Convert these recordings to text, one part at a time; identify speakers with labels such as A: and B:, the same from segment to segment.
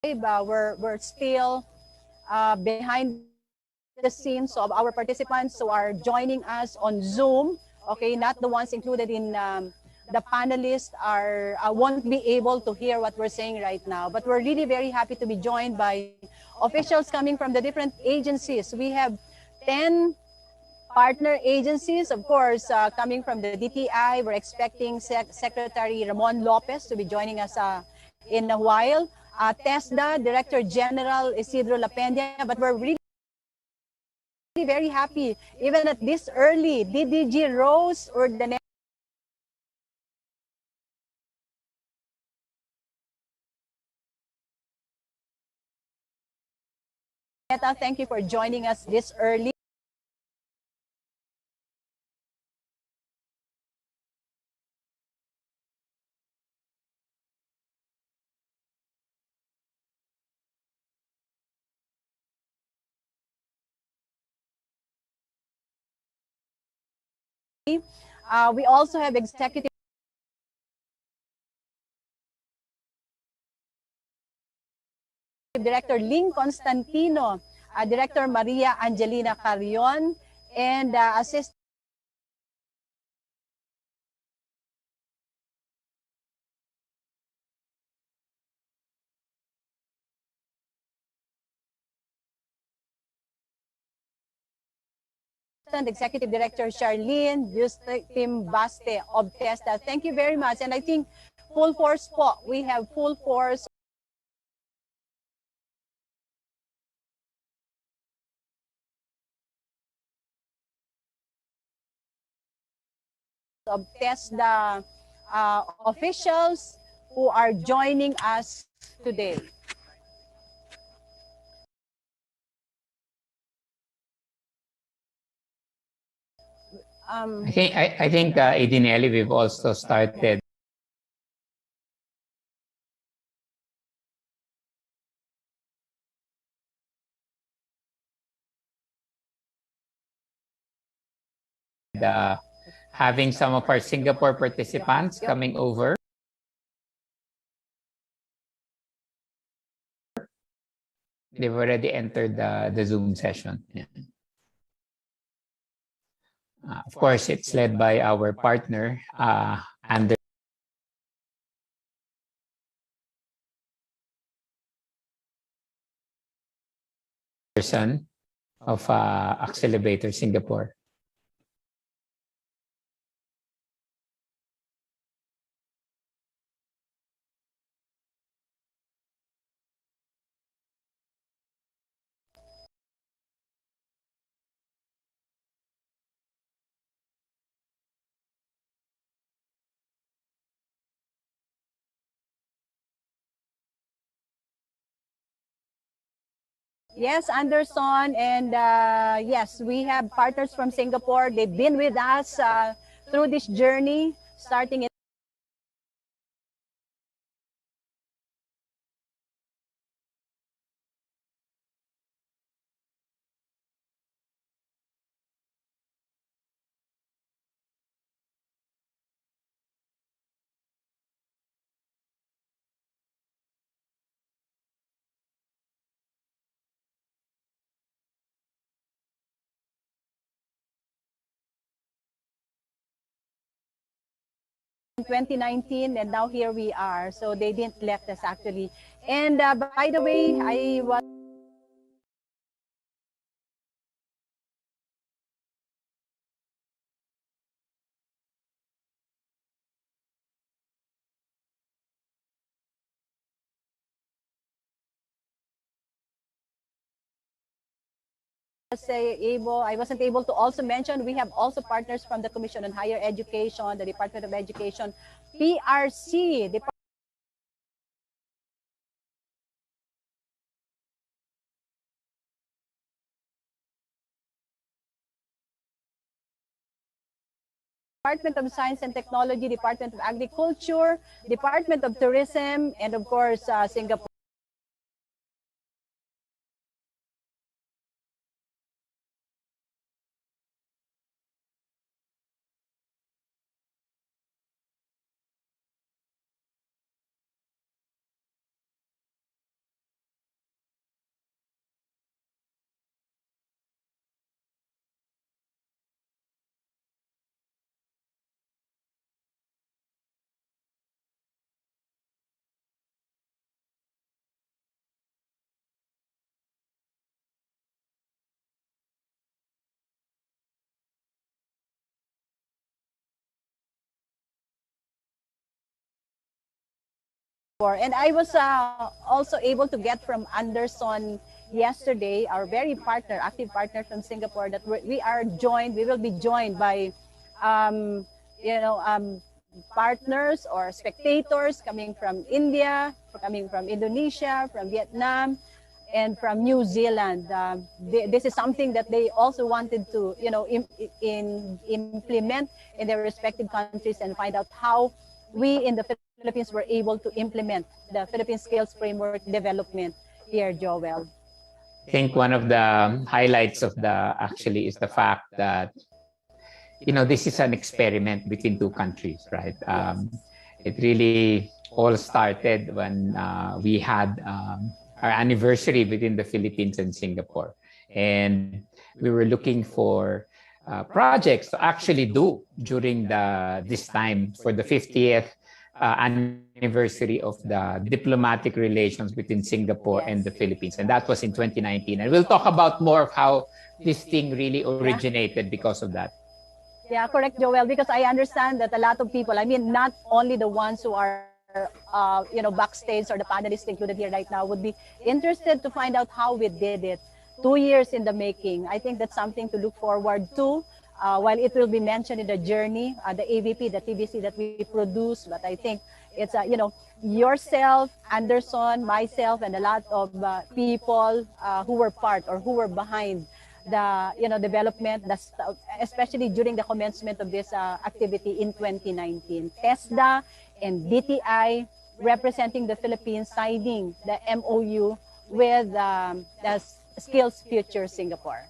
A: we're still behind the scenes of our participants who are joining us on Zoom. Okay, not the ones included in the panelists won't be able to hear what we're saying right now. But we're really very happy to be joined by officials coming from the different agencies. We have 10 partner agencies, of course, coming from the DTI. We're expecting Secretary Ramon Lopez to be joining us in a while. TESDA, Director General Isidro Lapenya, but we're really very happy, even at this early, DDG Rose Urdaneta. Thank you for joining us this early. We also have Executive Director Ling Constantino, Director Maria Angelina Carrion, and Assistant Executive Director Charlene Justin Baste of TESTA. Thank you very much. And I think full force po. We have full force of TESDA officials who are joining us today.
B: I think Edinelli, we've also started having some of our Singapore participants coming over. They've already entered the Zoom session. Yeah. Of course, it's led by our partner, Anderson of Accelerator Singapore.
A: Yes, Anderson, and yes, we have partners from Singapore. They've been with us through this journey, starting in in 2019, and now here we are. So they didn't let us actually. And by the way, I was I wasn't able to also mention we have also partners from the Commission on Higher Education, the Department of Education, PRC, Department of Science and Technology, Department of Agriculture, Department of Tourism, and of course, Singapore. And I was also able to get from Anderson yesterday, our very partner, active partner from Singapore, that we will be joined by, um, you know, partners or spectators coming from India, coming from Indonesia, from Vietnam, and from New Zealand. This is something that they also wanted to, implement in their respective countries and find out how we in the Philippines were able to implement the Philippine Skills Framework development here, Joel.
B: I think one of the highlights of the actually is the fact that this is an experiment between two countries, right? It really all started when we had our anniversary between the Philippines and Singapore, and we were looking for projects to actually do during this time for the 50th anniversary of the diplomatic relations between Singapore and the Philippines, and that was in 2019. And we'll talk about more of how this thing really originated because of that.
A: Yeah, correct, Joel, because I understand that a lot of people, I mean, not only the ones who are, backstage or the panelists included here right now would be interested to find out how we did it. 2 years in the making. I think that's something to look forward to. While it will be mentioned in the journey, the AVP, the TVC that we produce, but I think it's, yourself, Anderson, myself, and a lot of people who were part or who were behind the development, especially during the commencement of this activity in 2019. TESDA and DTI representing the Philippines signing the MOU with the Skills Future Singapore.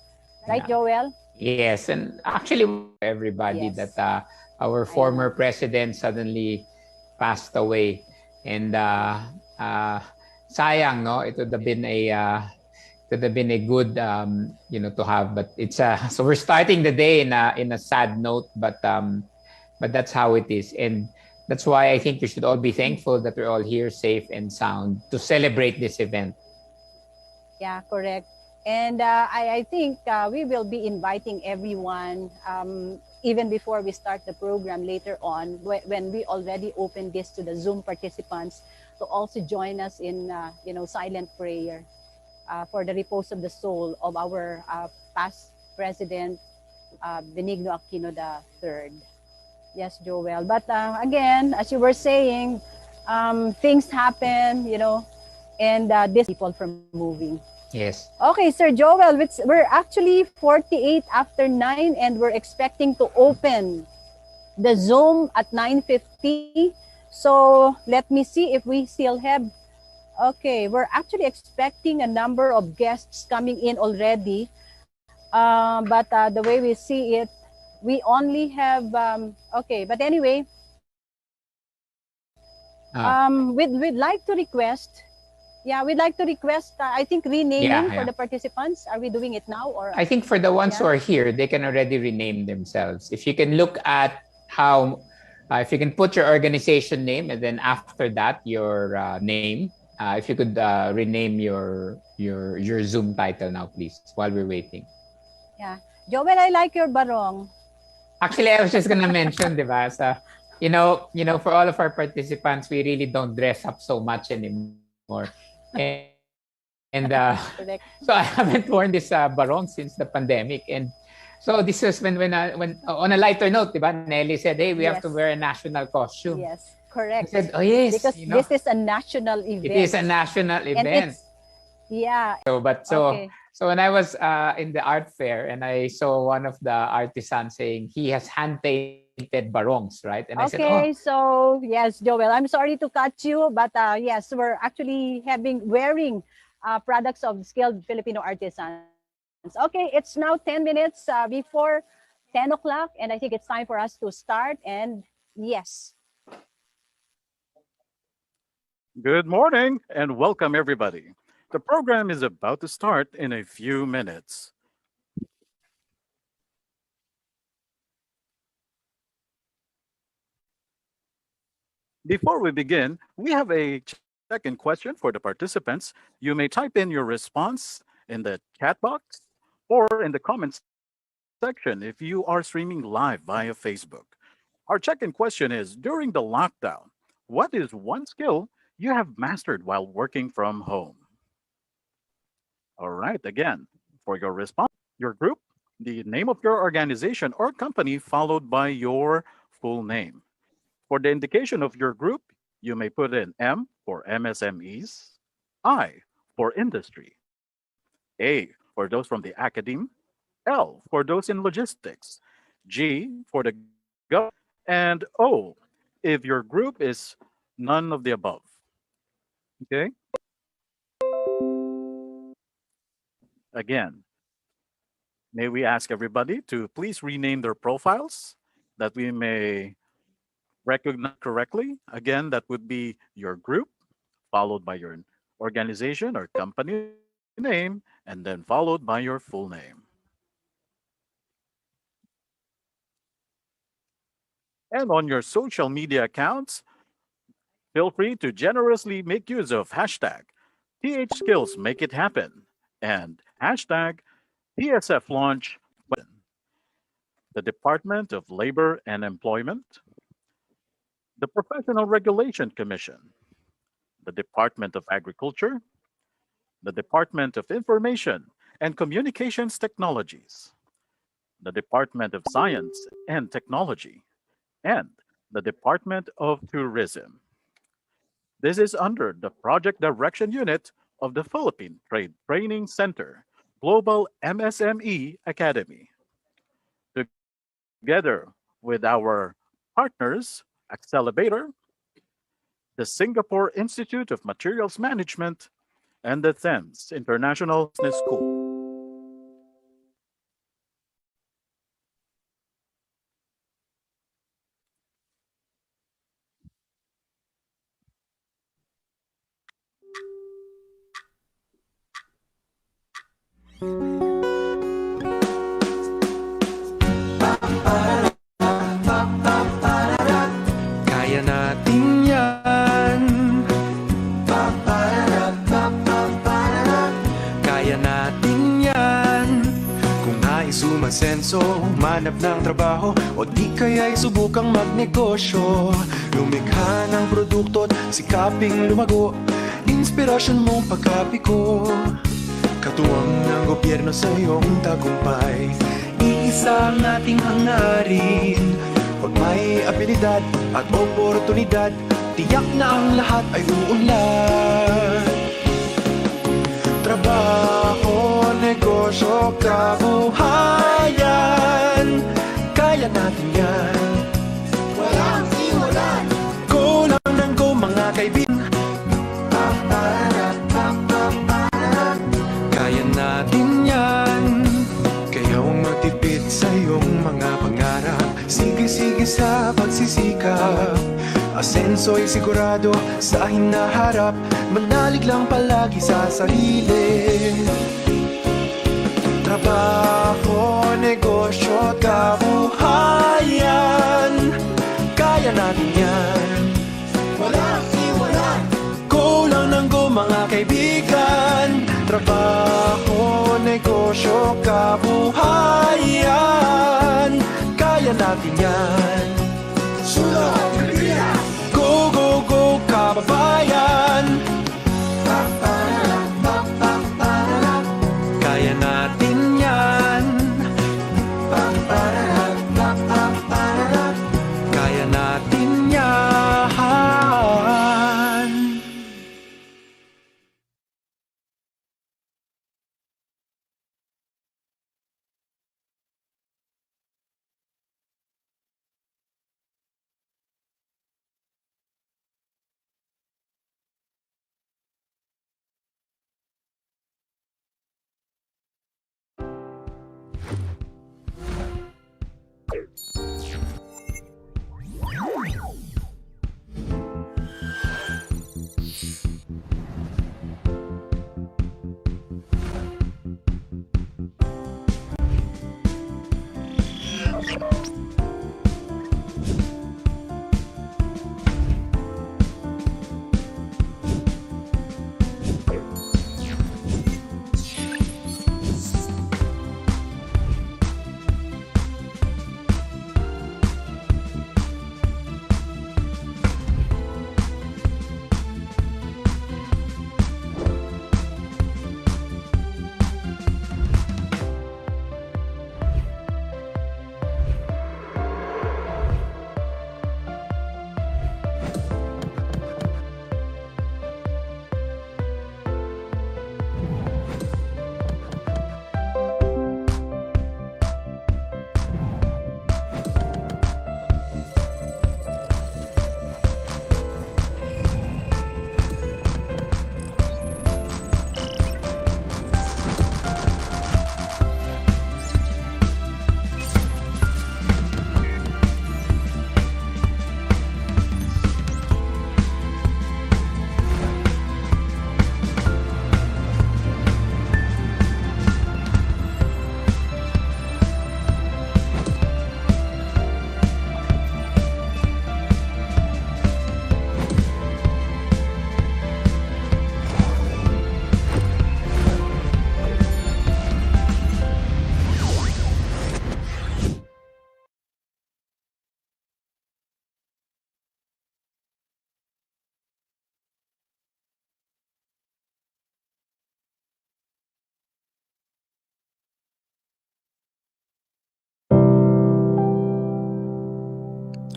A: Right, Joel?
B: Yes, and actually everybody that our former president suddenly passed away, and sayang, no, it would have been a good to have, but it's so we're starting the day in a sad note, but that's how it is, and that's why I think we should all be thankful that we're all here safe and sound to celebrate this event.
A: Yeah, correct. And I think we will be inviting everyone, even before we start the program later on, when we already open this to the Zoom participants, to also join us in, silent prayer for the repose of the soul of our past president, Benigno Aquino III. Yes, Joel. But again, as you were saying, things happen, and this people from moving.
B: Yes.
A: Okay, Sir Joel, we're actually 48 after 9 and we're expecting to open the Zoom at 9:50. So let me see if we still have. Okay, we're actually expecting a number of guests coming in already. But the way we see it, we only have, okay, but anyway, we'd like to request. Yeah, we'd like to request, I think, renaming for the participants. Are we doing it now? Or
B: I think for the ones who are here, they can already rename themselves. If you can look at how, if you can put your organization name and then after that, your name, if you could rename your Zoom title now, please, while we're waiting.
A: Yeah. Joel, I like your barong.
B: Actually, I was just going to mention, diba, for all of our participants, we really don't dress up so much anymore. And so I haven't worn this barong since the pandemic, and so this is when on a lighter note, diba, Nelly said, "Hey, we have to wear a national costume."
A: Yes, correct.
B: I said, "Oh yes,
A: because this is a national event."
B: It is a national event. So when I was in the art fair and I saw one of the artisans saying he has hand painted barongs, right? And I said, "Oh."
A: So yes, Joel, I'm sorry to cut you, but yes, we're actually wearing products of skilled Filipino artisans. Okay, it's now 10 minutes before 10 o'clock, and I think it's time for us to start. And yes.
C: Good morning and welcome, everybody. The program is about to start in a few minutes. Before we begin, we have a check-in question for the participants. You may type in your response in the chat box or in the comments section if you are streaming live via Facebook. Our check-in question is, during the lockdown, what is one skill you have mastered while working from home? All right, again, for your response, your group, the name of your organization or company, followed by your full name. For the indication of your group, you may put in M for MSMEs, I for industry, A for those from the academe, L for those in logistics, G for the government, and O if your group is none of the above. Okay? Again, may we ask everybody to please rename their profiles that we may recognize correctly? Again, that would be your group, followed by your organization or company name, and then followed by your full name. And on your social media accounts, feel free to generously make use of hashtag THSkills Make It Happen and hashtag TSF Launch the Department of Labor and Employment, the Professional Regulation Commission, the Department of Agriculture, the Department of Information and Communications Technologies, the Department of Science and Technology, and the Department of Tourism. This is under the Project Direction Unit of the Philippine Trade Training Center, Global MSME Academy. Together with our partners, Accelerator, the Singapore Institute of Materials Management, and the Thames International Business School.
D: Kaya natin yan. Kaya natin yan. Kung nais umasenso, manap ng trabaho, o di kaya'y subukang magnegosyo. Lumikha ng produkto't sikaping lumago, inspirasyon mong pagkapiko. Katuwang ng gobyerno sa iyong tagumpay, iisa ang ating hangarin. Pag may abilidad at oportunidad, tiyak na ang lahat ay uunlad. Trabaho, negosyo, kabuhayan, kaya natin yan. Walang iwanan. Go lang ng go mga kaibigan. Kaya natin yan. Kaya huwag magtipid sa iyong mga pangarap. Sige-sige sa pagsisikap. Asenso'y sigurado sa hinaharap. Manalig lang palagi sa sarili. Trabaho, negosyo, kabuhayan, kaya natin yan. Walang iwanan. Go lang ng go mga kaibigan. Trabaho, negosyo, kabuhayan, kaya natin yan. Sulong Pilipinas! Go, go, go, kababayan! Kaya natin yan. Kaya natin yan.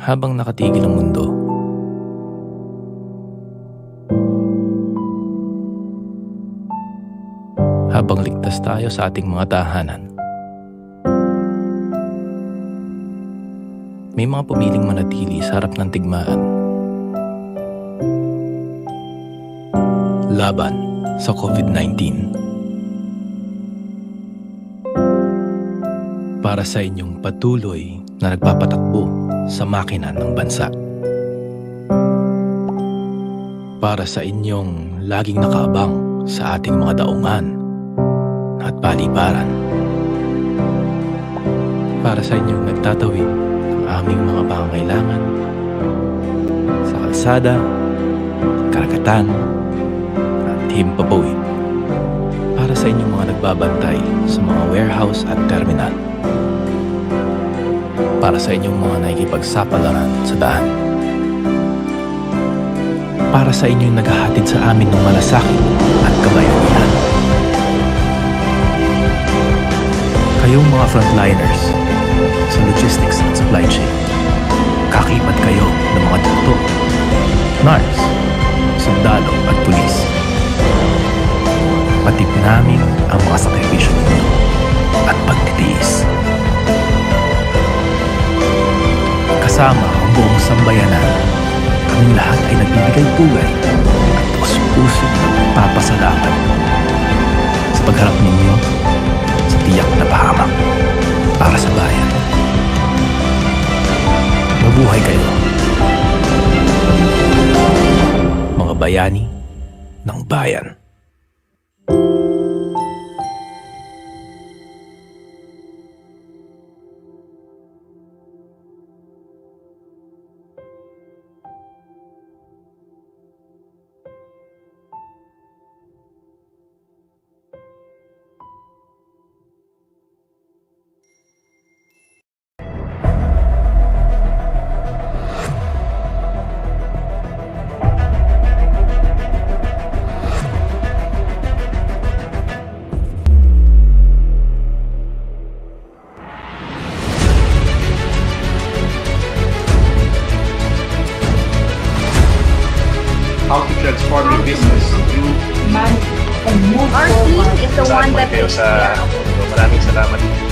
E: habang nakatigil ang mundo. Habang ligtas tayo sa ating mga tahanan. May mga pumiling manatili sa harap ng digmaan. Laban sa COVID-19. Para sa inyong patuloy na nagpapatakbo sa makina ng bansa. Para sa inyong laging nakaabang sa ating mga daungan at paliparan. Para sa inyong nagtatawid ng aming mga pangangailangan sa kalsada, karagatan, at himpapawid. Para sa inyong mga nagbabantay sa mga warehouse at terminal. Para sa inyong mga nakikipagsapalaran sa daan. Para sa inyong naghahatid sa amin ng malasakit at kabayanihan. Kayong mga frontliners sa logistics at supply chain. Kakibat kayo ng mga doktor, nurse, sundalo at pulis. Patid namin ang mga sakripisyo ninyo at pagtitiis. Kasama ang buong sambayanan, kaming lahat ay nagbibigay buhay at puso-puso nagpapasalamat sa pagharap ninyo sa tiyak na pahamak para sa bayan. Mabuhay kayo, mga bayani ng bayan.
F: How to transform your business.
G: Our team is the one that
F: kayo
G: takes
F: sa
G: care of it.
F: so, maraming salamat.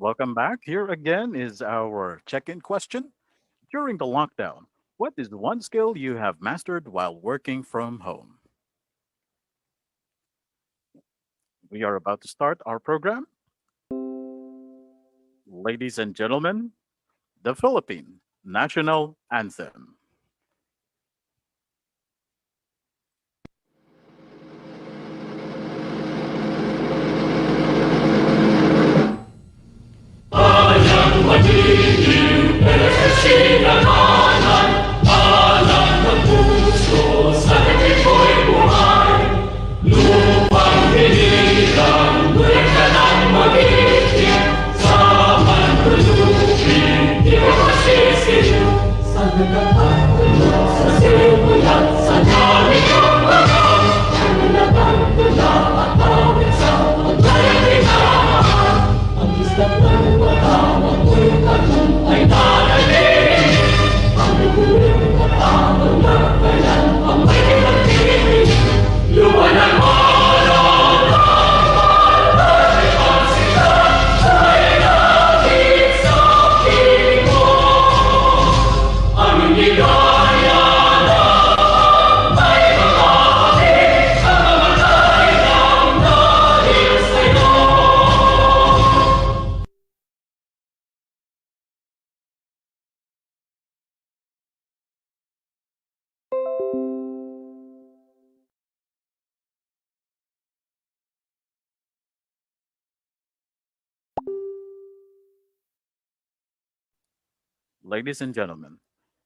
C: Welcome back. Here again is our check-in question. During the lockdown, what is the one skill you have mastered while working from home? We are about to start our program. Ladies and gentlemen, the Philippine National Anthem.
H: Sa
C: Ladies and gentlemen,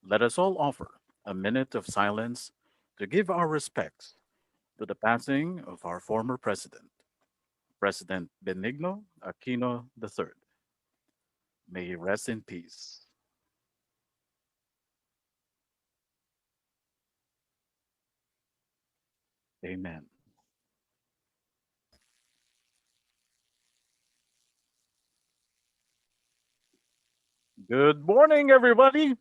C: let us all offer a minute of silence to give our respects to the passing of our former president, President Benigno Aquino III. May he rest in peace. Amen. Good morning, everybody.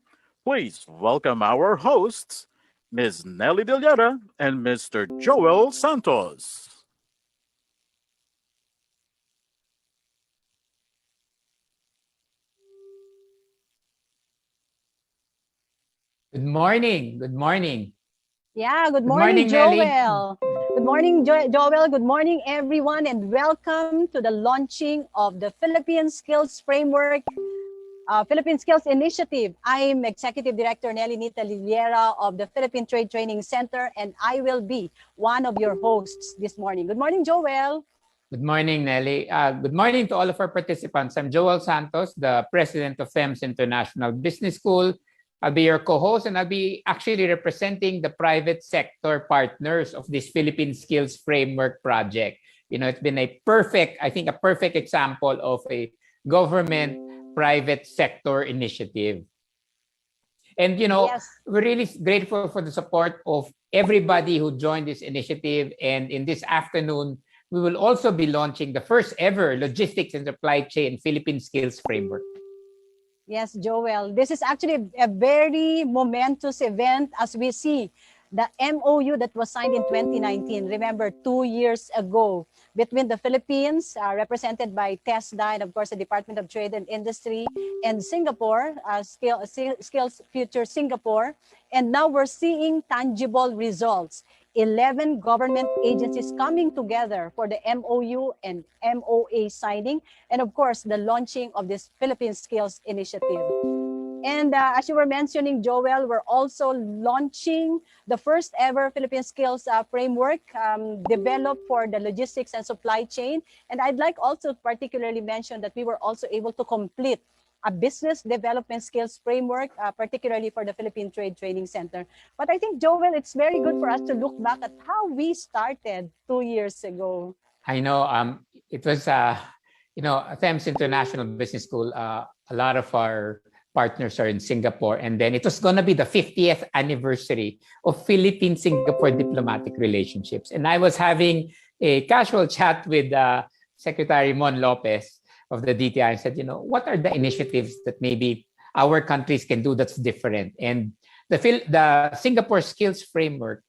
C: Please welcome our hosts, Ms. Nelly Villada and Mr. Joel Santos.
B: Good morning. Good morning.
A: Yeah, good
B: Good
A: morning,
B: morning, Nelly.
A: Joel. Good morning, Joel. Good morning, everyone, and welcome to the launching of the Philippine Skills Framework, Philippine Skills Initiative. I'm Executive Director Nelly Nita Liliera of the Philippine Trade Training Center, and I will be one of your hosts this morning. Good morning, Joel.
B: Good morning, Nelly. Good morning to all of our participants. I'm Joel Santos, the president of FEMS International Business School. I'll be your co-host, and I'll be actually representing the private sector partners of this Philippine Skills Framework project. You know, it's been a perfect example of a government private sector initiative. And, you know,
A: Yes.
B: we're really grateful for the support of everybody who joined this initiative. And in this afternoon, we will also be launching the first ever logistics and supply chain Philippine Skills Framework.
A: Yes, Joel. This is actually a very momentous event as we see the MOU that was signed in 2019. Remember, 2 years ago, between the Philippines, represented by TESDA, and of course the Department of Trade and Industry, and Singapore, Skills Future Singapore. And now we're seeing tangible results. 11 government agencies coming together for the MOU and MOA signing, and of course, the launching of this Philippine Skills Initiative. And as you were mentioning, Joel, we're also launching the first ever Philippine Skills Framework developed for the logistics and supply chain. And I'd like also to particularly mention that we were also able to complete a business development skills framework, particularly for the Philippine Trade Training Center. But I think, Joel, it's very good for us to look back at how we started 2 years ago.
B: I know it was, FEMS International Business School, a lot of our partners are in Singapore. And then it was going to be the 50th anniversary of Philippine-Singapore diplomatic relationships. And I was having a casual chat with Secretary Mon Lopez of the DTI and said, what are the initiatives that maybe our countries can do that's different? And the Singapore Skills Framework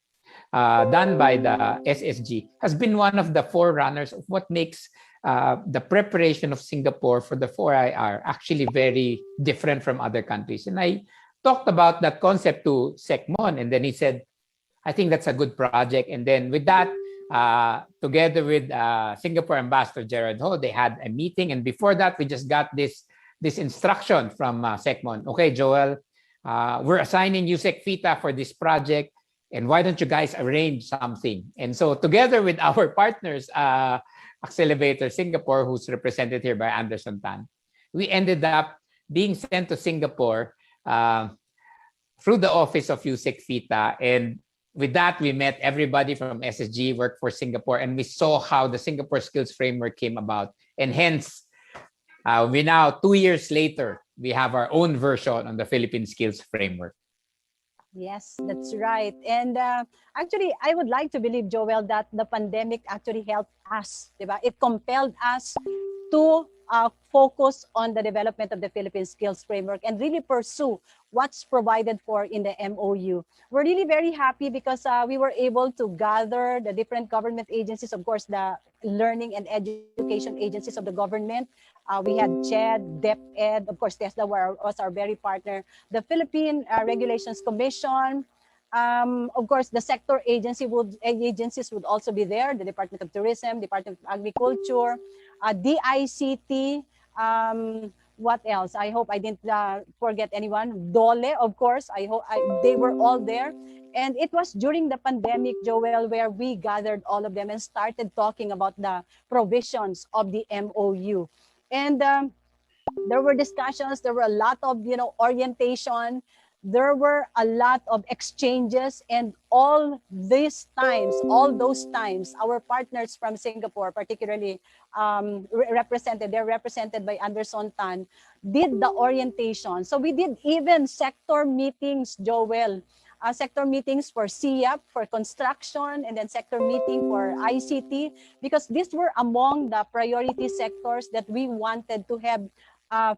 B: done by the SSG has been one of the forerunners of what makes the preparation of Singapore for the 4IR actually very different from other countries. And I talked about that concept to SecMon, and then he said, I think that's a good project. And then with that, together with Singapore Ambassador Gerard Ho, they had a meeting. And before that, we just got this instruction from SecMon. Okay, Joel, we're assigning you SecFita for this project. And why don't you guys arrange something? And so together with our partners, Accelerator Singapore, who's represented here by Anderson Tan, we ended up being sent to Singapore through the office of USEC-FITA. And with that, we met everybody from SSG, Workforce Singapore, and we saw how the Singapore Skills Framework came about. And hence, we now, 2 years later, we have our own version on the Philippine Skills Framework.
A: Yes, that's right. And actually, I would like to believe, Joel, that the pandemic actually helped us. Diba? It compelled us to focus on the development of the Philippine Skills Framework and really pursue what's provided for in the MOU. We're really very happy because we were able to gather the different government agencies, of course, the learning and education agencies of the government. We had CHED, DepEd, of course, TESDA was our very partner, the Philippine Regulations Commission. Of course, the sector agencies would also be there, the Department of Tourism, Department of Agriculture, DICT, what else? I hope I didn't forget anyone. DOLE, of course, I hope they were all there. And it was during the pandemic, Joel, where we gathered all of them and started talking about the provisions of the MOU. And There were discussions, there were a lot of, orientation, there were a lot of exchanges, and all those times, our partners from Singapore, particularly they're represented by Anderson Tan, did the orientation. So we did even sector meetings, Joel. Sector meetings for SIAP, for construction, and then sector meeting for ICT, because these were among the priority sectors that we wanted to have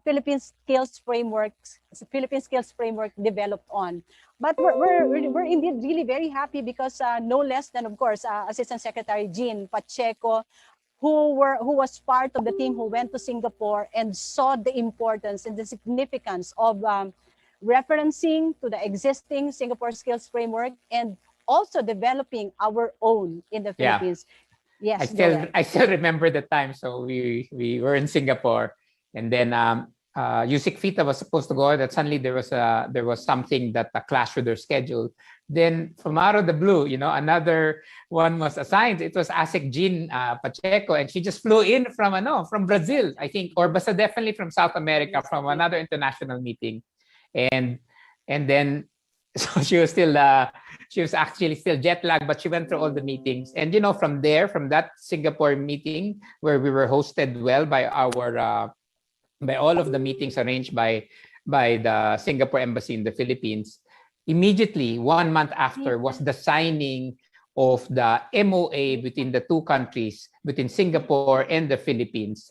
A: Philippine Skills Framework developed on. But we're indeed really very happy because no less than, of course, Assistant Secretary Jean Pacheco, who was part of the team who went to Singapore and saw the importance and the significance of referencing to the existing Singapore Skills Framework and also developing our own in the Philippines. Yes,
B: I still remember the time. So we were in Singapore, and then Yusik Fita was supposed to go. That suddenly there was something that clashed with their schedule. Then from out of the blue, another one was assigned. It was ASEC Jean Pacheco, and she just flew in from Brazil, I think, or basta definitely from South America, from another international meeting, and then so she was actually still jet lagged, but she went through all the meetings, and from that Singapore meeting where we were hosted well by all of the meetings arranged by the Singapore Embassy in the Philippines. Immediately, 1 month after, was the signing of the MOA between the two countries, between Singapore and the Philippines,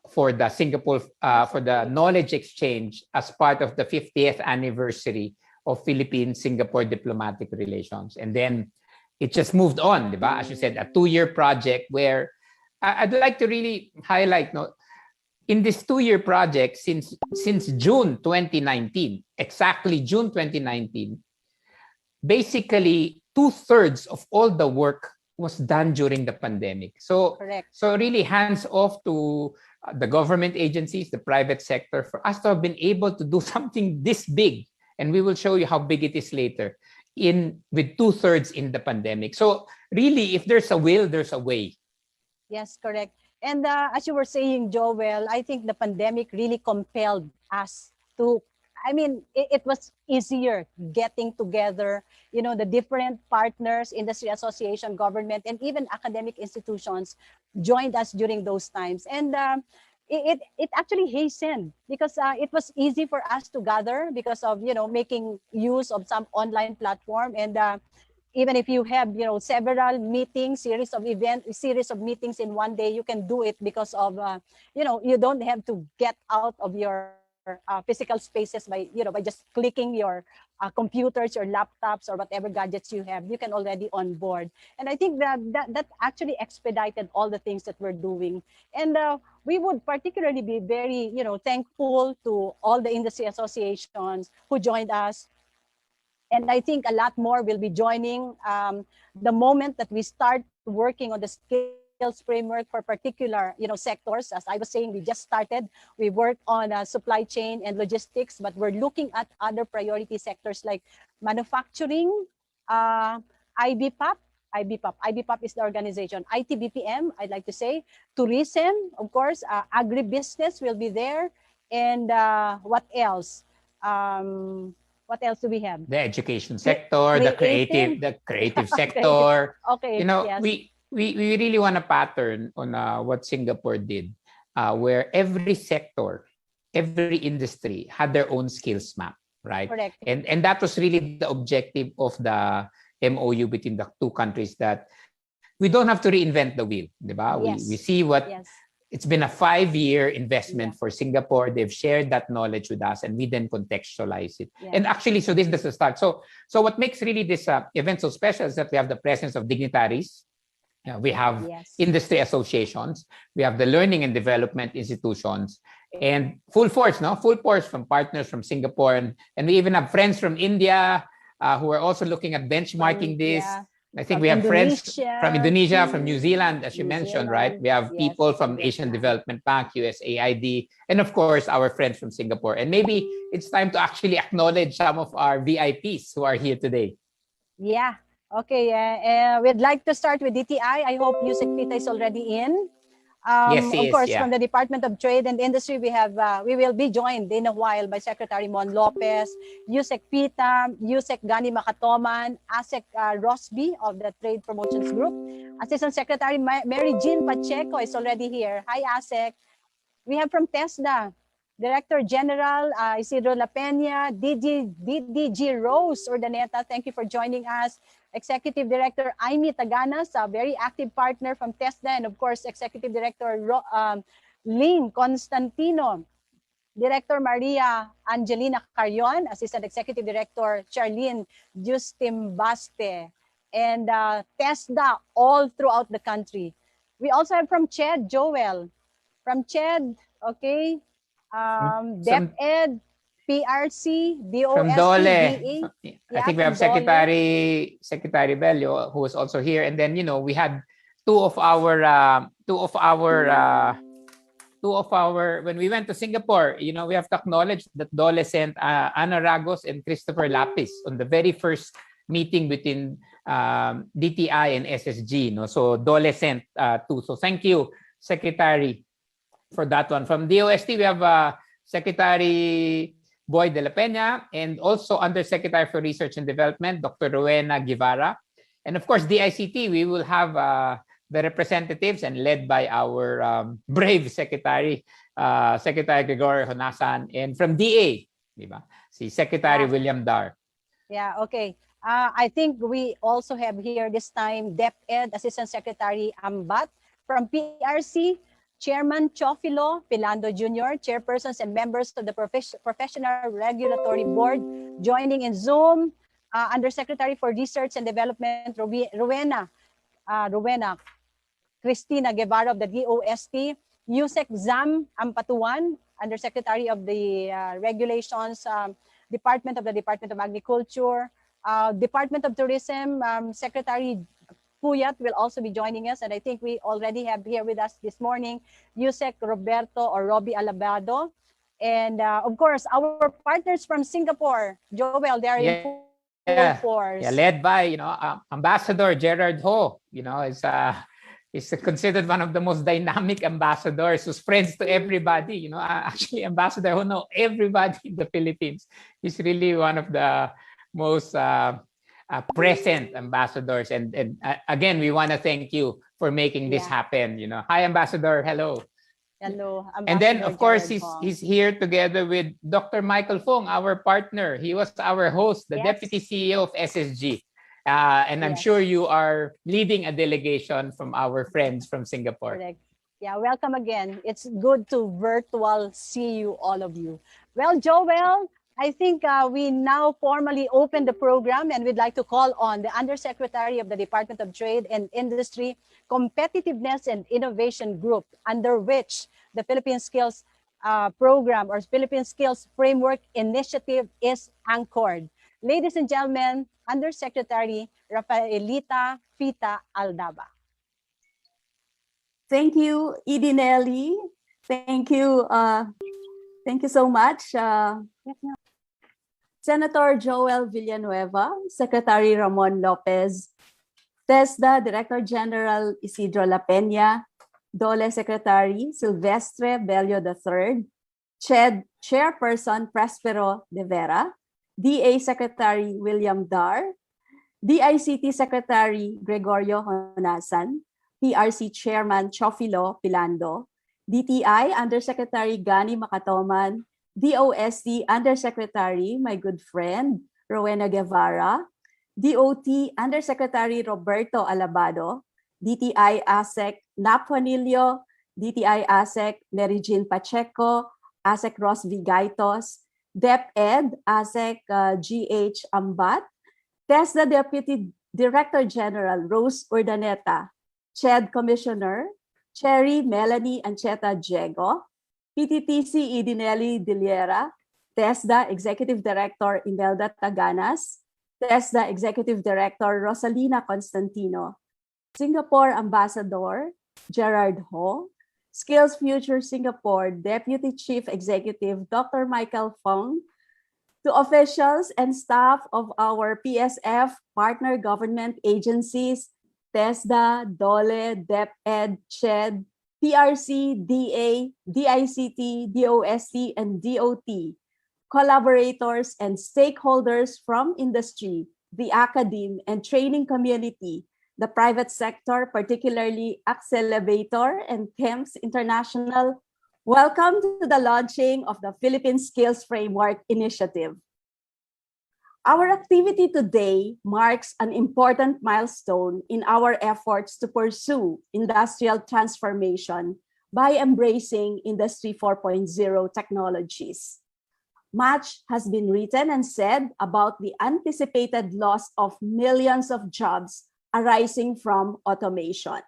B: for the knowledge exchange as part of the 50th anniversary of Philippine-Singapore diplomatic relations. And then it just moved on, diba? As you said, a 2-year project where I'd like to really highlight, in this 2-year project, since June 2019, exactly June 2019, basically 2/3 of all the work was done during the pandemic. So,
A: correct.
B: So really hands off to the government agencies, the private sector, for us to have been able to do something this big. And we will show you how big it is later, with 2/3 in the pandemic. So really, if there's a will, there's a way.
A: Yes, correct. And as you were saying, Joel, I think the pandemic really compelled us to, it was easier getting together, the different partners, industry association, government, and even academic institutions joined us during those times. And it actually hastened because it was easy for us to gather because of, making use of some online platform. And even if you have, several meetings, series of meetings in one day, you can do it because of, you don't have to get out of your physical spaces by just clicking your computers, your laptops, or whatever gadgets you have. You can already on board. And I think that actually expedited all the things that we're doing. And we would particularly be very, thankful to all the industry associations who joined us. And I think a lot more will be joining the moment that we start working on the skills framework for particular, sectors. As I was saying, we just started. We work on supply chain and logistics, but we're looking at other priority sectors like manufacturing, IBPAP. IBPAP is the organization. ITBPM, I'd like to say. Tourism, of course. Agribusiness will be there. And what else? What else do we have?
B: The education sector, the creative sector.
A: Okay. Yes.
B: We really want a pattern on what Singapore did, where every sector, every industry had their own skills map, right?
A: Correct.
B: And that was really the objective of the MOU between the two countries, that we don't have to reinvent the wheel, diba?
A: Yes.
B: We see what.
A: Yes.
B: It's been a 5-year investment for Singapore. They've shared that knowledge with us, and we then contextualize it.
A: Yeah.
B: And actually, so this is the start. So what makes really this event so special is that we have the presence of dignitaries. We have industry associations. We have the learning and development institutions, and full force from partners from Singapore, and we even have friends from India who are also looking at benchmarking this.
A: Yeah.
B: I think
A: From
B: we have friends
A: Indonesia,
B: from Indonesia, from New Zealand, as you mentioned, right? We have
A: Yes,
B: people from Asian Development Bank, USAID, and of course, our friends from Singapore. And maybe it's time to actually acknowledge some of our VIPs who are here today.
A: Yeah. Okay. We'd like to start with DTI. I hope Yusek Pita is already in.
B: Yes, he
A: Of
B: is,
A: course,
B: yeah.
A: from the Department of Trade and Industry, we will be joined in a while by Secretary Mon Lopez, Yusek Pita, Yusek Gani Makatoman, ASEC Rosby of the Trade Promotions Group. Assistant Secretary Mary Jean Pacheco is already here. Hi, ASEC. We have from TESDA, Director General Isidro La Peña, DDG Rose Urdaneta, thank you for joining us. Executive Director Aimee Taganas, a very active partner from TESDA, and of course, Executive Director Lynn Constantino. Director Maria Angelina Carrion, Assistant Executive Director Charlene Justimbaste, and TESDA all throughout the country. We also have from CHED, Joel. From CHED, okay, DepEd, PRC,
B: From
A: DOST,
B: Dole,
A: DA.
B: I think we
A: from
B: have
A: Dole.
B: Secretary Bello, who is also here, and then we had two of our when we went to Singapore, we have to acknowledge that Dole sent Ana Ragos and Christopher Lapis on the very first meeting between DTI and SSG. So Dole sent two. So thank you, Secretary, for that one. From DOST, we have Secretary Boy de la Peña, and also Undersecretary for Research and Development, Dr. Rowena Guevara. And of course, DICT, we will have the representatives and led by our brave Secretary, Secretary Gregorio Honasan, and from DA, diba? Si Secretary William Dar.
A: Yeah, okay. I think we also have here this time DepEd Assistant Secretary Ambat. From PRC, Chairman Chofilo Pilando Jr., chairpersons and members of the Professional Regulatory Board joining in Zoom, Undersecretary for Research and Development Rowena Cristina Guevara of the DOST, Yusek Zam Ampatuan, Undersecretary of the Regulations Department of the Department of Agriculture, Department of Tourism, Secretary Puyat will also be joining us, and I think we already have here with us this morning Yusek Roberto or Robbie Alabado, and of course our partners from Singapore, Joel, they are in full force.
B: Yeah, led by Ambassador Gerard Ho. Is considered one of the most dynamic ambassadors who's friends to everybody. Actually, Ambassador Ho knows everybody in the Philippines. He's really one of the most present ambassadors, and again, we want to thank you for making this happen. Hi, Ambassador. Hello.
A: Hello. Ambassador
B: and then, of course,
A: Gerard
B: he's here together with Dr. Michael Fong, our partner. He was our host, the Deputy CEO of SSG. And I'm sure you are leading a delegation from our friends from Singapore.
A: Correct. Yeah, welcome again. It's good to virtual see you, all of you. Well, Joel, I think we now formally open the program, and we'd like to call on the Undersecretary of the Department of Trade and Industry Competitiveness and Innovation Group, under which the Philippine Skills Program or Philippine Skills Framework Initiative is anchored. Ladies and gentlemen, Undersecretary Rafaelita Pita Aldaba.
G: Thank you, Idinelli. Thank you so much. Senator Joel Villanueva, Secretary Ramon Lopez, TESDA Director General Isidro La Peña, DOLE Secretary Silvestre Bello III, CHED Chairperson Prospero De Vera, DA Secretary William Dar, DICT Secretary Gregorio Honasan, PRC Chairman Chofilo Pilando, DTI Undersecretary Gani Makatoman, DOST Undersecretary, my good friend, Rowena Guevara, DOT Undersecretary Roberto Alabado, DTI ASEC Naponilio, DTI ASEC Mary Jean Pacheco, ASEC Ros Vigaitos, DepEd ASEC GH Ambat, TESDA Deputy Director General Rose Urdaneta, CHED Commissioner Cherry Melanie Ancheta Diego, PTTC Idinelli Diliera, TESDA Executive Director Imelda Taganas, TESDA Executive Director Rosalina Constantino, Singapore Ambassador Gerard Ho, Skills Future Singapore Deputy Chief Executive Dr. Michael Fong, to officials and staff of our PSF partner government agencies, TESDA, DOLE, DepEd, CHED, PRC, DA, DICT, DOST, and DOT, collaborators and stakeholders from industry, the academe and training community, the private sector, particularly Accelerator and TEMS International, welcome to the launching of the Philippine Skills Framework Initiative. Our activity today marks an important milestone in our efforts to pursue industrial transformation by embracing Industry 4.0 technologies. Much has been written and said about the anticipated loss of millions of jobs arising from automation.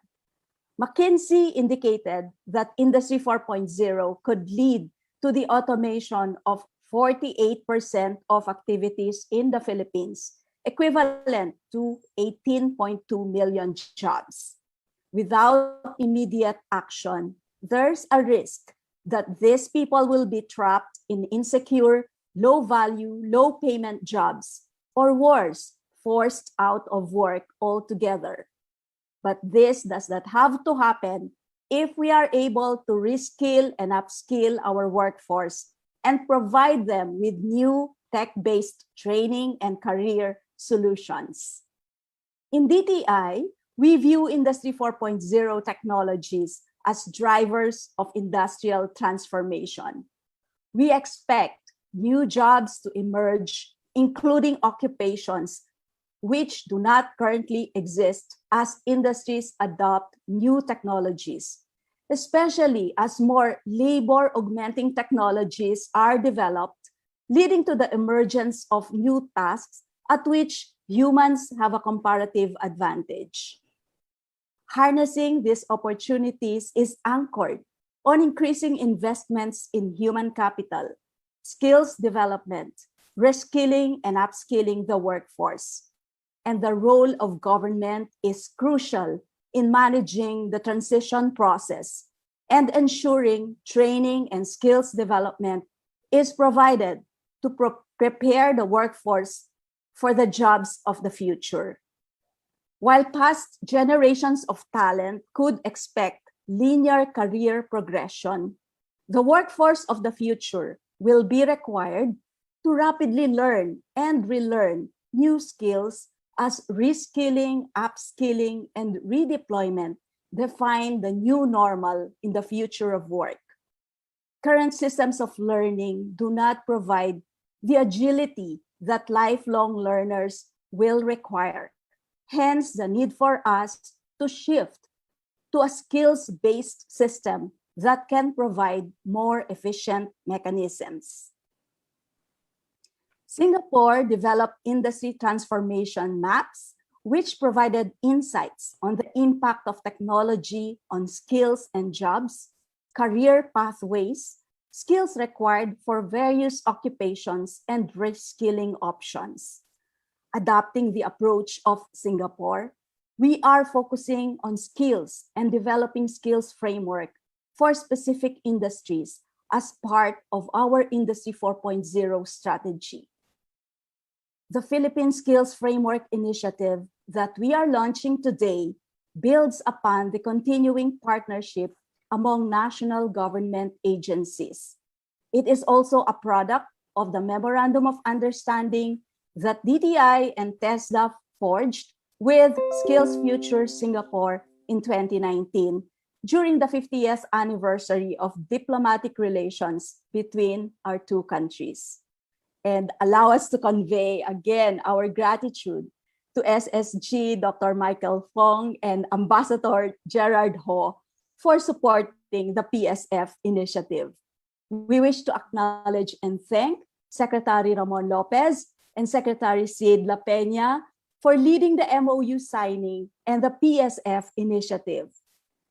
G: McKinsey indicated that Industry 4.0 could lead to the automation of 48% of activities in the Philippines, equivalent to 18.2 million jobs. Without immediate action, there's a risk that these people will be trapped in insecure, low-value, low-payment jobs, or worse, forced out of work altogether. But this does not have to happen if we are able to reskill and upskill our workforce and provide them with new tech-based training and career solutions. In DTI, we view Industry 4.0 technologies as drivers of industrial transformation. We expect new jobs to emerge, including occupations which do not currently exist as industries adopt new technologies, especially as more labor-augmenting technologies are developed, leading to the emergence of new tasks at which humans have a comparative advantage. Harnessing these opportunities is anchored on increasing investments in human capital, skills development, reskilling and upskilling the workforce. And the role of government is crucial in managing the transition process and ensuring training and skills development is provided to prepare the workforce for the jobs of the future. While past generations of talent could expect linear career progression, the workforce of the future will be required to rapidly learn and relearn new skills as reskilling, upskilling, and redeployment define the new normal in the future of work. Current systems of learning do not provide the agility that lifelong learners will require. Hence, the need for us to shift to a skills-based system that can provide more efficient mechanisms. Singapore developed industry transformation maps, which provided insights on the impact of technology on skills and jobs, career pathways, skills required for various occupations, and reskilling options. Adopting the approach of Singapore, we are focusing on skills and developing skills framework for specific industries as part of our Industry 4.0 strategy. The Philippine Skills Framework Initiative that we are launching today builds upon the continuing partnership among national government agencies. It is also a product of the Memorandum of Understanding that DTI and TESDA forged with Skills Future Singapore in 2019 during the 50th anniversary of diplomatic relations between our two countries. And allow us to convey again our gratitude to SSG Dr. Michael Fong and Ambassador Gerard Ho for supporting the PSF initiative. We wish to acknowledge and thank Secretary Ramon Lopez and Secretary Sid La Peña for leading the MOU signing and the PSF initiative.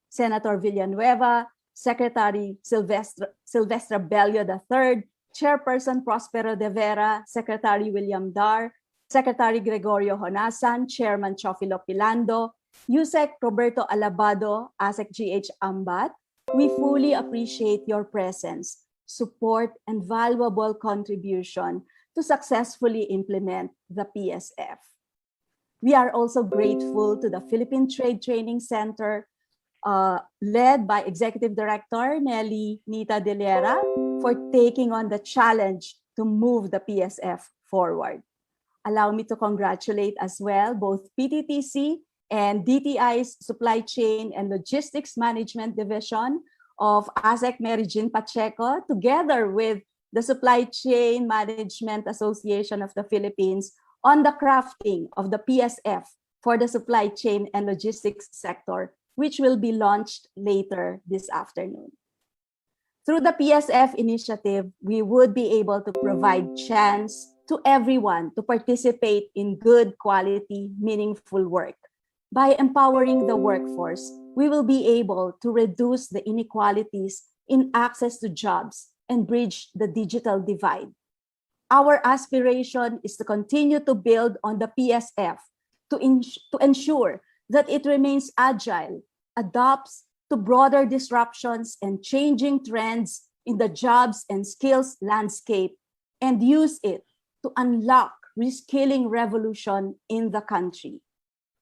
G: Senator Villanueva, Secretary Silvestre Bello III, Chairperson Prospero de Vera, Secretary William Dar, Secretary Gregorio Honasan, Chairman Chofilo Pilando, Yusek Roberto Alabado, ASEC GH Ambat, we fully appreciate your presence, support, and valuable contribution to successfully implement the PSF. We are also grateful to the Philippine Trade Training Center led by Executive Director Nelly Nita De Lera, for taking on the challenge to move the PSF forward. Allow me to congratulate as well both PTTC and DTI's Supply Chain and Logistics Management Division of ASEC Mary Jean Pacheco, together with the Supply Chain Management Association of the Philippines, on the crafting of the PSF for the supply chain and logistics sector, which will be launched later this afternoon. Through the PSF initiative, we would be able to provide chance to everyone to participate in good quality, meaningful work. By empowering the workforce, we will be able to reduce the inequalities in access to jobs and bridge the digital divide. Our aspiration is to continue to build on the PSF to ensure that it remains agile, adapts to broader disruptions and changing trends in the jobs and skills landscape, and use it to unlock reskilling revolution in the country.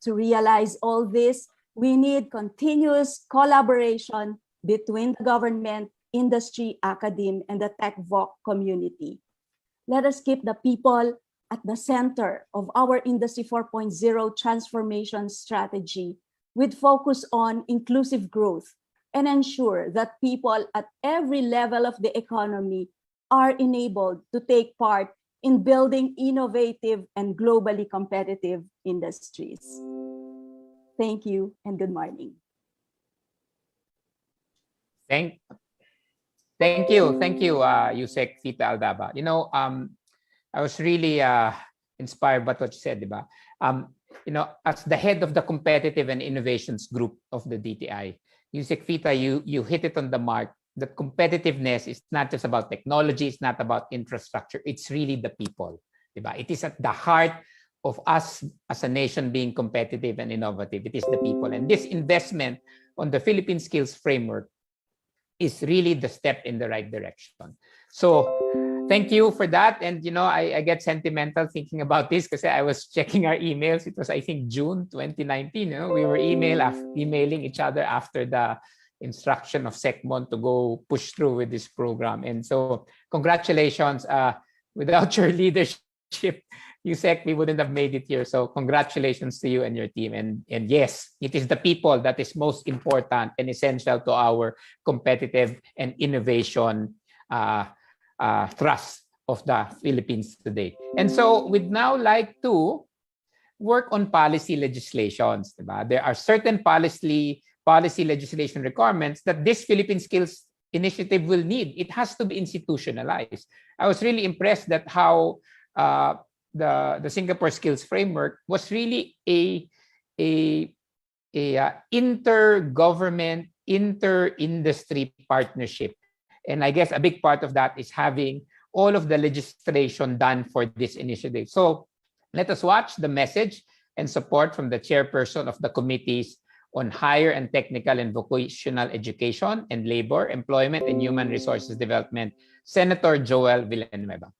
G: To realize all this, we need continuous collaboration between the government, industry, academe, and the tech voc community. Let us keep the people at the center of our Industry 4.0 transformation strategy, with focus on inclusive growth, and ensure that people at every level of the economy are enabled to take part in building innovative and globally competitive industries. Thank you and good morning.
B: Thank you, Yusek Fita Aldaba. You know, I was really inspired by what you said, diba? You know, as the head of the competitive and innovations group of the DTI, Yusek Fita, you hit it on the mark. That competitiveness is not just about technology, it's not about infrastructure, it's really the people, diba? It is at the heart of us as a nation being competitive and innovative. It is the people. And this investment on the Philippine Skills Framework is really the step in the right direction. So thank you for that. And, you know, I get sentimental thinking about this because I was checking our emails. It was, I think, June 2019. You know, we were emailing each other after the instruction of SecMon to go push through with this program. And so congratulations. Without your leadership, Yusek, we wouldn't have made it here. So congratulations to you and your team. And yes, it is the people that is most important and essential to our competitive and innovation thrust of the Philippines today. And so we'd now like to work on policy legislations. Diba? There are certain policy legislation requirements that this Philippine Skills Initiative will need. It has to be institutionalized. I was really impressed that how the Singapore Skills Framework was really a intergovernment, inter-industry partnership. And I guess a big part of that is having all of the legislation done for this initiative. So let us watch the message and support from the chairperson of the committees on higher and technical and vocational education and labor, employment and human resources development, Senator Joel Villanueva.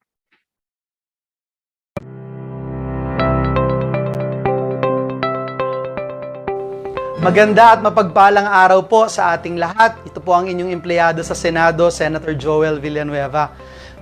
H: Maganda at mapagpalang araw po sa ating lahat. Ito po ang inyong empleyado sa Senado, Senator Joel Villanueva.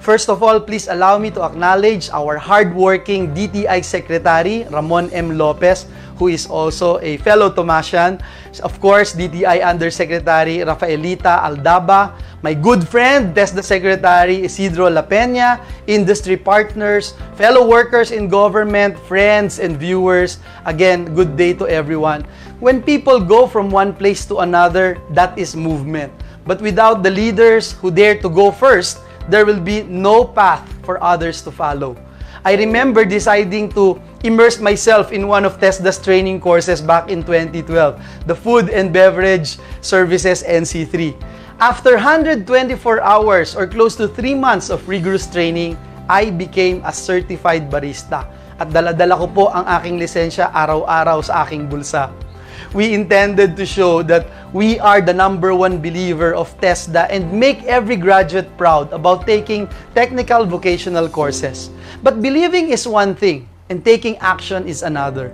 H: First of all, please allow me to acknowledge our hardworking DTI Secretary, Ramon M. Lopez, who is also a fellow Tomasian. Of course, DTI Undersecretary Rafaelita Aldaba, my good friend, TESDA Secretary Isidro La Peña, industry partners, fellow workers in government, friends and viewers. Again, good day to everyone. When people go from one place to another, that is movement. But without the leaders who dare to go first, there will be no path for others to follow. I remember deciding to immerse myself in one of TESDA's training courses back in 2012, the Food and Beverage Services NC3. After 124 hours or close to 3 months of rigorous training, I became a certified barista. At dala-dala ko po ang aking lisensya araw-araw sa aking bulsa. We intended to show that we are the #1 believer of TESDA and make every graduate proud about taking technical vocational courses. But believing is one thing, and taking action is another.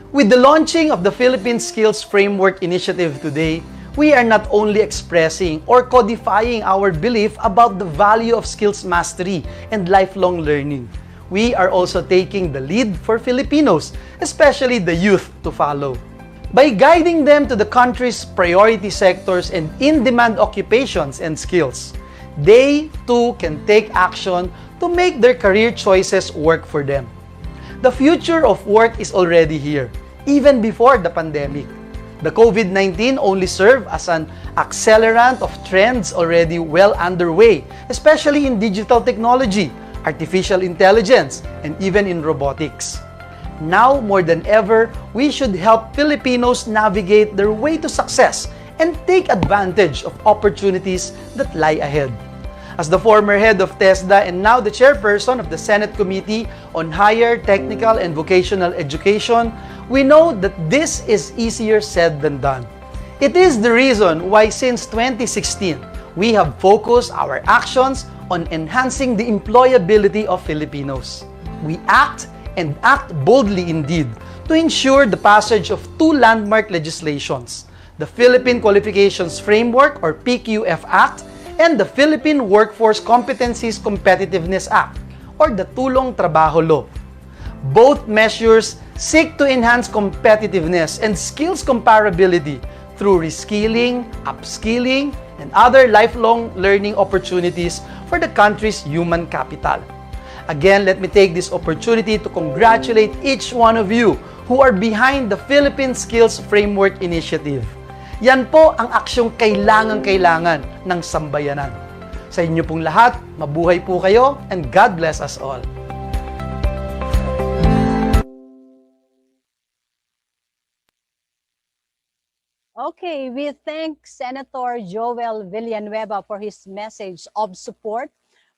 H: With the launching of the Philippine Skills Framework Initiative today, we are not only expressing or codifying our belief about the value of skills mastery and lifelong learning. We are also taking the lead for Filipinos, especially the youth, to follow. By guiding them to the country's priority sectors and in-demand occupations and skills, they too can take action to make their career choices work for them. The future of work is already here, even before the pandemic. The COVID-19 only served as an accelerant of trends already well underway, especially in digital technology, artificial intelligence, and even in robotics. Now more than ever, we should help Filipinos navigate their way to success and take advantage of opportunities that lie ahead. As the former head of TESDA and now the chairperson of the Senate Committee on Higher Technical and Vocational Education, we know that this is easier said than done. It is the reason why since 2016, we have focused our actions on enhancing the employability of Filipinos. We act and act boldly indeed to ensure the passage of two landmark legislations, the Philippine Qualifications Framework or PQF Act and the Philippine Workforce Competencies Competitiveness Act or the Tulong Trabaho Law. Both measures seek to enhance competitiveness and skills comparability through reskilling, upskilling, and other lifelong learning opportunities for the country's human capital. Again, let me take this opportunity to congratulate each one of you who are behind the Philippine Skills Framework Initiative. Yan po ang aksyong kailangan ng sambayanan. Sa inyo pong lahat, mabuhay po kayo and God bless us all.
A: Okay, we thank Senator Joel Villanueva for his message of support,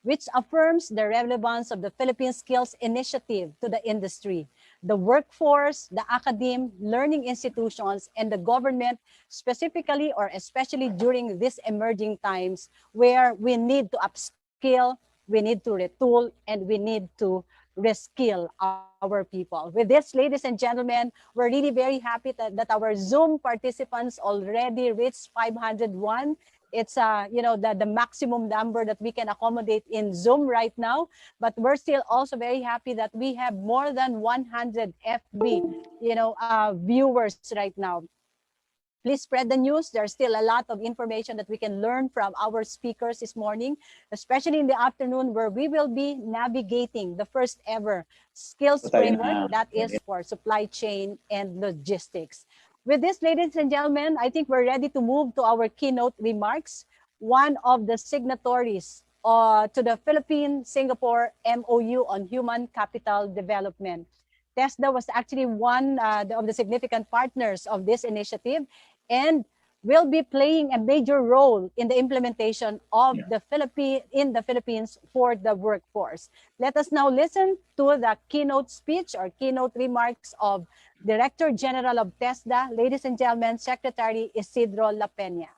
A: which affirms the relevance of the Philippine Skills Initiative to the industry, the workforce, the academe, learning institutions, and the government, specifically or especially during these emerging times where we need to upskill, we need to retool, and we need to reskill our people. With this, ladies and gentlemen, we're really very happy that our Zoom participants already reached 501. It's the maximum number that we can accommodate in Zoom right now, but we're still also very happy that we have more than 100 FB viewers right now. Please spread the news. There's still a lot of information that we can learn from our speakers this morning, especially in the afternoon where we will be navigating the first ever skills framework that is for supply chain and logistics. With this, ladies and gentlemen, I think we're ready to move to our keynote remarks. One of the signatories to the Philippine-Singapore MOU on Human Capital Development. TESDA was actually one of the significant partners of this initiative and will be playing a major role in the implementation of the Philippines for the workforce. Let us now listen to the keynote speech or keynote remarks of Director General of TESDA, ladies and gentlemen, Secretary Isidro La Peña.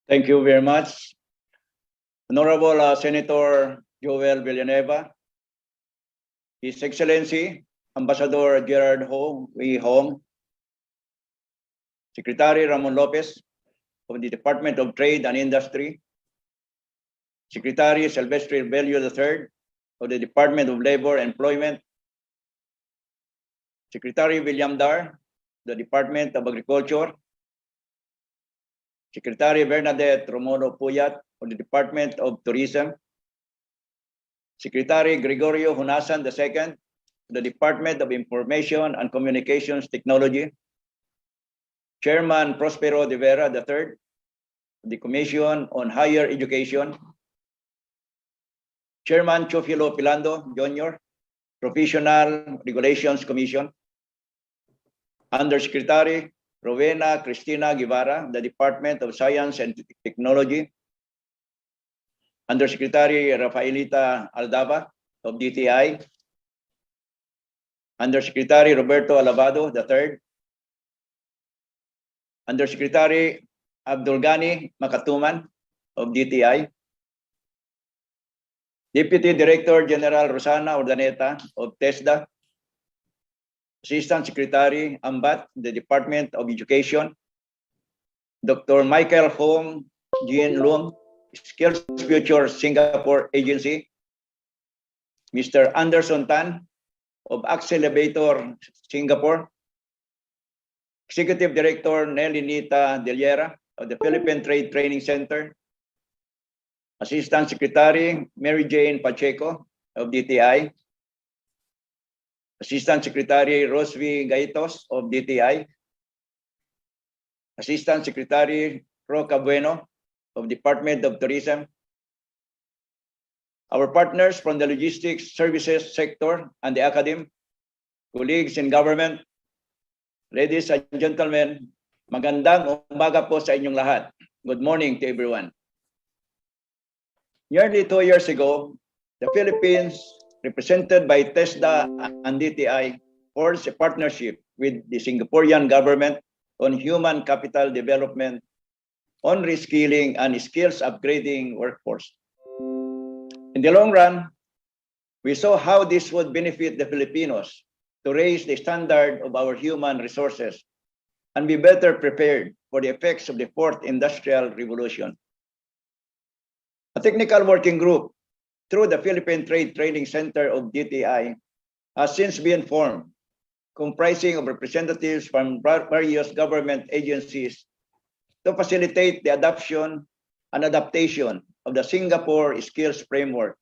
I: Thank you very much. Honorable Senator Joel Villanueva, His Excellency Ambassador Gerard Wee Hong, Secretary Ramon Lopez of the Department of Trade and Industry, Secretary Silvestre Bello III of the Department of Labor and Employment, Secretary William Dar, the Department of Agriculture, Secretary Bernadette Romono Puyat of the Department of Tourism, Secretary Gregorio Hunasan II, the Department of Information and Communications Technology, Chairman Prospero de Vera III, the Commission on Higher Education, Chairman Chofilo Pilando Jr., Professional Regulations Commission, Undersecretary Rowena Cristina Guevara, the Department of Science and Technology, Undersecretary Rafaelita Aldaba of DTI, Undersecretary Roberto Alabado III, Undersecretary Abdulgani Makatuman of DTI, Deputy Director General Rosana Ordaneta of TESDA, Assistant Secretary Ambat, the Department of Education, Dr. Michael Hong Jin Lung, Skills Future Singapore Agency, Mr. Anderson Tan of Accelerator Singapore, Executive Director Nelly Nita Deliera of the Philippine Trade Training Center, Assistant Secretary Mary Jane Pacheco of DTI, Assistant Secretary Rosvi Gaitos of DTI, Assistant Secretary Roca Bueno of Department of Tourism, our partners from the logistics services sector and the academy, colleagues in government, ladies and gentlemen, magandang umaga po sa inyong lahat. Good morning to everyone. Nearly 2 years ago, the Philippines, represented by TESDA and DTI, forged a partnership with the Singaporean government on human capital development, on reskilling and skills upgrading workforce. In the long run, we saw how this would benefit the Filipinos to raise the standard of our human resources and be better prepared for the effects of the fourth industrial revolution. A technical working group through the Philippine Trade Training Center of DTI has since been formed, comprising of representatives from various government agencies to facilitate the adoption and adaptation of the Singapore Skills Framework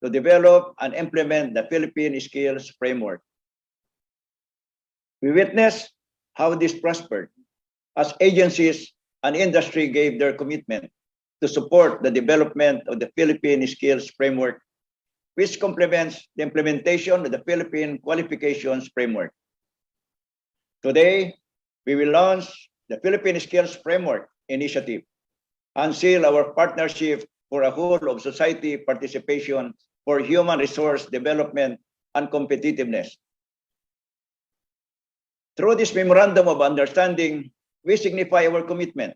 I: to develop and implement the Philippine Skills Framework. We witnessed how this prospered as agencies and industry gave their commitment to support the development of the Philippine Skills Framework, which complements the implementation of the Philippine Qualifications Framework. Today, we will launch the Philippine Skills Framework initiative and seal our partnership for a whole of society participation for human resource development and competitiveness. Through this memorandum of understanding, we signify our commitment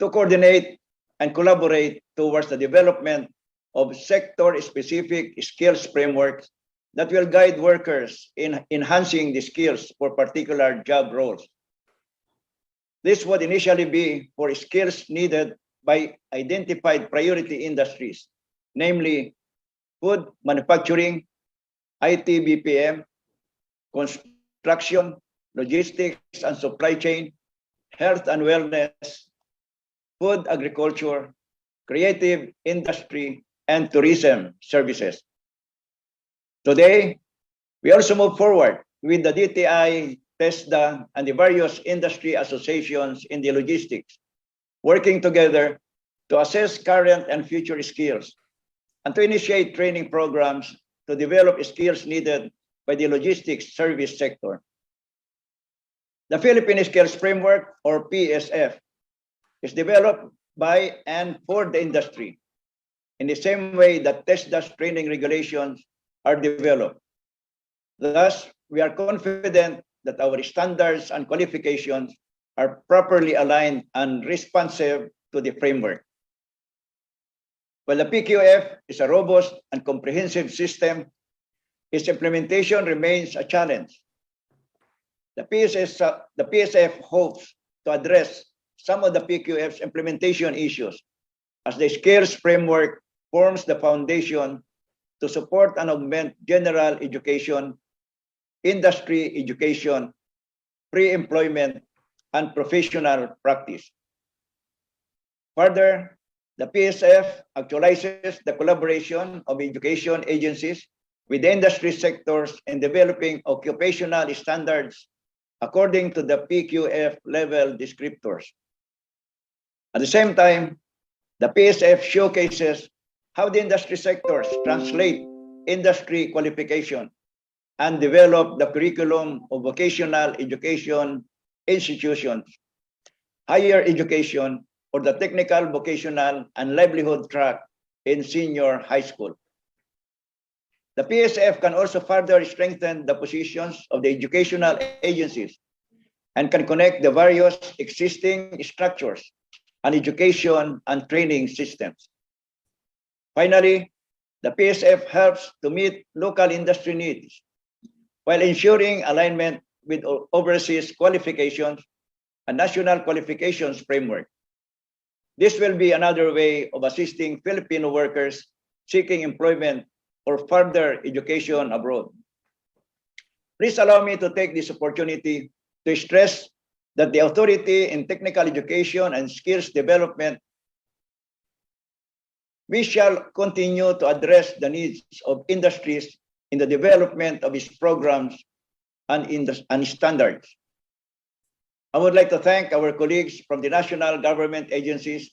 I: to coordinate and collaborate towards the development of sector-specific skills frameworks that will guide workers in enhancing the skills for particular job roles. This would initially be for skills needed by identified priority industries, namely food manufacturing, IT BPM, construction, logistics and supply chain, health and wellness, food agriculture, creative industry, and tourism services. Today, we also move forward with the DTI, TESDA, and the various industry associations in the logistics, working together to assess current and future skills and to initiate training programs to develop skills needed by the logistics service sector. The Philippine Skills Framework, or PSF, is developed by and for the industry in the same way that TESDA's training regulations are developed. Thus, we are confident that our standards and qualifications are properly aligned and responsive to the framework. While the PQF is a robust and comprehensive system, its implementation remains a challenge. The PSF hopes to address some of the PQF's implementation issues as the skills framework forms the foundation to support and augment general education, industry education, pre-employment, and professional practice. Further, the PSF actualizes the collaboration of education agencies with the industry sectors in developing occupational standards according to the PQF level descriptors. At the same time, the PSF showcases how the industry sectors translate industry qualification and develop the curriculum of vocational education institutions, higher education, or the technical, vocational, and livelihood track in senior high school. The PSF can also further strengthen the positions of the educational agencies and can connect the various existing structures and education and training systems. Finally, the PSF helps to meet local industry needs while ensuring alignment with overseas qualifications a national qualifications framework. This will be another way of assisting Filipino workers seeking employment or further education abroad. Please allow me to take this opportunity to stress that the authority in technical education and skills development, we shall continue to address the needs of industries in the development of its programs and standards. I would like to thank our colleagues from the national government agencies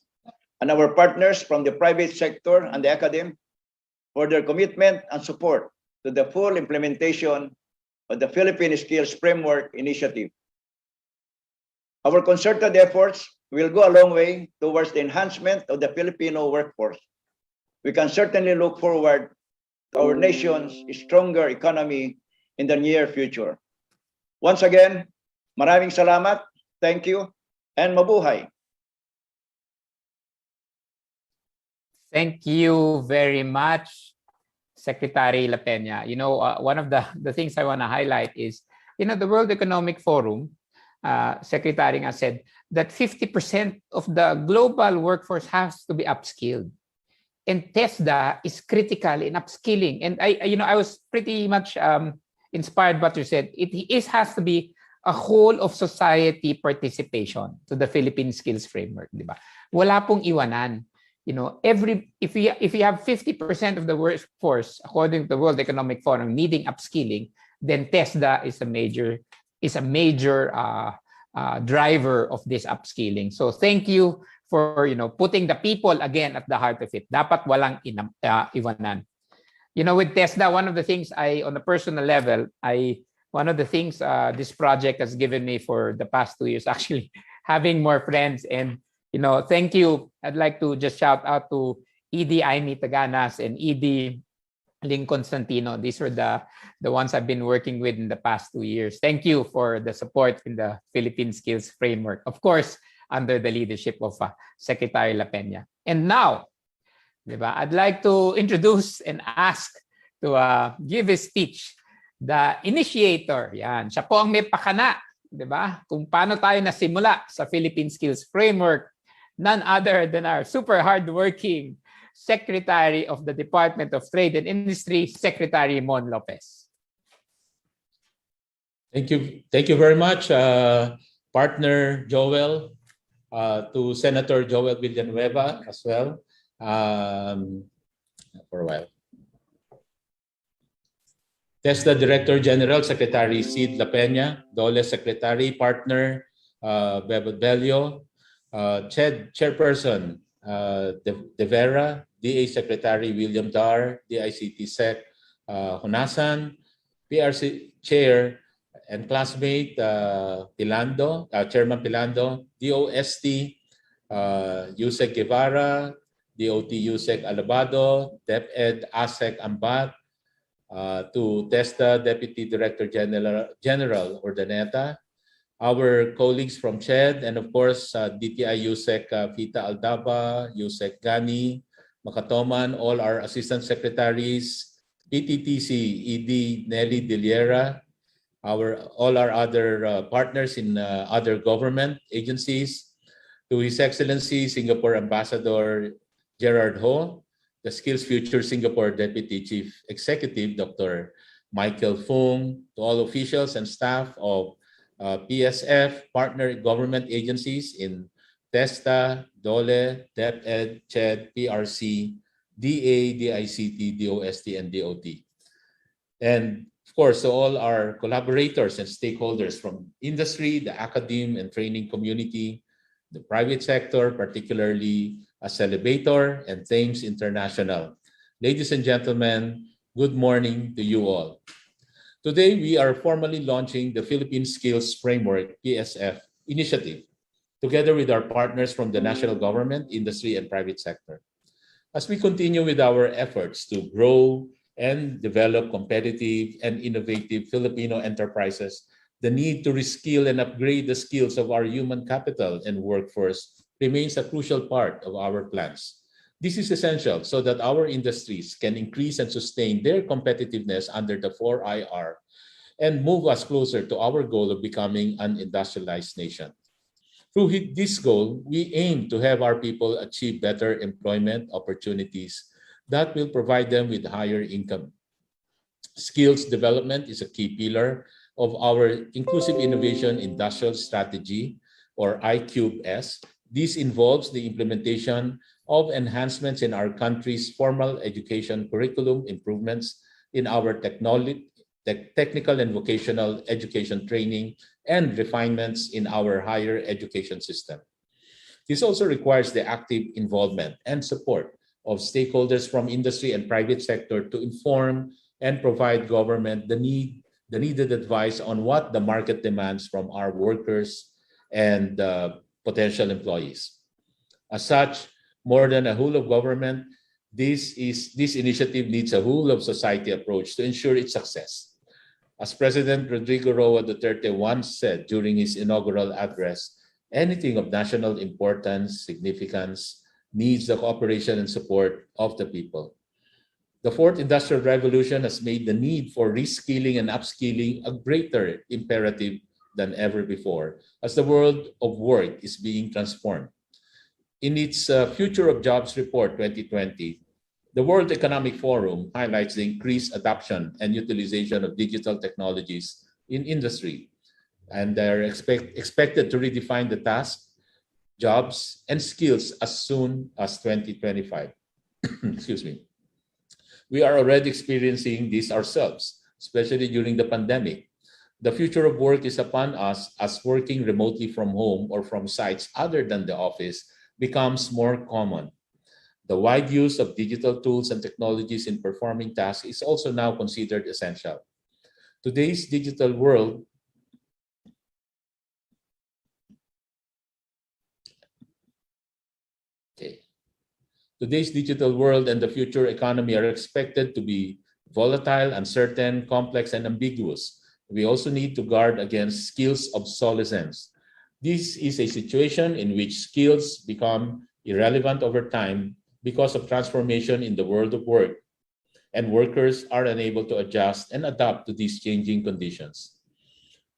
I: and our partners from the private sector and the academy for their commitment and support to the full implementation of the Philippine Skills Framework Initiative. Our concerted efforts will go a long way towards the enhancement of the Filipino workforce. We can certainly look forward to our nation's stronger economy in the near future. Once again, maraming salamat, thank you, and mabuhay.
B: Thank you very much, Secretary La Peña. You know, one of the things I want to highlight is, you know, the World Economic Forum, Secretary nga said that 50% of the global workforce has to be upskilled. And TESDA is critical in upskilling. And I was pretty much inspired by what you said. It has to be a whole of society participation to the Philippine Skills Framework, di ba? Wala pong iwanan. You know, if you have 50% of the workforce, according to the World Economic Forum, needing upskilling, then TESDA is a major driver of this upskilling. So thank you for, you know, putting the people again at the heart of it. Dapat walang iwanan. You know, with TESDA, one of the things on a personal level, one of the things this project has given me for the past 2 years, actually having more friends. And, you know, thank you. I'd like to just shout out to ED Aimee Taganas and ED Ling Constantino. These were the ones I've been working with in the past 2 years. Thank you for the support in the Philippine Skills Framework. Of course, under the leadership of Secretary La Peña. And now, diba, I'd like to introduce and ask to give his speech the initiator. Yan, siya po ang may pakana, diba? Kung paano tayo nasimula sa Philippine Skills Framework, none other than our super hardworking Secretary of the Department of Trade and Industry, Secretary Mon Lopez.
J: Thank you very much, partner Joel, to Senator Joel Villanueva as well, for a while. TESDA Director General, Secretary Sid La Peña, DOLE Secretary, partner Bebot Bello, Chairperson De Vera, DA Secretary William Dar, DICT Sec Honasan, PRC Chair and classmate Pilando, Chairman Pilando, DOST Yusek Guevara, DOT Yusek Alabado, DepEd ASEC Ambat, to TESDA Deputy Director General Ordaneta, our colleagues from CHED, and of course DTI Yusek Fita Aldaba, Yusek Gani, Makatoman, all our Assistant Secretaries, PTTC ED Nelly Diliera, all our other partners in other government agencies, to His Excellency Singapore Ambassador Gerard Ho, the Skills Future Singapore Deputy Chief Executive, Dr. Michael Fung, to all officials and staff of PSF, partner government agencies in TESDA, DOLE, DepEd, CHED, PRC, DA, DICT, DOST, and DOT. And of course, to all our collaborators and stakeholders from industry, the academe and training community, the private sector, particularly Celebrator and Thames International. Ladies and gentlemen, good morning to you all. Today, we are formally launching the Philippine Skills Framework, PSF, initiative, together with our partners from the national government, industry, and private sector. As we continue with our efforts to grow and develop competitive and innovative Filipino enterprises, the need to reskill and upgrade the skills of our human capital and workforce remains a crucial part of our plans. This is essential so that our industries can increase and sustain their competitiveness under the 4IR and move us closer to our goal of becoming an industrialized nation. Through this goal, we aim to have our people achieve better employment opportunities that will provide them with higher income. Skills development is a key pillar of our Inclusive Innovation Industrial Strategy, or ICUBE-S. This involves the implementation of enhancements in our country's formal education curriculum, improvements in our technical and vocational education training, and refinements in our higher education system. This also requires the active involvement and support of stakeholders from industry and private sector to inform and provide government the needed advice on what the market demands from our workers and potential employees. As such, more than a whole of government, this initiative needs a whole of society approach to ensure its success. As President Rodrigo Roa Duterte once said during his inaugural address, anything of national importance, significance, needs the cooperation and support of the people. The fourth industrial revolution has made the need for reskilling and upskilling a greater imperative than ever before, as the world of work is being transformed. In its Future of Jobs Report 2020, the World Economic Forum highlights the increased adoption and utilization of digital technologies in industry, and they're expected to redefine the tasks, jobs, and skills as soon as 2025. Excuse me. We are already experiencing this ourselves, especially during the pandemic. The future of work is upon us as working remotely from home or from sites other than the office becomes more common. The wide use of digital tools and technologies in performing tasks is also now considered essential. Today's digital world Today's digital world and the future economy are expected to be volatile, uncertain, complex, and ambiguous. We also need to guard against skills obsolescence. This is a situation in which skills become irrelevant over time because of transformation in the world of work, and workers are unable to adjust and adapt to these changing conditions.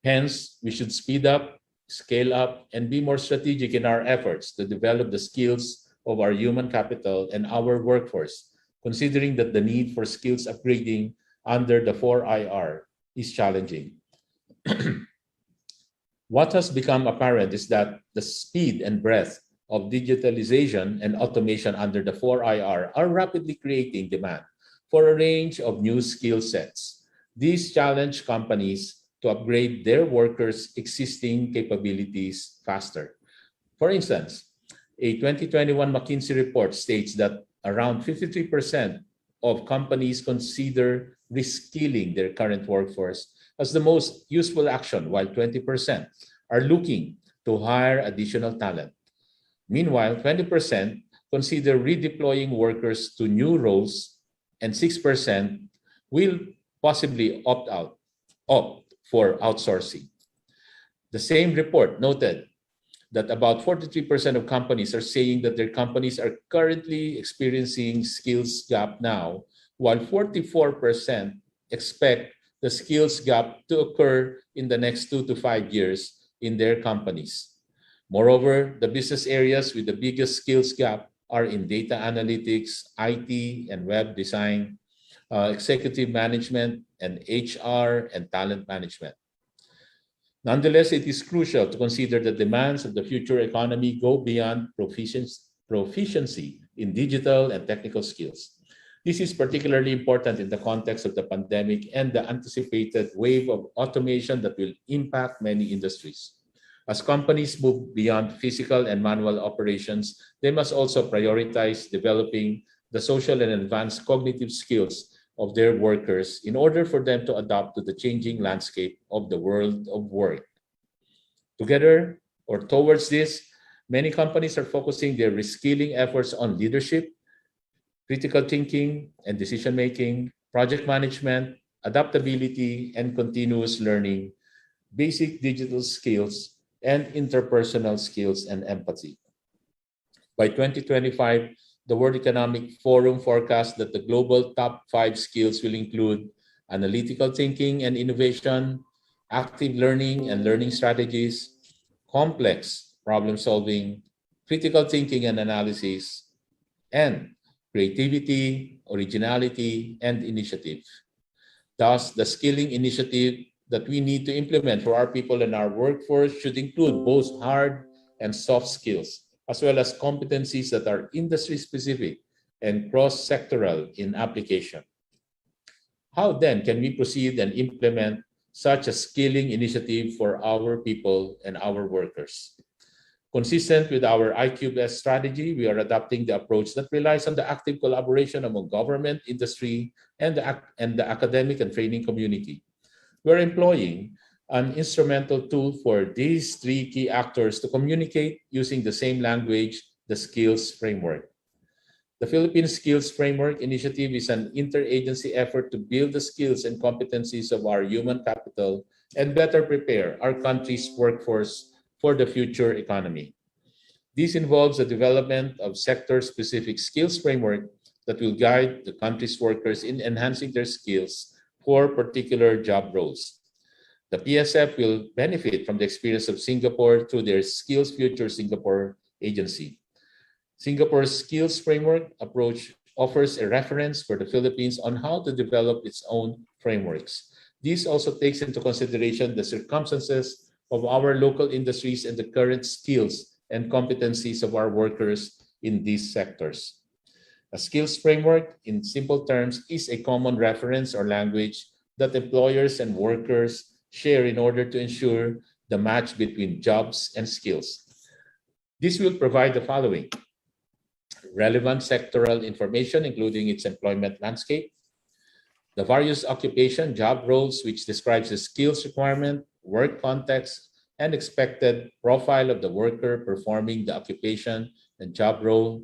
J: Hence, we should speed up, scale up, and be more strategic in our efforts to develop the skills of our human capital and our workforce, considering that the need for skills upgrading under the 4IR is challenging. What has become apparent is that the speed and breadth of digitalization and automation under the 4IR are rapidly creating demand for a range of new skill sets. These challenge companies to upgrade their workers' existing capabilities faster. For instance, a 2021 McKinsey report states that around 53% of companies consider reskilling their current workforce as the most useful action, while 20% are looking to hire additional talent. Meanwhile, 20% consider redeploying workers to new roles, and 6% will possibly opt for outsourcing. The same report noted that about 43% of companies are saying that their companies are currently experiencing skills gap now, while 44% expect the skills gap to occur in the next 2 to 5 years in their companies. Moreover, the business areas with the biggest skills gap are in data analytics, IT and web design, executive management, and HR and talent management. Nonetheless, it is crucial to consider the demands of the future economy go beyond proficiency in digital and technical skills. This is particularly important in the context of the pandemic and the anticipated wave of automation that will impact many industries. As companies move beyond physical and manual operations, they must also prioritize developing the social and advanced cognitive skills of their workers in order for them to adapt to the changing landscape of the world of work. Together, or towards this, many companies are focusing their reskilling efforts on leadership, critical thinking and decision-making, project management, adaptability and continuous learning, basic digital skills, and interpersonal skills and empathy. By 2025, the World Economic Forum forecasts that the global top 5 skills will include analytical thinking and innovation, active learning and learning strategies, complex problem solving, critical thinking and analysis, and creativity, originality, and initiative. Thus, the skilling initiative that we need to implement for our people and our workforce should include both hard and soft skills, as well as competencies that are industry-specific and cross-sectoral in application. How then can we proceed and implement such a skilling initiative for our people and our workers? Consistent with our IQBS strategy, we are adopting the approach that relies on the active collaboration among government, industry, and the academic and training community. We're employing an instrumental tool for these three key actors to communicate using the same language, the skills framework. The Philippine Skills Framework Initiative is an interagency effort to build the skills and competencies of our human capital and better prepare our country's workforce for the future economy. This involves the development of sector-specific skills framework that will guide the country's workers in enhancing their skills for particular job roles. The PSF will benefit from the experience of Singapore through their Skills Future Singapore agency. Singapore's skills framework approach offers a reference for the Philippines on how to develop its own frameworks. This also takes into consideration the circumstances of our local industries and the current skills and competencies of our workers in these sectors. A skills framework, in simple terms, is a common reference or language that employers and workers share in order to ensure the match between jobs and skills. This will provide the following: relevant sectoral information, including its employment landscape, the various occupation job roles, which describes the skills requirement, work context, and expected profile of the worker performing the occupation and job role,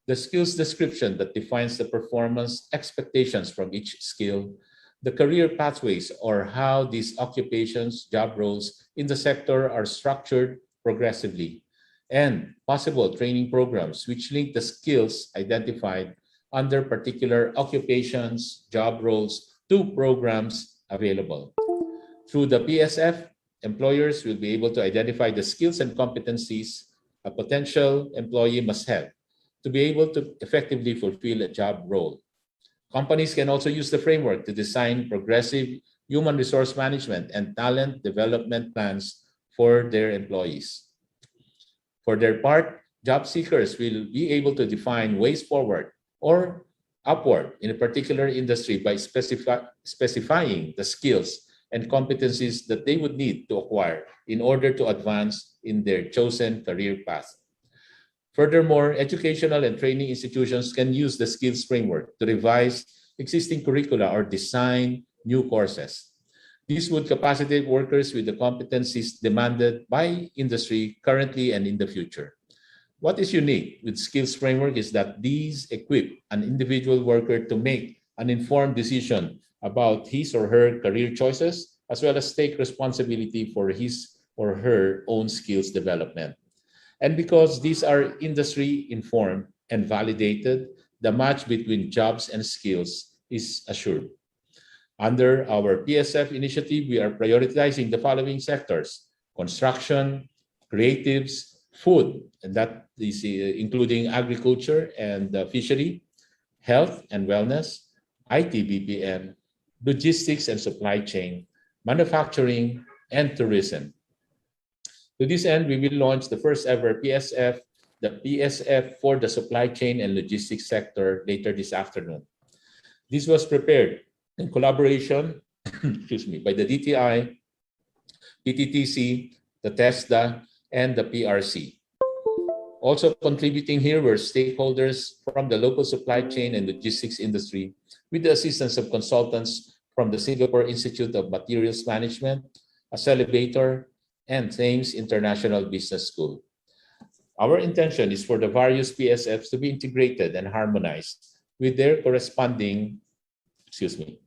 J: the skills description that defines the performance expectations from each skill, the career pathways or how these occupations, job roles in the sector are structured progressively, and possible training programs which link the skills identified under particular occupations, job roles to programs available. Through the PSF, employers will be able to identify the skills and competencies a potential employee must have to be able to effectively fulfill a job role. Companies can also use the framework to design progressive human resource management and talent development plans for their employees. For their part, job seekers will be able to define ways forward or upward in a particular industry by specifying the skills and competencies that they would need to acquire in order to advance in their chosen career path. Furthermore, educational and training institutions can use the skills framework to revise existing curricula or design new courses. This would capacitate workers with the competencies demanded by industry currently and in the future. What is unique with skills framework is that these equip an individual worker to make an informed decision about his or her career choices, as well as take responsibility for his or her own skills development. And because these are industry informed and validated, the match between jobs and skills is assured. Under our PSF initiative, we are prioritizing the following sectors: construction, creatives, food, and that is including agriculture and fishery, health and wellness, IT BPM, logistics and supply chain, manufacturing, and tourism. To this end, we will launch the first ever PSF, the PSF for the supply chain and logistics sector later this afternoon. This was prepared in collaboration by the DTI, PTTC, the TESDA, and the PRC. Also contributing here were stakeholders from the local supply chain and logistics industry with the assistance of consultants from the Singapore Institute of Materials Management, a celebrator, and Thames International Business School. Our intention is for the various PSFs to be integrated and harmonized with their corresponding industry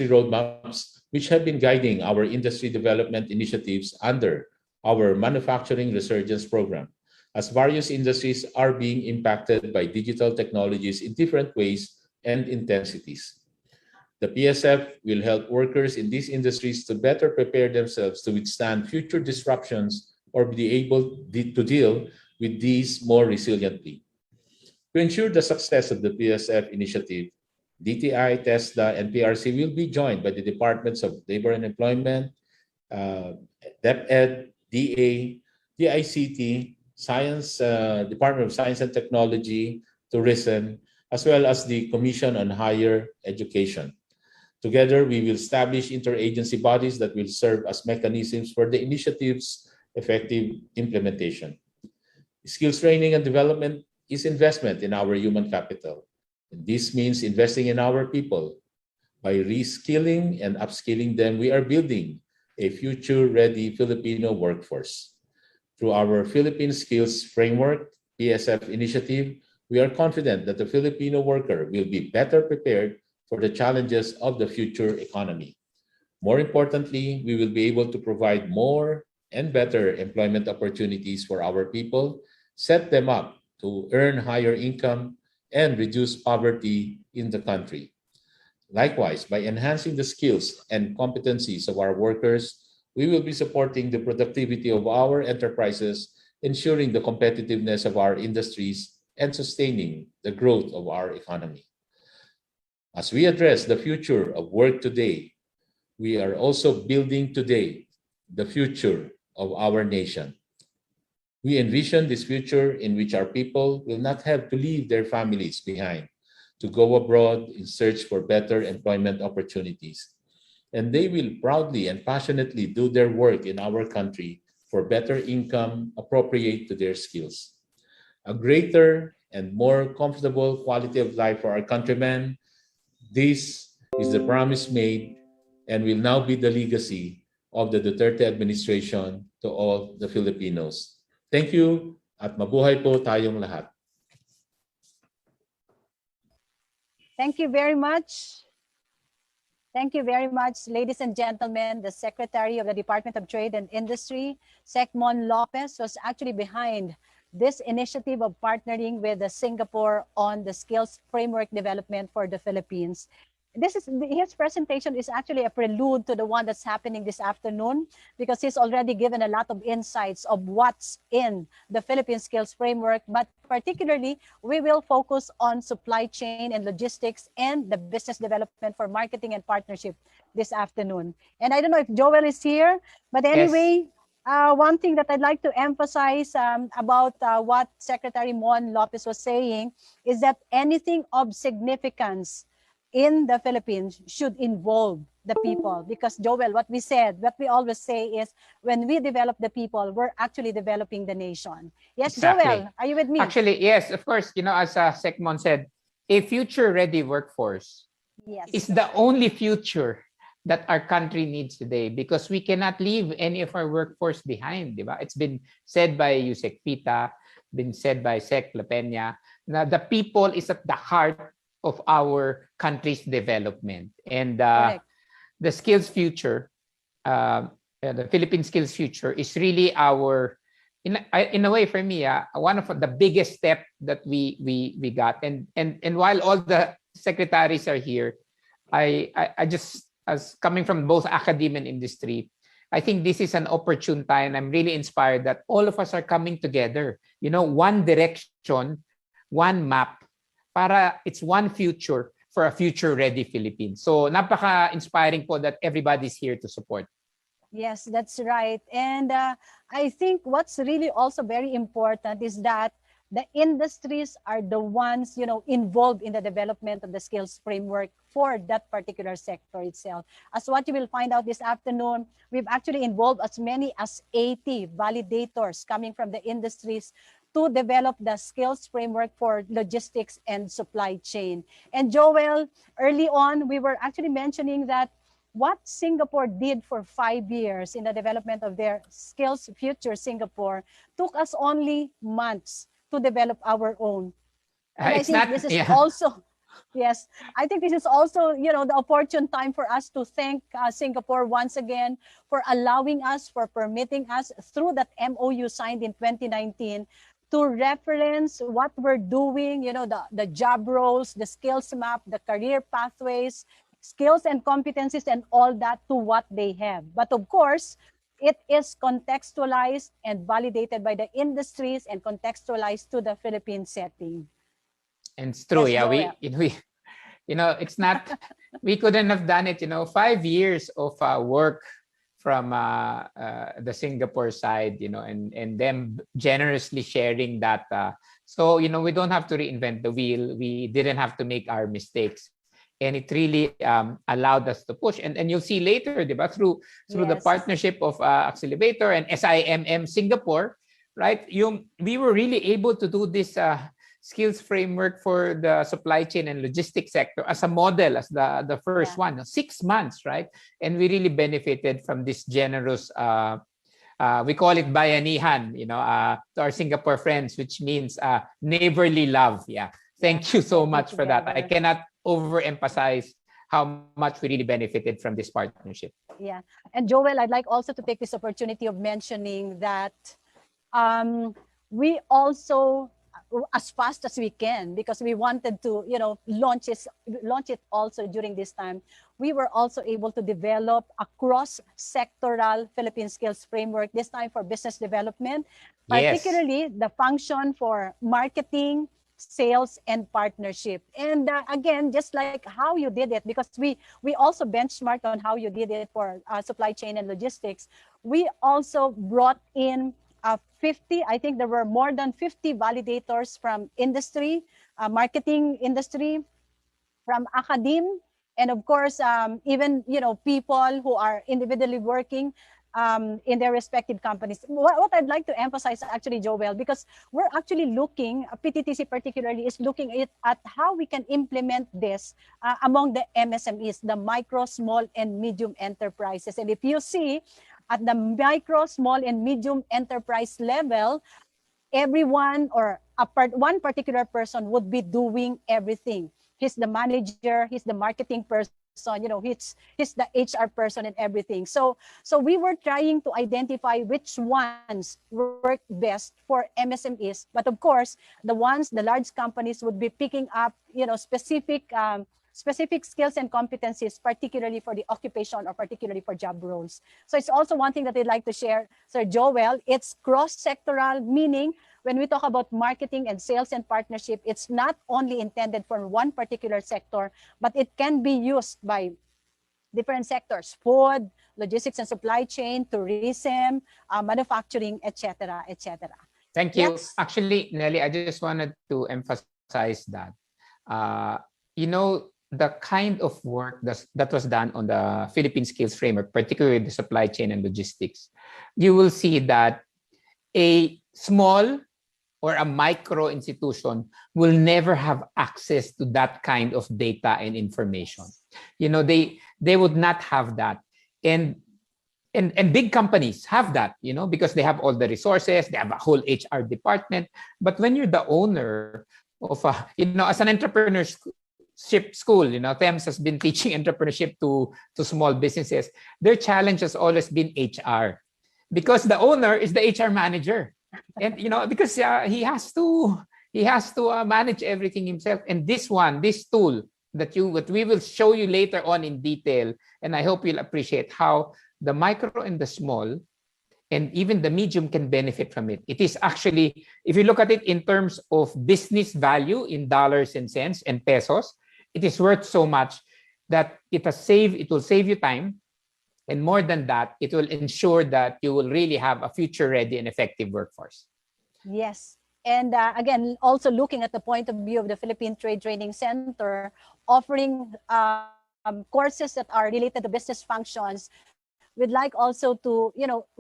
J: roadmaps, which have been guiding our industry development initiatives under our Manufacturing Resurgence Program, as various industries are being impacted by digital technologies in different ways and intensities. The PSF will help workers in these industries to better prepare themselves to withstand future disruptions or be able to deal with these more resiliently. To ensure the success of the PSF initiative, DTI, TESDA, and PRC will be joined by the Departments of Labor and Employment, DepEd, DA, DICT, Department of Science and Technology, Tourism, as well as the Commission on Higher Education. Together, we will establish interagency bodies that will serve as mechanisms for the initiative's effective implementation. Skills training and development is investment in our human capital. And this means investing in our people. By reskilling and upskilling them, we are building a future-ready Filipino workforce. Through our Philippine Skills Framework, PSF initiative, we are confident that the Filipino worker will be better prepared for the challenges of the future economy. More importantly, we will be able to provide more and better employment opportunities for our people, set them up to earn higher income, and reduce poverty in the country. Likewise, by enhancing the skills and competencies of our workers, we will be supporting the productivity of our enterprises, ensuring the competitiveness of our industries, and sustaining the growth of our economy. As we address the future of work today, we are also building today the future of our nation. We envision this future in which our people will not have to leave their families behind to go abroad in search for better employment opportunities. And they will proudly and passionately do their work in our country for better income appropriate to their skills. A greater and more comfortable quality of life for our countrymen. This is the promise made and will now be the legacy of the Duterte administration to all the Filipinos. Thank you at mabuhay po tayong lahat.
A: Thank you very much. Thank you very much, ladies and gentlemen. The Secretary of the Department of Trade and Industry, Secmon Lopez, was actually behind this initiative of partnering with Singapore on the skills framework development for the Philippines. His presentation is actually a prelude to the one that's happening this afternoon, because he's already given a lot of insights of what's in the Philippine Skills Framework, but particularly we will focus on supply chain and logistics and the business development for marketing and partnership this afternoon. And I don't know if Joel is here, but anyway, one thing that I'd like to emphasize about what Secretary Mon Lopez was saying is that anything of significance in the Philippines should involve the people, because Joel, what we always say is when we develop the people, we're actually developing the nation. Yes, exactly. Joel, are you with me?
B: Actually, yes, of course. You know, as Secmon said, a future-ready workforce is the only future that our country needs today, because we cannot leave any of our workforce behind. Diba? It's been said by Yusek Pita, been said by Sec La Peña. Now, the people is at the heart of our country's development, and the skills future, the Philippine skills future, is really our, in a way, for me, one of the biggest step that we got. And while all the secretaries are here, I just, as coming from both academia and industry, I think this is an opportune time. I'm really inspired that all of us are coming together. You know, one direction, one map. Para it's one future for a future-ready Philippines. So napaka-inspiring po that everybody's here to support.
A: Yes, that's right. And I think what's really also very important is that the industries are the ones, you know, involved in the development of the skills framework for that particular sector itself. As what you will find out this afternoon, we've actually involved as many as 80 validators coming from the industries to develop the skills framework for logistics and supply chain. And Joel, early on, we were actually mentioning that what Singapore did for 5 years in the development of their skills future Singapore took us only months to develop our own. And I think this is also, yes, I think this is also, you know, the opportune time for us to thank Singapore once again for allowing us, for permitting us through that MOU signed in 2019 to reference what we're doing, you know, the job roles, the skills map, the career pathways, skills and competencies and all that to what they have. But of course, it is contextualized and validated by the industries and contextualized to the Philippine setting.
B: And it's true,
A: Yes,
B: yeah.
A: Joel.
B: It's not, we couldn't have done it, 5 years of work from the Singapore side, and them generously sharing that. So, we don't have to reinvent the wheel. We didn't have to make our mistakes. And it really allowed us to push. And you'll see later, diba, through the
A: Yes.
B: partnership of Accelerator and SIMM Singapore, right? We were really able to do this skills framework for the supply chain and logistics sector as a model, as the first one, 6 months, right? And we really benefited from this generous, we call it bayanihan, to our Singapore friends, which means neighborly love. Yeah. Thank you so much for that. I cannot overemphasize how much we really benefited from this partnership.
A: Yeah. And Joel, I'd like also to take this opportunity of mentioning that we also, as fast as we can, because we wanted to, launch it also during this time, we were also able to develop a cross-sectoral Philippine skills framework, this time for business development, particularly the function for marketing, sales, and partnership. And again, just like how you did it, because we also benchmarked on how you did it for supply chain and logistics, we also brought in 50, I think there were more than 50 validators from industry, marketing industry, from academe, and of course, even, people who are individually working in their respective companies. What I'd like to emphasize actually, Joel, because we're actually looking, PTTC particularly is looking at how we can implement this among the MSMEs, the micro, small, and medium enterprises. And if you see, at the micro, small, and medium enterprise level, everyone or one particular person would be doing everything. He's the manager, he's the marketing person, he's the HR person and everything. So we were trying to identify which ones work best for MSMEs. But of course, the large companies would be picking up, specific skills and competencies, particularly for the occupation or particularly for job roles. So it's also one thing that I'd like to share, Sir Joel. It's cross-sectoral, meaning when we talk about marketing and sales and partnership, it's not only intended for one particular sector, but it can be used by different sectors: food, logistics and supply chain, tourism, manufacturing, etc., etc.
B: Thank you.
A: Yes.
B: Actually, Nelly, I just wanted to emphasize that, the kind of work that was done on the Philippine Skills Framework, particularly the supply chain and logistics, you will see that a small or a micro institution will never have access to that kind of data and information. They would not have that. And big companies have that, because they have all the resources, they have a whole HR department. But when you're the owner of as an entrepreneurship school, THEMS has been teaching entrepreneurship to small businesses. Their challenge has always been HR, because the owner is the HR manager. And because he has to manage everything himself. And this tool that we will show you later on in detail, and I hope you'll appreciate how the micro and the small and even the medium can benefit from it. It is actually, if you look at it in terms of business value in dollars and cents and pesos, it is worth so much that it will save you time. And more than that, it will ensure that you will really have a future-ready and effective workforce.
A: Yes. And again, also looking at the point of view of the Philippine Trade Training Center, offering courses that are related to business functions, we'd like also to,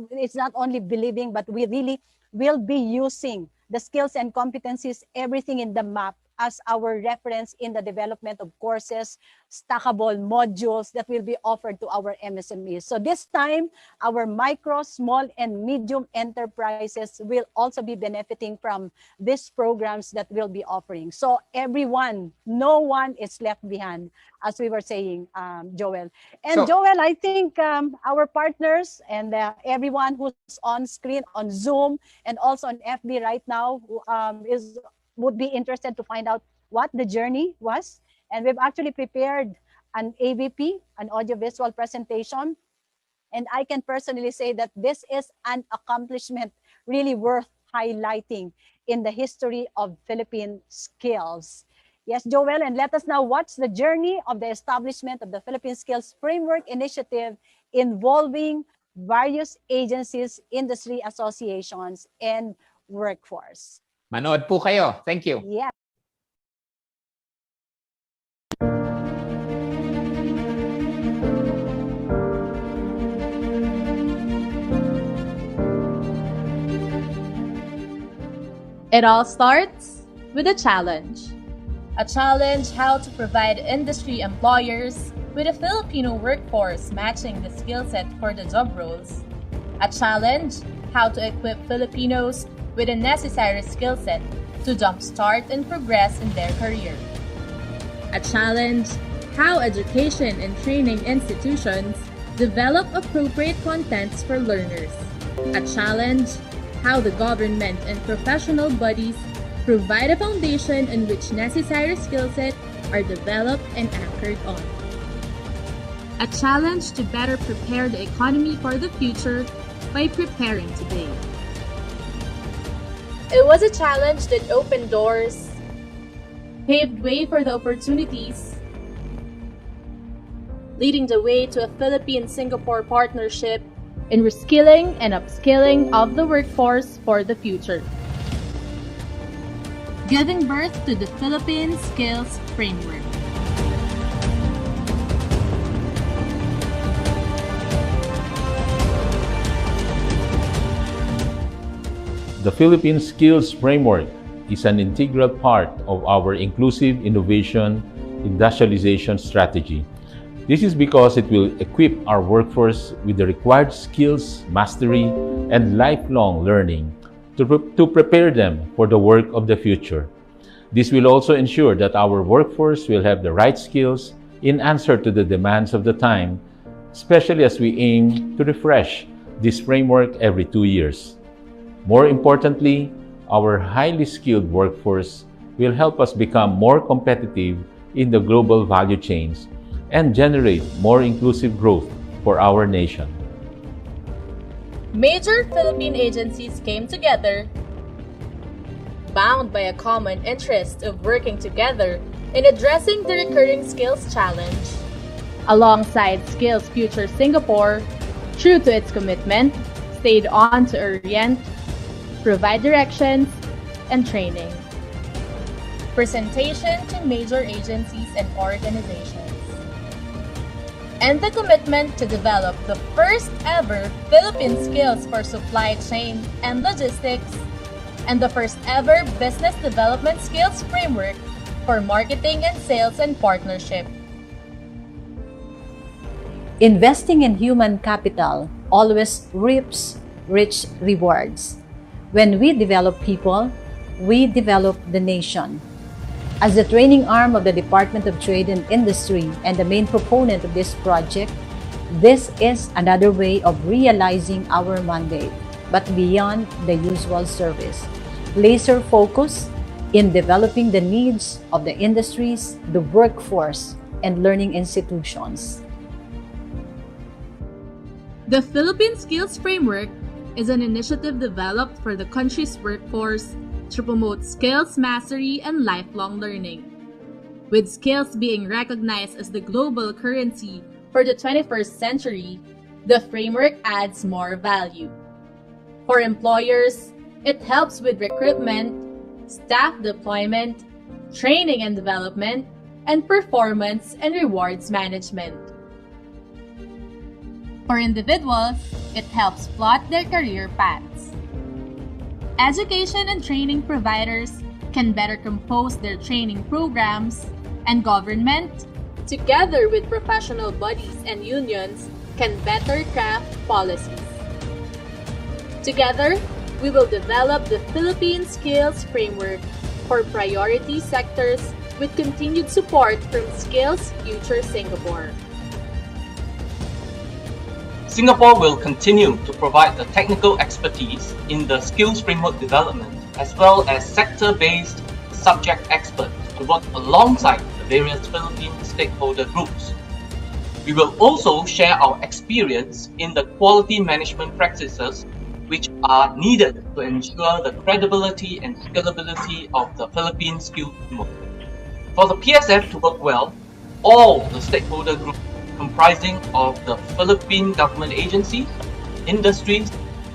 A: it's not only believing, but we really will be using the skills and competencies, everything in the map, as our reference in the development of courses, stackable modules that will be offered to our MSMEs. So this time, our micro, small, and medium enterprises will also be benefiting from these programs that we'll be offering. So everyone, no one is left behind, as we were saying, Joel. And Joel, I think our partners and everyone who's on screen, on Zoom, and also on FB right now, would be interested to find out what the journey was. And we've actually prepared an AVP, an audiovisual presentation. And I can personally say that this is an accomplishment really worth highlighting in the history of Philippine skills. Yes, Joel, and let us now watch the journey of the establishment of the Philippine Skills Framework Initiative involving various agencies, industry associations, and workforce.
B: Manood po kayo. Thank you.
A: Yeah.
K: It all starts with a challenge. A challenge how to provide industry employers with a Filipino workforce matching the skill set for the job roles. A challenge how to equip Filipinos with the necessary skill set to jumpstart and progress in their career. A challenge how education and training institutions develop appropriate contents for learners. A challenge how the government and professional bodies provide a foundation in which necessary skill sets are developed and anchored on. A challenge to better prepare the economy for the future by preparing today. It was a challenge that opened doors, paved way for the opportunities, leading the way to a Philippine-Singapore partnership in reskilling and upskilling of the workforce for the future, giving birth to the Philippine Skills Framework.
J: The Philippine Skills Framework is an integral part of our inclusive innovation industrialization strategy. This is because it will equip our workforce with the required skills, mastery, and lifelong learning to prepare them for the work of the future. This will also ensure that our workforce will have the right skills in answer to the demands of the time, especially as we aim to refresh this framework every 2 years. More importantly, our highly skilled workforce will help us become more competitive in the global value chains and generate more inclusive growth for our nation.
K: Major Philippine agencies came together, bound by a common interest of working together in addressing the recurring skills challenge. Alongside Skills Future Singapore, true to its commitment, stayed on to orient, provide directions, and training. Presentation to major agencies and organizations. And the commitment to develop the first ever Philippine Skills for Supply Chain and Logistics and the first ever Business Development Skills Framework for Marketing and Sales and Partnership.
A: Investing in human capital always reaps rich rewards. When we develop people, we develop the nation. As the training arm of the Department of Trade and Industry and the main proponent of this project, this is another way of realizing our mandate, but beyond the usual service. Laser focus in developing the needs of the industries, the workforce, and learning institutions.
K: The Philippine Skills Framework is an initiative developed for the country's workforce to promote skills mastery and lifelong learning. With skills being recognized as the global currency for the 21st century, the framework adds more value. For employers, it helps with recruitment, staff deployment, training and development, and performance and rewards management. For individuals, it helps plot their career paths. Education and training providers can better compose their training programs, and government, together with professional bodies and unions, can better craft policies. Together, we will develop the Philippine Skills Framework for priority sectors with continued support from Skills Future Singapore.
L: Singapore will continue to provide the technical expertise in the skills framework development, as well as sector-based subject experts to work alongside the various Philippine stakeholder groups. We will also share our experience in the quality management practices which are needed to ensure the credibility and scalability of the Philippine skill framework. For the PSF to work well, all the stakeholder groups comprising of the Philippine government agencies, industries,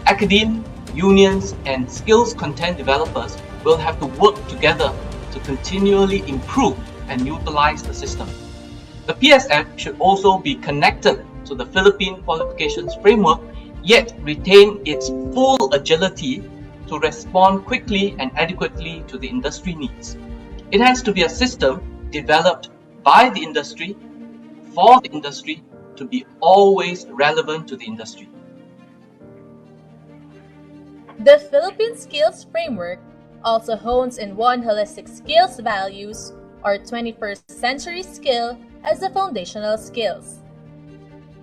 L: academia, unions, and skills content developers will have to work together to continually improve and utilize the system. The PSF should also be connected to the Philippine qualifications framework, yet retain its full agility to respond quickly and adequately to the industry needs. It has to be a system developed by the industry, for the industry, to be always relevant to the industry.
K: The Philippine Skills Framework also hones in one holistic skills values or 21st century skill as the foundational skills.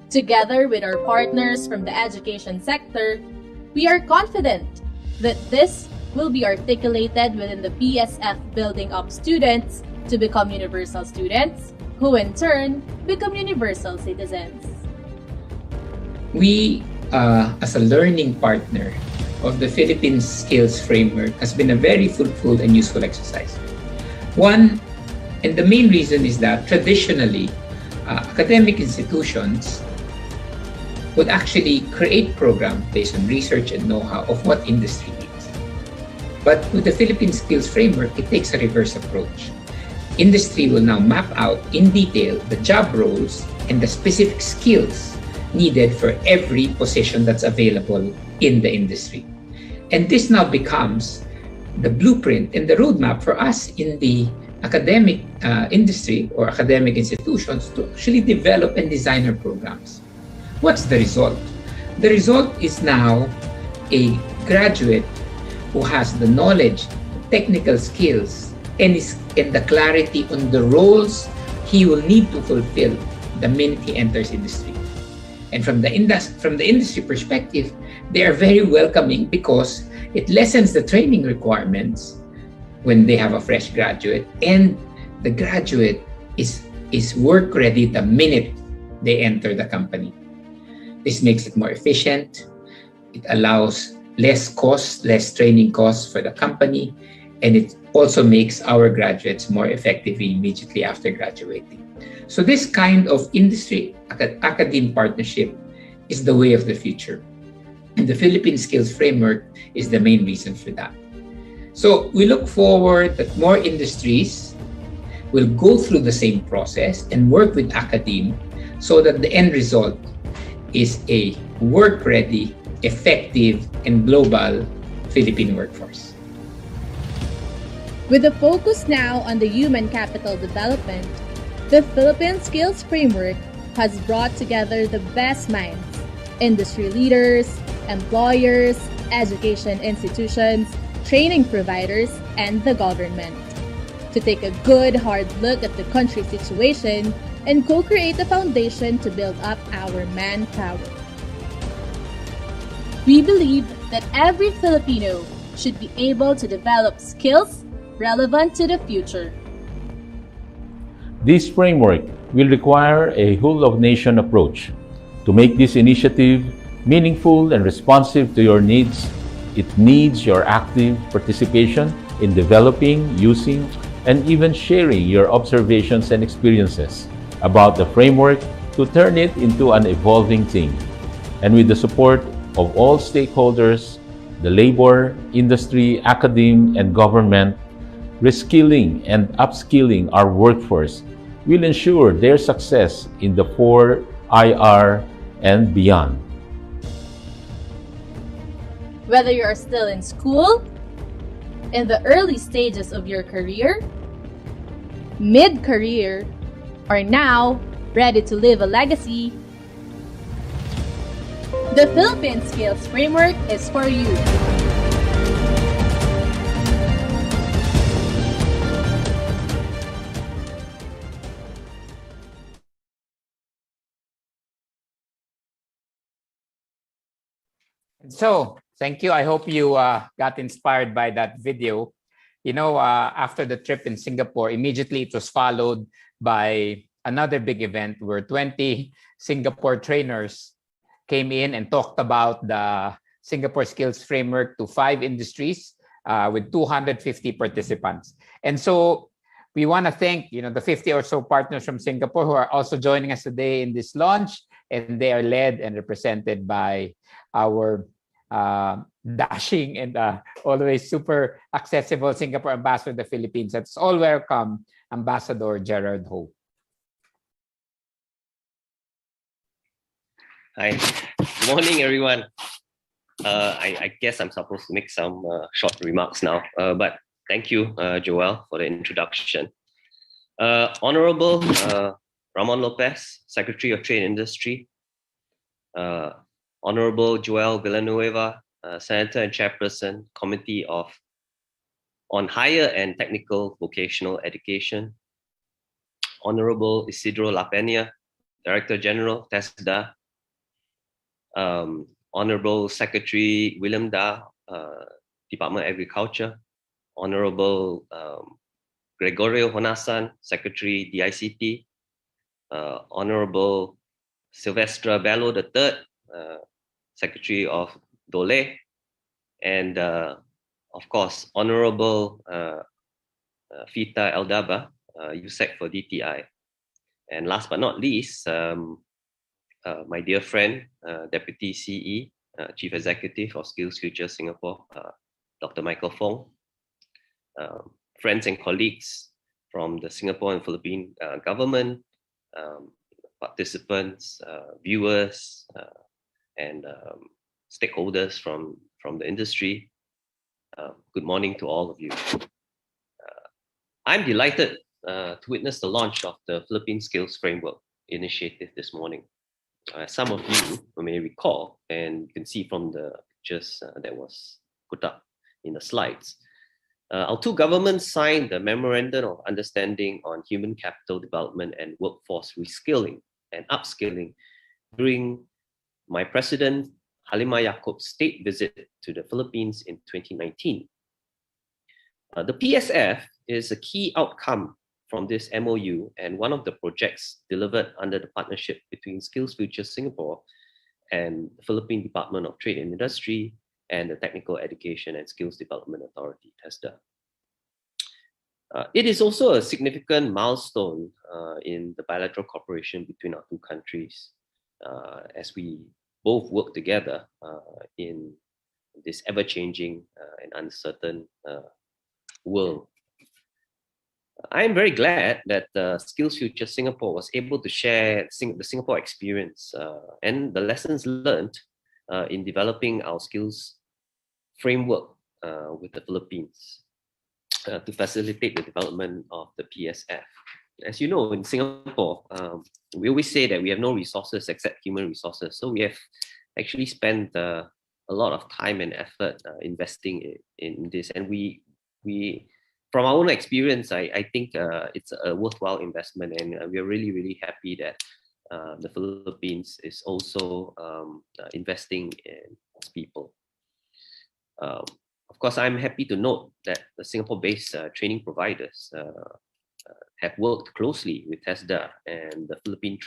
K: Together with our partners from the education sector, we are confident that this will be articulated within the PSF, building up students to become universal students, who in turn become universal citizens.
B: We, as a learning partner of the Philippine Skills Framework, has been a very fruitful and useful exercise. One, and the main reason is that traditionally, academic institutions would actually create programs based on research and know-how of what industry needs. But with the Philippine Skills Framework, it takes a reverse approach. Industry will now map out in detail the job roles and the specific skills needed for every position that's available in the industry. And this now becomes the blueprint and the roadmap for us in the academic industry or academic institutions to actually develop and design our programs. What's the result? The result is now a graduate who has the knowledge, technical skills, and the clarity on the roles he will need to fulfill the minute he enters industry. And from the industry perspective, they are very welcoming because it lessens the training requirements when they have a fresh graduate, and the graduate is work ready the minute they enter the company. This makes it more efficient. It allows less cost, less training costs for the company, and it also makes our graduates more effective immediately after graduating. So this kind of industry-academe partnership is the way of the future. And the Philippine Skills Framework is the main reason for that. So we look forward that more industries will go through the same process and work with academe so that the end result is a work-ready, effective, and global Philippine workforce.
K: With a focus now on the human capital development, the Philippine Skills Framework has brought together the best minds, industry leaders, employers, education institutions, training providers, and the government to take a good hard look at the country's situation and co-create a foundation to build up our manpower. We believe that every Filipino should be able to develop skills relevant to the future.
M: This framework will require a whole-of-nation approach. To make this initiative meaningful and responsive to your needs, it needs your active participation in developing, using, and even sharing your observations and experiences about the framework to turn it into an evolving thing. And with the support of all stakeholders, the labor, industry, academe, and government, reskilling and upskilling our workforce will ensure their success in the 4IR and beyond.
K: Whether you are still in school, in the early stages of your career, mid-career, or now ready to leave a legacy, the Philippine Skills Framework is for you.
B: So, thank you. I hope you got inspired by that video. after the trip in Singapore, immediately it was followed by another big event where 20 Singapore trainers came in and talked about the Singapore Skills Framework to 5 industries with 250 participants. And so we want to thank, the 50 or so partners from Singapore who are also joining us today in this launch, and they are led and represented by our dashing and always super accessible Singapore ambassador to the Philippines. Let's all welcome Ambassador Gerard Ho.
N: Hi, good morning, everyone. I guess I'm supposed to make some short remarks now, but thank you, Joel, for the introduction. Honorable Ramon Lopez, Secretary of Trade and Industry, Honorable Joel Villanueva, Senator and Chairperson, Committee on Higher and Technical Vocational Education, Honorable Isidro La Peña, Director General, TESDA, Honorable Secretary William Da, Department of Agriculture, Honorable Gregorio Honasan, Secretary DICT, Honorable Silvestre Bello III, Secretary of Dole, and of course, Honorable Fita Eldaba, USEC for DTI. And last but not least, my dear friend, Deputy CE, Chief Executive of Skills Future Singapore, Dr. Michael Fong, friends and colleagues from the Singapore and Philippine government, participants, viewers, and stakeholders from the industry. Good morning to all of you. I'm delighted to witness the launch of the Philippine Skills Framework initiative this morning. Some of you may recall, and you can see from the pictures that was put up in the slides, our two governments signed the Memorandum of Understanding on Human Capital Development and Workforce Reskilling and Upskilling during my President Halimah Yacob's state visit to the Philippines in 2019. The PSF is a key outcome from this MOU and one of the projects delivered under the partnership between Skills Future Singapore and the Philippine Department of Trade and Industry and the Technical Education and Skills Development Authority, TESDA. It is also a significant milestone in the bilateral cooperation between our two countries as we both work together in this ever-changing and uncertain world. I am very glad that Skills Future Singapore was able to share the Singapore experience and the lessons learned in developing our skills framework with the Philippines to facilitate the development of the PSF. As you know, in Singapore, we always say that we have no resources except human resources. So we have actually spent a lot of time and effort investing in this. And we from our own experience, I think it's a worthwhile investment, and we're really, really happy that the Philippines is also investing in its people. Of course, I'm happy to note that the Singapore-based training providers have worked closely with TESDA and the Philippine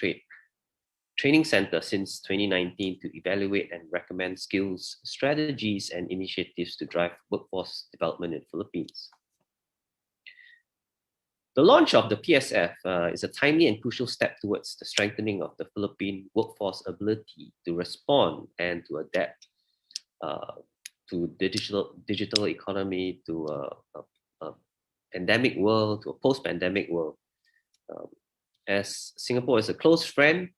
N: Training Center since 2019 to evaluate and recommend skills, strategies, and initiatives to drive workforce development in the Philippines. The launch of the PSF is a timely and crucial step towards the strengthening of the Philippine workforce ability to respond and to adapt to digital economy, to a pandemic world, to a post-pandemic world. As Singapore is a close friend,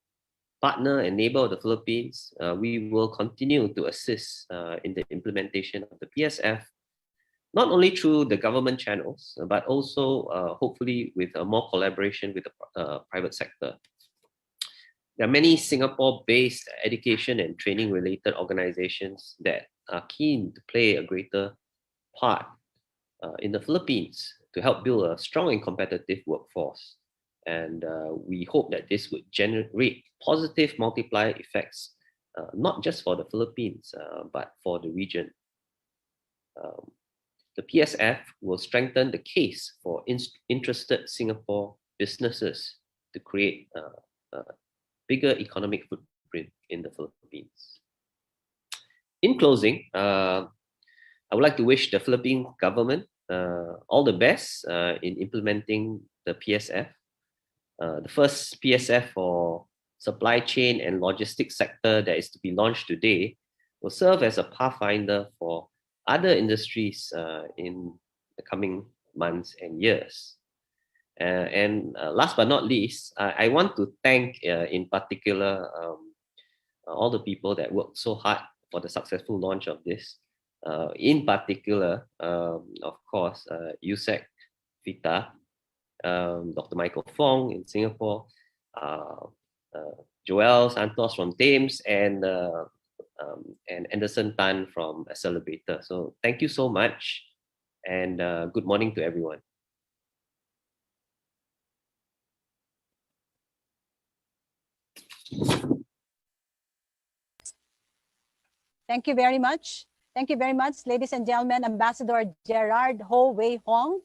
N: partner, and neighbor of the Philippines, we will continue to assist in the implementation of the PSF, not only through the government channels, but also hopefully with more collaboration with the private sector. There are many Singapore-based education and training-related organizations that are keen to play a greater part in the Philippines to help build a strong and competitive workforce. And we hope that this would generate positive multiplier effects, not just for the Philippines, but for the region. The PSF will strengthen the case for interested Singapore businesses to create a bigger economic footprint in the Philippines. In closing, I would like to wish the Philippine government all the best in implementing the PSF. The first PSF for supply chain and logistics sector that is to be launched today will serve as a pathfinder for other industries in the coming months and years. And last but not least, I want to thank in particular all the people that worked so hard for the successful launch of this. In particular, of course, USEC, Vita, Dr. Michael Fong in Singapore, Joel Santos from Thames, and Anderson Tan from Accelerator. So thank you so much, and good morning to everyone.
A: Thank you very much. Thank you very much, ladies and gentlemen. Ambassador Gerard Ho Wei Hong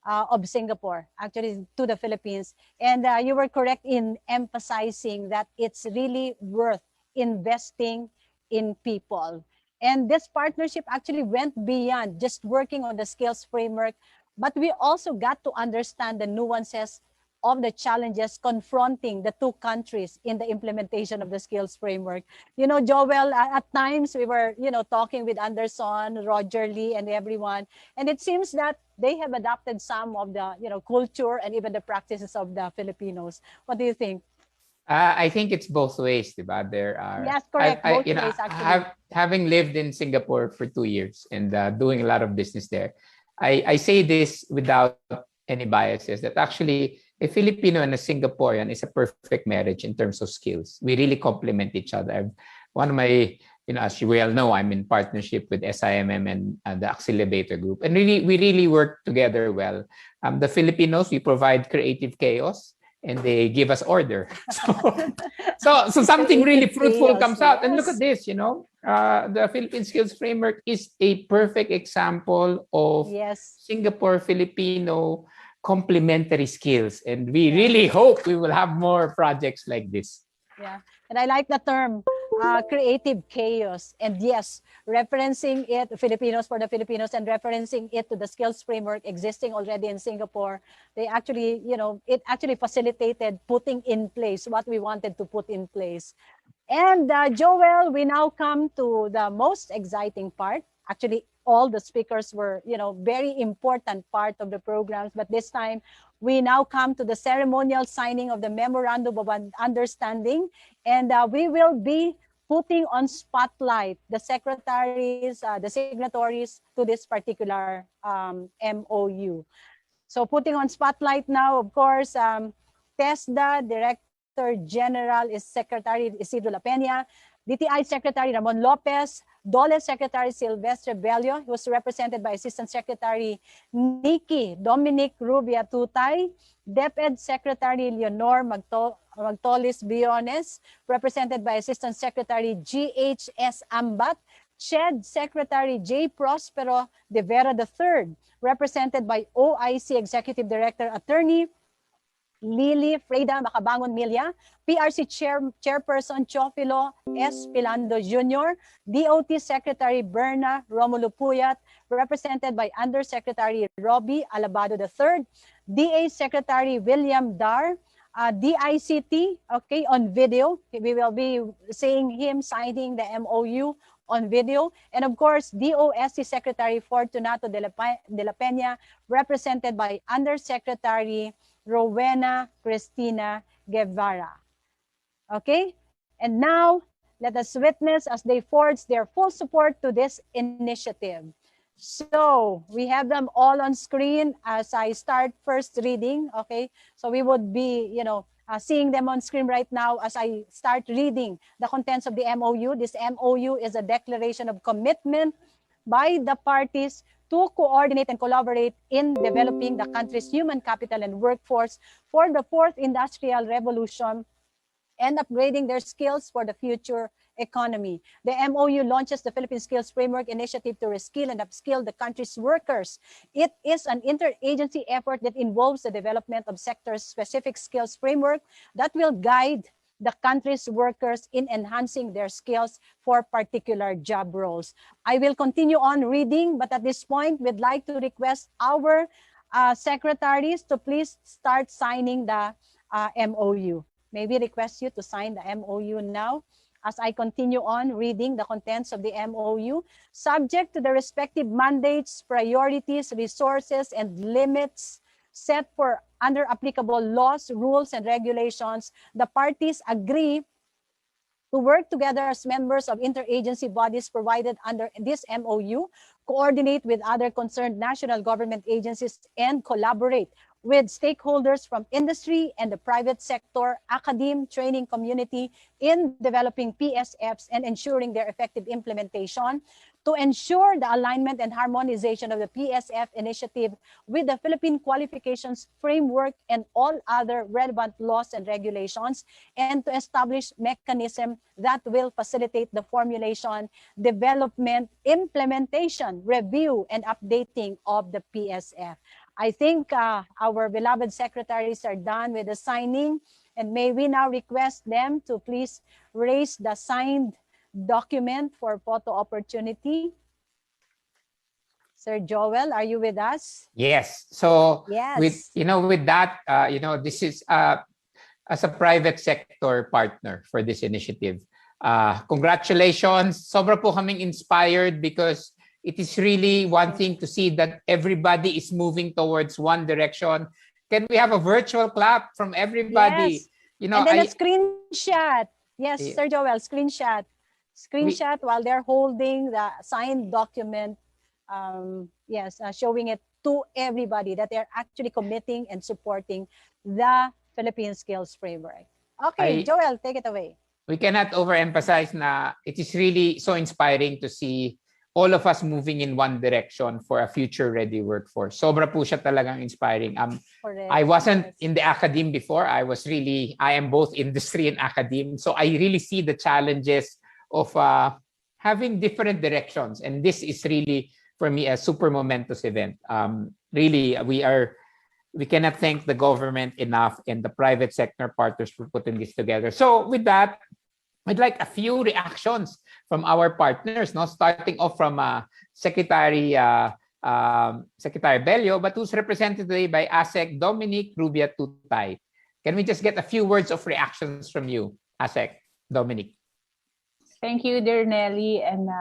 A: of Singapore, actually to the Philippines. And you were correct in emphasizing that it's really worth investing in people. And this partnership actually went beyond just working on the skills framework, but we also got to understand the nuances of the challenges confronting the two countries in the implementation of the skills framework. You know, Joel, at times we were, talking with Anderson, Roger Lee, and everyone, and it seems that they have adopted some of the, culture and even the practices of the Filipinos. What do you think?
B: I think it's both ways, diba? There are.
A: Yes, correct. Both ways, actually.
B: Having lived in Singapore for 2 years and doing a lot of business there, I say this without any biases that actually a Filipino and a Singaporean is a perfect marriage in terms of skills. We really complement each other. One of my, as you well know, I'm in partnership with SIMM and the Accelerator Group, and we really work together well. The Filipinos, we provide creative chaos, and they give us order. So something really fruitful comes out. And look at this, the Philippine Skills Framework is a perfect example of Singapore Filipino complementary skills. And we really hope we will have more projects like this.
A: Yeah, and I like the term creative chaos. And yes, referencing it, Filipinos for the Filipinos, and referencing it to the skills framework existing already in Singapore, they actually, it actually facilitated putting in place what we wanted to put in place. And Joel, we now come to the most exciting part. Actually, all the speakers were, very important part of the programs, but this time we now come to the ceremonial signing of the Memorandum of Understanding, and we will be putting on spotlight the secretaries, the signatories to this particular MOU. So putting on spotlight now, of course, TESDA Director General is Secretary Isidro La Peña, DTI Secretary Ramon Lopez, DOLE Secretary Silvestre Bello, who was represented by Assistant Secretary Nikki Dominic Rubia Tutay, DepEd Secretary Leonor Magtolis Biones, represented by Assistant Secretary GHS Ambat, CHED Secretary J. Prospero de Vera III, represented by OIC Executive Director Attorney Lily Freda Macabangon Milia, PRC Chairperson Chofilo S. Pilando Jr., DOT Secretary Berna Romulo Puyat, represented by Undersecretary Robbie Alabado III, DA Secretary William Dar, DICT, on video. We will be seeing him signing the MOU on video. And of course, DOST Secretary Fortunato de la Peña, represented by Undersecretary Rowena Cristina Guevara. Okay, and now let us witness as they forge their full support to this initiative. So we have them all on screen as I start first reading. Okay, so we would be, seeing them on screen right now as I start reading the contents of the MOU. This MOU is a declaration of commitment by the parties to coordinate and collaborate in developing the country's human capital and workforce for the fourth industrial revolution and upgrading their skills for the future economy. The MOU launches the Philippine Skills Framework Initiative to reskill and upskill the country's workers. It is an interagency effort that involves the development of sector-specific skills framework that will guide the country's workers in enhancing their skills for particular job roles. I will continue on reading, but at this point, we'd like to request our secretaries to please start signing the MOU. May we request you to sign the MOU now as I continue on reading the contents of the MOU, subject to the respective mandates, priorities, resources, and limits set for under applicable laws, rules, and regulations. The parties agree to work together as members of interagency bodies provided under this MOU, coordinate with other concerned national government agencies, and collaborate with stakeholders from industry and the private sector, academe, training community in developing PSFs and ensuring their effective implementation, to ensure the alignment and harmonization of the PSF initiative with the Philippine Qualifications Framework and all other relevant laws and regulations, and to establish mechanism that will facilitate the formulation, development, implementation, review, and updating of the PSF. I think our beloved secretaries are done with the signing, and may we now request them to please raise the signed document for photo opportunity. Sir Joel, are you with us?
B: Yes. So
A: Yes.
B: with that, this is as a private sector partner for this initiative. Congratulations. Sobra po kaming inspired because it is really one thing to see that everybody is moving towards one direction. Can we have a virtual clap from everybody?
A: Yes. And then a screenshot. Yes, Sir Joel, screenshot while they're holding the signed document. Showing it to everybody that they're actually committing and supporting the Philippine Skills Framework. Okay, Joel, take it away.
B: We cannot overemphasize na it is really so inspiring to see all of us moving in one direction for a future-ready workforce. Sobra po siya talagang inspiring. I wasn't in the academe before. I am both industry and academe. So I really see the challenges of having different directions. And this is really, for me, a super momentous event. Really, we cannot thank the government enough and the private sector partners for putting this together. So with that, I'd like a few reactions from our partners, starting off from Secretary Bello, but who's represented today by ASEC Dominic Rubia Tutay. Can we just get a few words of reactions from you, ASEC Dominic?
O: Thank you, dear Nelly and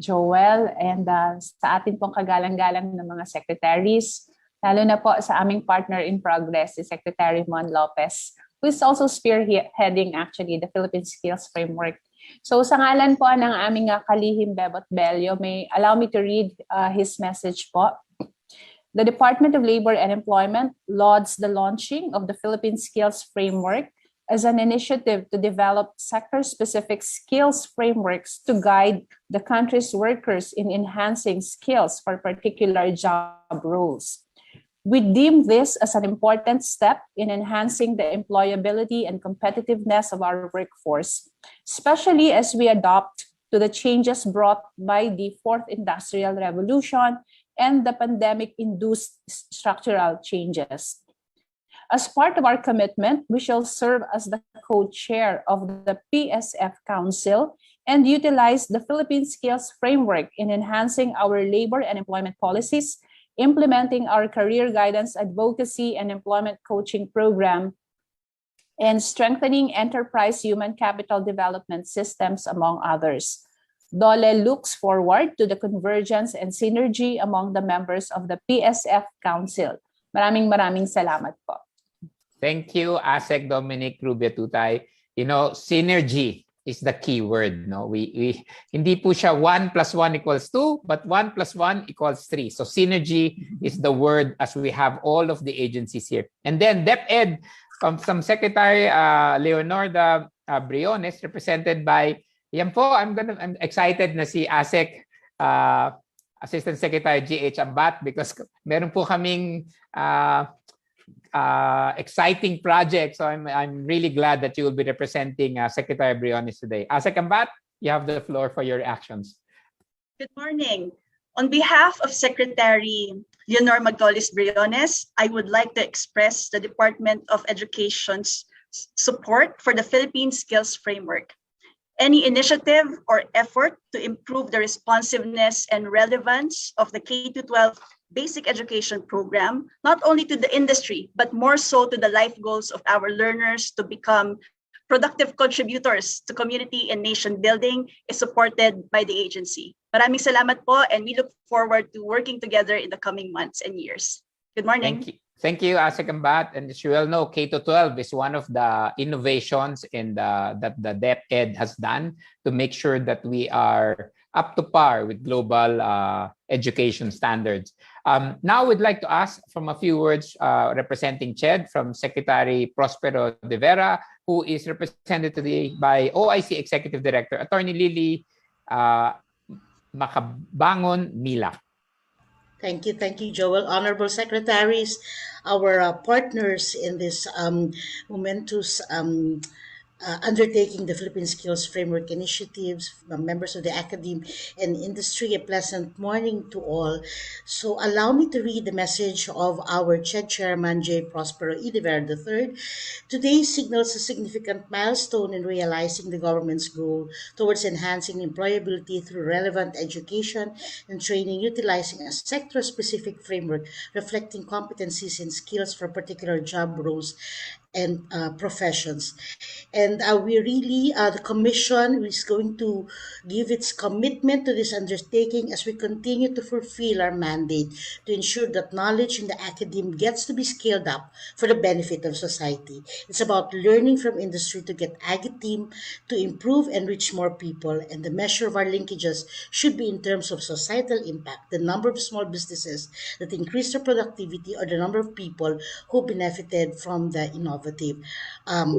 O: Joel, and sa atin pong kagalang-galang ng mga secretaries, lalo na po sa aming partner in progress, si Secretary Mon Lopez, who is also spearheading actually the Philippine Skills Framework. So sa ngalan po ng aming kalihim Bebot Bello, may allow me to read his message po. The Department of Labor and Employment lauds the launching of the Philippine Skills Framework as an initiative to develop sector-specific skills frameworks to guide the country's workers in enhancing skills for particular job roles. We deem this as an important step in enhancing the employability and competitiveness of our workforce, especially as we adapt to the changes brought by the Fourth Industrial Revolution and the pandemic-induced structural changes. As part of our commitment, we shall serve as the co-chair of the PSF Council and utilize the Philippine Skills Framework in enhancing our labor and employment policies, implementing our career guidance advocacy and employment coaching program, and strengthening enterprise human capital development systems, among others. DOLE looks forward to the convergence and synergy among the members of the PSF Council. Maraming salamat po.
B: Thank you, ASEC Dominic Rubia Tutay. Synergy is the key word. We hindi po siya 1 + 1 = 2, but 1 + 1 = 3. So synergy is the word as we have all of the agencies here. And then DepEd from Secretary Leonarda Briones, represented by, yan po, I'm excited na si ASEC Assistant Secretary GH Ambat, because meron po kaming exciting project. So I'm really glad that you will be representing Secretary Briones today. Secambat, you have the floor for your reactions.
P: Good morning. On behalf of Secretary Leonor Magdolis Briones, I would like to express the Department of Education's support for the Philippine Skills Framework. Any initiative or effort to improve the responsiveness and relevance of the K-12 basic education program, not only to the industry, but more so to the life goals of our learners to become productive contributors to community and nation building, is supported by the agency. Maraming salamat po, and we look forward to working together in the coming months and years. Good morning.
B: Thank you, Secambat. And as you well know, K-12 is one of the innovations that the DepEd has done to make sure that we are up to par with global education standards. Now we'd like to ask from a few words representing CHED from Secretary Prospero de Vera, who is represented today by OIC Executive Director, Attorney Lily Makabangon Mila.
Q: Thank you, Joel. Honorable Secretaries, our partners in this momentous undertaking the Philippine Skills Framework initiatives, members of the academe and industry, a pleasant morning to all. So allow me to read the message of our CHED Chairman J. Prospero E. de Vera III. Today signals a significant milestone in realizing the government's goal towards enhancing employability through relevant education and training, utilizing a sector-specific framework reflecting competencies and skills for particular job roles and professions. And the Commission is going to give its commitment to this undertaking as we continue to fulfill our mandate to ensure that knowledge in the academe gets to be scaled up for the benefit of society. It's about learning from industry to get academe to improve and reach more people, and the measure of our linkages should be in terms of societal impact, the number of small businesses that increase their productivity, or the number of people who benefited from the innovative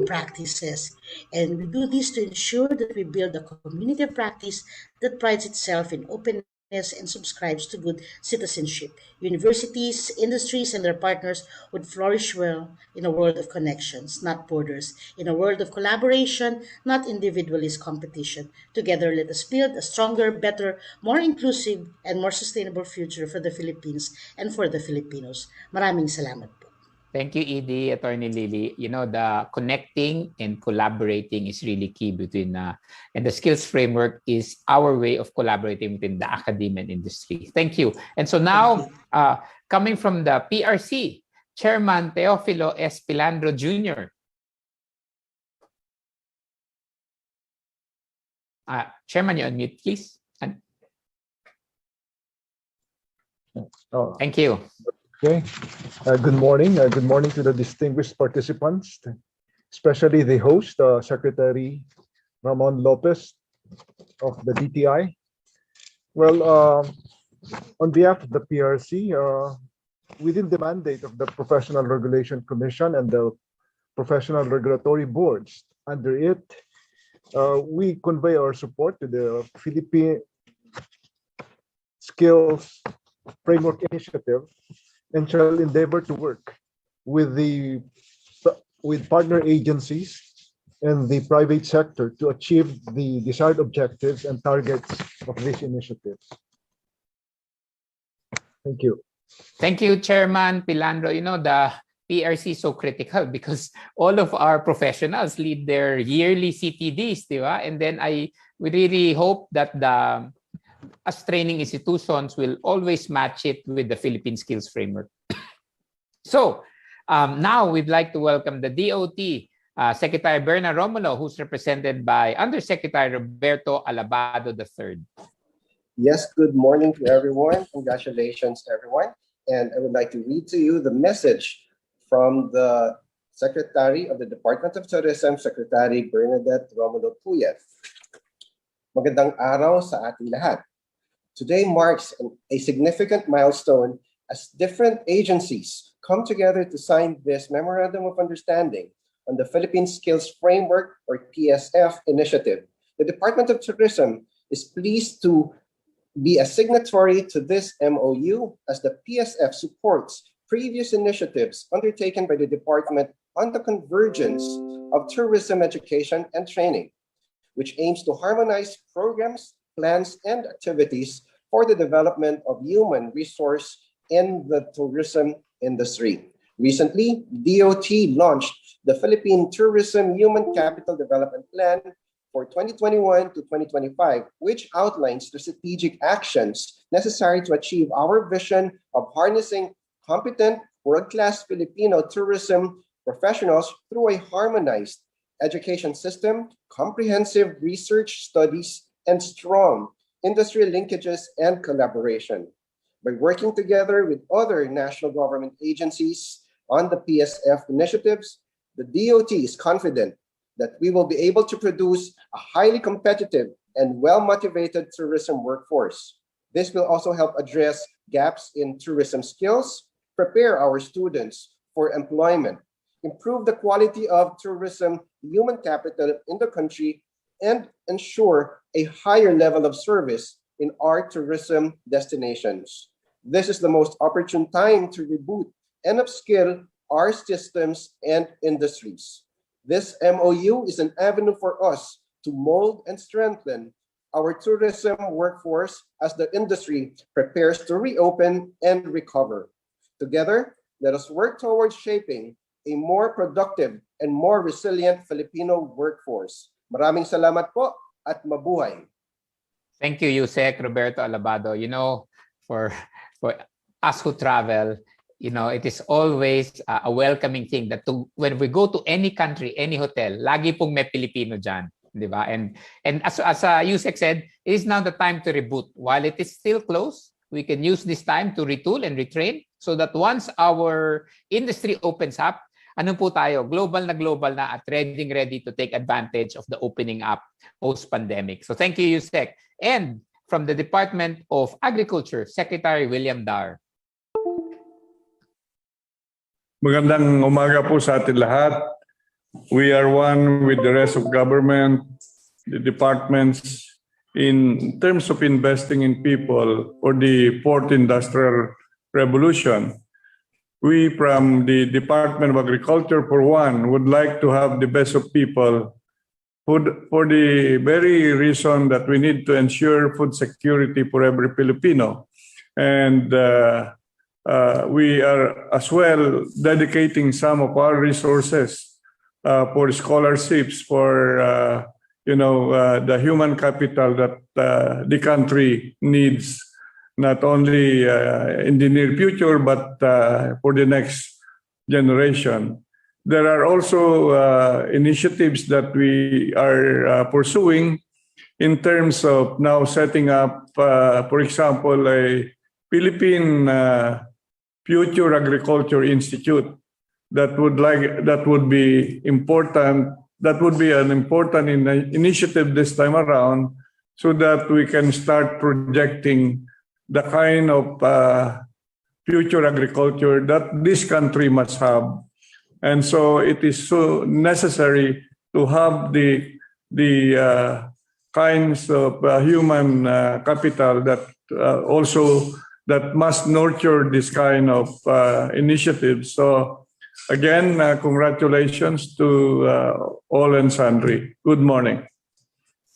Q: practices. And we do this to ensure that we build a community of practice that prides itself in openness and subscribes to good citizenship. Universities, industries, and their partners would flourish well in a world of connections, not borders, in a world of collaboration, not individualist competition. Together, let us build a stronger, better, more inclusive, and more sustainable future for the Philippines and for the Filipinos. Maraming salamat po.
B: Thank you, Edie, Attorney Lily. You know, the connecting and collaborating is really key between, and the skills framework is our way of collaborating within the academe and industry. Thank you. And so now, coming from the PRC, Chairman Teofilo S. Pilandro Jr. Chairman, you unmute, please. Thank you.
R: Okay. Good morning. Good morning to the distinguished participants, especially the host, Secretary Ramon Lopez of the DTI. Well, on behalf of the PRC, within the mandate of the Professional Regulation Commission and the Professional Regulatory Boards, under it, we convey our support to the Philippine Skills Framework Initiative, and shall endeavor to work with partner agencies and the private sector to achieve the desired objectives and targets of these initiatives. Thank you.
B: Thank you, Chairman Pilandro. You know, the PRC is so critical because all of our professionals lead their yearly CTDs, di ba? And then we really hope that as training institutions will always match it with the Philippine Skills Framework. So now we'd like to welcome the DOT, Secretary Berna Romulo, who's represented by Undersecretary Roberto Alabado III.
S: Yes, good morning to everyone. Congratulations, everyone. And I would like to read to you the message from the Secretary of the Department of Tourism, Secretary Bernadette Romulo Puyat. Magandang araw sa ating lahat. Today marks a significant milestone as different agencies come together to sign this Memorandum of Understanding on the Philippine Skills Framework, or PSF, initiative. The Department of Tourism is pleased to be a signatory to this MOU as the PSF supports previous initiatives undertaken by the department on the convergence of tourism education and training, which aims to harmonize programs, plans, and activities for the development of human resource in the tourism industry. Recently, DOT launched the Philippine Tourism Human Capital Development Plan for 2021 to 2025, which outlines the strategic actions necessary to achieve our vision of harnessing competent, world-class Filipino tourism professionals through a harmonized education system, comprehensive research studies, and strong industry linkages and collaboration. By working together with other national government agencies on the PSF initiatives, the DOT is confident that we will be able to produce a highly competitive and well-motivated tourism workforce. This will also help address gaps in tourism skills, prepare our students for employment, improve the quality of tourism human capital in the country, and ensure a higher level of service in our tourism destinations. This is the most opportune time to reboot and upskill our systems and industries. This MOU is an avenue for us to mold and strengthen our tourism workforce as the industry prepares to reopen and recover. Together, let us work towards shaping a more productive and more resilient Filipino workforce. Maraming salamat po at mabuhay.
B: Thank you, Yusek Roberto Alabado. You know, for us who travel, you know, it is always a welcoming thing that when we go to any country, any hotel, lagi pong may Pilipino dyan, di ba? And as Yusek said, it is now the time to reboot. While it is still closed, we can use this time to retool and retrain so that once our industry opens up, ano po tayo, global na at ready to take advantage of the opening up post-pandemic. So thank you, Yusek. And from the Department of Agriculture, Secretary William Dar.
T: Magandang umaga po sa atin lahat. We are one with the rest of government, the departments, in terms of investing in people for the fourth industrial revolution. We from the Department of Agriculture, for one, would like to have the best of people for the very reason that we need to ensure food security for every Filipino. And we are as well dedicating some of our resources for scholarships for the human capital that the country needs, not only in the near future but for the next generation. There are also initiatives that we are pursuing in terms of now setting up, for example, a Philippine Future Agriculture Institute that would be important. That would be an important initiative this time around, so that we can start projecting the kind of future agriculture that this country must have. And so it is so necessary to have the kinds of human capital that also that must nurture this kind of initiatives. So again, congratulations to all and sundry. Good morning.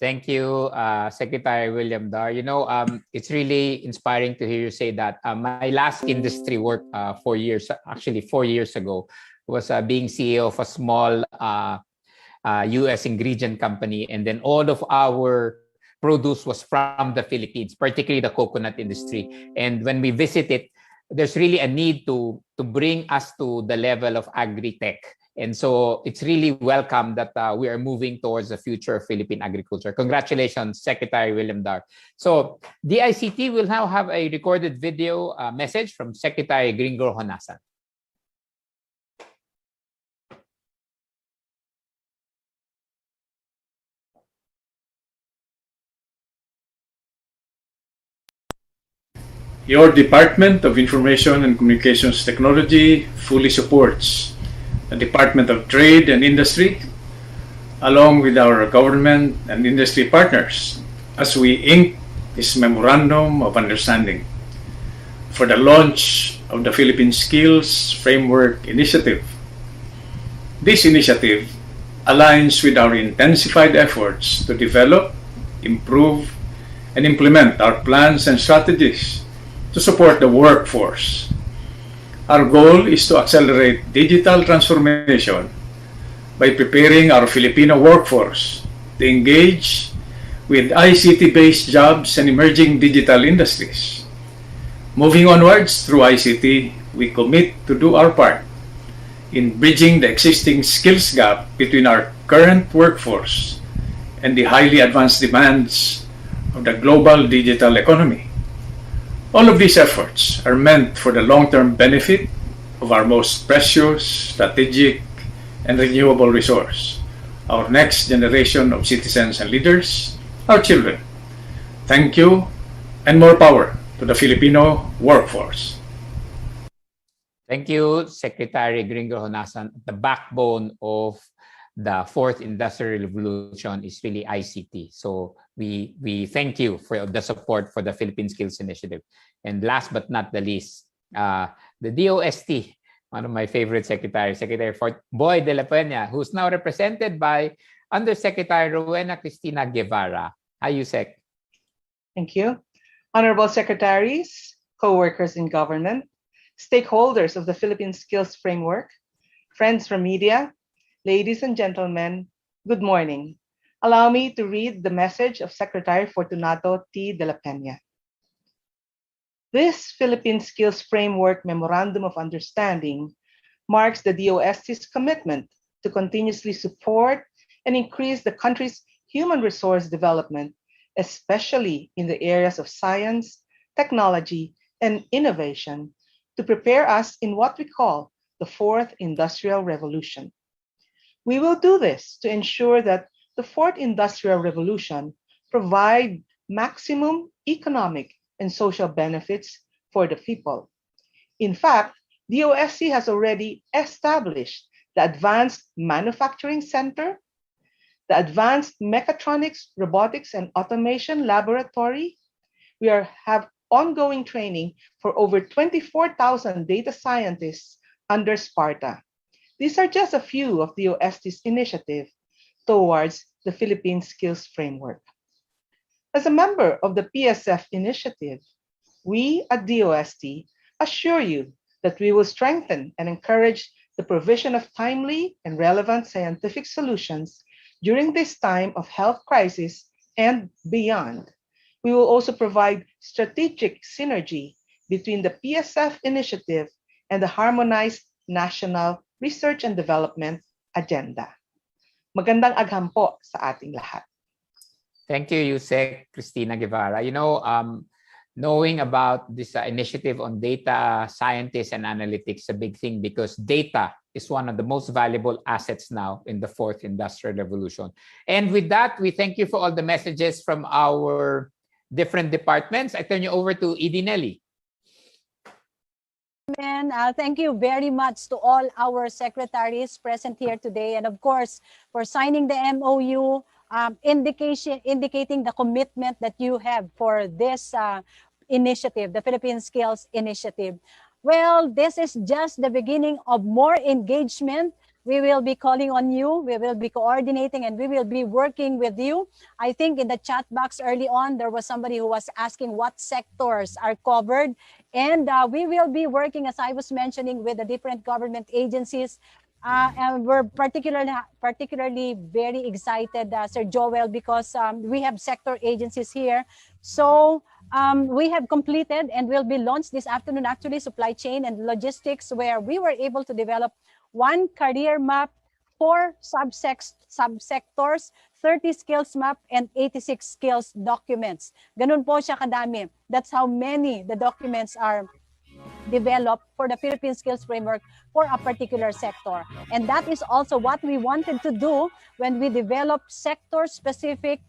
B: Thank you, Secretary William Dar. You know, it's really inspiring to hear you say that. My last industry work 4 years ago, was being CEO of a small U.S. ingredient company. And then all of our produce was from the Philippines, particularly the coconut industry. And when we visit it, there's really a need to bring us to the level of agri-tech. And so it's really welcome that we are moving towards the future of Philippine agriculture. Congratulations, Secretary William Dar. So DICT will now have a recorded video message from Secretary Gringo Honasan.
U: Your Department of Information and Communications Technology fully supports the Department of Trade and Industry, along with our government and industry partners, as we ink this Memorandum of Understanding for the launch of the Philippine Skills Framework Initiative. This initiative aligns with our intensified efforts to develop, improve, and implement our plans and strategies to support the workforce. Our goal is to accelerate digital transformation by preparing our Filipino workforce to engage with ICT-based jobs and emerging digital industries. Moving onwards through ICT, we commit to do our part in bridging the existing skills gap between our current workforce and the highly advanced demands of the global digital economy. All of these efforts are meant for the long-term benefit of our most precious, strategic, and renewable resource, our next generation of citizens and leaders, our children. Thank you, and more power to the Filipino workforce.
B: Thank you, Secretary Gringo Honasan. The backbone of the fourth industrial revolution is really ICT. So we thank you for the support for the Philippine Skills Initiative. And last but not the least, the DOST, one of my favorite secretaries, Secretary Fort Boy de la Peña, who's now represented by Undersecretary Rowena Cristina Guevara. Hi, Yusek.
D: Thank you. Honorable Secretaries, co-workers in government, stakeholders of the Philippine Skills Framework, friends from media, ladies and gentlemen, good morning. Allow me to read the message of Secretary Fortunato T. de la Peña. This Philippine Skills Framework Memorandum of Understanding marks the DOST's commitment to continuously support and increase the country's human resource development, especially in the areas of science, technology, and innovation, to prepare us in what we call the fourth industrial revolution. We will do this to ensure that the fourth industrial revolution provide maximum economic and social benefits for the people. In fact, the DOST has already established the Advanced Manufacturing Center, the Advanced Mechatronics, Robotics, and Automation Laboratory. We have ongoing training for over 24,000 data scientists under Sparta. These are just a few of the DOST's initiatives towards the Philippine Skills Framework. As a member of the PSF initiative, we at DOST assure you that we will strengthen and encourage the provision of timely and relevant scientific solutions during this time of health crisis and beyond. We will also provide strategic synergy between the PSF initiative and the harmonized national research and development agenda. Magandang agham po sa ating lahat.
B: Thank you, Yusek Cristina Guevara. You know, knowing about this initiative on data scientists and analytics is a big thing because data is one of the most valuable assets now in the fourth industrial revolution. And with that, we thank you for all the messages from our different departments. I turn you over to Edinelli.
A: Thank you very much to all our secretaries present here today, and of course for signing the MOU, indicating the commitment that you have for this initiative, the Philippine Skills Initiative. Well, this is just the beginning of more engagement. We will be calling on you, we will be coordinating, and we will be working with you. I think in the chat box early on, there was somebody who was asking what sectors are covered. And we will be working, as I was mentioning, with the different government agencies. And we're particularly very excited, Sir Joel, because we have sector agencies here. So we have completed and will be launched this afternoon, actually, supply chain and logistics, where we were able to develop one career map, 4 subsectors, 30 skills map, and 86 skills documents. Ganun po siya kadami. That's how many the documents are developed for the Philippine Skills Framework for a particular sector. And that is also what we wanted to do when we developed sector-specific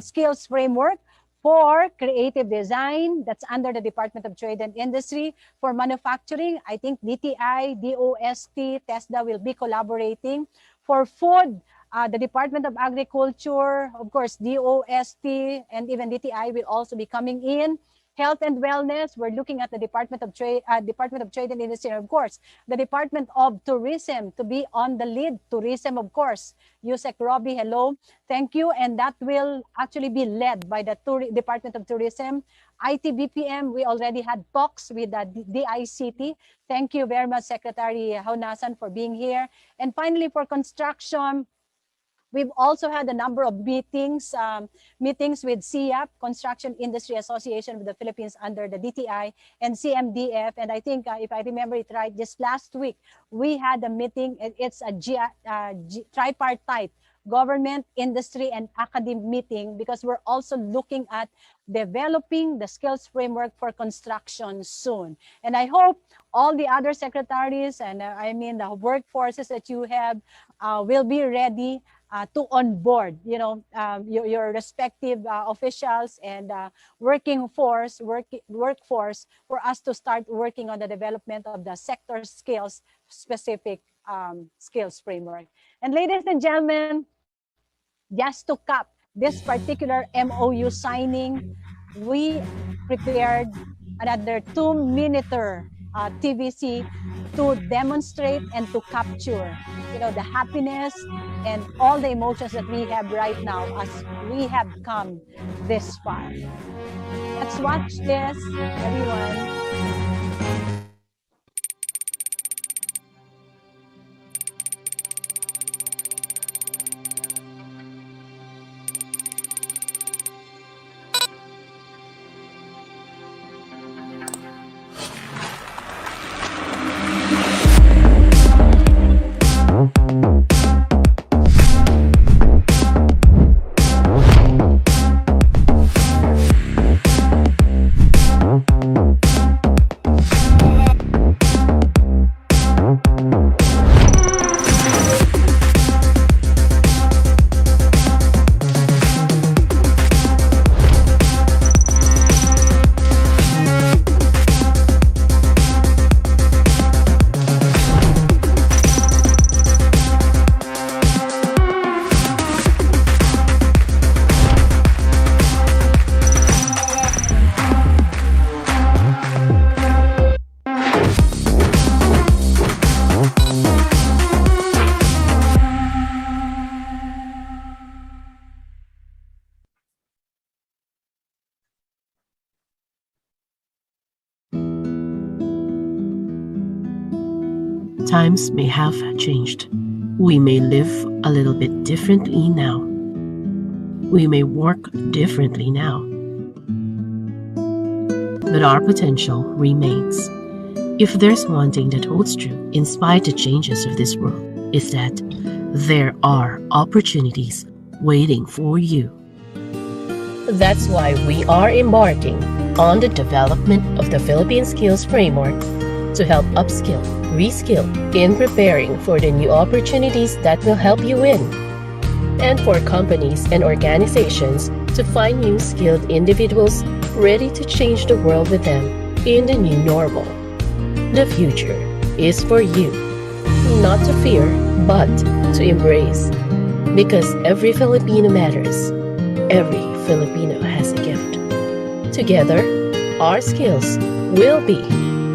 A: skills framework. For creative design, that's under the Department of Trade and Industry. For manufacturing, I think DTI, DOST, TESDA will be collaborating. For food, the Department of Agriculture, of course, DOST, and even DTI will also be coming in. health and wellness, we're looking at the Department of Trade and Industry, and of course, the Department of Tourism to be on the lead. Tourism, of course. Yusek Robbie, hello. Thank you. And that will actually be led by the Department of Tourism. IT-BPM, we already had talks with the DICT. Thank you very much, Secretary Honasan, for being here. And finally, for construction, we've also had a number of meetings with CIAP, Construction Industry Association of the Philippines under the DTI, and CMDF. And I think, if I remember it right, just last week, we had a meeting. It's a tripartite government, industry, and academic meeting, because we're also looking at developing the skills framework for construction soon. And I hope all the other secretaries and the workforces that you have will be ready to onboard, your respective officials and workforce for us to start working on the development of the sector skills specific skills framework. And ladies and gentlemen, just to cap this particular MOU signing, we prepared another 2-minute TVC to demonstrate and to capture, the happiness and all the emotions that we have right now as we have come this far. Let's watch this, everyone.
E: Times may have changed. We may live a little bit differently now. We may work differently now. But our potential remains. If there's one thing that holds true in spite of the changes of this world, is that there are opportunities waiting for you.
V: That's why we are embarking on the development of the Philippine Skills Framework to help upskill, reskill in preparing for the new opportunities that will help you win, and for companies and organizations to find new skilled individuals ready to change the world with them in the new normal. The future is for you, not to fear, but to embrace, because every Filipino matters. Every Filipino has a gift. Together, our skills will be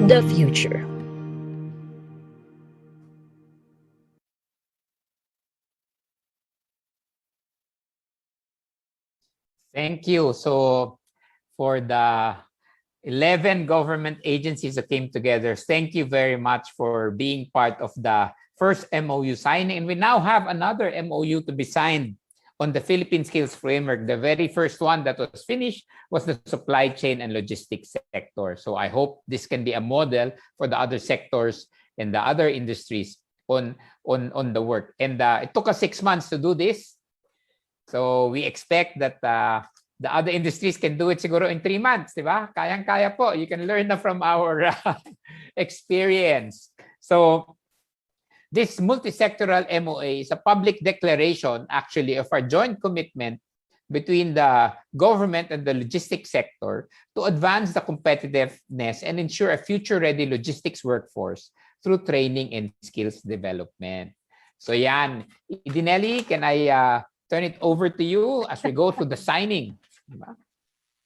V: the future.
B: Thank you. So for the 11 government agencies that came together, thank you very much for being part of the first MOU signing. And we now have another MOU to be signed on the Philippine Skills Framework. The very first one that was finished was the supply chain and logistics sector. So I hope this can be a model for the other sectors and the other industries on the work. And it took us 6 months to do this. So we expect that the other industries can do it siguro in 3 months, di ba? Kayang-kaya po. You can learn na from our experience. So this multi-sectoral MOA is a public declaration, actually, of our joint commitment between the government and the logistics sector to advance the competitiveness and ensure a future-ready logistics workforce through training and skills development. So yan. Idinelli, can I turn it over to you as we go to the signing?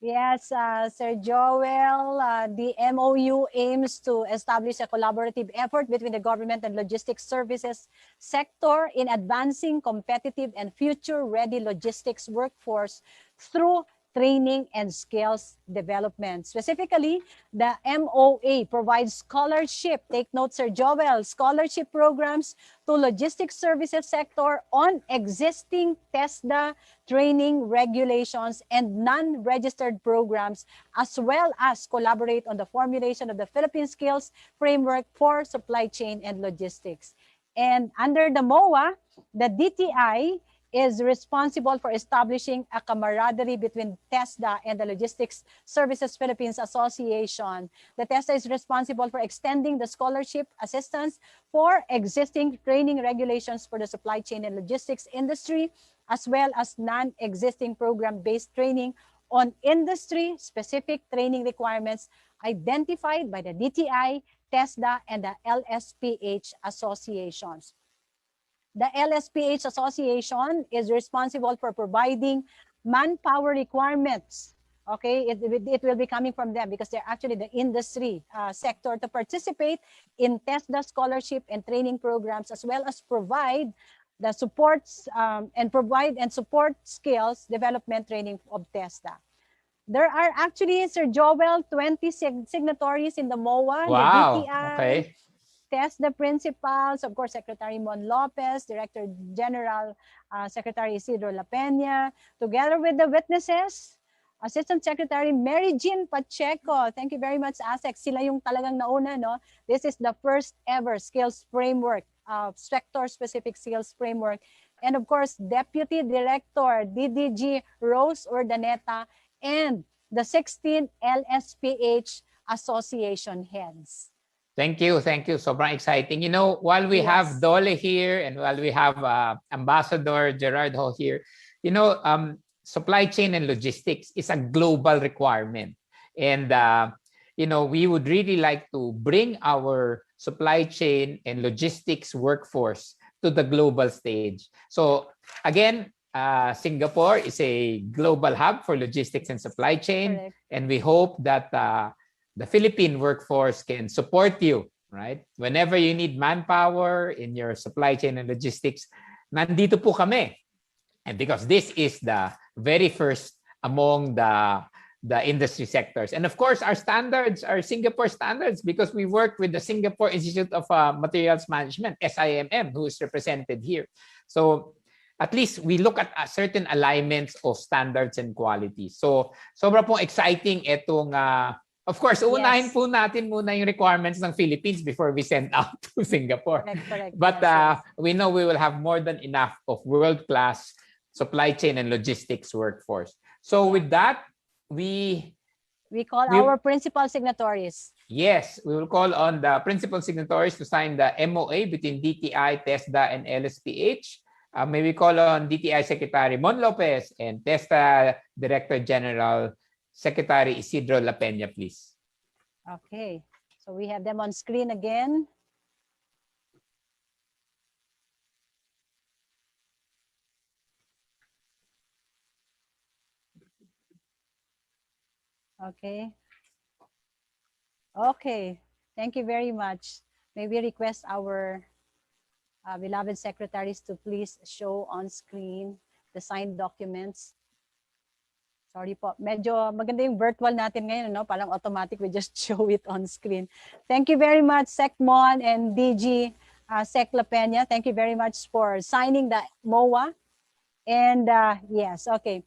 A: Yes, Sir Joel, the MOU aims to establish a collaborative effort between the government and logistics services sector in advancing competitive and future-ready logistics workforce through training and skills development. Specifically, the MOA provides scholarship, take note Sir Joel, scholarship programs to logistics services sector on existing TESDA training regulations and non-registered programs, as well as collaborate on the formulation of the Philippine Skills Framework for Supply Chain and Logistics. And under the MOA, the DTI is responsible for establishing a camaraderie between TESDA and the Logistics Services Philippines Association. The TESDA is responsible for extending the scholarship assistance for existing training regulations for the supply chain and logistics industry, as well as non-existing program-based training on industry-specific training requirements identified by the DTI, TESDA, and the LSPH associations. The LSPH Association is responsible for providing manpower requirements. Okay, it will be coming from them because they're actually the industry sector to participate in TESDA scholarship and training programs, as well as provide the supports and support skills development training of TESDA. There are actually, Sir Joel, 20 signatories in the MOA,
B: Wow,
A: the DTI.
B: okay.
A: TESDA principals, of course, Secretary Mon Lopez, Director General Secretary Isidro La Peña, together with the witnesses, Assistant Secretary Mary Jean Pacheco. Thank you very much, ASEC. Sila yung talagang nauna, no? This is the first ever skills framework, sector-specific skills framework. And of course, Deputy Director DDG Rose Urdaneta and the 16 LSPH Association heads.
B: Thank you. Thank you. Sobrang exciting. You know, while we have Dole here and while we have Ambassador Gerard Ho here, you know, supply chain and logistics is a global requirement. And, you know, we would really like to bring our supply chain and logistics workforce to the global stage. So again, Singapore is a global hub for logistics and supply chain. Correct. And we hope that the Philippine workforce can support you, right? Whenever you need manpower in your supply chain and logistics, nandito po kami. And because this is the very first among the industry sectors. And of course, our standards are Singapore standards because we work with the Singapore Institute of Materials Management, SIMM, who is represented here. So at least we look at certain alignments of standards and quality. So sobra pong exciting itong of course, unahin po natin muna yung requirements ng Philippines before we send out to Singapore.
A: Correct.
B: But we know we will have more than enough of world-class supply chain and logistics workforce. So with that, we
A: call our principal signatories.
B: Yes, we will call on the principal signatories to sign the MOA between DTI, TESDA, and LSPH. May we call on DTI Secretary Mon Lopez and TESDA Director General Secretary Isidro La Peña, please.
A: Okay, so we have them on screen again. Okay. Okay, thank you very much. May we request our beloved secretaries to please show on screen the signed documents. Sorry po. Medyo maganda yung virtual natin ngayon, no? Parang automatic, we just show it on screen. Thank you very much, SecMon and DG Sec La Peña. Thank you very much for signing the MOA. And yes, okay.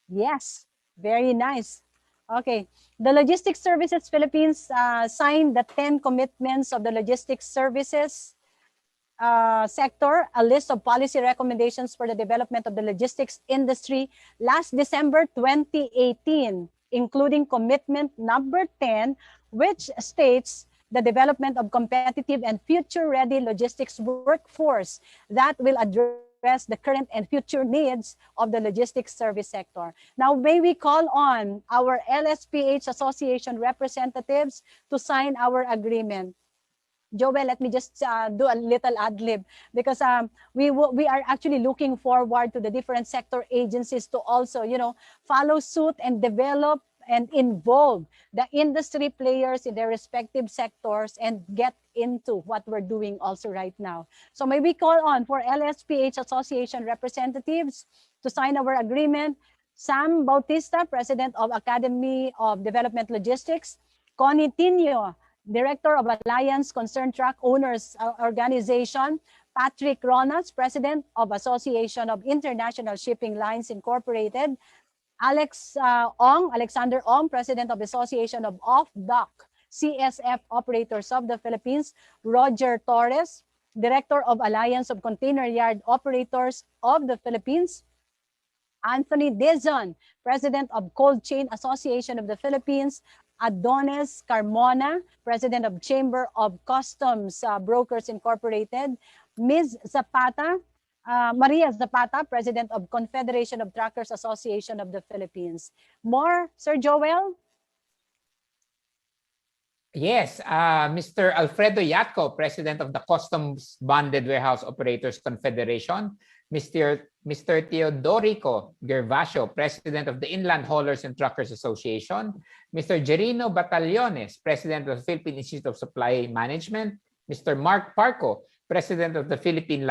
A: Yes, very nice. Okay. The Logistics Services Philippines signed the 10 commitments of the logistics services sector, a list of policy recommendations for the development of the logistics industry last December 2018, including commitment number 10, which states the development of competitive and future-ready logistics workforce that will address the current and future needs of the logistics service sector. Now, may we call on our LSPH Association representatives to sign our agreement. Joel, let me just do a little ad lib, because we are actually looking forward to the different sector agencies to also, follow suit and develop and involve the industry players in their respective sectors and get into what we're doing also right now. So may we call on for LSPH Association representatives to sign our agreement. Sam Bautista, President of Academy of Development Logistics. Connie Tinio, Director of Alliance Concerned Truck Owners Organization. Patrick Ronas, President of Association of International Shipping Lines Incorporated. Alexander Ong, President of Association of Off-Dock CSF Operators of the Philippines. Roger Torres, Director of Alliance of Container Yard Operators of the Philippines. Anthony Dizon, President of Cold Chain Association of the Philippines. Adonis Carmona, President of Chamber of Customs Brokers Incorporated. Ms. Zapata, Maria Zapata, President of Confederation of Truckers Association of the Philippines. More, Sir Joel?
B: Yes, Mr. Alfredo Yatco, President of the Customs Bonded Warehouse Operators Confederation. Mr. Teodorico Gervasio, President of the Inland Haulers and Truckers Association. Mr. Gerino Batallones, President of the Philippine Institute of Supply Management. Mr. Mark Parco, President of the Philippine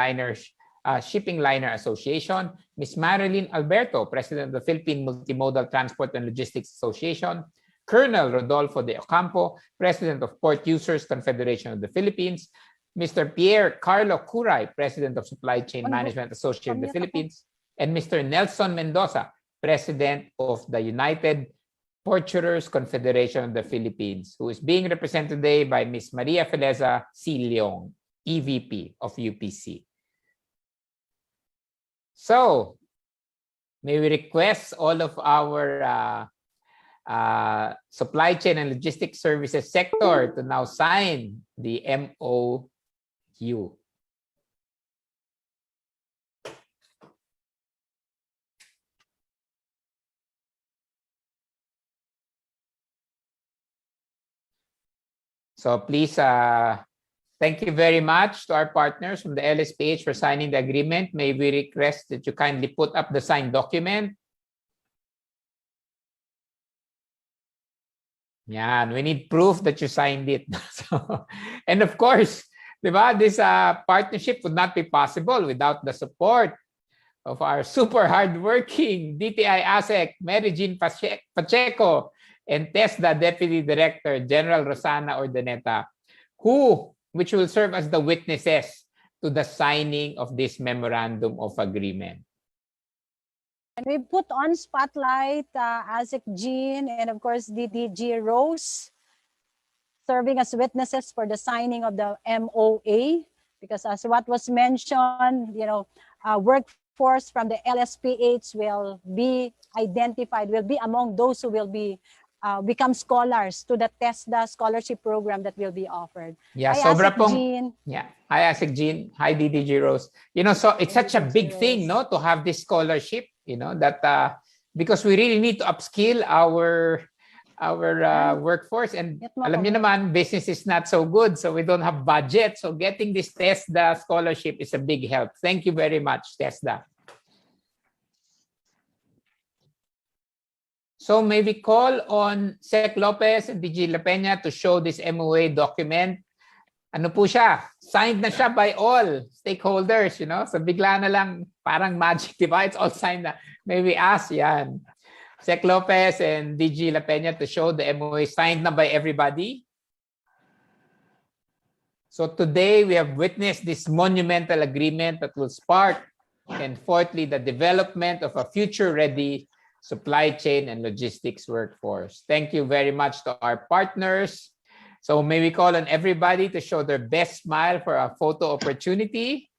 B: Shipping Liner Association. Ms. Marilyn Alberto, President of the Philippine Multimodal Transport and Logistics Association. Colonel Rodolfo de Ocampo, President of Port Users Confederation of the Philippines. Mr. Pierre Carlo Curay, President of Supply Chain Management Association of the Philippines. And Mr. Nelson Mendoza, President of the United Porturers Confederation of the Philippines, who is being represented today by Ms. Maria Feleza C. Leong, EVP of UPC. So, may we request all of our supply chain and logistics services sector to now sign the MOU. So please, thank you very much to our partners from the LSPH for signing the agreement. May we request that you kindly put up the signed document. Yeah, we need proof that you signed it. So, and of course, this partnership would not be possible without the support of our super hardworking DTI ASEC, Mary Jean Pacheco, and TESDA Deputy Director General Rosana Ordaneta, which will serve as the witnesses to the signing of this memorandum of agreement.
A: And we put on spotlight ASEC Jean and of course DDG Rose serving as witnesses for the signing of the MOA, because as what was mentioned, workforce from the LSPH will be identified, will be among those who will be become scholars to the TESDA scholarship program that will be offered.
B: Yeah,
A: hi,
B: sobra
A: ASEC
B: pong,
A: Jean.
B: yeah. Hi, ASEC Jean. Hi, DDG Rose. So it's such a big thing, no, to have this scholarship, that because we really need to upskill our workforce, and alam niyo naman, business is not so good, so we don't have budget. So getting this TESDA scholarship is a big help. Thank you very much, TESDA. So may we call on Sec Lopez and DG La Peña to show this MOA document. Ano po siya? Signed na siya by all stakeholders, So bigla na lang, parang magic, diba? It's all signed na. May we ask, yan. Sec Lopez and DG La Peña to show the MOA signed na by everybody. So today we have witnessed this monumental agreement that will spark, and fourthly, the development of a future-ready supply chain and logistics workforce. Thank you very much to our partners. So may we call on everybody to show their best smile for a photo opportunity.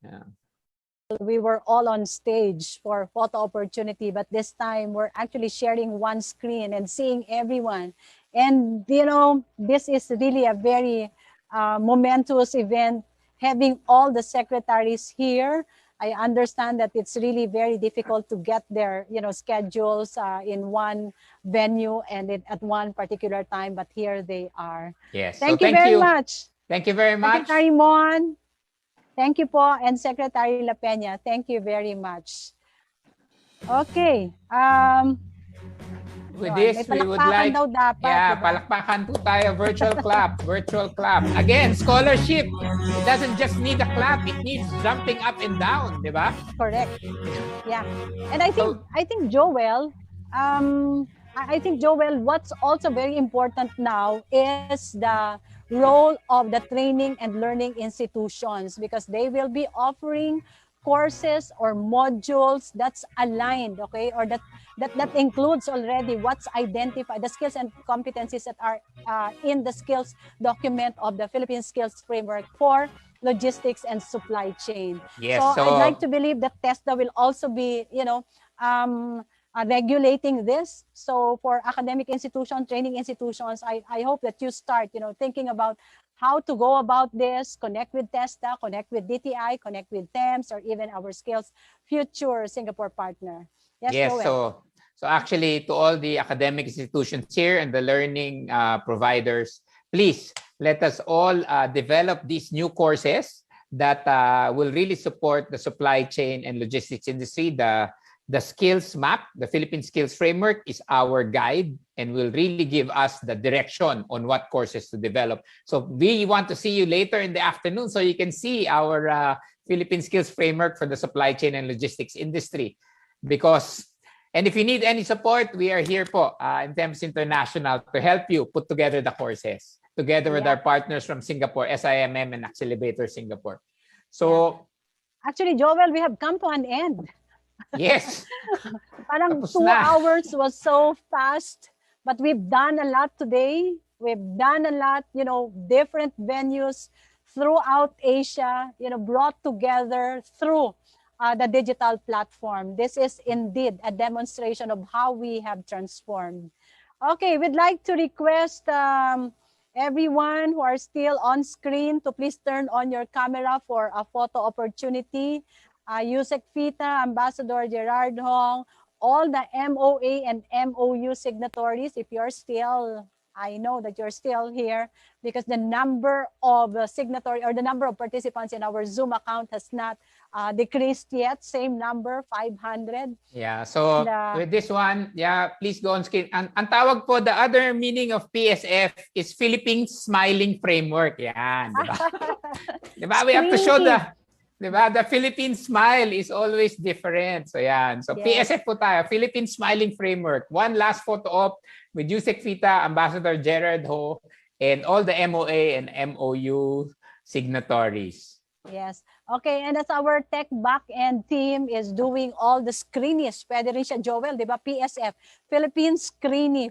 B: Yeah.
A: We were all on stage for photo opportunity, but this time we're actually sharing one screen and seeing everyone. And, this is really a very momentous event, having all the secretaries here I understand that it's really very difficult to get their, schedules in one venue and at one particular time, but here they are.
B: Yes.
A: Thank
B: So
A: you
B: thank
A: very
B: you.
A: much.
B: Thank you very much.
A: Secretary Mon, thank you po, and Secretary La Peña, thank you very much. Okay.
B: With
A: Yun,
B: this,
A: may
B: we would
A: palakpakan
B: like,
A: daw dapat,
B: yeah,
A: diba?
B: palakpakan po tayo, virtual clap, virtual clap. Again, scholarship, it doesn't just need a clap, it needs jumping up and down, di ba?
A: Correct. Yeah. And I think Joel, I think Joel, what's also very important now is the role of the training and learning institutions, because they will be offering courses or modules that's aligned, okay, or that includes already what's identified, the skills and competencies that are in the skills document of the Philippine Skills Framework for logistics and supply chain.
B: Yes,
A: so I'd like to believe that TESDA will also be, regulating this. So for academic institutions, training institutions, I hope that you start, thinking about how to go about this, connect with TESDA, connect with DTI, connect with TEMS, or even our skills future Singapore partner. Yes, Joel.
B: So actually, to all the academic institutions here and the learning providers, please let us all develop these new courses that will really support the supply chain and logistics industry. The skills map, the Philippine Skills Framework, is our guide and will really give us the direction on what courses to develop. So we want to see you later in the afternoon so you can see our Philippine Skills Framework for the supply chain and logistics industry. And if you need any support, we are here po in TEMS International to help you put together the courses together with our partners from Singapore, SIMM and Accelerator Singapore. So
A: actually, Joel, we have come to an end.
B: Yes.
A: Parang
B: Tapos
A: 2
B: na.
A: hours was so fast, but we've done a lot today. We've done a lot, different venues throughout Asia, brought together through the digital platform. This is indeed a demonstration of how we have transformed. Okay, we'd like to request everyone who are still on screen to please turn on your camera for a photo opportunity. Yusek Fita, Ambassador Gerard Hong, all the MOA and MOU signatories, if you're still, I know that you're still here because the number of signatory or the number of participants in our Zoom account has not decreased yet. Same number, 500.
B: Yeah, so with this one, please go on screen. Ang tawag po, the other meaning of PSF is Philippine Smiling Framework. Yan, di ba? Di ba? We have to show the Philippine smile is always different. So yan. So yes. PSF po tayo, Philippine Smiling Framework. One last photo op with Yusek Fita, Ambassador Gerard Ho, and all the MOA and MOU signatories.
A: Yes. Okay, and as our tech back-end team is doing all the screenies, pwede rin siya, Joel, di ba? PSF, Philippine Screeny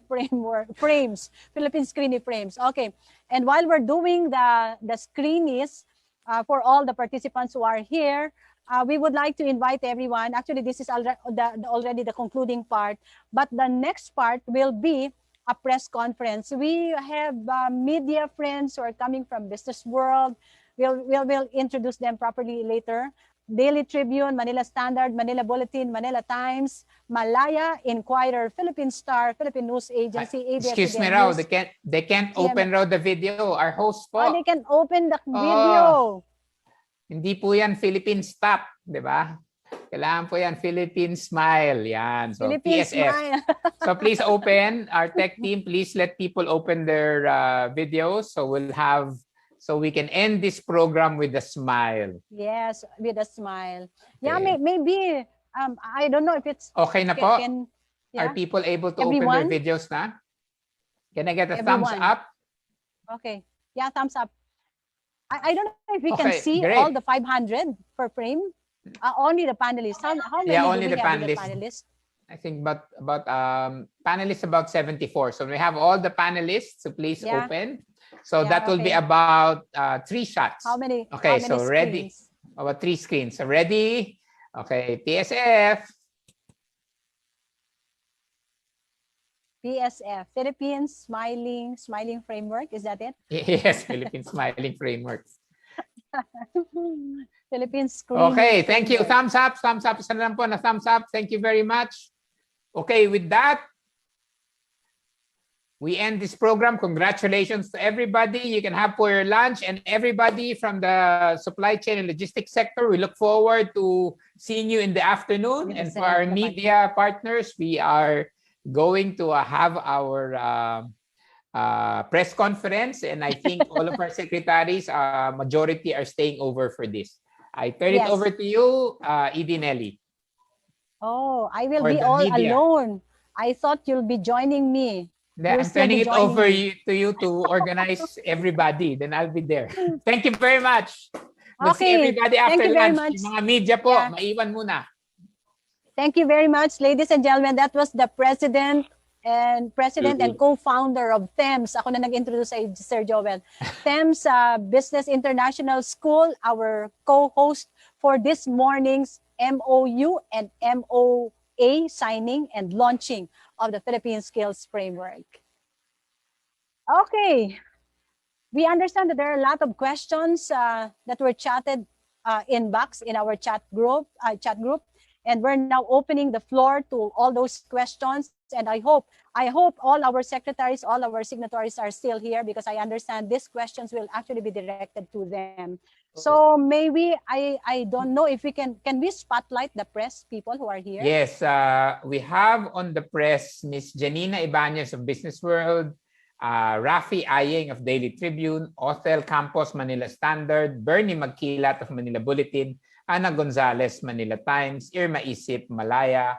A: Frames. Philippine Screeny Frames. Okay, and while we're doing the screenies, for all the participants who are here, we would like to invite everyone. Actually, this is already the concluding part, but the next part will be a press conference. We have media friends who are coming from business world. We'll introduce them properly later. Daily Tribune, Manila Standard, Manila Bulletin, Manila Times, Malaya, Inquirer, Philippine Star, Philippine News Agency, ABS-CBN
B: Excuse me, Raw, they can't open raw the video. Our host po.
A: They can open the video.
B: Hindi po yan Philippine Stop, di ba? Kailangan po yan Philippine Smile. Yan. So
A: Philippine
B: PSF.
A: Smile.
B: So please open. Our tech team, please let people open their videos. So we can end this program with a smile.
A: Yes, with a smile. Yeah,
B: Okay.
A: maybe, I don't know if it's...
B: Okay na po?
A: Yeah?
B: Are people able to
A: Everyone?
B: open their videos na? Can I get a thumbs up?
A: Okay. Yeah, thumbs up. I don't know if we can
B: Okay,
A: see
B: great.
A: all the 500 per frame. Only the panelists. How many
B: Only
A: do we
B: the
A: have with the
B: panelists.
A: panelists?
B: I think about panelists about 74. So we have all the panelists. So please
A: Yeah.
B: open. So
A: Yeah,
B: that will be
A: okay.
B: about 3 shots.
A: How many?
B: Okay,
A: how many
B: so ready.
A: screens?
B: About 3 screens. So ready? Okay, PSF.
A: PSF, Philippine Smiling Framework. Is that it?
B: Yes, Philippine Smiling Framework.
A: Philippine Screen.
B: Okay, thank you. Thumbs up, thumbs up. Isa na lang po na thumbs up. Thank you very much. Okay, with that, we end this program. Congratulations to everybody. You can have for your lunch, and everybody from the supply chain and logistics sector. We look forward to seeing you in the afternoon. And for our media partners, we are going to have our press conference, and I think all of our secretaries, majority are staying over for this. I turn it over to you, Edie Nelly.
A: Oh, I will be all alone. I thought you'll be joining me.
B: I'm turning it over to you to organize everybody. Then I'll be there. Thank you very much. We'll see everybody after lunch. Yung mga media po, maiwan muna.
A: Thank you very much, ladies and gentlemen. That was the president and co-founder of THEMS. Ako na nag-introduce sa Sir Joel. THEMS Business International School, our co-host for this morning's MOU and MOA signing and launching of the Philippine Skills Framework. Okay. We understand that there are a lot of questions that were chatted inbox in our chat group. And we're now opening the floor to all those questions. And I hope all our secretaries, all our signatories are still here, because I understand these questions will actually be directed to them. Okay. So maybe, I don't know if we can we spotlight the press people who are here?
B: Yes, we have on the press Ms. Janina Ibanez of Business World, Rafi Ayeng of Daily Tribune, Othel Campos, Manila Standard, Bernie Magkilat of Manila Bulletin, Ana Gonzalez, Manila Times, Irma Isip, Malaya,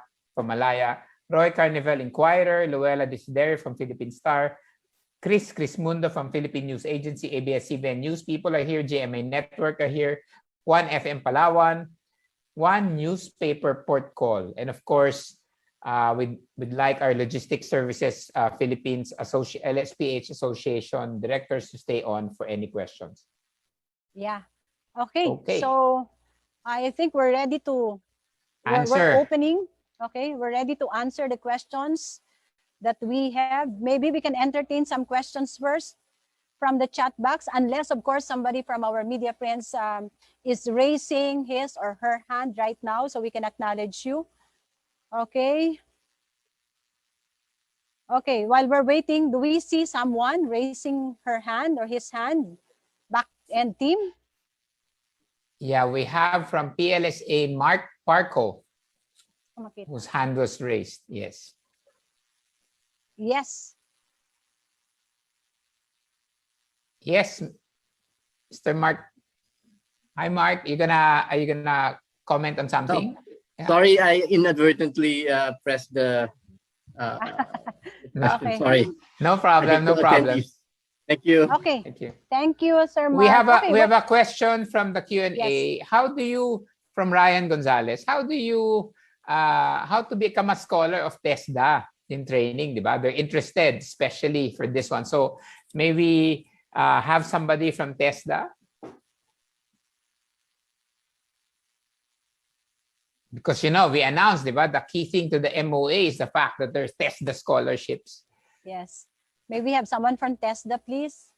B: Roy Carnival, Inquirer, Luella Desideri from Philippine Star, Chris Mundo from Philippine News Agency, ABS-CBN News People are here, GMA Network are here, One FM Palawan, One Newspaper Port Call, and of course, we'd like our Logistics Services Philippines LSPH Association directors to stay on for any questions.
A: Yeah. Okay. So I think we're ready to
B: answer.
A: We're opening. Okay, we're ready to answer the questions that we have. Maybe we can entertain some questions first from the chat box, unless, of course, somebody from our media friends is raising his or her hand right now, so we can acknowledge you. Okay. Okay, while we're waiting, do we see someone raising her hand or his hand? Back end team?
B: Yeah, we have from PLSA, Mark Parco, whose hand was raised. Yes.
A: Yes.
B: Yes, Mr. Mark. Hi, Mark. Are you gonna comment on something?
C: No. Yeah. Sorry, I inadvertently pressed the.
A: Okay.
C: Sorry.
B: No problem. No problem.
C: Thank you.
A: Okay.
B: Thank you.
A: Thank you, Sir Mark.
B: We have a question from the Q&A. Yes. How do you, from Ryan Gonzalez, how to become a scholar of TESDA in training, diba? They're interested, especially for this one. So maybe have somebody from TESDA. Because, we announced, diba, the key thing to the MOA is the fact that there's TESDA scholarships.
A: Yes. May we have someone from TESDA, please?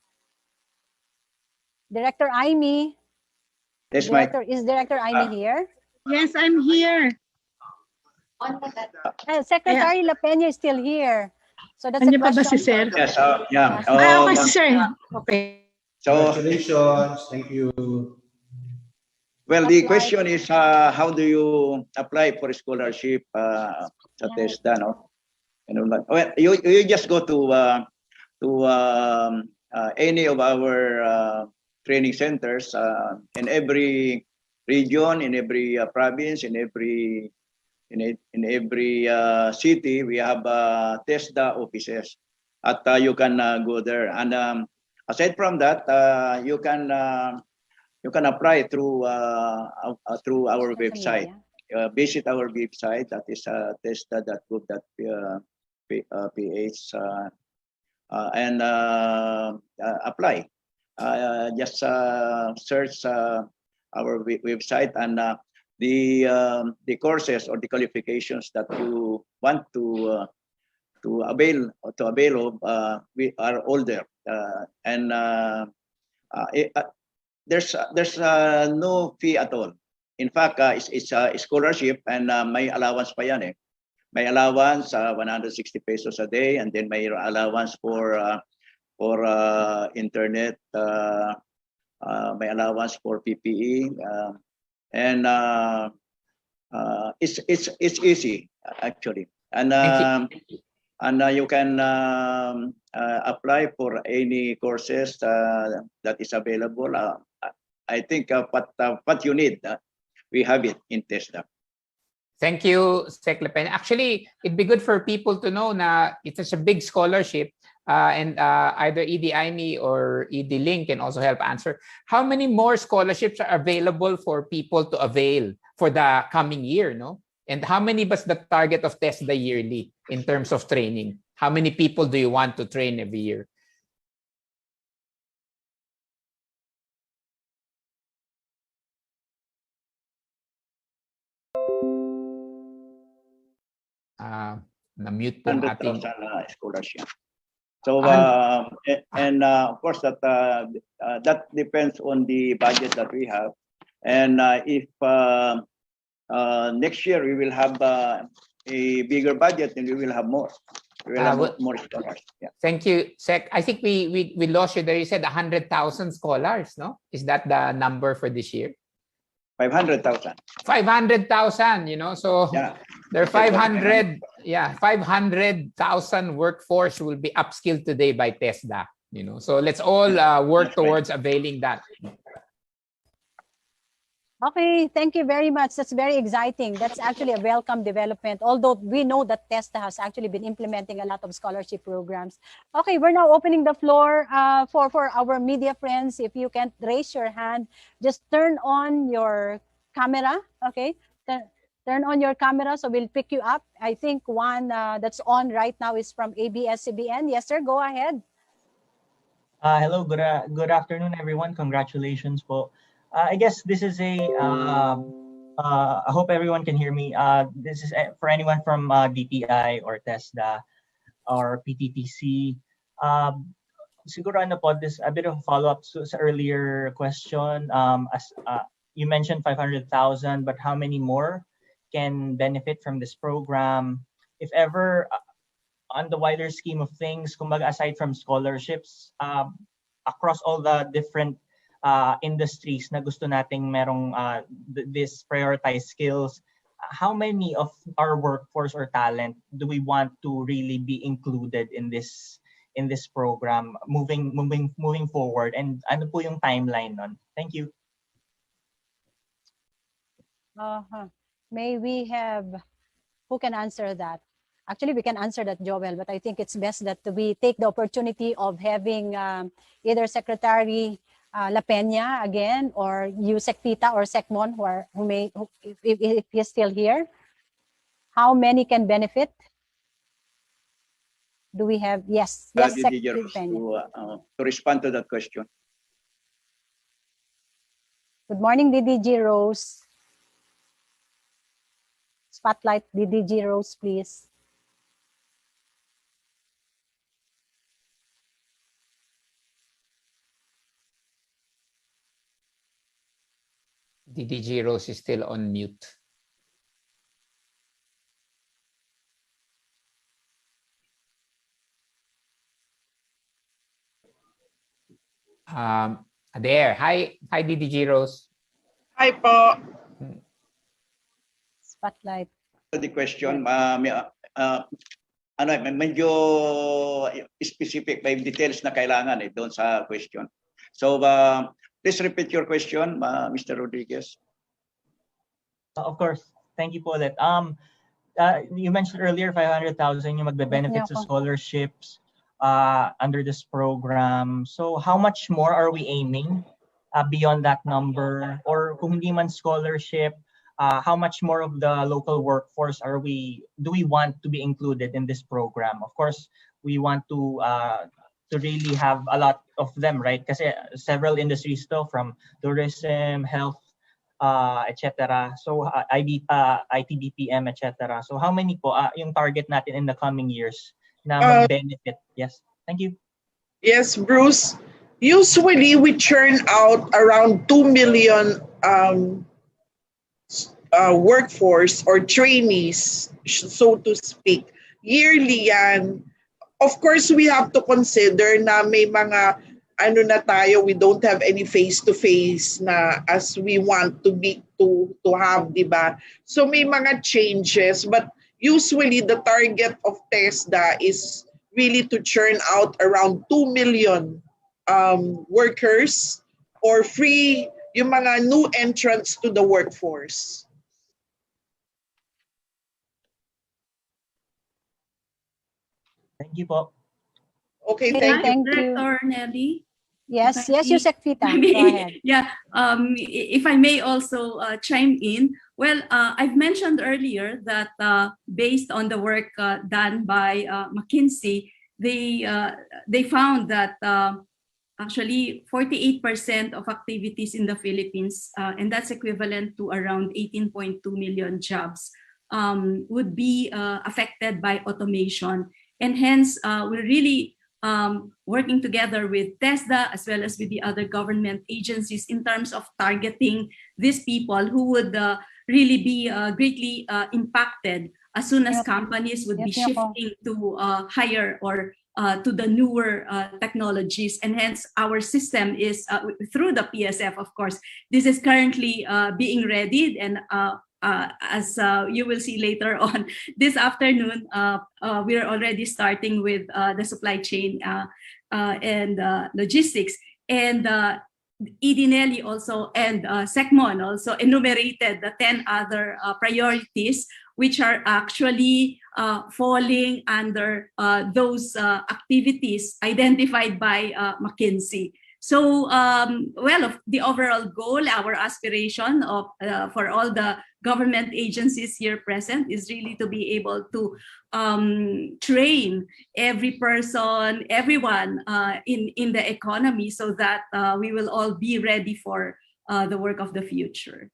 A: Director Aimee.
I: Yes,
A: Is Director Aimee here?
F: Yes, I'm here.
A: Secretary La Peña is still here. So that's
F: a
A: question.
F: Si Sir?
I: Yes, yeah.
F: Okay, Sir. Okay.
I: So,
W: congratulations. Thank you.
I: Well, the question is, how do you apply for a scholarship sa TESDA, no? Well, you just go to any of our training centers in every region, in every province, in every city. We have TESDA offices, at you can go there. And aside from that, you can apply through our website. Visit our website, that is tesda.gov.ph, and apply. Just search our website, and the courses or the qualifications that you want to avail of, we are all there. there's no fee at all. In fact, it's a scholarship and may allowance pa yan eh. May allowance 160 pesos a day, and then may allowance for internet, may allowance for PPE, and it's easy actually, and you can apply for any courses that is available. I think what you need, we have it in TESDA.
B: Thank you, Sec Lepen. Actually, it'd be good for people to know na it's such a big scholarship, and either ED-IME or ED-Link can also help answer. How many more scholarships are available for people to avail for the coming year, no? And how many was the target of TESDA yearly in terms of training? How many people do you want to train every year? Na-mute po ang ating
I: 100,000 scholarship. So and of course that depends on the budget that we have, and if next year we will have a bigger budget, then we will have more. We will have more scholars. Yeah.
B: Thank you, Sec. I think we lost you there. You said 100,000 scholars, no? Is that the number for this year?
I: 500,000.
B: 500,000, you know, so
I: yeah.
B: There are 500,000 workforce will be upskilled today by TESDA, you know. So let's all work towards availing that.
A: Okay, thank you very much. That's very exciting. That's actually a welcome development, although we know that TESDA has actually been implementing a lot of scholarship programs. Okay, we're now opening the floor for our media friends. If you can't raise your hand, just turn on your camera, okay? Turn on your camera so we'll pick you up. I think one that's on right now is from ABS-CBN. Yes, sir, go ahead.
G: Hello, good afternoon, everyone. Congratulations po. I guess this is I hope everyone can hear me. This is for anyone from DTI or TESDA or PTTC. Siguro ano po, this a bit of a follow-up to sa earlier question. You mentioned 500,000, but how many more can benefit from this program? If ever, on the wider scheme of things, kumbaga aside from scholarships, across all the different industries na gusto nating merong this prioritized skills, how many of our workforce or talent do we want to really be included in this program moving forward, and ano po yung timeline nun? Thank you.
A: May we have, who can answer that? Actually, we can answer that, Joel, but I think it's best that we take the opportunity of having either Secretary La Peña again, or you, Sec Tita or Sec Mon, if he's still here. How many can benefit? Do we have, yes, Sec
I: to respond to that question.
A: Good morning, DDG Rose. Spotlight DDG Rose, please.
B: DDG Rose is still on mute. There. Hi, DDG Rose.
H: Hi po.
A: Spotlight.
I: The question, medyo specific, may details na kailangan doon sa question. So, please repeat your question, Mr. Rodriguez.
G: Of course. Thank you po ulit. You mentioned earlier 500,000 yung magbe-benefit sa scholarships under this program. So how much more are we aiming beyond that number? Or kung hindi man scholarship, how much more of the local workforce do we want to be included in this program? Of course, we want to really have a lot of them, right? Kasi several industries though, from tourism, health, etc. So IT, BPM, etc. So how many po yung target natin in the coming years na mag-benefit? Yes, thank you.
H: Yes, Bruce. usually we churn out around 2 million workforce or trainees, so to speak. Yearly yan. Of course, we have to consider na may mga ano na tayo, we don't have any face-to-face na as we want to be to have, di ba? So may mga changes, but usually the target of TESDA is really to churn out around 2 million workers or free yung mga new entrants to the workforce.
G: Thank you po.
H: Okay, thank you.
J: Director Nelly.
A: Yes, yes, Yusek Fita. Go ahead.
J: Yeah, if I may also chime in. Well, I've mentioned earlier that based on the work done by McKinsey, they found that actually 48% of activities in the Philippines, and that's equivalent to around 18.2 million jobs, would be affected by automation. And hence, we're really working together with TESDA as well as with the other government agencies in terms of targeting these people who would really be greatly impacted as soon as companies would be shifting to higher or to the newer technologies. And hence our system is through the PSF, of course. This is currently being readied, and as you will see later on this afternoon, we're already starting with the supply chain and logistics. And Edinelli also and SecMon also enumerated the 10 other priorities which are actually falling under those activities identified by McKinsey. So, well, the overall goal, our aspiration of for all the government agencies here present is really to be able to train every person, everyone in the economy, so that we will all be ready for the work of the future.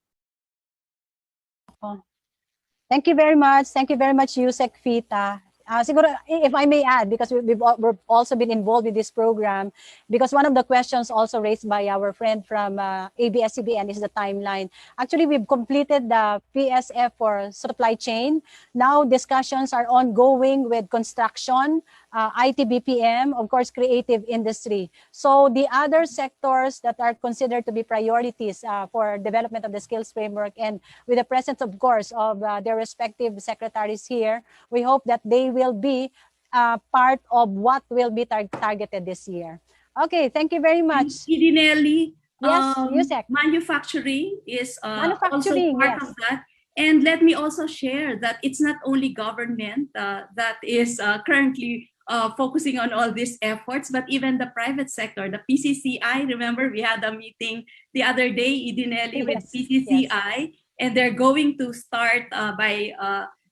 A: Thank you very much. Thank you very much, Yusek Fita. Siguro, if I may add, because we've also been involved with this program, because one of the questions also raised by our friend from ABS-CBN is the timeline. Actually, we've completed the PSF for supply chain. Now discussions are ongoing with construction, IT BPM, of course, creative industry. So the other sectors that are considered to be priorities for development of the skills framework, and with the presence, of course, of their respective secretaries here, we hope that they will be part of what will be targeted this year. Okay, thank you very much.
J: Idinelli,
A: yes, Yusek.
J: Manufacturing is also part of that. And let me also share that it's not only government that is currently focusing on all these efforts, but even the private sector, the PCCI. Remember, we had a meeting the other day, Idinelli, with PCCI, and they're going to start by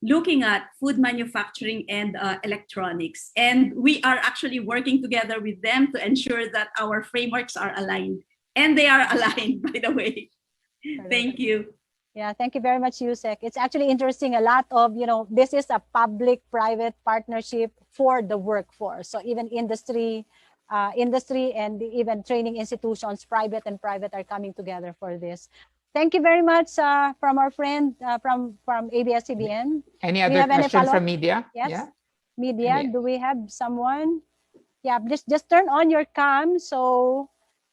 J: looking at food manufacturing and electronics. And we are actually working together with them to ensure that our frameworks are aligned. And they are aligned, by the way. Thank you.
A: Yeah, thank you very much, Yusek. It's actually interesting. A lot of, this is a public-private partnership for the workforce. So even industry and even training institutions, private and private, are coming together for this. Thank you very much from our friend from ABS-CBN.
B: Any other question from media?
A: Yes.
B: Yeah.
A: Media, do we have someone? Yeah, just turn on your cam so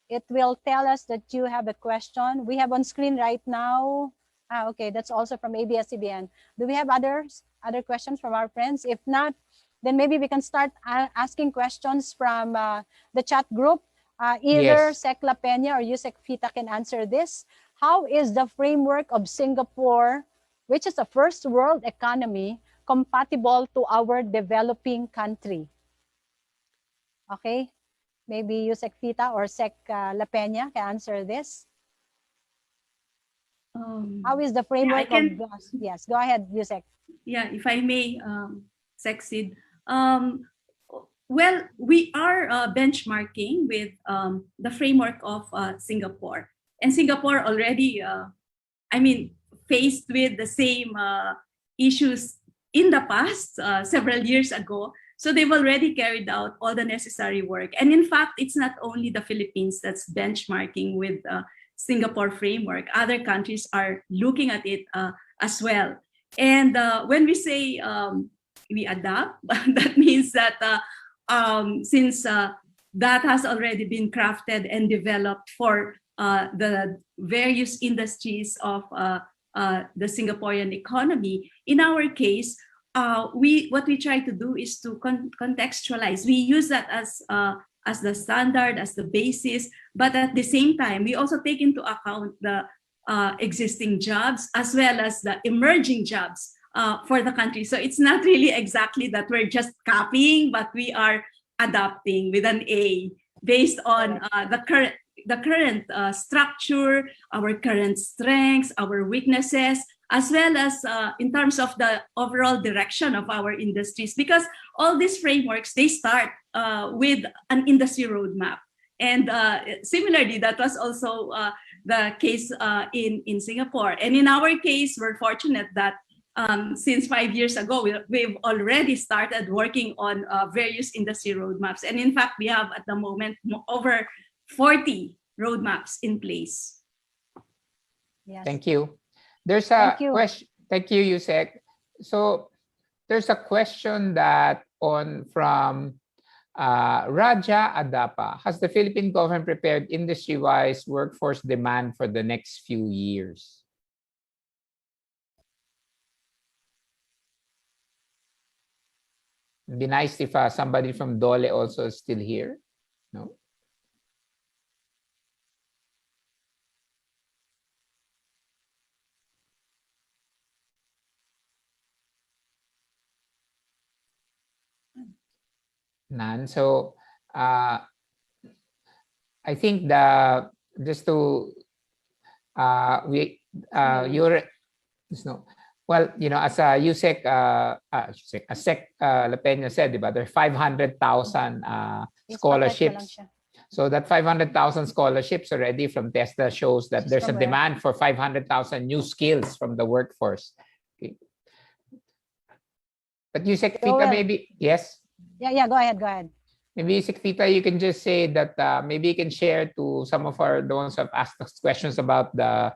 A: it will tell us that you have a question. We have on screen right now. Okay, that's also from ABS-CBN. Do we have other questions from our friends? If not, then maybe we can start asking questions from the chat group. Either Sec La Peña or Yusek Fita can answer this. How is the framework of Singapore, which is a first world economy, compatible to our developing country? Okay, maybe Yusek Fita or Sec La Peña can answer this. How is the framework of... Yes, go ahead, Yusek.
J: Yeah, if I may, Sexid. Well, we are benchmarking with the framework of Singapore. And Singapore already, faced with the same issues in the past, several years ago. So they've already carried out all the necessary work. And in fact, it's not only the Philippines that's benchmarking with Singapore framework. Other countries are looking at it as well. And when we say we adapt, that means that since that has already been crafted and developed for the various industries of the Singaporean economy, in our case, what we try to do is to contextualize. We use that as the standard, as the basis, but at the same time, we also take into account the existing jobs as well as the emerging jobs for the country. So it's not really exactly that we're just copying, but we are adapting with an A based on the current structure, our current strengths, our weaknesses, as well as in terms of the overall direction of our industries. Because all these frameworks, they start with an industry roadmap. And similarly, that was also the case in Singapore. And in our case, we're fortunate that since 5 years ago, we've already started working on various industry roadmaps. And in fact, we have at the moment over 40 roadmaps in place.
A: Yes.
B: Thank you. There's a question. Thank you, Yusek. So there's a question that from Raja Adapa. Has the Philippine government prepared industry-wise workforce demand for the next few years? It'd be nice if somebody from Dole also is still here. No? None. So I think just to well, as Yusek La Peña said, there are 500,000 scholarships. So that 500,000 scholarships already from TESTA shows that there's a demand for 500,000 new skills from the workforce. Okay. But Yusek, Fita, maybe, yes?
A: Yeah, go ahead.
B: Maybe, Fita, you can just say that maybe you can share to some of the ones who have asked us questions about the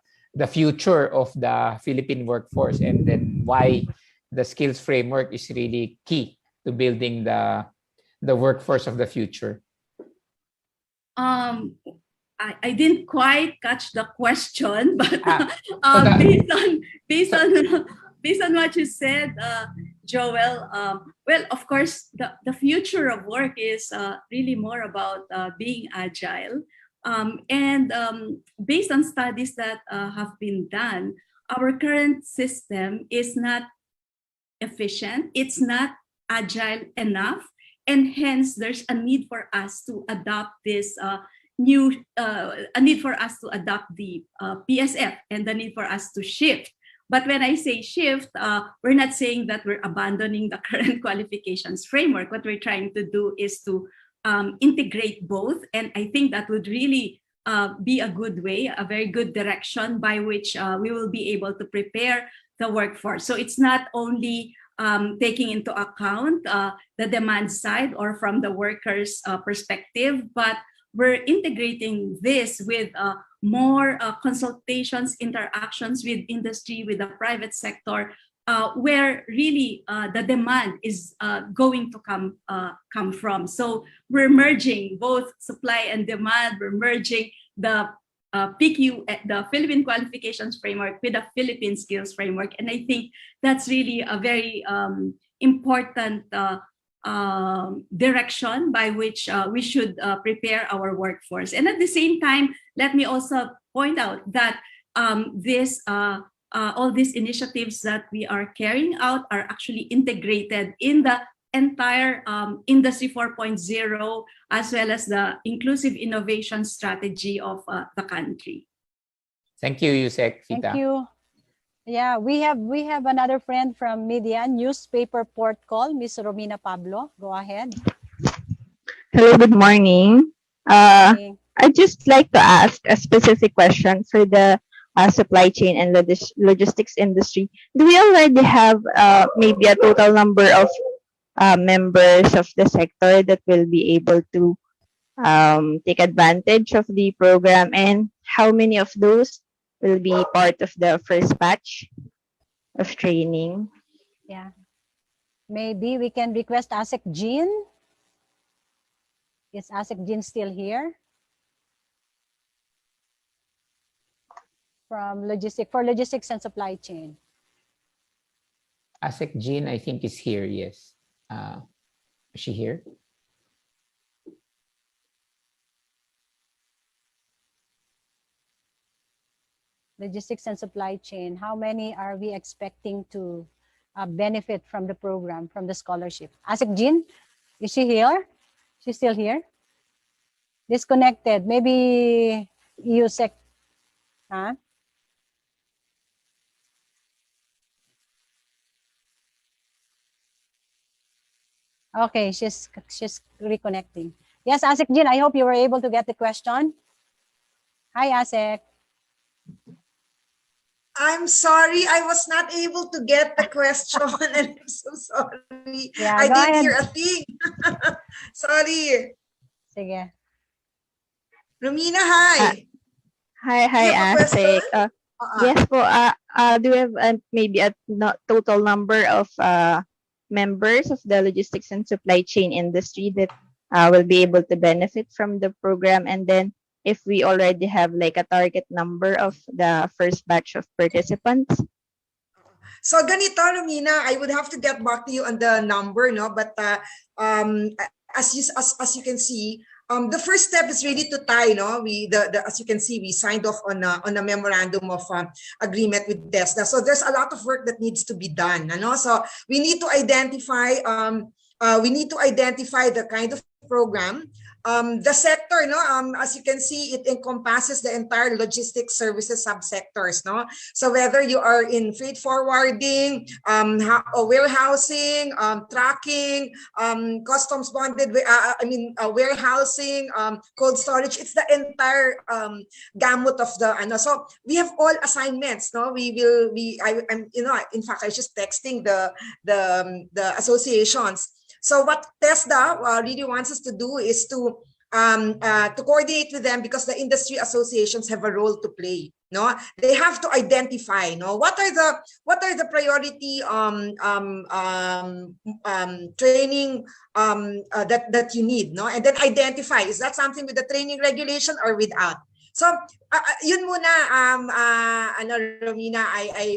B: future of the Philippine workforce and then why the skills framework is really key to building the workforce of the future.
J: I didn't quite catch the question, but based on what you said, Joel, well, of course, the future of work is really more about being agile. And based on studies that have been done, our current system is not efficient, it's not agile enough, and hence there's a need for us to adopt this a need for us to adopt the PSF and the need for us to shift. But when I say shift, we're not saying that we're abandoning the current qualifications framework. What we're trying to do is to integrate both. And I think that would really be a good way, a very good direction by which we will be able to prepare the workforce. So it's not only taking into account the demand side or from the workers' perspective, but we're integrating this with more consultations, interactions with industry, with the private sector, where really the demand is going to come from. So we're merging both supply and demand. We're merging the PQ, the Philippine Qualifications Framework, with the Philippine Skills Framework, and I think that's really a very important direction by which we should prepare our workforce. And at the same time, let me also point out that all these initiatives that we are carrying out are actually integrated in the entire Industry 4.0, as well as the inclusive innovation strategy of the country.
B: Thank you, Yusek, Fita.
A: Thank you. Yeah, we have another friend from Media Newspaper Port Call, Ms. Romina Pablo. Go ahead.
L: Hello, good morning. I'd just like to ask a specific question for the supply chain and logistics industry. Do we already have maybe a total number of members of the sector that will be able to take advantage of the program, and how many of those will be part of the first batch of training?
A: Yeah. Maybe we can request ASEC Jean. Is ASEC Jean still here? For logistics and supply chain.
B: ASEC Jean, I think, is here, yes. Is she here?
A: Logistics and supply chain. How many are we expecting to benefit from the program, from the scholarship? ASEC Jean, is she here? She's still here? Disconnected. Maybe USEC. Huh? Okay, she's reconnecting. Yes, ASEC Jean, I hope you were able to get the question. Hi, ASEC.
K: I'm sorry, I was not able to get the question, and I'm so sorry.
A: Yeah,
K: I
A: go
K: didn't
A: ahead.
K: hear a thing. Sorry.
A: Sige.
K: Romina, hi.
L: Hi,
K: Do you have a
L: ASEC.
K: question?
L: Yes po. Do we have maybe a total number of members of the logistics and supply chain industry that will be able to benefit from the program? And then if we already have like a target number of the first batch of participants?
K: So ganito, Romina, I would have to get back to you on the number, no? But as you can see, the first step is really to tie, no? As you can see, we signed off on a memorandum of agreement with TESDA. So there's a lot of work that needs to be done, no? So we need to identify the kind of program. The sector, no, as you can see, it encompasses the entire logistics services subsectors, no. So whether you are in freight forwarding, warehousing, tracking, customs bonded, warehousing, cold storage, it's the entire gamut of the. So we have all assignments, no. In fact, I was just texting the associations. So what TESDA really wants us to do is to coordinate with them, because the industry associations have a role to play. No, they have to identify, no, what are the priority training that you need, no, and then identify, is that something with the training regulation or without. So yun muna, Romina,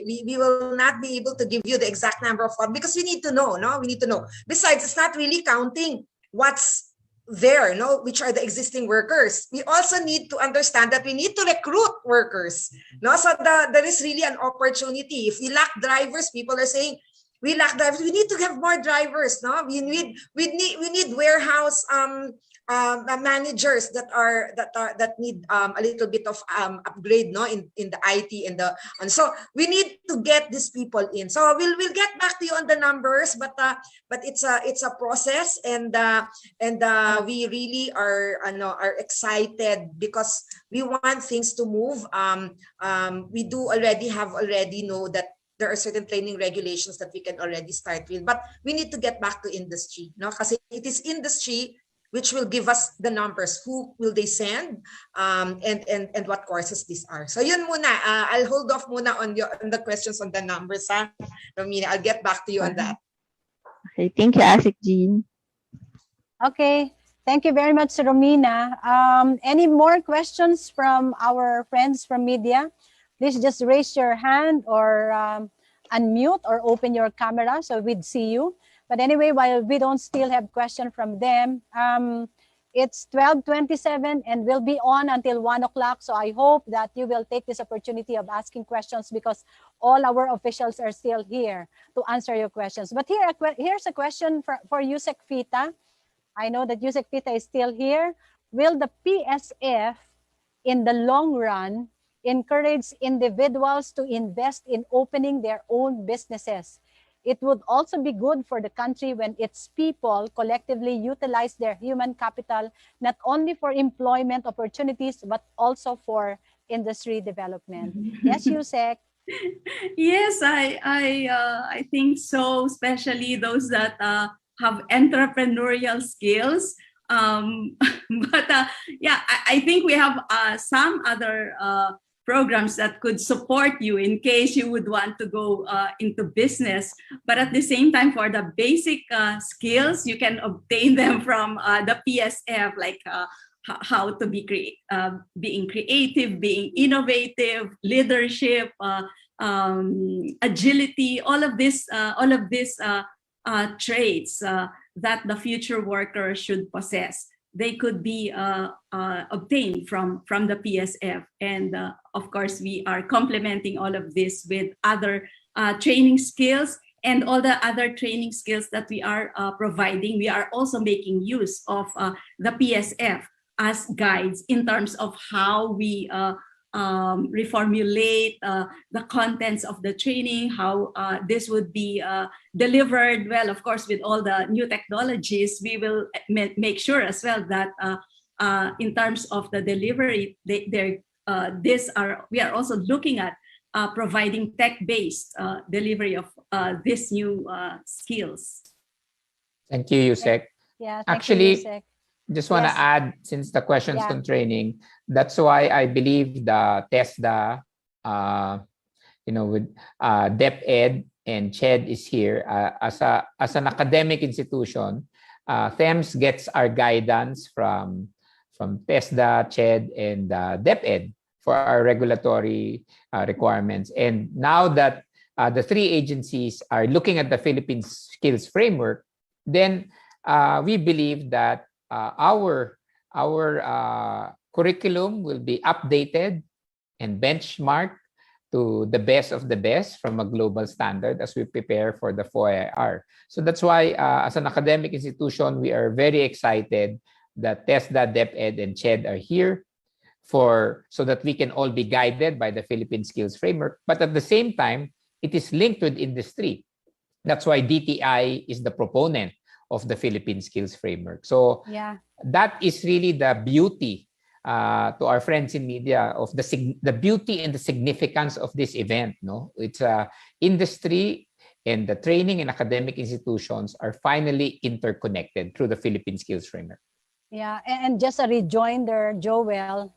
K: we will not be able to give you the exact number of funds, because we need to know, no? We need to know. Besides, it's not really counting what's there, no, which are the existing workers. We also need to understand that we need to recruit workers, no. So there is really an opportunity. If we lack drivers, people are saying we lack drivers. We need to have more drivers, no. We need warehouse managers that need a little bit of upgrade, no, in the IT and so we need to get these people in. So we'll get back to you on the numbers, but it's a process, and we really are excited because we want things to move. We do already know that there are certain training regulations that we can already start with, but we need to get back to industry, no, kasi it is industry which will give us the numbers. Who will they send, and what courses these are. So yun muna. I'll hold off muna on the questions on the numbers, ha, Romina. I'll get back to you on that.
L: Okay, thank you, ASEC Jean.
A: Okay, thank you very much, Romina. Any more questions from our friends from media? Please just raise your hand or unmute or open your camera so we'd see you. But anyway, while we don't still have question from them, it's 12:27 and we'll be on until 1 o'clock. So I hope that you will take this opportunity of asking questions, because all our officials are still here to answer your questions. But here's a question for Yusek Fita. I know that Yusek Fita is still here. Will the PSF in the long run encourage individuals to invest in opening their own businesses? It would also be good for the country when its people collectively utilize their human capital, not only for employment opportunities, but also for industry development. Yes, Yusek?
J: Yes, I think so, especially those that have entrepreneurial skills. But yeah, I think we have some other programs that could support you in case you would want to go into business. But at the same time, for the basic skills, you can obtain them from the PSF, like how to be being creative, being innovative, leadership, agility, all of these traits that the future worker should possess. They could be obtained from the PSF. And of course, we are complementing all of this with other training skills and all the other training skills that we are providing. We are also making use of the PSF as guides in terms of how we reformulate the contents of the training, how this would be delivered. Well, of course, with all the new technologies, we will make sure as well that in terms of the delivery, we are also looking at providing tech-based delivery of these new skills.
B: Thank you, Yusek.
A: Yeah,
B: Actually,
A: you, Yusek.
B: Just want to add, since the questions on training, that's why I believe the TESDA, with DepEd and CHED is here as an academic institution. THEMS gets our guidance from TESDA, CHED, and DepEd for our regulatory requirements. And now that the three agencies are looking at the Philippine Skills Framework, then we believe that our curriculum will be updated and benchmarked to the best of the best from a global standard as we prepare for the FOIR. So that's why as an academic institution, we are very excited that TESDA, DepEd, and CHED are here so that we can all be guided by the Philippine Skills Framework. But at the same time, it is linked with industry. That's why DTI is the proponent of the Philippine Skills Framework. So that is really the beauty to our friends in media of the beauty and the significance of this event. No, it's industry and the training and academic institutions are finally interconnected through the Philippine Skills Framework.
A: Yeah, and just a rejoinder, Joel,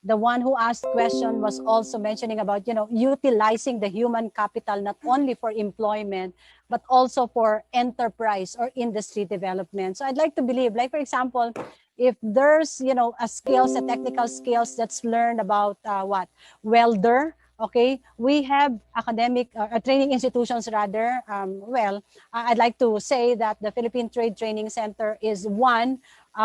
A: the one who asked question was also mentioning about, utilizing the human capital not only for employment, but also for enterprise or industry development. So I'd like to believe, like, for example, if there's, a technical skills that's learned about welder, okay, we have academic training institutions rather. I'd like to say that the Philippine Trade Training Center is one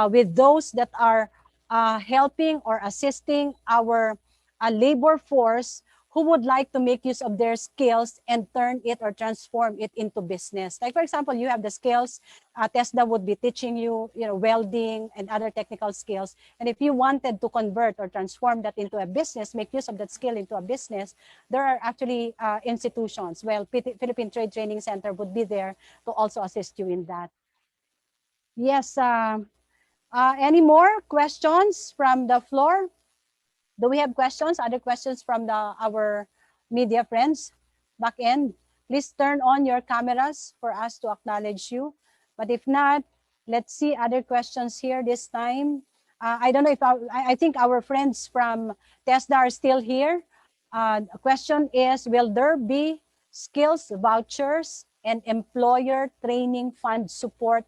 A: with those that are helping or assisting our labor force who would like to make use of their skills and turn it or transform it into business. Like, for example, you have the skills, TESDA would be teaching you, welding and other technical skills. And if you wanted to convert or transform that into a business, make use of that skill into a business, there are actually institutions. Well, Philippine Trade Training Center would be there to also assist you in that. Yes, any more questions from the floor? Do we have questions? Other questions from our media friends back end? Please turn on your cameras for us to acknowledge you. But if not, let's see other questions here this time. I don't know if I think our friends from TESDA are still here. The question is, will there be skills vouchers and employer training fund support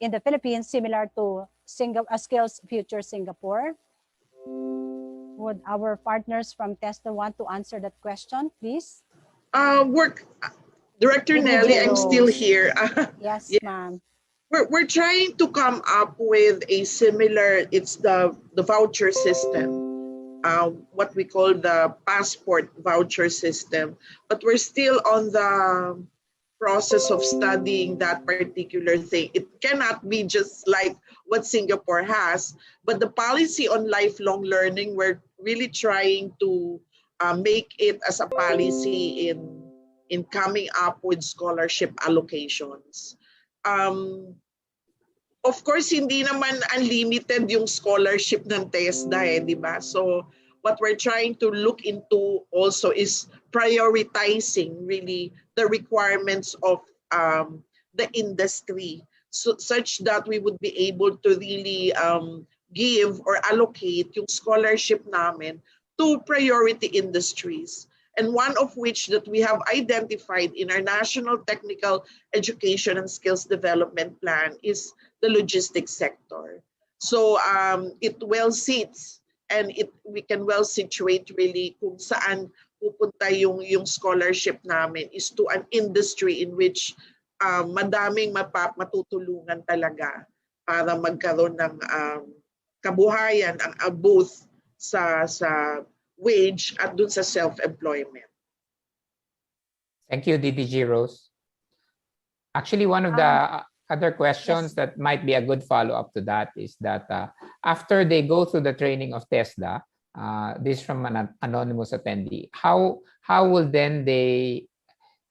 A: in the Philippines similar to Skills Future Singapore? Would our partners from TESDA want to answer that question, please?
H: Director Nelly, I'm still here.
A: Yes, ma'am.
H: We're trying to come up with a similar, it's the voucher system, what we call the passport voucher system, but we're still on the process of studying that particular thing. It cannot be just like what Singapore has, but the policy on lifelong learning, we're really trying to make it as a policy in coming up with scholarship allocations. Of course, hindi naman unlimited yung scholarship ng TESDA, di ba? So what we're trying to look into also is prioritizing really the requirements of the industry, so such that we would be able to really give or allocate yung scholarship namin to priority industries. And one of which that we have identified in our National Technical Education and Skills Development Plan is the logistics sector. So it well sits and we can well situate really kung saan pupunta yung scholarship namin is to an industry in which madaming matutulungan talaga para magkaroon ng kabuhayan both sa wage at dun sa self-employment.
B: Thank you, DDG Rose. Actually, one of the other questions that might be a good follow-up to that is that after they go through the training of TESDA, this from an anonymous attendee, how will then they,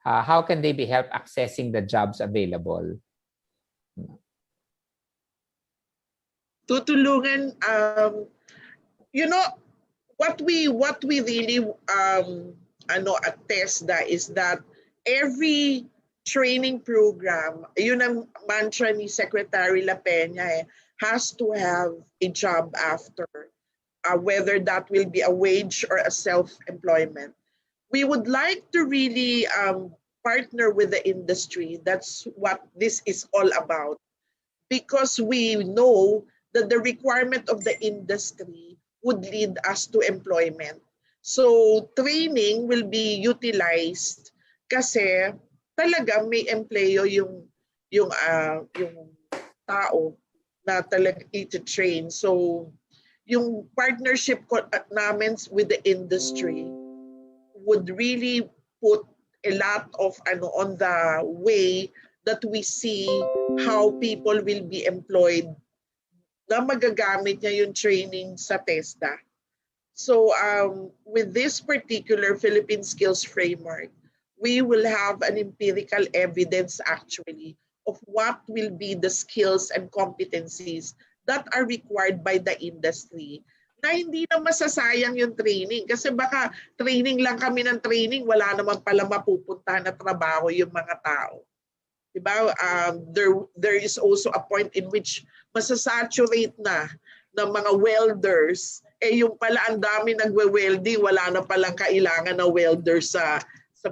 B: how can they be helped accessing the jobs available?
H: Tutulungan, you know, what we really at TESDA is that every training program, yun ang mantra ni Secretary La Peña, has to have a job after, whether that will be a wage or a self-employment. We would like to really partner with the industry. That's what this is all about, because we know that the requirement of the industry would lead us to employment. So training will be utilized kasi talaga may empleyo yung tao na talaga i-train. So yung partnership namin with the industry would really put a lot of on the way that we see how people will be employed na magagamit niya yung training sa TESDA. So with this particular Philippine Skills Framework, we will have an empirical evidence actually of what will be the skills and competencies that are required by the industry, na hindi na masasayang yung training. Kasi baka training lang kami ng training, wala naman pala mapupunta na trabaho yung mga tao. Diba? There is also a point in which masasaturate na ng mga welders, yung pala ang dami nagwe-welding, wala na palang kailangan na welders sa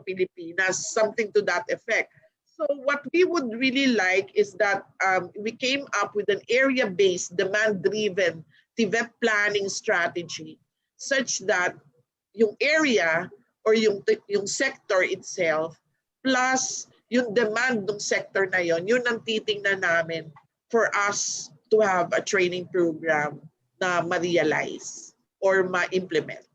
H: Pilipinas, something to that effect. So what we would really like is that we came up with an area-based, demand-driven TVEP planning strategy such that yung area or yung sector itself plus yung demand ng sector na yun ang titingnan namin for us to have a training program na ma-realize or ma-implement.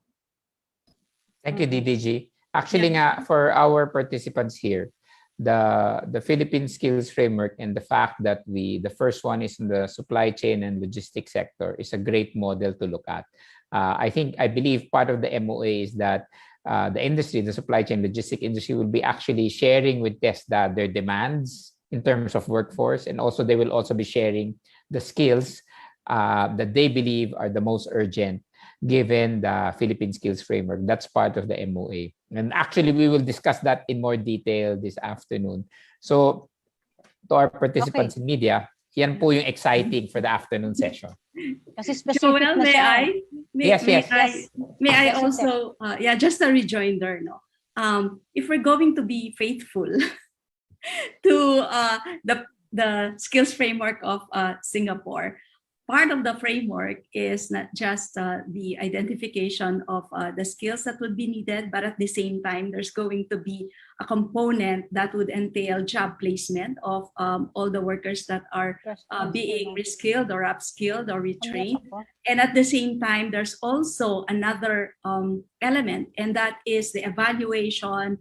B: Thank you, DDG. Actually nga, for our participants here, the Philippine Skills Framework and the fact that the first one is in the supply chain and logistics sector is a great model to look at. I believe part of the MOA is that the industry, the supply chain logistic industry, will be actually sharing with TESDA their demands in terms of workforce, and also they will also be sharing the skills that they believe are the most urgent given the Philippine Skills Framework. That's part of the MOA. And actually, we will discuss that in more detail this afternoon. So, to our participants in media, yan po yung exciting for the afternoon session.
A: Kasi specific
J: Joel,
A: na
J: may
A: siya.
J: I? May I also, just a rejoinder, no? If we're going to be faithful to the skills framework of Singapore, part of the framework is not just the identification of the skills that would be needed, but at the same time, there's going to be a component that would entail job placement of all the workers that are being reskilled or upskilled or retrained. And at the same time, there's also another element, and that is the evaluation,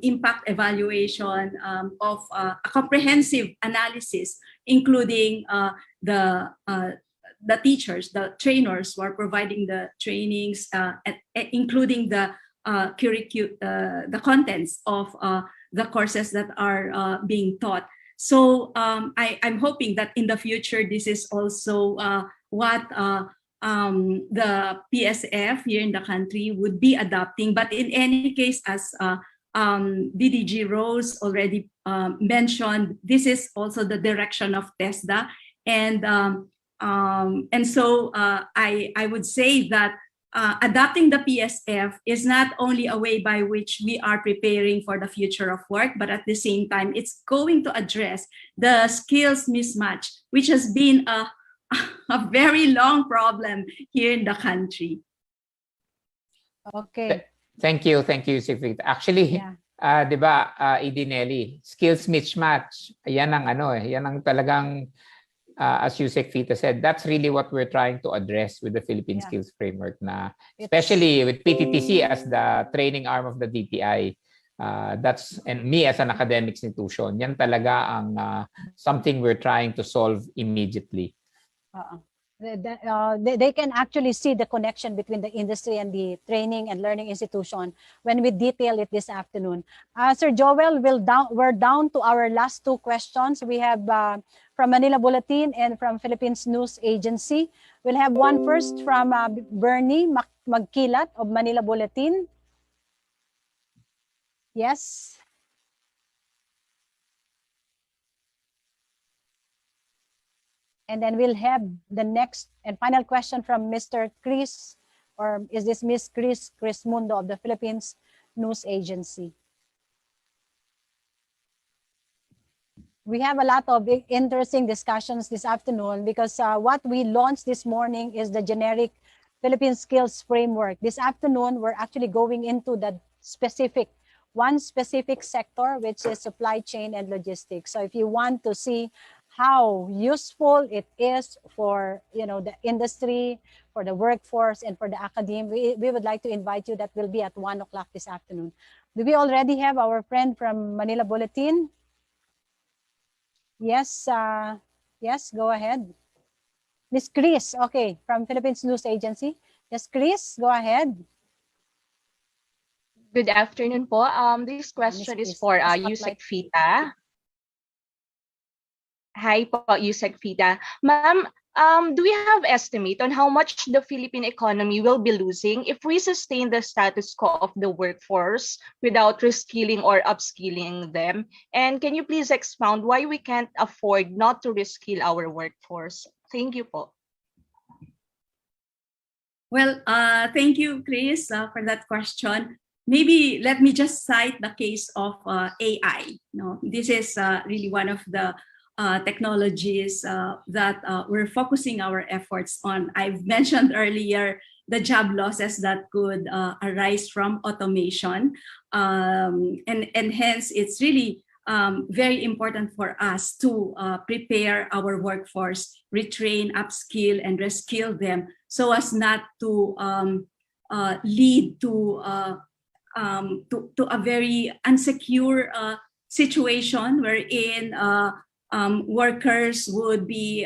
J: impact evaluation of a comprehensive analysis, including the teachers, the trainers who are providing the trainings, including the contents of the courses that are being taught. So I'm hoping that in the future, this is also what the PSF here in the country would be adopting. But in any case, as DDG Rose already mentioned, this is also the direction of TESDA. And so I would say that adopting the PSF is not only a way by which we are preparing for the future of work, but at the same time, it's going to address the skills mismatch, which has been a very long problem here in the country.
A: Okay.
B: Thank you, Sifrit. Actually, di ba, Idinelli, skills mismatch, yan ang yan ang talagang, as Yusek Fita said, that's really what we're trying to address with the Philippine Skills Framework, na especially with PTTC as the training arm of the DTI. And me as an academic institution, yan talaga ang something we're trying to solve immediately.
A: They can actually see the connection between the industry and the training and learning institution when we detail it this afternoon. Sir Joel, we're down to our last two questions. We have from Manila Bulletin and from Philippines News Agency. We'll have one first from Bernie Magkilat of Manila Bulletin. Yes. And then we'll have the next and final question from Mr. Chris, or is this Miss Chris Mundo of the Philippines News Agency. We have a lot of interesting discussions this afternoon because what we launched this morning is the generic Philippine Skills Framework. This afternoon, we're actually going into the one specific sector, which is supply chain and logistics. So if you want to see how useful it is for the industry, for the workforce, and for the academy, we would like to invite you. That will be at 1 o'clock this afternoon. Do we already have our friend from Manila Bulletin? Yes, yes, go ahead. Miss Chris, okay, from Philippines News Agency. Yes, Chris, go ahead.
M: Good afternoon po. This question is for Yusek Fita. Hi po, Yusek Fita. Ma'am, do we have estimate on how much the Philippine economy will be losing if we sustain the status quo of the workforce without reskilling or upskilling them? And can you please expound why we can't afford not to reskill our workforce? Thank you po.
J: Well, thank you, Chris, for that question. Maybe let me just cite the case of AI. This is really one of the technologies that we're focusing our efforts on. I've mentioned earlier the job losses that could arise from automation. And hence, it's really very important for us to prepare our workforce, retrain, upskill, and reskill them so as not to lead to a very unsecure situation wherein workers would be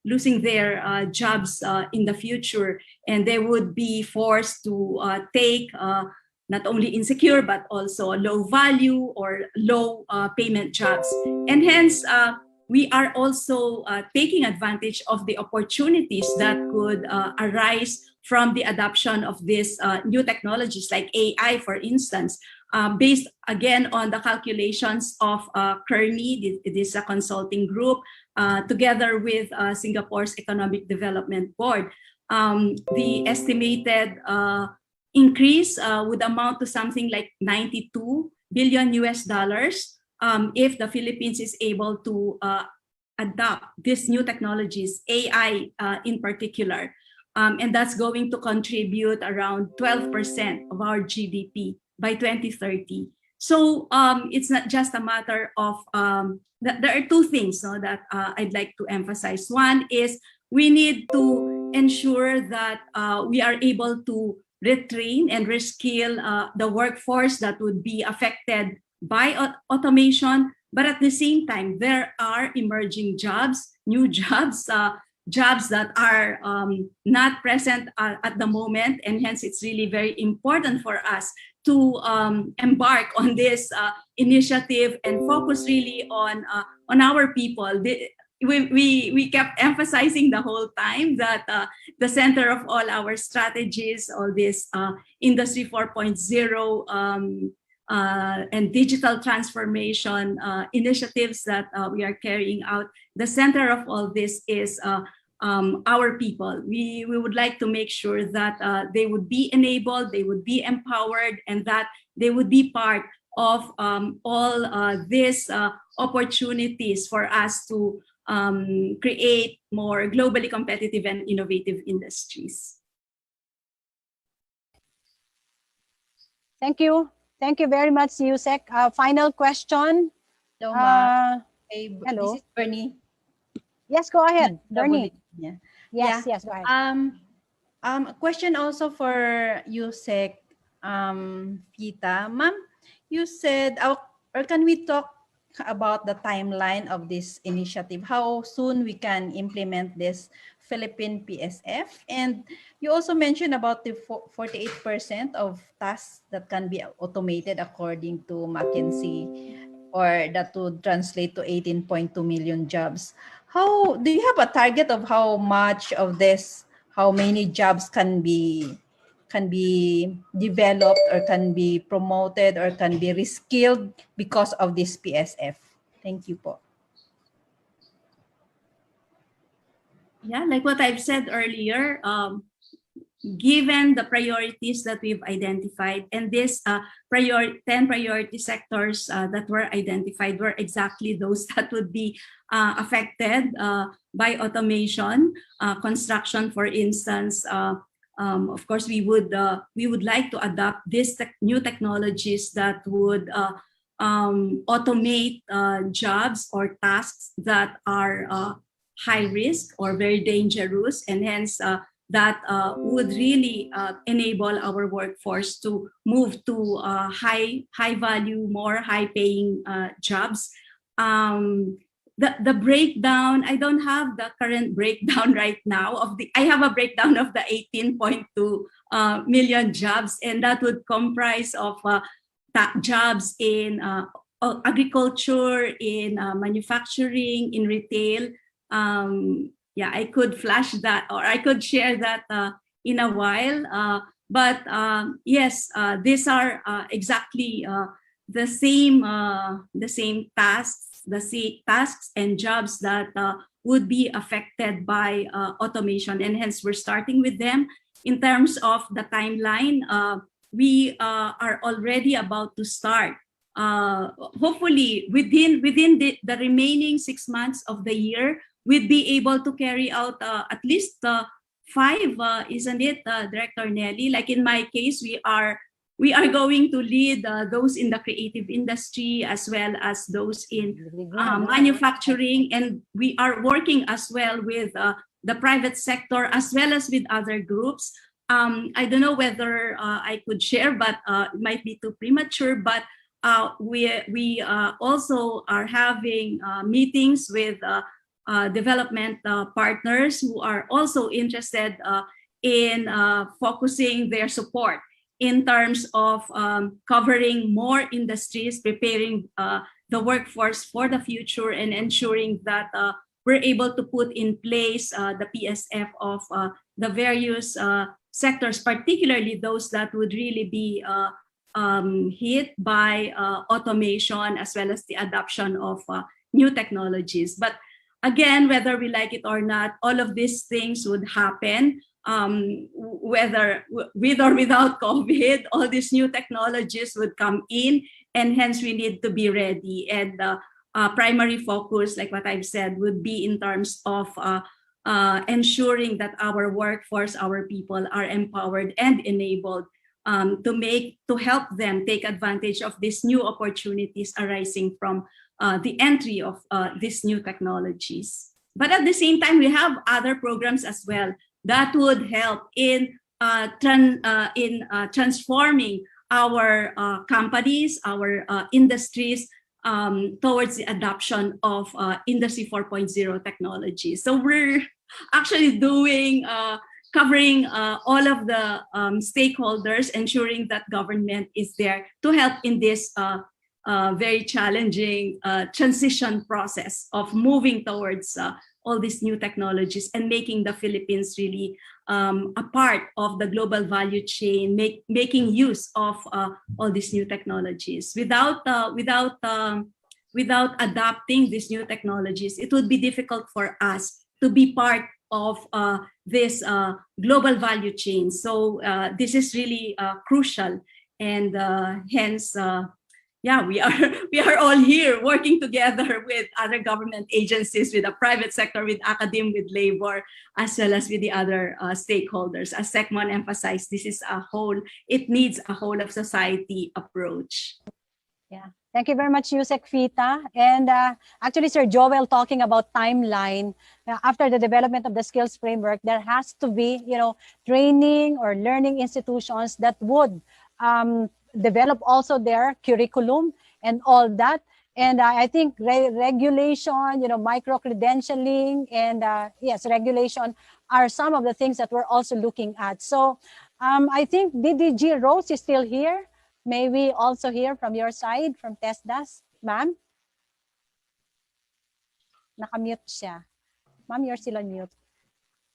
J: losing their jobs in the future, and they would be forced to take not only insecure but also low value or low payment jobs. And hence, we are also taking advantage of the opportunities that could arise from the adoption of these new technologies like AI, for instance, based again on the calculations of Kearney. It is a consulting group together with Singapore's Economic Development Board. The estimated increase would amount to something like $92 billion if the Philippines is able to adopt these new technologies, AI in particular. And that's going to contribute around 12% of our GDP by 2030. So it's not just a matter of, there are two things that I'd like to emphasize. One is we need to ensure that we are able to retrain and reskill the workforce that would be affected by automation. But at the same time, there are emerging jobs, new jobs, jobs that are not present at the moment. And hence, it's really very important for us to embark on this initiative and focus really on our people. we kept emphasizing the whole time that the center of all our strategies, all this Industry 4.0 and digital transformation initiatives that we are carrying out, the center of all this is our people. We would like to make sure that they would be enabled, they would be empowered, and that they would be part of all these opportunities for us to create more globally competitive and innovative industries.
A: Thank you. Thank you very much, Yusek. Final question.
N: Hello, Ma.
A: Hello.
N: This is Bernie.
A: Yes, go ahead, Bernie.
N: Yeah.
A: Yes, yes, go ahead.
N: A question also for Yusek, Pita. Ma'am, you said, or can we talk about the timeline of this initiative? How soon we can implement this Philippine PSF? And you also mentioned about the 48% of tasks that can be automated according to McKinsey, or that would translate to 18.2 million jobs. How do you have a target of how much of this, how many jobs can be developed or can be promoted or can be reskilled because of this PSF? Thank you po.
J: Yeah, like what I've said earlier, given the priorities that we've identified, and this 10 priority sectors that were identified were exactly those that would be affected by automation. Construction, for instance, of course, we would like to adopt these new technologies that would automate jobs or tasks that are high risk or very dangerous, and hence that would really enable our workforce to move to high value, more high paying jobs. The breakdown, I don't have the current breakdown right now I have a breakdown of the 18.2 million jobs, and that would comprise of jobs in agriculture, in manufacturing, in retail. Yeah, I could flash that, or I could share that in a while. But yes, these are exactly the same tasks, tasks and jobs that would be affected by automation, and hence we're starting with them. In terms of the timeline, we are already about to start. Hopefully, within the remaining 6 months of the year, we'd be able to carry out at least 5, isn't it, Director Nelly? Like in my case, we are going to lead those in the creative industry as well as those in manufacturing, and we are working as well with the private sector as well as with other groups. I don't know whether I could share, but it might be too premature, but we also are having meetings with development partners who are also interested in focusing their support in terms of covering more industries, preparing the workforce for the future, and ensuring that we're able to put in place the PSF of the various sectors, particularly those that would really be hit by automation as well as the adoption of new technologies. But again, whether we like it or not, all of these things would happen, whether with or without COVID. All these new technologies would come in, and hence we need to be ready. And primary focus, like what I've said, would be in terms of ensuring that our workforce, our people are empowered and enabled to help them take advantage of these new opportunities arising from the entry of these new technologies. But at the same time, we have other programs as well that would help in transforming our companies, our industries towards the adoption of Industry 4.0 technology. So we're actually covering all of the stakeholders, ensuring that government is there to help in this very challenging transition process of moving towards all these new technologies and making the Philippines really a part of the global value chain, making use of all these new technologies. Without adopting these new technologies, it would be difficult for us to be part of this global value chain. So this is really crucial, and hence, yeah, we are all here working together with other government agencies, with the private sector, with academia, with labor, as well as with the other stakeholders. As Secmon emphasized, this is it needs a whole of society approach.
A: Yeah. Thank you very much, Yusek Fita. And actually, Sir Joel, talking about timeline, after the development of the skills framework, there has to be, training or learning institutions that would develop also their curriculum and all that. And I think regulation, micro-credentialing, and yes, regulation are some of the things that we're also looking at. So I think DDG Rose is still here. May we also hear from your side, from TESDAS, ma'am? Nakamute siya. Ma'am, you're still on mute.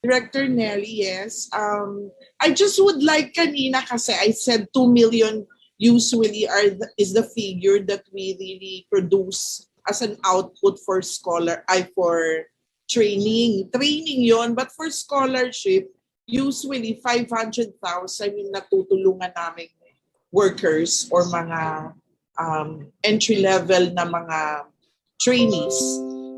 H: Director Nelly, yes. I just would like kanina kasi I said 2 million usually is the figure that we really produce as an output for for training. Training yon, but for scholarship, usually 500,000 yung natutulungan namin workers or mga entry-level na mga trainees.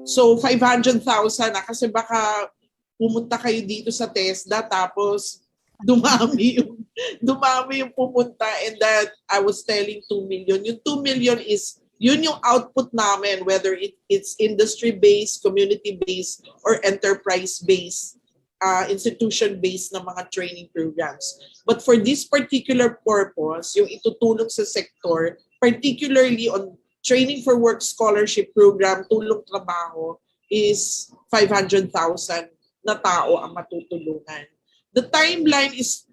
H: So 500,000 na kasi baka pumunta kayo dito sa TESDA tapos dumami yung pumunta, and that I was telling 2 million. Yung 2 million is yun yung output namin, whether it's industry-based, community-based, or enterprise-based, institution-based na mga training programs. But for this particular purpose, yung itutulong sa sector, particularly on training for work scholarship program, tulong trabaho, is 500,000 na tao ang matutulungan. The timeline is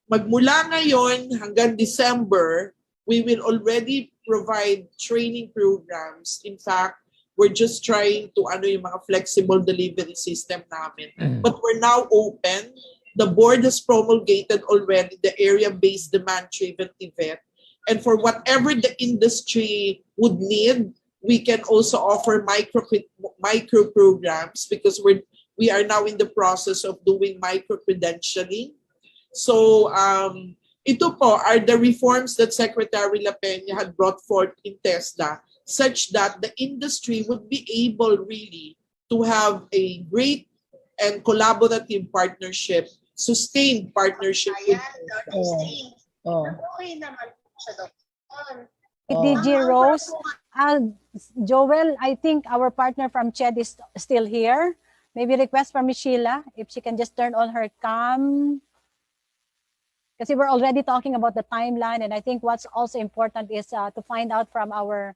H: magmula ngayon hanggang December, we will already provide training programs. In fact, we're just trying to yung mga flexible delivery system namin. But we're now open. The board has promulgated already the area-based demand-driven event. And for whatever the industry would need, we can also offer micro programs because we are now in the process of doing micro-credentialing. So ito po are the reforms that Secretary La Peña had brought forth in TESDA, such that the industry would be able really to have a great and collaborative partnership, sustained partnership with
A: DG Rose. Joel, I think our partner from CHED is still here. Maybe request from Ms. Sheila if she can just turn on her cam. Because we're already talking about the timeline, and I think what's also important is to find out from our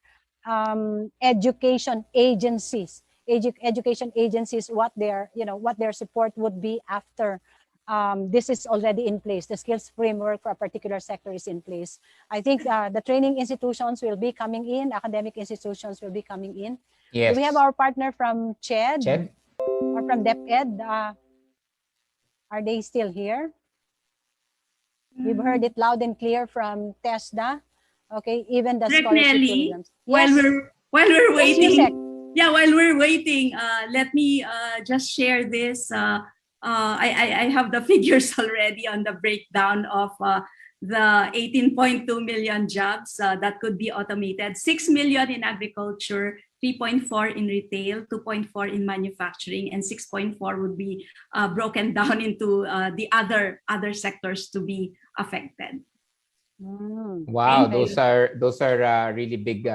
A: education agencies, what their support would be after this is already in place. The skills framework for a particular sector is in place. I think the training institutions will be coming in, academic institutions will be coming in.
B: Yes.
A: Do we have our partner from CHED? Or from DepEd? Are they still here? We've heard it loud and clear from TESDA. Okay, even the scholarship programs.
J: While we're waiting,
A: yes,
J: while we're waiting, let me just share this. I have the figures already on the breakdown of the 18.2 million jobs that could be automated. 6 million in agriculture, 3.4 in retail, 2.4 in manufacturing, and 6.4 would be broken down into the other sectors to be affected.
B: Wow, those are really big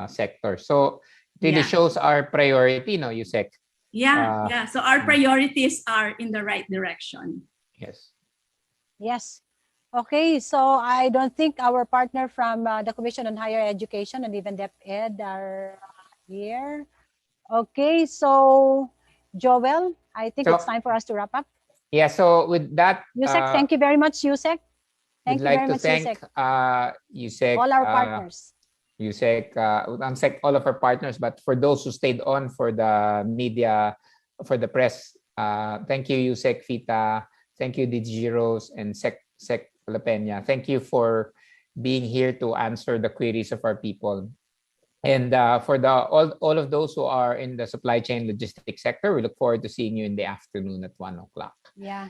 B: sectors. So it really shows our priority, no, Yusek?
J: Yeah. So our priorities are in the right direction.
A: Yes. Okay, so I don't think our partner from the Commission on Higher Education and even DepEd are here. Okay, so Joel, I think it's time for us to wrap up.
B: Yeah, so with that,
A: Yusek, thank you very much, Yusek.
B: We'd like to thank Yusek,
A: all our partners.
B: Yusek, all of our partners, but for those who stayed on for the media, for the press, thank you, Yusek Fita. Thank you, Digiros and Sec Lapena. Thank you for being here to answer the queries of our people. And for all of those who are in the supply chain logistics sector, we look forward to seeing you in the afternoon at 1 o'clock.
A: Yeah.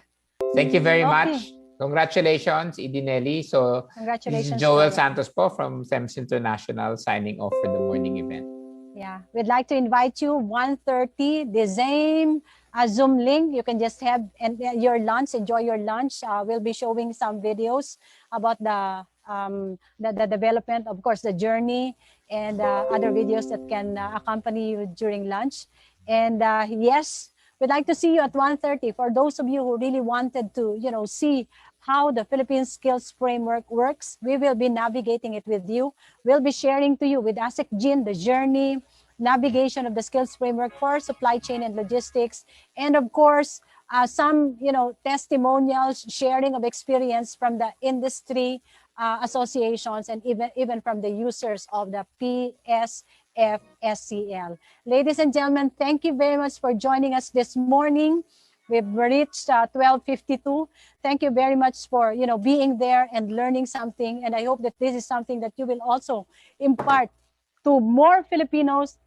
B: Thank you very
A: Okay.
B: much. Congratulations, Idinelli. So this is
A: Congratulations.
B: Joel
A: Joel.
B: Santos po from SEMS International signing off for the morning event.
A: Yeah, we'd like to invite you 1:30, the same Zoom link. You can just have your lunch, enjoy your lunch. We'll be showing some videos about the development, of course, the journey, and other videos that can accompany you during lunch. And yes, we'd like to see you at 1:30. For those of you who really wanted to, see how the Philippine Skills Framework works, we will be navigating it with you. We'll be sharing to you with ASEC Jin the journey, navigation of the skills framework for supply chain and logistics, and of course, some testimonials, sharing of experience from the industry associations, and even from the users of the PSFSCL. Ladies and gentlemen, thank you very much for joining us this morning. We've reached 12:52. Thank you very much for being there and learning something. And I hope that this is something that you will also impart to more Filipinos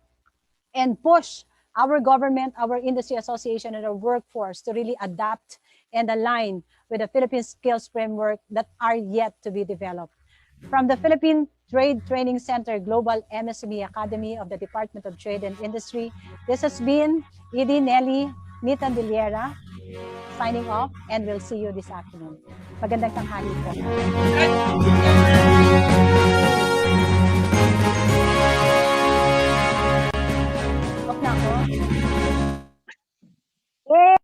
A: and push our government, our industry association, and our workforce to really adapt and align with the Philippine skills framework that are yet to be developed. From the Philippine Trade Training Center Global MSME Academy of the Department of Trade and Industry, this has been Edie Nelly Mitandiliera signing off, and we'll see you this afternoon. Magandang tanghali po. Off na ako. Yay!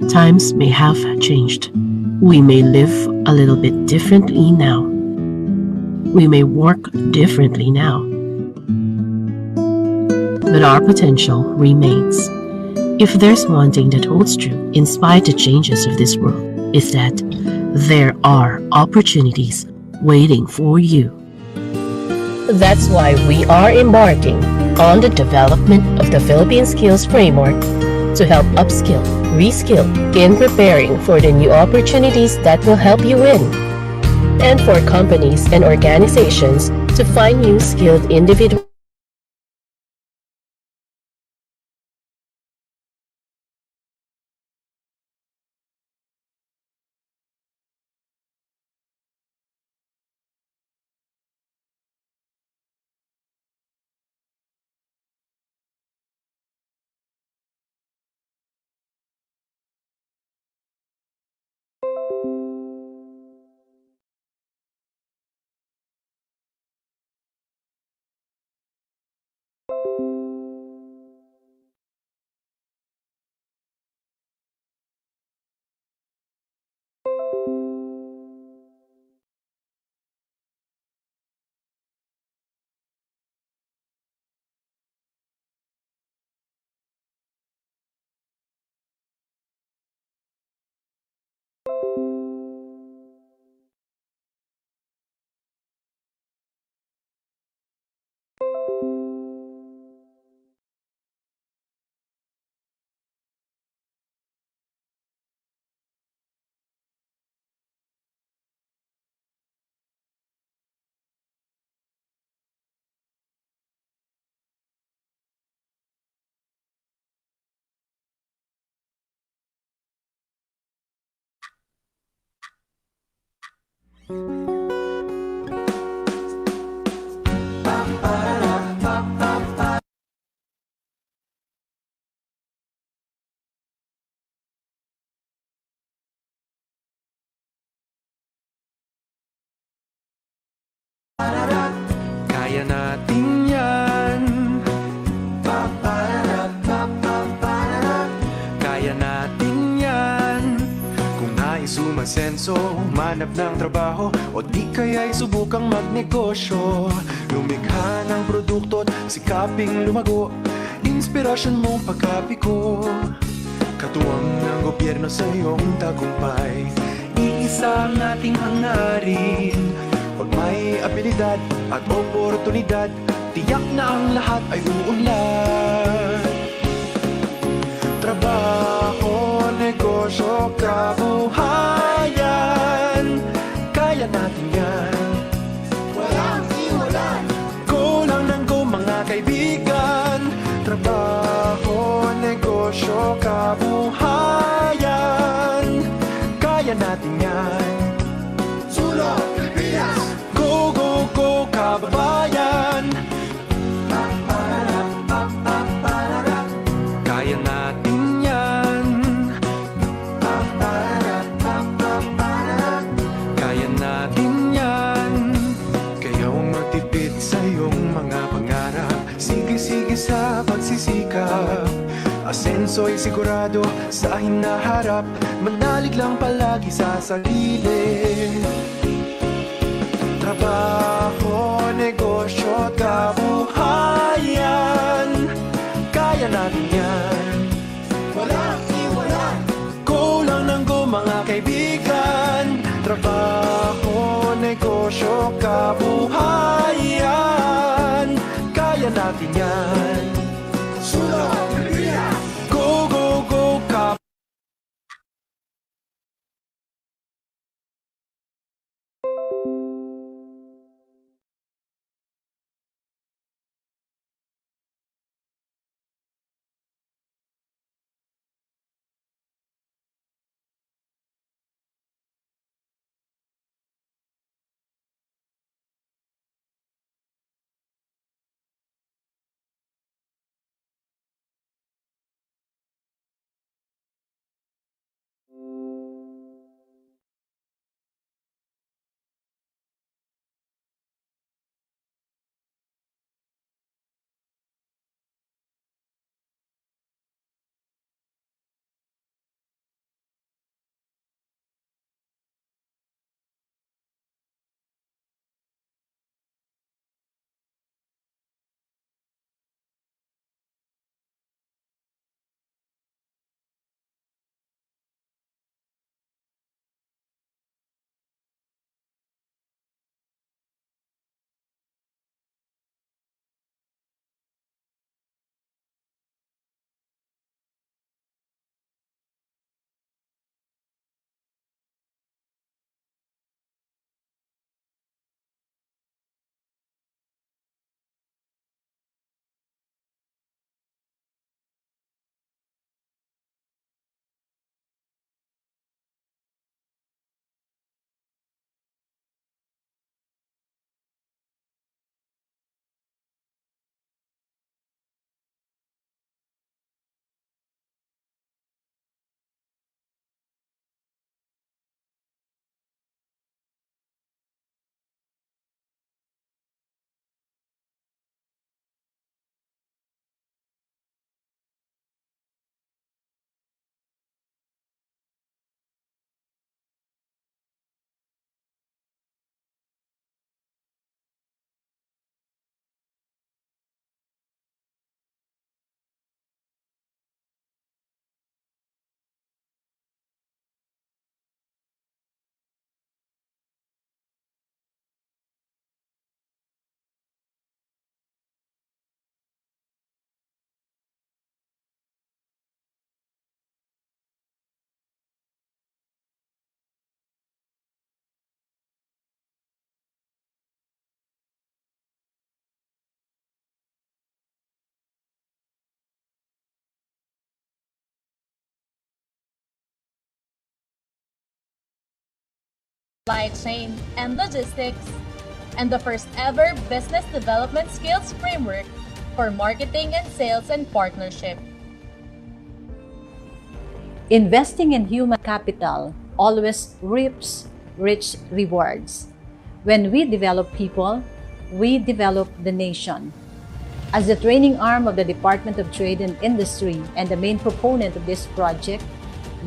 E: Times may have changed. We may live a little bit differently now. We may work differently now. But our potential remains. If there's one thing that holds true in spite of the changes of this world, it's that there are opportunities waiting for you.
V: That's why we are embarking on the development of the Philippine Skills Framework to help upskill, reskill in preparing for the new opportunities that will help you win, and for companies and organizations to find new skilled individuals
O: Kaya natin yan. Kaya natin yan. Kung nais umasenso, manap ng trabaho, o di kaya'y subukang magnegosyo. Lumikha ng produkto at sikaping lumago, inspirasyon mong pagkapiko. Katuwang ng gobyerno sa iyong tagumpay, iisa ang ating hangarin. Pag may abilidad at oportunidad, tiyak na ang lahat ay uunlad. Trabaho, negosyo, kabuhayan, kaya natin yan. Walang iwanan. Go lang ng go mga kaibigan. Trabaho, negosyo, kabuhayan, kaya natin yan. Sulong Pilipinas! Go, go, go, kababayan! Kaya natin yan. Kaya natin yan. Kaya huwag magtipid sa iyong mga pangarap. Sige-sige sa pagsisikap. Asenso'y sigurado sa hinaharap. Manalig lang palagi sa sarili. Trabaho, negosyo, kabuhayan, kaya natin yan. Walang iwanan. Go lang ng go mga kaibigan. Trabaho, negosyo, kabuhayan, kaya natin yan. Sulong Pilipinas! Go, go, go, kabuhayan.
P: Supply chain and logistics, and the first ever business development skills framework for marketing and sales and partnership.
A: Investing in human capital always reaps rich rewards. When we develop people, we develop the nation. As the training arm of the Department of Trade and Industry and the main proponent of this project,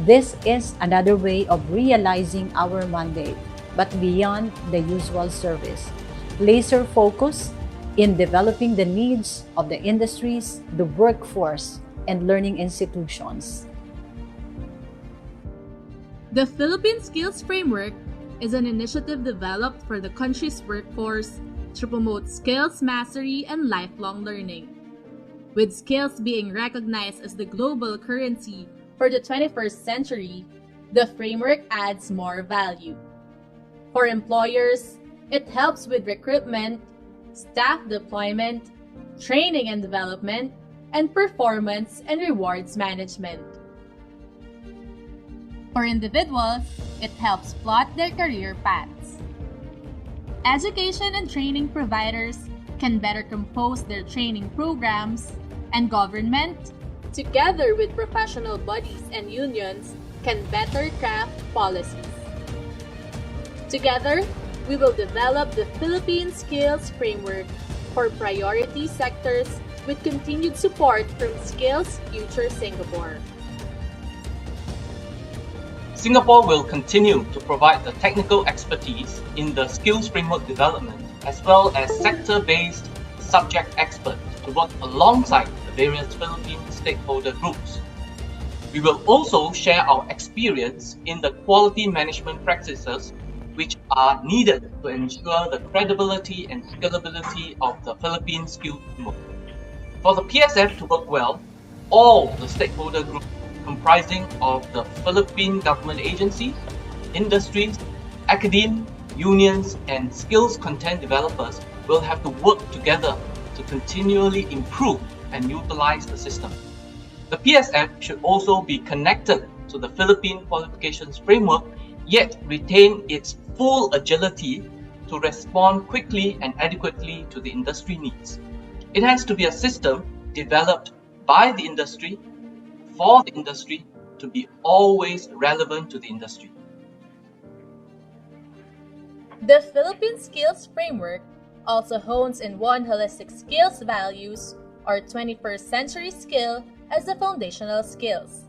A: this is another way of realizing our mandate, but beyond the usual service. Laser focus in developing the needs of the industries, the workforce, and learning institutions.
P: The Philippine Skills Framework is an initiative developed for the country's workforce to promote skills mastery and lifelong learning. With skills being recognized as the global currency for the 21st century, the framework adds more value. For employers, it helps with recruitment, staff deployment, training and development, and performance and rewards management. For individuals, it helps plot their career paths. Education and training providers can better compose their training programs, and government, together with professional bodies and unions, can better craft policies. Together, we will develop the Philippine Skills Framework for priority sectors with continued support from Skills Future Singapore.
Q: Singapore will continue to provide the technical expertise in the skills framework development as well as sector-based subject experts to work alongside the various Philippine stakeholder groups. We will also share our experience in the quality management practices which are needed to ensure the credibility and scalability of the Philippine skills framework. For the PSF to work well, all the stakeholder groups comprising of the Philippine government agencies, industries, academe, unions, and skills content developers will have to work together to continually improve and utilize the system. The PSF should also be connected to the Philippine Qualifications Framework, yet retain its full agility to respond quickly and adequately to the industry needs. It has to be a system developed by the industry, for the industry, to be always relevant to the industry.
P: The Philippine Skills Framework also hones in one holistic skills values or 21st century skill as the foundational skills.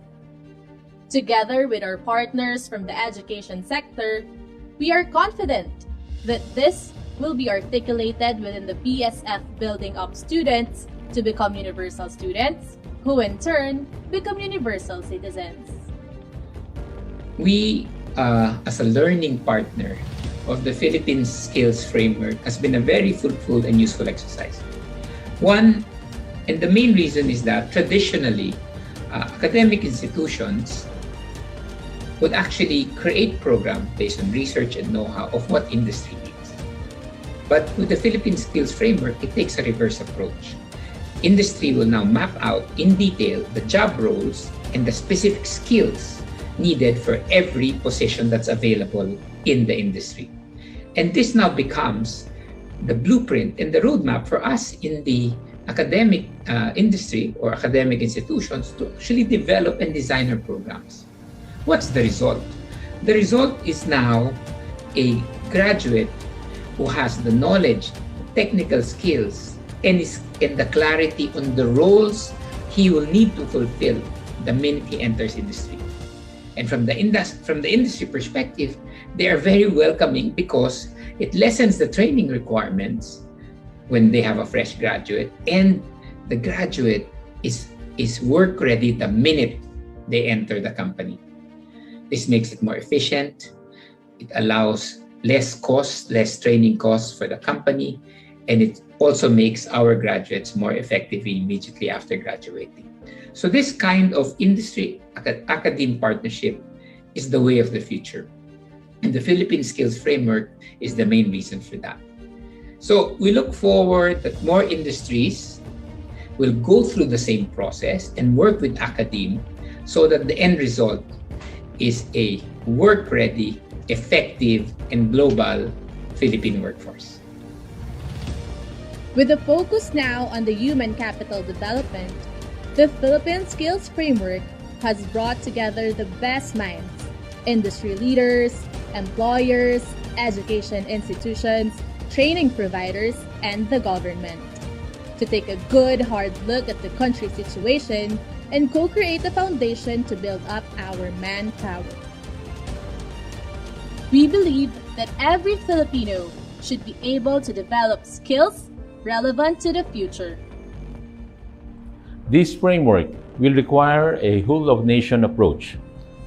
P: Together with our partners from the education sector, we are confident that this will be articulated within the PSF, building up students to become universal students, who in turn become universal citizens.
B: We, as a learning partner of the Philippine Skills Framework, has been a very fruitful and useful exercise. One, and the main reason is that traditionally, academic institutions would actually create programs based on research and know-how of what industry needs. But with the Philippine Skills Framework, it takes a reverse approach. Industry will now map out in detail the job roles and the specific skills needed for every position that's available in the industry. And this now becomes the blueprint and the roadmap for us in the academic industry or academic institutions to actually develop and design our programs. What's the result? The result is now a graduate who has the knowledge, technical skills, and the clarity on the roles he will need to fulfill the minute he enters industry. And from the industry perspective, they are very welcoming because it lessens the training requirements when they have a fresh graduate, and the graduate is work ready the minute they enter the company. This makes it more efficient. It allows less costs, less training costs for the company, and it also makes our graduates more effective immediately after graduating. So this kind of industry-academe partnership is the way of the future. And the Philippine Skills Framework is the main reason for that. So we look forward that more industries will go through the same process and work with academe so that the end result is a work-ready, effective, and global Philippine workforce.
P: With a focus now on the human capital development, the Philippine Skills Framework has brought together the best minds, industry leaders, employers, education institutions, training providers, and the government to take a good, hard look at the country's situation and co-create a foundation to build up our manpower. We believe that every Filipino should be able to develop skills relevant to the future.
R: This framework will require a whole-of-nation approach.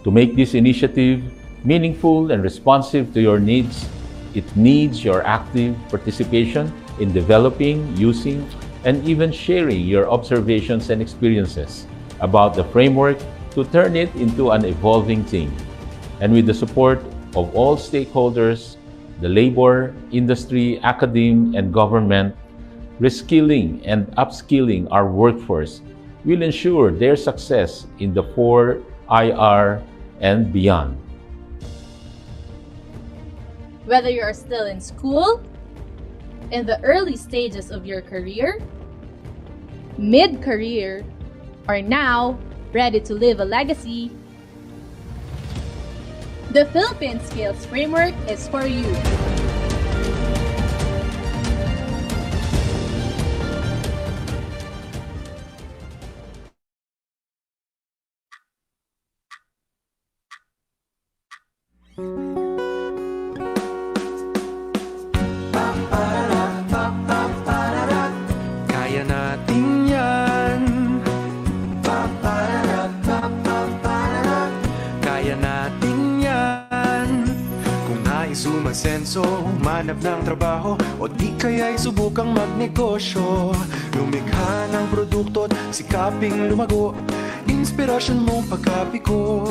R: To make this initiative meaningful and responsive to your needs, it needs your active participation in developing, using, and even sharing your observations and experiences about the framework to turn it into an evolving thing. And with the support of all stakeholders, the labor, industry, academe, and government, reskilling and upskilling our workforce will ensure their success in the 4IR and beyond.
P: Whether you are still in school, in the early stages of your career, mid-career, or now ready to leave a legacy, the Philippine Skills Framework is for you.
O: Kaya natin yan. Kaya natin yan. Kung nais umasenso, manap ng trabaho, o di kaya'y subukang magnegosyo. Lumikha ng produkto't sikaping lumago, inspirasyon mong pagkapiko.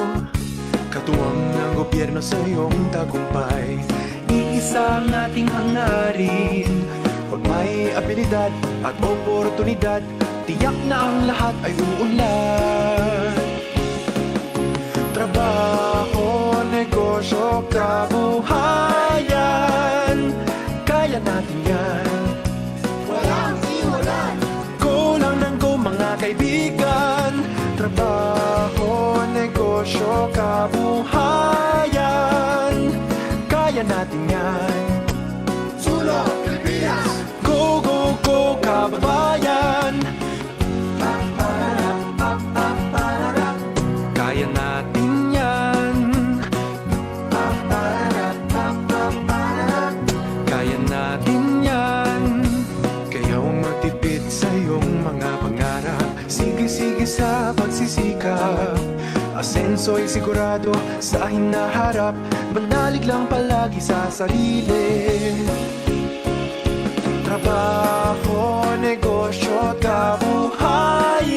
O: Katuwang ng gobyerno sa iyong tagumpay, iisa ang ating hangarin. Pag may abilidad at oportunidad, tiyak na ang lahat ay uunlad. Trabaho, negosyo, kabuhayan, kaya natin yan. Walang iwanan. Go lang ng go mga kaibigan. Trabaho, negosyo, kabuhayan, kaya natin yan. Sulong Pilipinas! Go, go, go, kababayan! Kaya natin yan. Kaya natin yan. Kaya huwag magtipid sa iyong mga pangarap. Sige-sige sa pagsisikap. Asenso'y sigurado sa hinaharap. Manalig lang palagi sa sarili. Trabaho, negosyo, kabuhayan,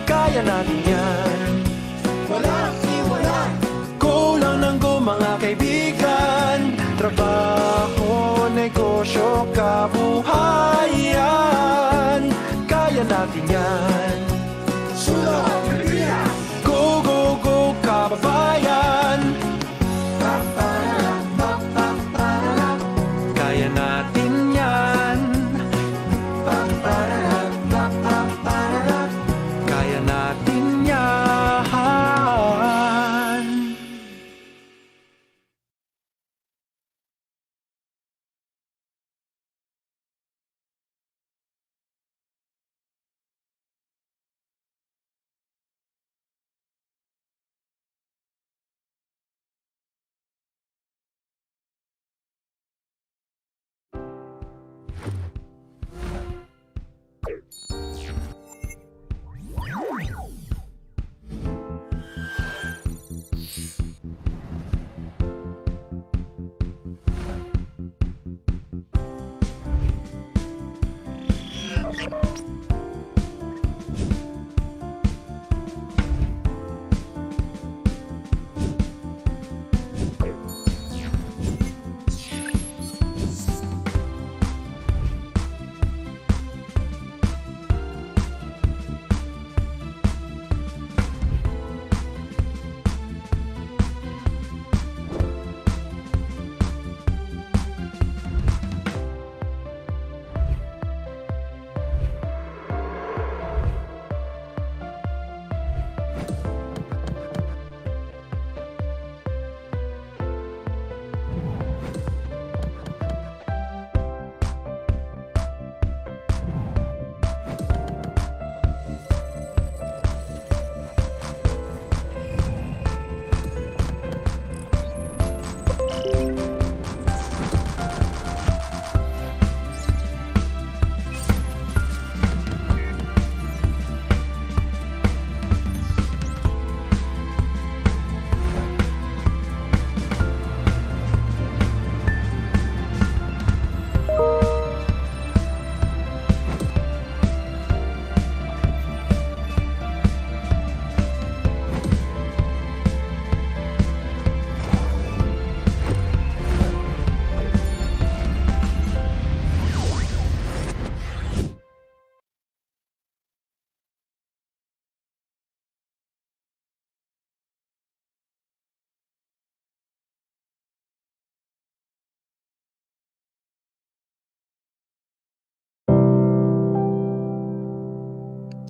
O: kaya natin yan. Walang iwanan. Go lang ng go mga kaibigan. Trabaho, negosyo, kabuhayan, kaya natin yan. Sulong Pilipinas! Go, go, go, kababayan! Kaya natin yan. Kaya natin yan.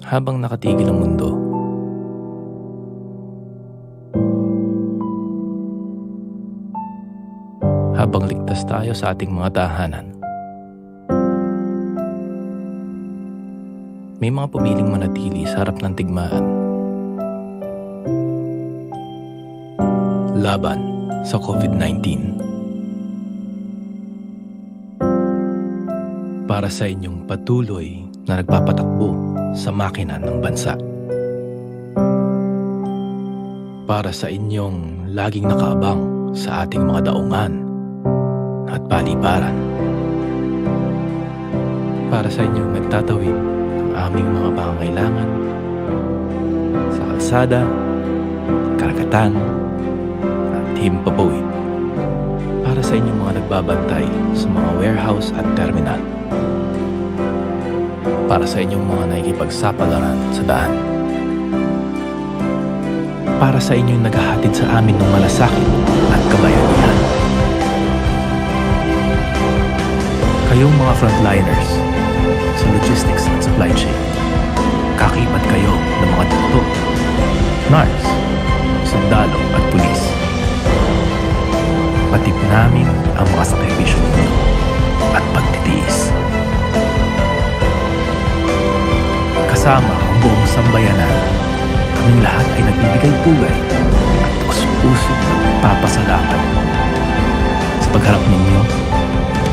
S: habang nakatigil ang mundo. Habang ligtas tayo sa ating mga tahanan. May mga pumiling manatili sa harap ng digmaan. Laban sa COVID-19. Para sa inyong patuloy na nagpapatakbo sa makina ng bansa. Para sa inyong laging nakaabang sa ating mga daungan at paliparan. Para sa inyong nagtatawid ng aming mga pangangailangan sa kalsada, karagatan, at himpapawid. Para sa inyong mga nagbabantay sa mga warehouse at terminal. Para sa inyong mga nakikipagsapalaran sa daan. Para sa inyong naghahatid sa amin ng malasakit at kabayanihan. Kayong mga frontliners sa logistics at supply chain. Kakibat kayo ng mga doktor, nurse, sundalo at pulis. Patid namin ang mga sakripisyo ninyo at pagtitiis. Kasama ang buong sambayanan, kaming lahat ay nagbibigay pugay at puso papasalamat sa pagharap ninyo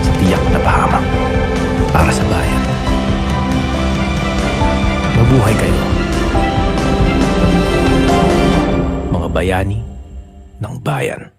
S: sa tiyak na pahamak para sa bayan. Mabuhay kayo, mga bayani ng bayan.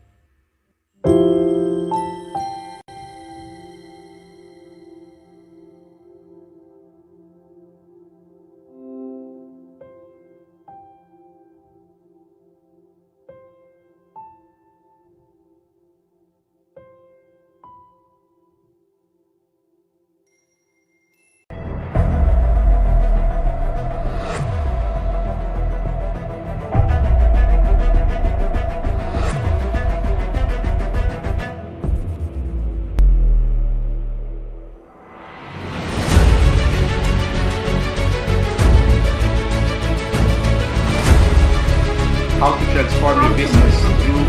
T: How to transform your business through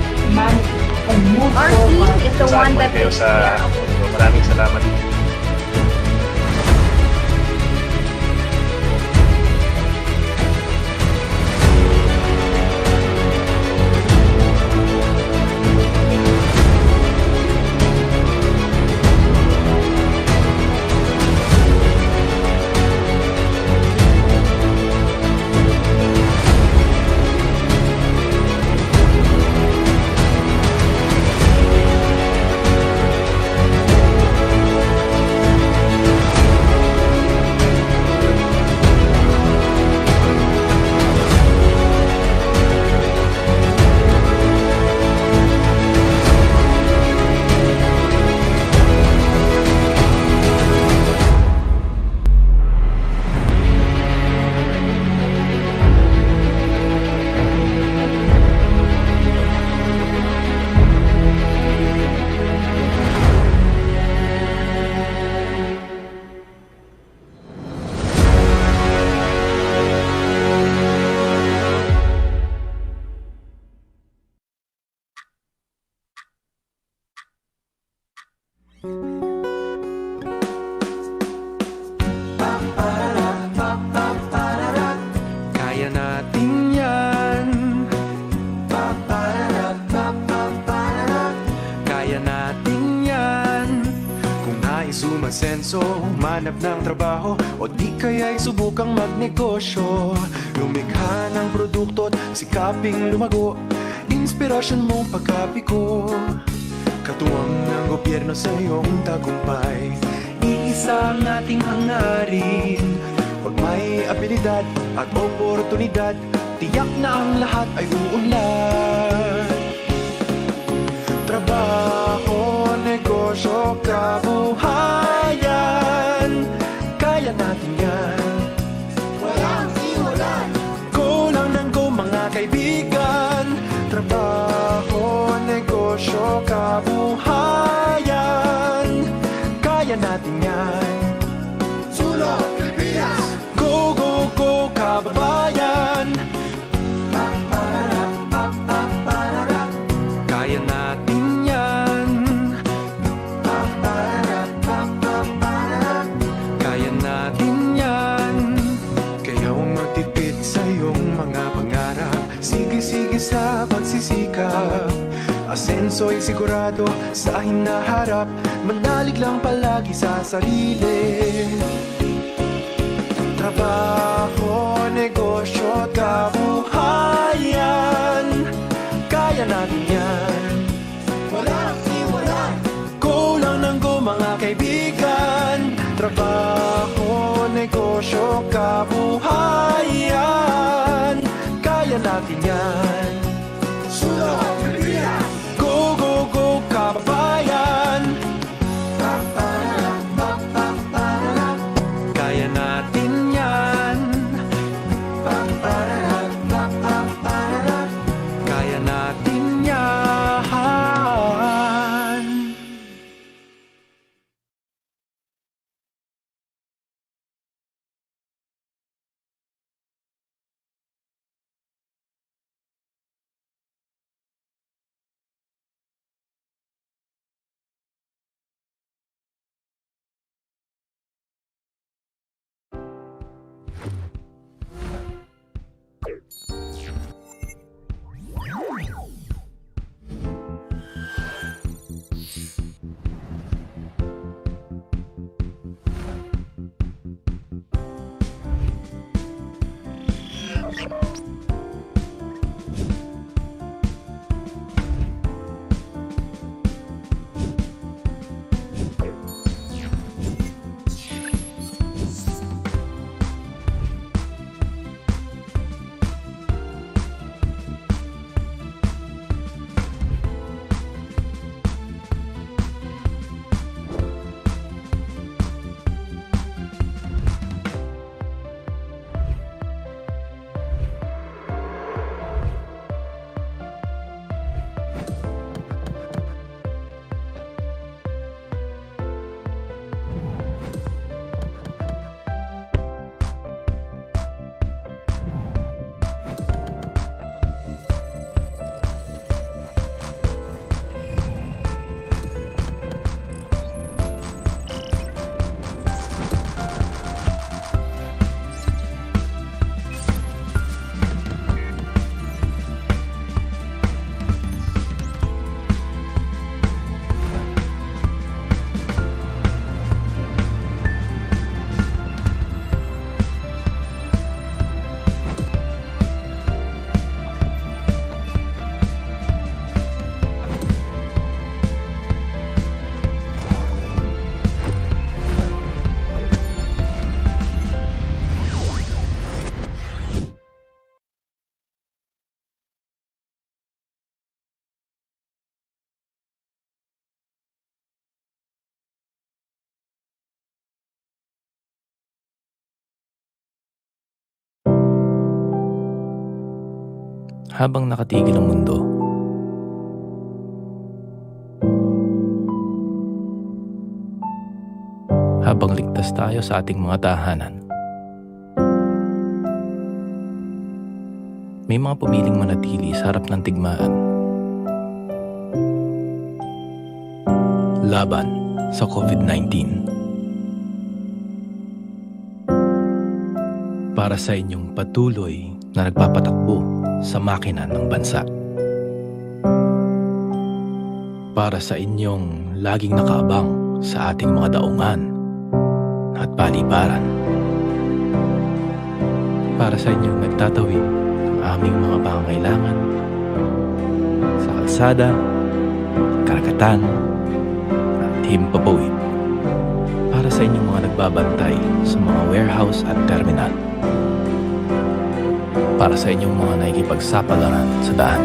W: Our team is the one that
T: kayo
W: takes
T: sa
W: care of
T: mundo. Maraming salamat.
O: Kaya natin yan. Kaya natin yan. Kung nais umasenso, manap ng trabaho, o di kaya'y subukang magnegosyo. Lumikha ng produkto't sikaping lumago, inspirasyon mong pagkapiko. Katuwang ng gobyerno sa iyong tagumpay, iisa ang ating hangarin. Pag may abilidad at oportunidad, tiyak na ang lahat ay uunlad. Trabaho, negosyo, kabuhayan, kaya natin yan. Walang iwanan. Go lang ng go mga kaibigan. Trabaho, negosyo, kabuhayan, kaya natin yan. Sulong Pilipinas! Go, go, go! pulso'y sigurado sa hinaharap. Manalig lang palagi sa sarili. Trabaho, negosyo, kabuhayan, kaya natin yan. Walang iwala. Go lang ng go mga kaibigan. Trabaho, negosyo, kabuhayan, kaya natin yan. Go, go, go, kababayan. Kaya natin yan. Kaya natin yan.
S: Habang nakatigil ang mundo, habang ligtas tayo sa ating mga tahanan, may mga pumiling manatili sa harap ng digmaan laban sa COVID-19. Para sa inyong patuloy na nagpapatakbo sa makina ng bansa. Para sa inyong laging nakaabang sa ating mga daungan at paliparan. Para sa inyong nagtatawid ng aming mga pangangailangan sa kalsada, karagatan at himpapawid. Para sa inyong mga nagbabantay sa mga warehouse at terminal. Para sa inyong mga nakikipagsapalaran sa daan.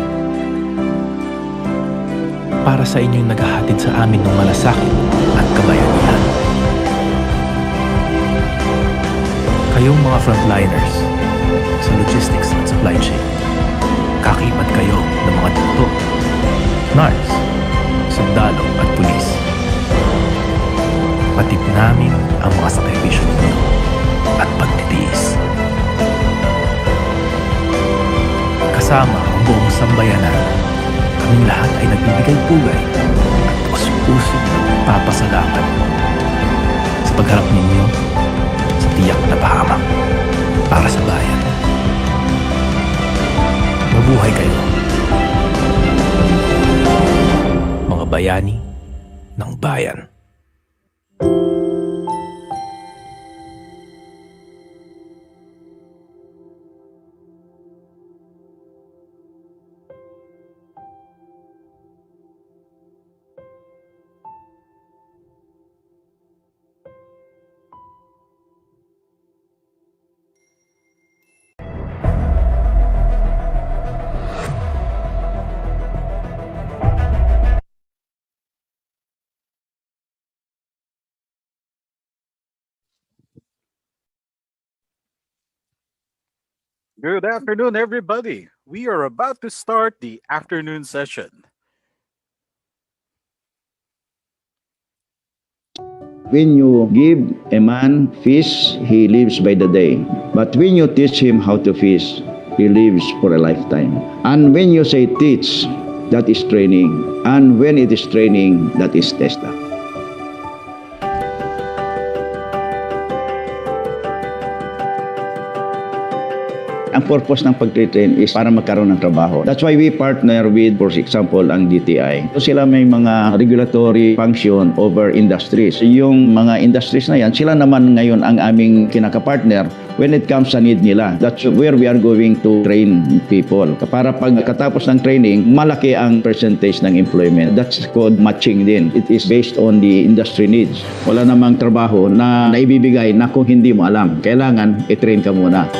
S: Para sa inyong naghahatid sa amin ng malasakit at kabayanihan. Kayong mga frontliners sa logistics at supply chain. Kakibat kayo ng mga doktor, nurse, sundalo at pulis. Patid namin ang mga sakripisyo ninyo at pagtitiis. Kasama ang buong sambayanan, kaming lahat ay nagbibigay pugay at puso-pusong papasalamat sa pagharap ninyo sa tiyak na pahamak para sa bayan. Mabuhay kayo. bayani ng bayan.
C: Good afternoon, everybody. We are about to start the afternoon session.
D: When you give a man fish, he lives by the day. But when you teach him how to fish, he lives for a lifetime. And when you say teach, that is training. And when it is training, that is testa. Ang purpose ng pag-train is para magkaroon ng trabaho. That's why we partner with, for example, ang DTI. So sila may mga regulatory function over industries. Yung mga industries na yan, sila naman ngayon ang aming kinaka-partner when it comes sa need nila. That's where we are going to train people. Para pagkatapos ng training, malaki ang percentage ng employment. That's called matching din. It is based on the industry needs. Wala namang trabaho na naibibigay na kung hindi mo alam. Kailangan i-train ka muna.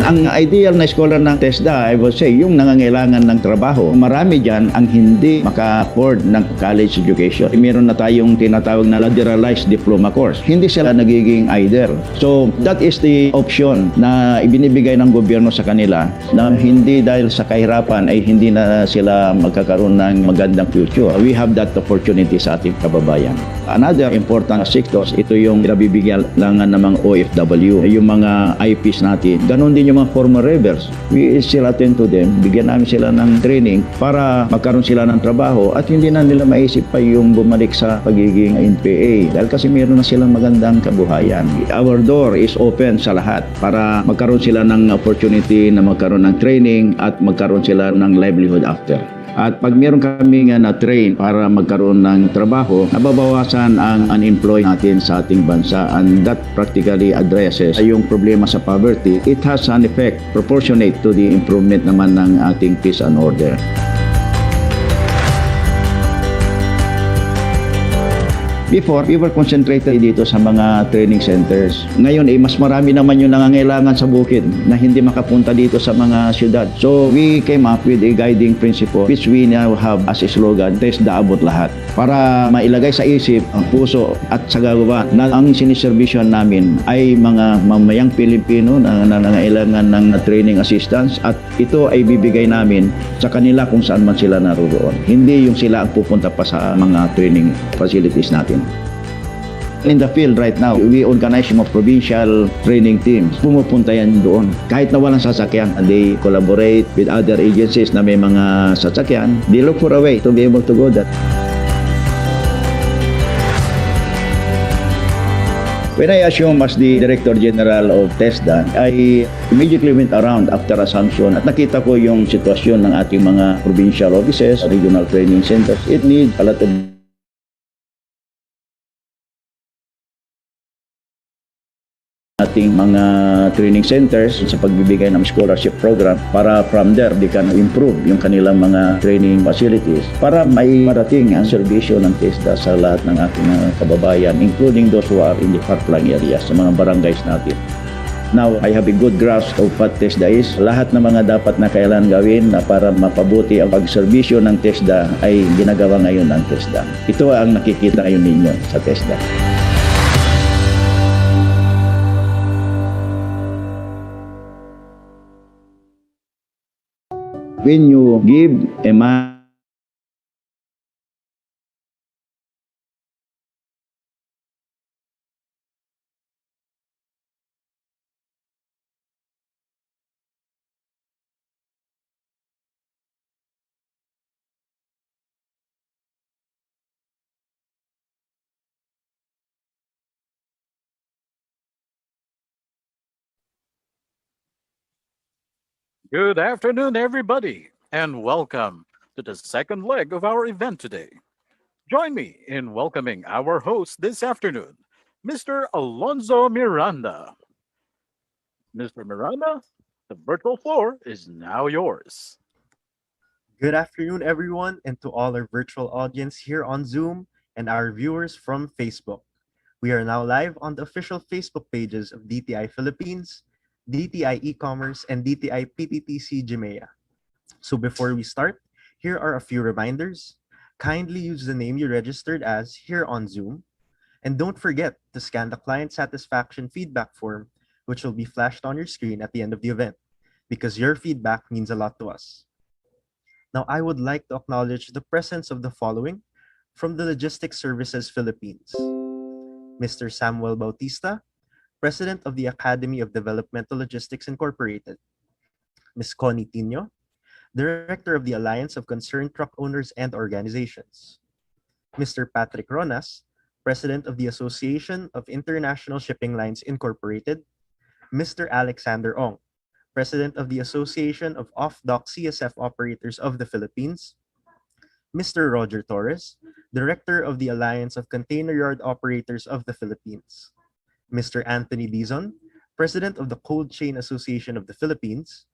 D: Ang ideal na scholar ng TESDA, I would say, yung nangangailangan ng trabaho. Marami dyan ang hindi maka-afford ng college education. Meron na tayong tinatawag na lateralized diploma course. Hindi sila nagiging either. So, that is the option na ibinibigay ng gobyerno sa kanila na hindi dahil sa kahirapan ay hindi na sila magkakaroon ng magandang future. We have that opportunity sa ating kababayan. Another important sectors, ito yung nabibigyan lang ng mga OFW, yung mga IPs natin. Ganon din yung mga former rebels. We still attend to them. Bigyan namin sila ng training para magkaroon sila ng trabaho at hindi na nila maisip pa yung bumalik sa pagiging NPA dahil kasi meron na silang magandang kabuhayan. Our door is open sa lahat para magkaroon sila ng opportunity na magkaroon ng training at magkaroon sila ng livelihood after. At pag meron kami na-train para magkaroon ng trabaho, nababawasan ang unemployed natin sa ating bansa and that practically addresses yung problema sa poverty. It has an effect proportionate to the improvement naman ng ating peace and order. Before, we were concentrated dito sa mga training centers. Ngayon, mas marami naman yung nangangailangan sa bukid na hindi makapunta dito sa mga syudad. So, we came up with a guiding principle which we now have as a slogan, TESDA abot lahat. Para mailagay sa isip, ang puso at sa gagawa na ang siniservisyon namin ay mga mamayang Pilipino na nangangailangan ng training assistance at ito ay bibigay namin sa kanila kung saan man sila naroon. Hindi yung sila ang pupunta pa sa mga training facilities natin. In the field right now, we organize yung mga provincial training teams. Pumupunta yan doon. Kahit na walang sasakyan, they collaborate with other agencies na may mga sasakyan. They look for a way to be able to go that. When I assumed as the Director General of TESDA, I immediately went around after assumption at nakita ko yung sitwasyon ng ating mga provincial offices, regional training centers. It needs a lot of ating mga training centers sa pagbibigay ng scholarship program para from there they can improve yung kanilang mga training facilities para may marating ang serbisyo ng TESDA sa lahat ng ating mga kababayan including those who are in the far-flung areas sa mga barangays natin. Now, I have a good grasp of what TESDA is. Lahat ng mga dapat na kailangan gawin na para mapabuti ang pagserbisyo ng TESDA ay ginagawa ngayon ng TESDA. Ito ang nakikita ngayon ninyo sa TESDA. When you give a man
C: Good afternoon, everybody. and welcome to the second leg of our event today. Join me in welcoming our host this afternoon, Mr. Alonzo Miranda. Mr. Miranda, the virtual floor is now yours.
F: Good afternoon, everyone, and to all our virtual audience here on Zoom and our viewers from Facebook. We are now live on the official Facebook pages of DTI Philippines, DTI E-commerce, and DTI PTTC-GMEA. So before we start, here are a few reminders. Kindly use the name you registered as here on Zoom. And don't forget to scan the client satisfaction feedback form, which will be flashed on your screen at the end of the event, because your feedback means a lot to us. Now, I would like to acknowledge the presence of the following from the Logistics Services Philippines. Mr. Samuel Bautista, President of the Academy of Developmental Logistics Incorporated. Ms. Connie Tino, Director of the Alliance of Concerned Truck Owners and Organizations. Mr. Patrick Ronas, President of the Association of International Shipping Lines Incorporated. Mr. Alexander Ong, President of the Association of Off-Dock CSF Operators of the Philippines. Mr. Roger Torres, Director of the Alliance of Container Yard Operators of the Philippines. Mr. Anthony Dizon, President of the Cold Chain Association of the Philippines.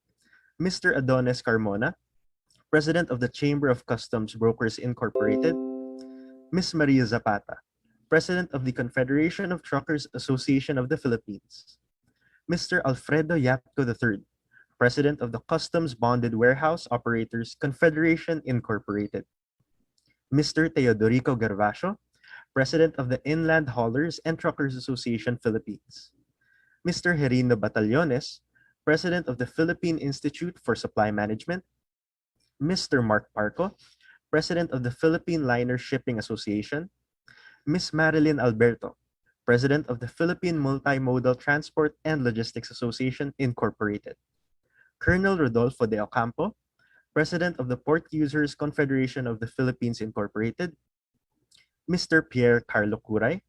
F: Mr. Adonis Carmona, President of the Chamber of Customs Brokers Incorporated. Ms. Maria Zapata, President of the Confederation of Truckers Association of the Philippines. Mr. Alfredo Yapko III, President of the Customs Bonded Warehouse Operators Confederation Incorporated. Mr. Teodorico Gervasio, President of the Inland Haulers and Truckers Association Philippines. Mr. Herino Batallones, President of the Philippine Institute for Supply Management. Mr. Mark Parco, President of the Philippine Liner Shipping Association. Ms. Marilyn Alberto, President of the Philippine Multimodal Transport and Logistics Association Incorporated. Colonel Rodolfo de Ocampo, President of the Port Users Confederation of the Philippines Incorporated. Mr. Pierre Carlo Curay,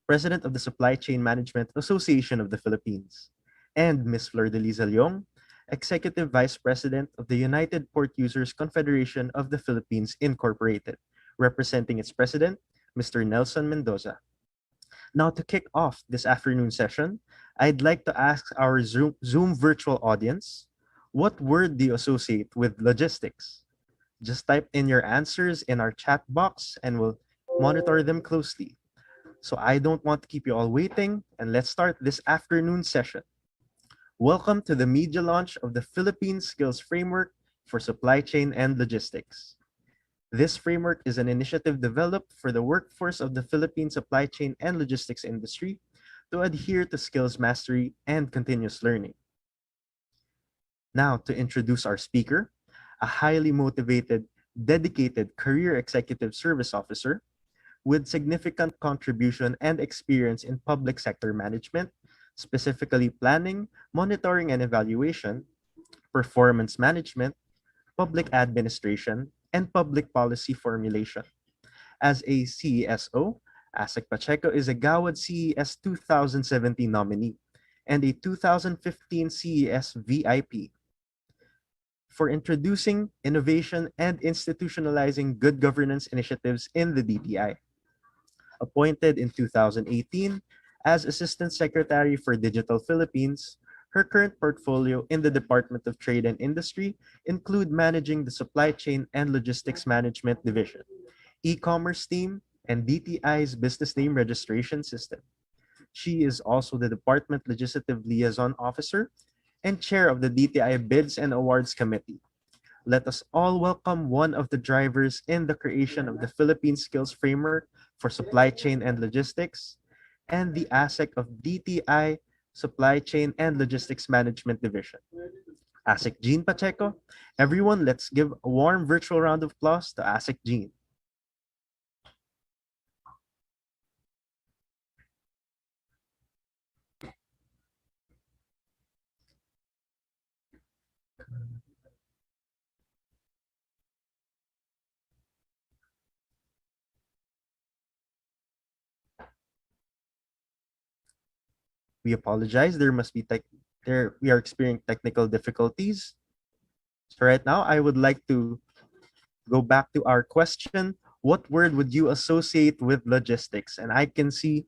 F: President of the Supply Chain Management Association of the Philippines. And Ms. Flor de Liza Leong, Executive Vice President of the United Port Users Confederation of the Philippines Incorporated, representing its President, Mr. Nelson Mendoza. Now, to kick off this afternoon session, I'd like to ask our Zoom virtual audience, what word do you associate with logistics? Just type in your answers in our chat box and we'll monitor them closely. So I don't want to keep you all waiting, and let's start this afternoon session. Welcome to the media launch of the Philippine Skills Framework for Supply Chain and Logistics. This framework is an initiative developed for the workforce of the Philippine supply chain and logistics industry to adhere to skills mastery and continuous learning. Now, to introduce our speaker, a highly motivated, dedicated career executive service officer with significant contribution and experience in public sector management, specifically planning, monitoring and evaluation, performance management, public administration, and public policy formulation. As a CESO, Asik Pacheco is a Gawad CES 2017 nominee and a 2015 CES VIP. For introducing innovation and institutionalizing good governance initiatives in the DTI. Appointed in 2018 as Assistant Secretary for Digital Philippines, her current portfolio in the Department of Trade and Industry include managing the Supply Chain and Logistics Management Division, e-commerce team, and DTI's Business Name Registration System. She is also the Department Legislative Liaison Officer and Chair of the DTI Bids and Awards Committee. Let us all welcome one of the drivers in the creation of the Philippine Skills Framework for Supply Chain and Logistics and the ASEC of DTI Supply Chain and Logistics Management Division. ASEC Jean Pacheco. Everyone, let's give a warm virtual round of applause to ASEC Jean. We apologize. We are experiencing technical difficulties. So right now, I would like to go back to our question. What word would you associate with logistics? And I can see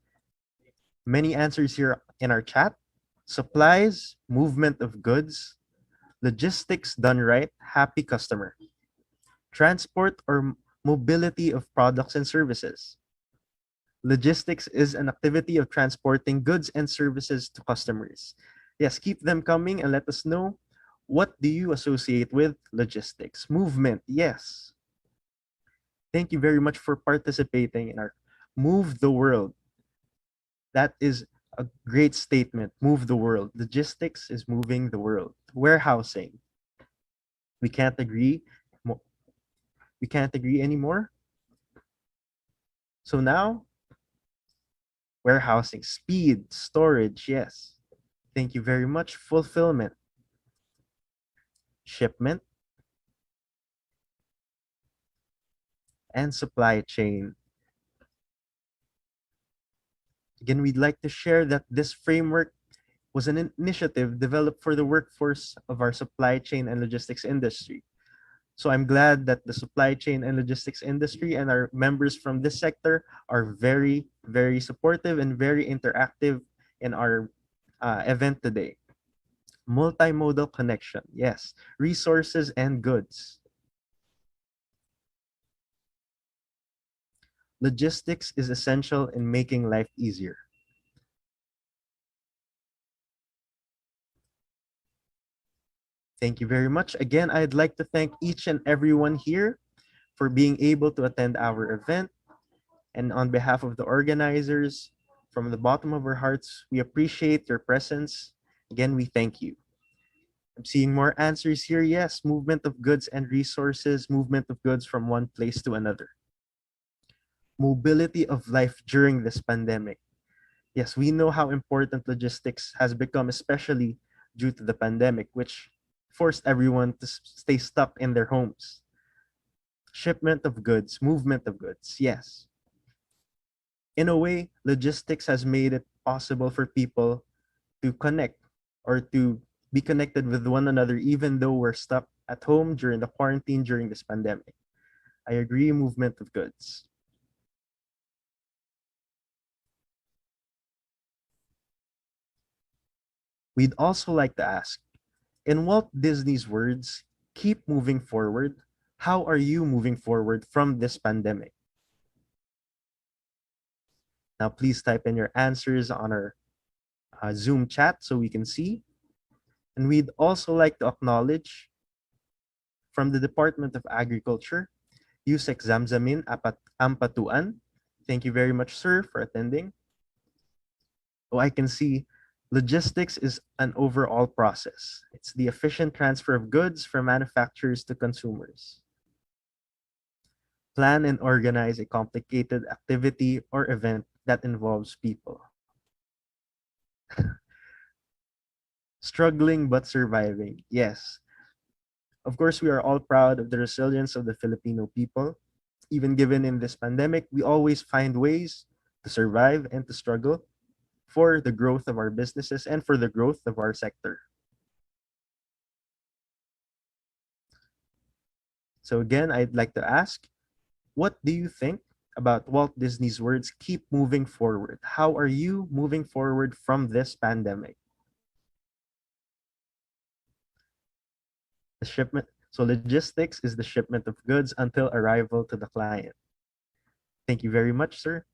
F: many answers here in our chat. Supplies, movement of goods, logistics done right, happy customer. Transport or mobility of products and services. Logistics is an activity of transporting goods and services to customers. Yes, keep them coming and let us know, what do you associate with logistics? Movement, yes. Thank you very much for participating in our Move the World. That is a great statement. Move the world. Logistics is moving the world. Warehousing. We can't agree. We can't agree anymore. So now, warehousing, speed, storage, yes. Thank you very much. Fulfillment, shipment, and supply chain. Again, we'd like to share that this framework was an initiative developed for the workforce of our supply chain and logistics industry. So I'm glad that the supply chain and logistics industry and our members from this sector are very, very supportive and very interactive in our event today. Multimodal connection, yes. Resources and goods. Logistics is essential in making life easier. Thank you very much. Again, I'd like to thank each and everyone here for being able to attend our event. And on behalf of the organizers, from the bottom of our hearts, we appreciate your presence. Again, we thank you. I'm seeing more answers here. Yes, movement of goods and resources, movement of goods from one place to another. Mobility of life during this pandemic. Yes, we know how important logistics has become, especially due to the pandemic, which forced everyone to stay stuck in their homes. Shipment of goods, movement of goods, yes. In a way, logistics has made it possible for people to connect or to be connected with one another, even though we're stuck at home during the quarantine during this pandemic. I agree, movement of goods. We'd also like to ask, in Walt Disney's words, keep moving forward. How are you moving forward from this pandemic? Now, please type in your answers on our Zoom chat so we can see. And we'd also like to acknowledge from the Department of Agriculture, Yusek Zamzamin Ampatuan. Thank you very much, sir, for attending. Oh, I can see logistics is an overall process. It's the efficient transfer of goods from manufacturers to consumers. Plan and organize a complicated activity or event that involves people. Struggling but surviving. Yes. Of course, we are all proud of the resilience of the Filipino people. Even given in this pandemic, we always find ways to survive and to struggle for the growth of our businesses and for the growth of our sector. So again, I'd like to ask, what do you think about Walt Disney's words, keep moving forward? How are you moving forward from this pandemic? The shipment, so logistics is the shipment of goods until arrival to the client. Thank you very much, sir.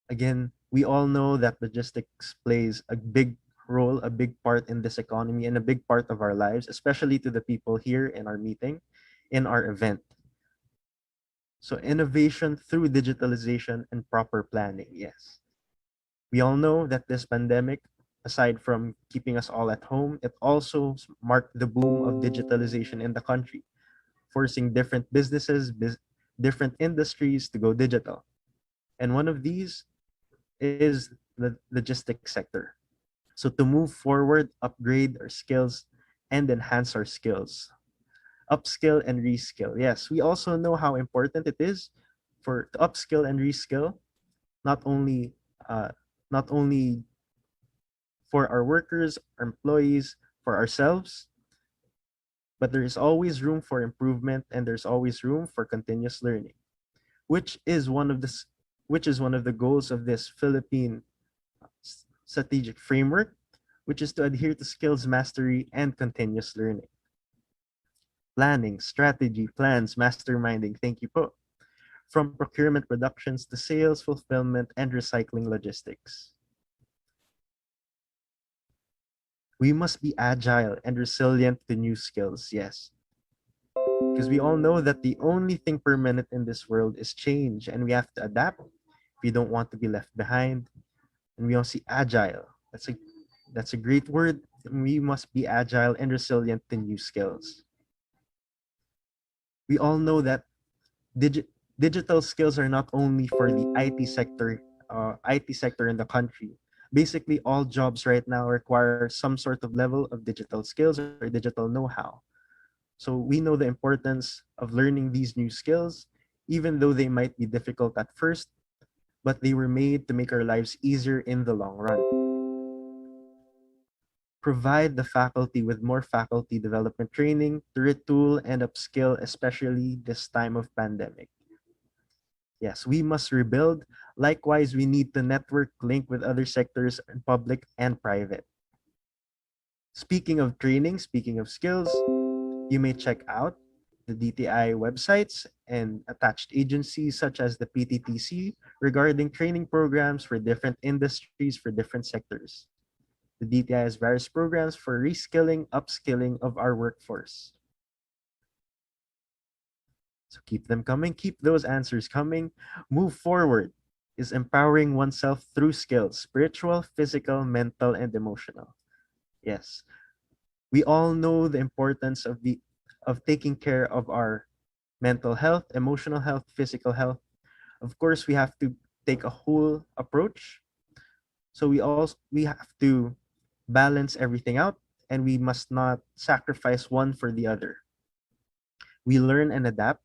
F: Again, we all know that logistics plays a big role, a big part in this economy and a big part of our lives, especially to the people here in our meeting, in our event. So innovation through digitalization and proper planning, yes. We all know that this pandemic, aside from keeping us all at home, it also marked the boom of digitalization in the country, forcing different businesses, different industries to go digital. And one of these is the logistics sector. So to move forward, upgrade our skills and enhance our skills. Upskill and reskill. Yes, we also know how important it is to upskill and reskill, not only for our workers, our employees, for ourselves. But there is always room for improvement, and there's always room for continuous learning, which is one of the goals of this Philippine strategic framework, which is to adhere to skills mastery and continuous learning. Planning, strategy, plans, masterminding. Thank you po. From procurement productions to sales, fulfillment, and recycling logistics. We must be agile and resilient to new skills, yes. Because we all know that the only thing permanent in this world is change, and we have to adapt if we don't want to be left behind. And we also see agile. That's a great word. We must be agile and resilient to new skills. We all know that digital skills are not only for the IT sector in the country. Basically, all jobs right now require some sort of level of digital skills or digital know-how. So we know the importance of learning these new skills, even though they might be difficult at first, but they were made to make our lives easier in the long run. Provide the faculty with more faculty development training to retool and upskill, especially this time of pandemic. Yes, we must rebuild. Likewise, we need to network link with other sectors, public and private. Speaking of training, speaking of skills, you may check out the DTI websites and attached agencies such as the PTTC regarding training programs for different industries for different sectors. The DTI has various programs for reskilling, upskilling of our workforce. So keep them coming, keep those answers coming. Move forward is empowering oneself through skills, spiritual, physical, mental, and emotional. Yes, we all know the importance of taking care of our mental health, emotional health, physical health. Of course, we have to take a whole approach. So we have to balance everything out, and we must not sacrifice one for the other. We learn and adapt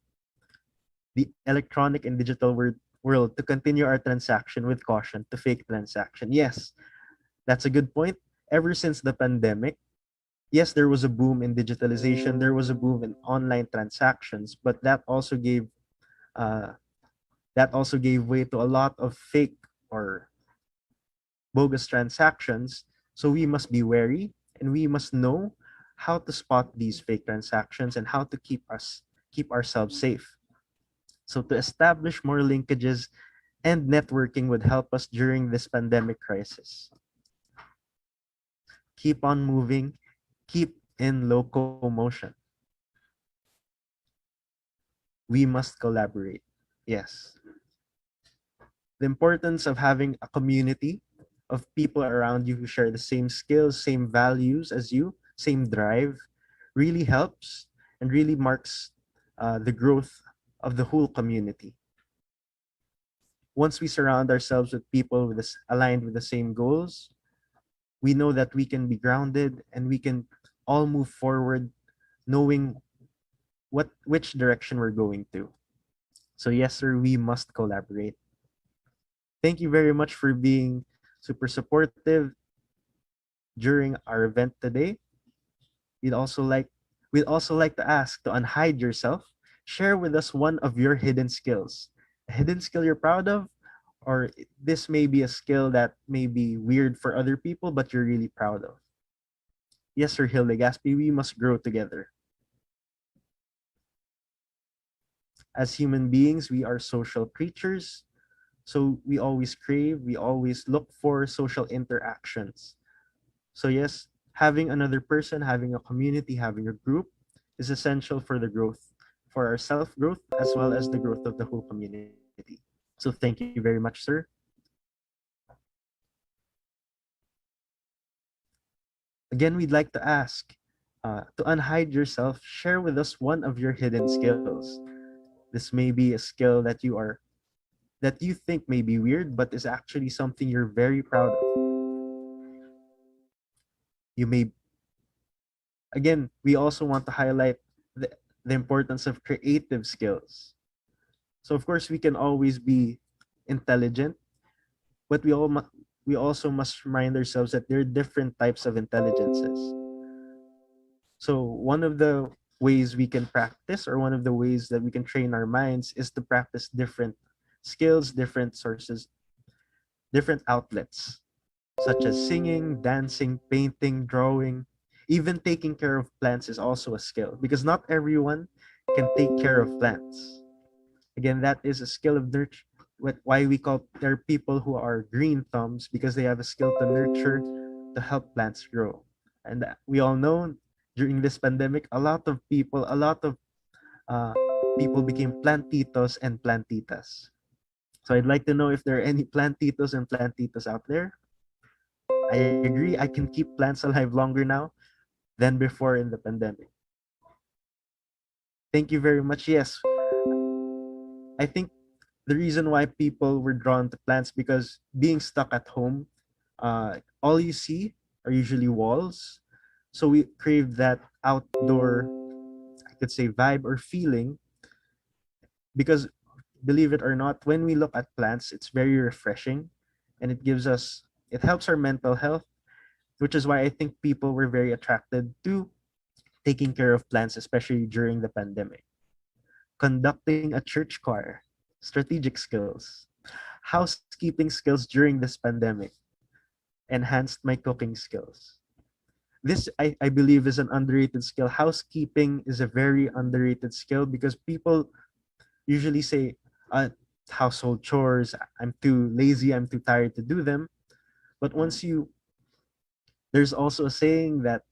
F: the electronic and digital world to continue our transaction with caution to fake transaction. Yes, that's a good point. Ever since the pandemic, yes, there was a boom in digitalization, there was a boom in online transactions, but that also gave way to a lot of fake or bogus transactions. So we must be wary, and we must know how to spot these fake transactions and how to keep ourselves safe. So to establish more linkages and networking would help us during this pandemic crisis. Keep on moving, keep in locomotion. We must collaborate. Yes. The importance of having a community of people around you who share the same skills, same values as you, same drive, really helps and really marks the growth of the whole community. Once we surround ourselves with people aligned with the same goals, we know that we can be grounded and we can all move forward knowing which direction we're going to. So yes, sir, we must collaborate. Thank you very much for being super supportive during our event today. We'd also like to ask to unhide yourself. Share with us one of your hidden skills. A hidden skill you're proud of, or this may be a skill that may be weird for other people, but you're really proud of. Yes, Sir Hilde Gaspi, we must grow together. As human beings, we are social creatures. So we always crave, we always look for social interactions. So yes, having another person, having a community, having a group is essential for the growth, for our self-growth, as well as the growth of the whole community. So thank you very much, sir. Again, we'd like to ask, to unhide yourself, share with us one of your hidden skills. This may be a skill that you think may be weird, but is actually something you're very proud of. Again, we also want to highlight the importance of creative skills. So of course, we can always be intelligent, but we also must remind ourselves that there are different types of intelligences. So one of the ways we can practice, or one of the ways that we can train our minds, is to practice different skills, different sources, different outlets, such as singing, dancing, painting, drawing. Even taking care of plants is also a skill, because not everyone can take care of plants. Again, that is a skill of nurture. Why we call there are people who are green thumbs, because they have a skill to nurture, to help plants grow. And we all know during this pandemic, a lot of uh, people became plantitos and plantitas. So I'd like to know if there are any plantitos and plantitas out there. I agree, I can keep plants alive longer now than before in the pandemic. Thank you very much. Yes, I think the reason why people were drawn to plants, because being stuck at home, all you see are usually walls. So we crave that outdoor, I could say, vibe or feeling, because believe it or not, when we look at plants, it's very refreshing, and it helps our mental health, which is why I think people were very attracted to taking care of plants, especially during the pandemic. Conducting a church choir, strategic skills, housekeeping skills during this pandemic, enhanced my cooking skills. This, I believe, is an underrated skill. Housekeeping is a very underrated skill, because people usually say, household chores, I'm too lazy, I'm too tired to do them. But there's also a saying that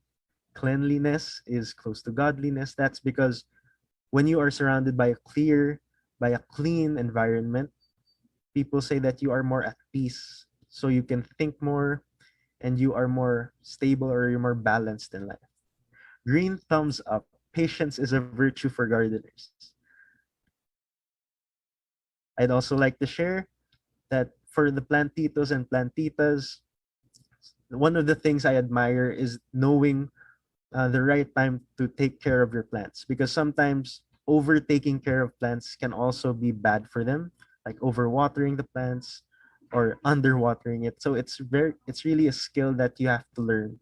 F: cleanliness is close to godliness. That's because when you are surrounded by by a clean environment, people say that you are more at peace. So you can think more, and you are more stable, or you're more balanced in life. Green thumbs up. Patience is a virtue for gardeners. I'd also like to share that for the plantitos and plantitas, one of the things I admire is knowing the right time to take care of your plants, because sometimes over taking care of plants can also be bad for them, like overwatering the plants or underwatering it. So it's really a skill that you have to learn.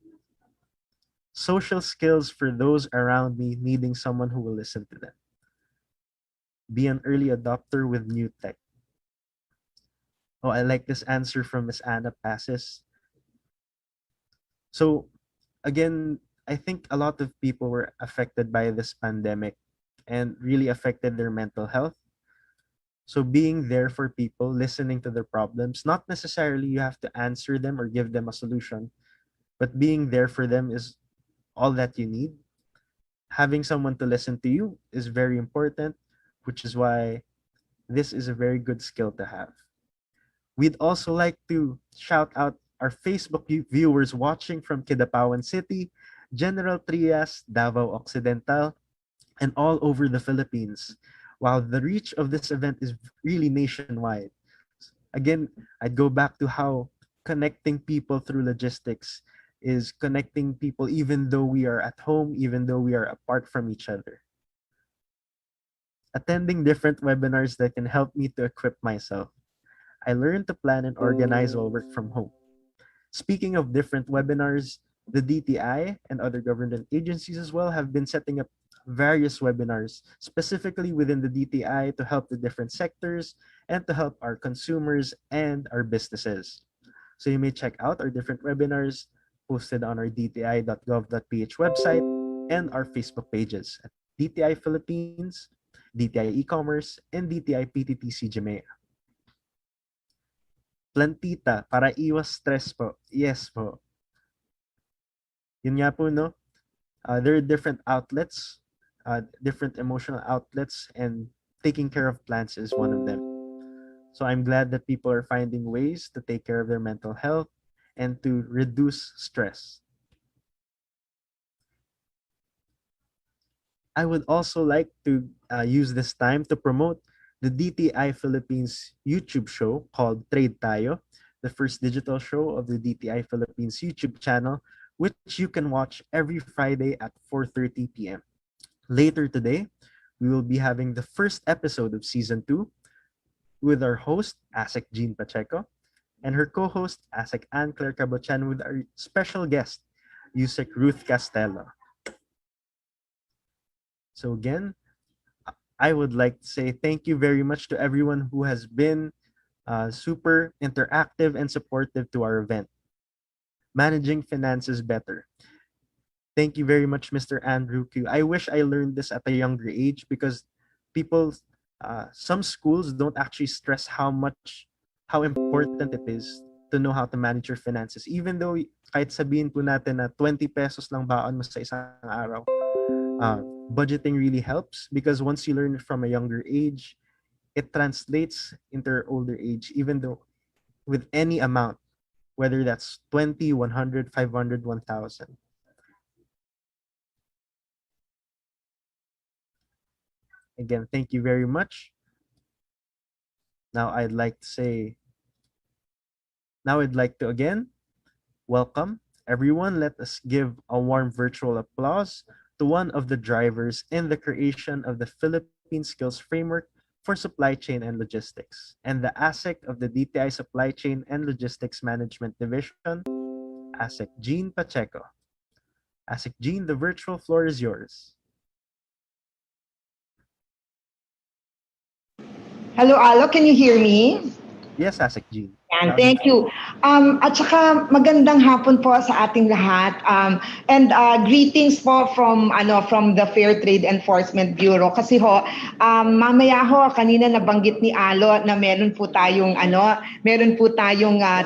F: Social skills for those around me needing someone who will listen to them. Be an early adopter with new tech. Oh, I like this answer from Miss Anna Passes. So again, I think a lot of people were affected by this pandemic and really affected their mental health. So being there for people, listening to their problems, not necessarily you have to answer them or give them a solution, but being there for them is all that you need. Having someone to listen to you is very important, which is why this is a very good skill to have. We'd also like to shout out our Facebook viewers watching from Kidapawan City, General Trias, Davao Occidental, and all over the Philippines. While the reach of this event is really nationwide. Again, I'd go back to how connecting people through logistics is connecting people even though we are at home, even though we are apart from each other. Attending different webinars that can help me to equip myself. I learned to plan and organize while work from home. Speaking of different webinars, the DTI and other government agencies as well have been setting up various webinars specifically within the DTI to help the different sectors and to help our consumers and our businesses. So you may check out our different webinars posted on our dti.gov.ph website and our Facebook pages at DTI Philippines, DTI e-commerce, and DTI PTTC-GMEA. Plantita para iwas stress po. Yes po. Yun nga po, no? There are different outlets, different emotional outlets, and taking care of plants is one of them. So I'm glad that people are finding ways to take care of their mental health and to reduce stress. I would also like to use this time to promote the DTI Philippines YouTube show called Trade Tayo, the first digital show of the DTI Philippines YouTube channel, which you can watch every Friday at 4:30 p.m. Later today, we will be having the first episode of Season 2 with our host, Asek Jean Pacheco, and her co-host, ASEC Anne-Claire Cabochan, with our special guest, USEC Ruth Castello. So again, I would like to say thank you very much to everyone who has been super interactive and supportive to our event, Managing Finances Better. Thank you very much, Mr. Andrew Q. I wish I learned this at a younger age because people, some schools don't actually stress how important it is to know how to manage your finances. Even though kahit sabihin po natin na 20 pesos lang baon mo sa isang araw, budgeting really helps because once you learn it from a younger age, it translates into your older age, even though with any amount, whether that's 20, 100, 500, 1,000. Again, thank you very much. Now I'd like to again welcome everyone. Let us give a warm virtual applause to one of the drivers in the creation of the Philippine Skills Framework for Supply Chain and Logistics and the ASEC of the DTI Supply Chain and Logistics Management Division, ASEC Jean Pacheco. ASEC Jean, the virtual floor is yours.
K: Hello, Alo, can you hear me?
F: Yes, ASEC Jean.
K: Yan, thank you. At saka magandang hapon po sa ating lahat. And greetings po from the Fair Trade Enforcement Bureau kasi mamaya kanina nabanggit ni Alo na meron po tayong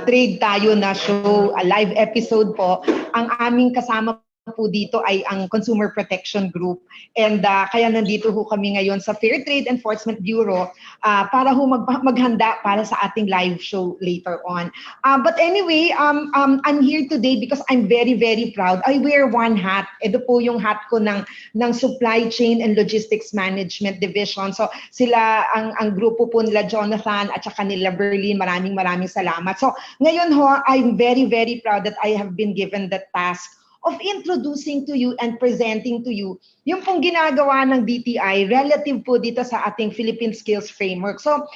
K: trade tayo na show, a live episode po. Ang aming kasama po dito ay ang Consumer Protection Group and kaya nandito kami ngayon sa Fair Trade Enforcement Bureau para maghanda para sa ating live show later on. But anyway, I'm here today because I'm very, very proud. I wear one hat. Ito po yung hat ko ng Supply Chain and Logistics Management Division. So sila, ang grupo po nila Jonathan at saka nila Berlin, maraming salamat. So ngayon I'm very, very proud that I have been given the task of introducing to you and presenting to you yung pong ginagawa ng DTI relative po dito sa ating Philippine Skills Framework. So,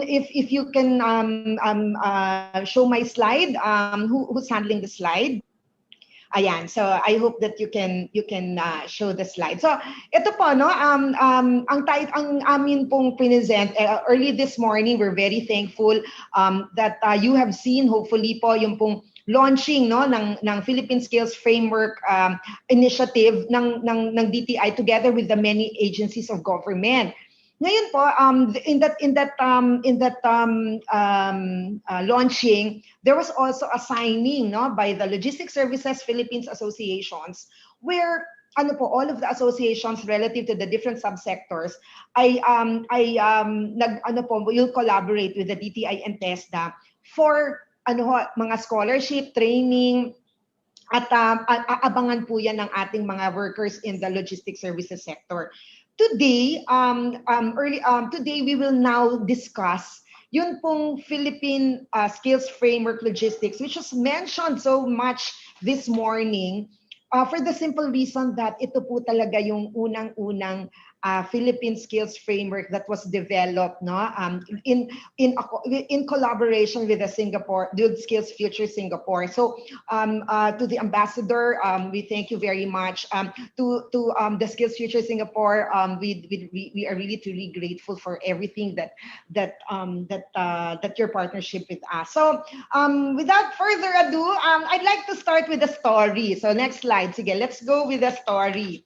K: if you can show my slide, who's handling the slide? Ayan, so I hope that you can show the slide. So, ito po ang amin pong present early this morning. We're very thankful that you have seen hopefully po yung pong launching ng Philippine Skills Framework initiative ng DTI together with the many agencies of government. Ngayon po, in that launching, there was also a signing by the Logistics Services Philippines Associations, where all of the associations relative to the different subsectors will collaborate with the DTI and TESDA for mga scholarship, training, at abangan po yan ng ating mga workers in the logistics services sector. Today, today we will now discuss yun pong Philippine Skills Framework Logistics, which was mentioned so much this morning for the simple reason that ito po talaga yung unang-unang Philippine Skills Framework that was developed in collaboration with the Skills Future Singapore. So to the ambassador, we thank you very much. To the Skills Future Singapore, we are really truly grateful for everything that your partnership with us. So without further ado, I'd like to start with a story. So next slide, sige, let's go with the story.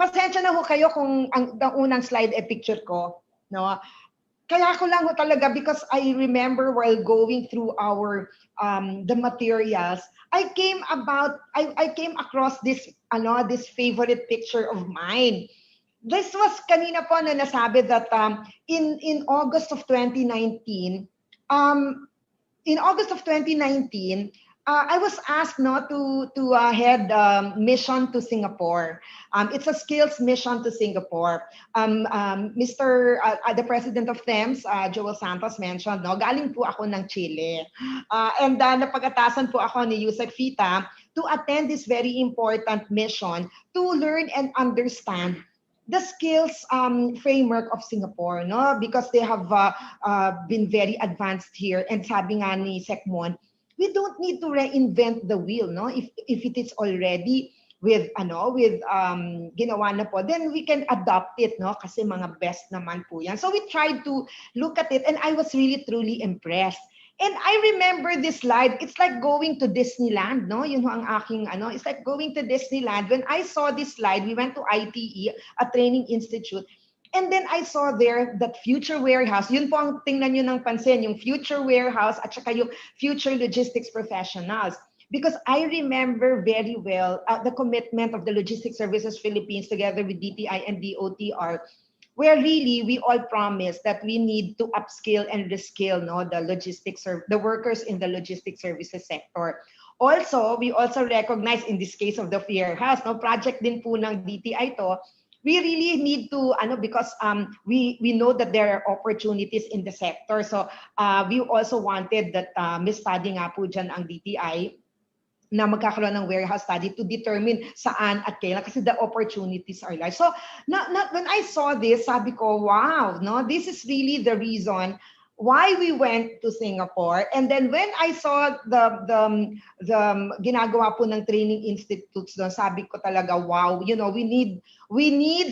K: Pasensya na kayo kung ang unang slide picture ko, no? Kaya ko lang talaga because I remember while going through our the materials, I came across this favorite picture of mine. This was kanina po na nasabi that in August of 2019, I was asked to head mission to Singapore. It's a skills mission to Singapore. The President of THEMS, Joel Santos mentioned, galing po ako ng Chile. And napag-atasan po ako ni Yusek Fita to attend this very important mission to learn and understand the skills framework of Singapore, no? Because they have been very advanced here. And sabi nga ni Sekmon, we don't need to reinvent the wheel, no? If it is already with ginawa na po, then we can adopt it, no? Kasi mga best naman po yan. So we tried to look at it, and I was really truly impressed. And I remember this slide. It's like going to Disneyland, no? Yun ho ang aking It's like going to Disneyland. When I saw this slide, we went to ITE, a training institute, and then I saw there that future warehouse. Yun po ang tingnan nyo ng pansin, yung future warehouse at saka yung future logistics professionals. Because I remember very well the commitment of the Logistics Services Philippines together with DTI and DOTR, where really we all promise that we need to upskill and reskill, no, the workers in the logistics services sector. Also, we also recognize in this case of the warehouse, no, project din po ng DTI to, we really need to because we know that there are opportunities in the sector. So we also wanted that may study nga po dyan ang DTI na magkakaroon ng warehouse study to determine saan at kailan kasi the opportunities are large. So when I saw this, sabi ko, wow, no, this is really the reason why we went to Singapore. And then when I saw the ginagawa po ng training institutes doon, sabi ko talaga, wow, you know, we need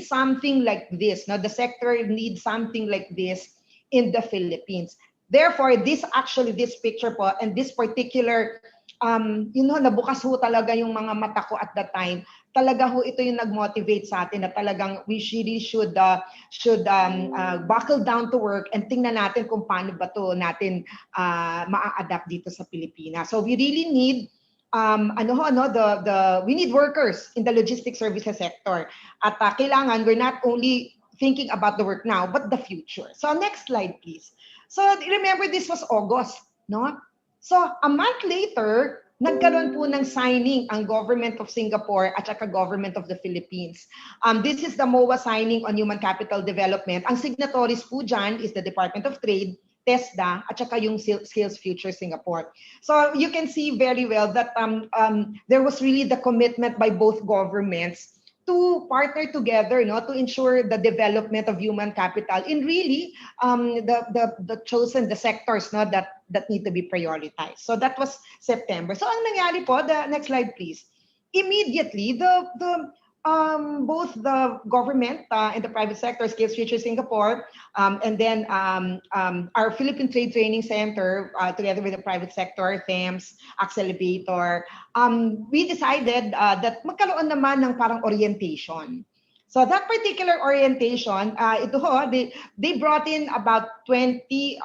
K: something like this. No, the sector needs something like this in the Philippines. Therefore, this picture po and this particular nabukas ho talaga yung mga mata ko at that time. Talaga ho ito yung nag-motivate sa atin na talagang we really should buckle down to work and tingnan natin kung paano ba to natin maa-adapt dito sa Pilipinas. So we really need we need workers in the logistics services sector. At kailangan we're not only thinking about the work now but the future. So next slide please. So remember this was August, no? So, a month later, nagkaroon po ng signing ang Government of Singapore at saka Government of the Philippines. This is the MOA signing on Human Capital Development. Ang signatories po dyan is the Department of Trade, TESDA, at saka yung Skills Future Singapore. So, you can see very well that there was really the commitment by both governments to partner together, no, to ensure the development of human capital in really the chosen sectors, no, that need to be prioritized. So that was September. So ang nangyari po, the next slide please. Immediately both the government and the private sector, Skills Future Singapore, and then our Philippine Trade Training Center, together with the private sector, THEMS, Accelerator, we decided that magkaroon naman ng parang orientation. So that particular orientation, they brought in about 20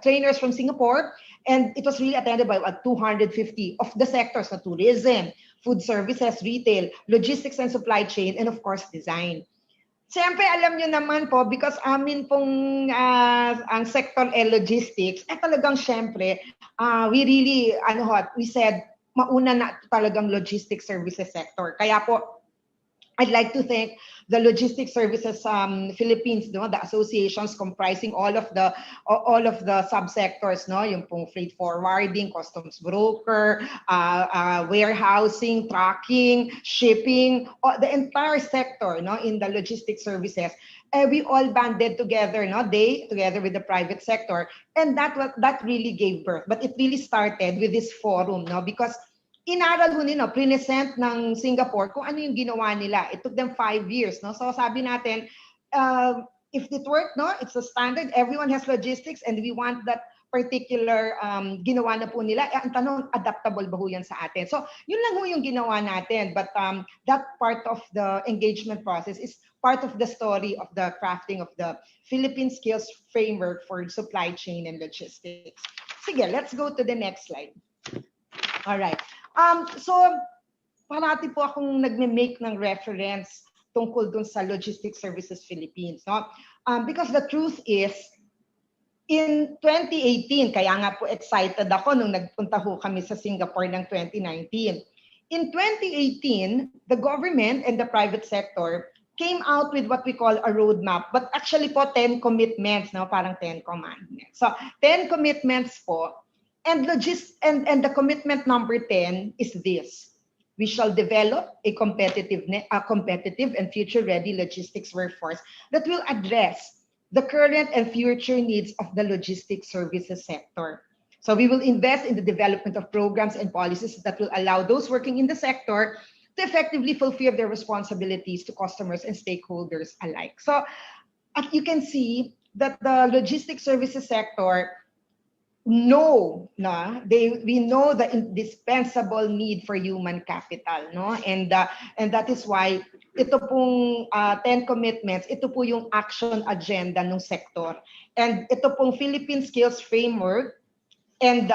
K: trainers from Singapore, and it was really attended by 250 of the sectors, na tourism, food services, retail, logistics and supply chain, and of course, design. Siyempre, alam nyo naman po, because amin pong ang sector logistics, talagang siyempre, we really, we said, mauna na talagang logistics services sector. Kaya po, I'd like to thank the Logistics Services Philippines, no, the associations comprising all of the subsectors, no, yung pong freight forwarding, customs broker, warehousing, tracking, shipping, the entire sector, no, in the logistics services. We all banded together, no, they together with the private sector, and that really gave birth. But it really started with this forum, no, because inaral ho nila, present ng Singapore kung ano yung ginawa nila. It took them 5 years, no? So sabi natin, if it worked, no, it's a standard. Everyone has logistics, and we want that particular ginawa na po nila. Ang tanong, adaptable ba ho yan sa atin? So yun lang ho yung ginawa natin. But that part of the engagement process is part of the story of the crafting of the Philippine Skills Framework for Supply Chain and Logistics. Sige, let's go to the next slide. All right. So, parati po akong nagme-make ng reference tungkol dun sa Logistics Services Philippines, no? Because the truth is, in 2018, kaya nga po excited ako nung nagpunta ho kami sa Singapore ng 2019. In 2018, the government and the private sector came out with what we call a roadmap, but actually po 10 commitments, no? Parang 10 commandments. So, 10 commitments po. And the commitment number 10 is this. we shall develop a competitive and future-ready logistics workforce that will address the current and future needs of the logistics services sector. So we will invest in the development of programs and policies that will allow those working in the sector to effectively fulfill their responsibilities to customers and stakeholders alike. So you can see that the logistics services sector we know the indispensable need for human capital, no? And that is why ito pong 10 commitments, ito po yung action agenda ng sector. And ito pong Philippine Skills Framework and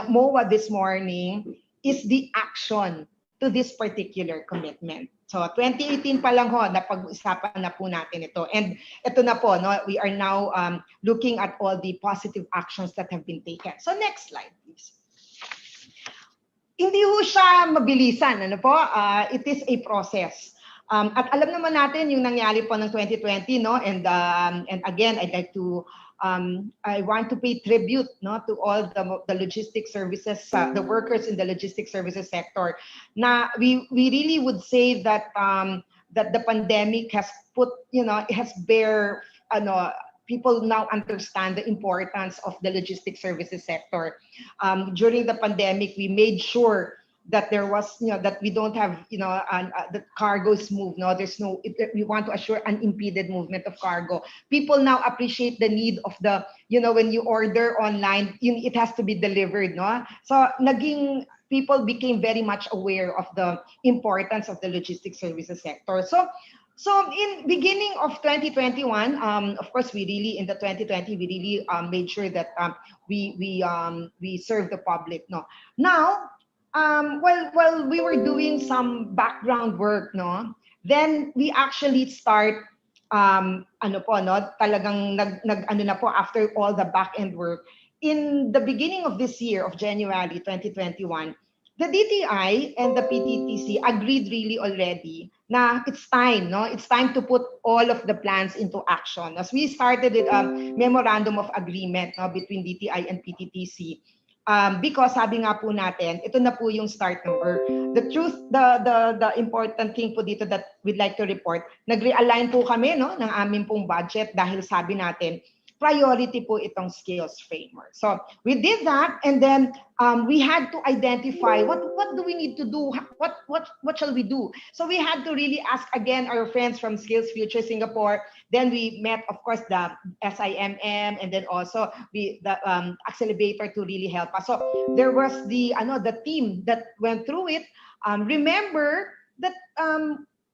K: MOA this morning is the action to this particular commitment. So 2018 pa lang ho, napag-usapan na po natin ito. And ito na po, no, we are now looking at all the positive actions that have been taken. So next slide, please. Hindi ho siya mabilisan, ano po? It is a process. At alam naman natin yung nangyari po ng 2020, no? And again, I'd like to I want to pay tribute, no, to all the logistics services, the workers in the logistics services sector. Na we really would say that that the pandemic has put, it has people now understand the importance of the logistics services sector. During the pandemic, we made sure that there was, that we don't have, the cargoes move. No, we want to assure unimpeded movement of cargo. People now appreciate the need of the, when you order online, it has to be delivered, no? So people became very much aware of the importance of the logistics services sector. So in beginning of 2021, of course, in the 2020, we really made sure that we serve the public, no? Now, while we were doing some background work, no, then we actually start talagang after all the back end work. In the beginning of this year, of January 2021, the DTI and the PTTC agreed really already na it's time, no? It's time to put all of the plans into action. As we started with a memorandum of agreement, no, between DTI and PTTC. Because sabi nga po natin, ito na po yung start number. The important thing po dito that we'd like to report, nag-realign po kami, no, ng aming pong budget dahil sabi natin, priority po itong skills framework. So we did that, and then we had to identify what do we need to do, what shall we do. So we had to really ask again our friends from Skills Future Singapore. Then we met, of course, the SIMM, and then also the accelerator to really help us. So there was the team that went through it. Remember that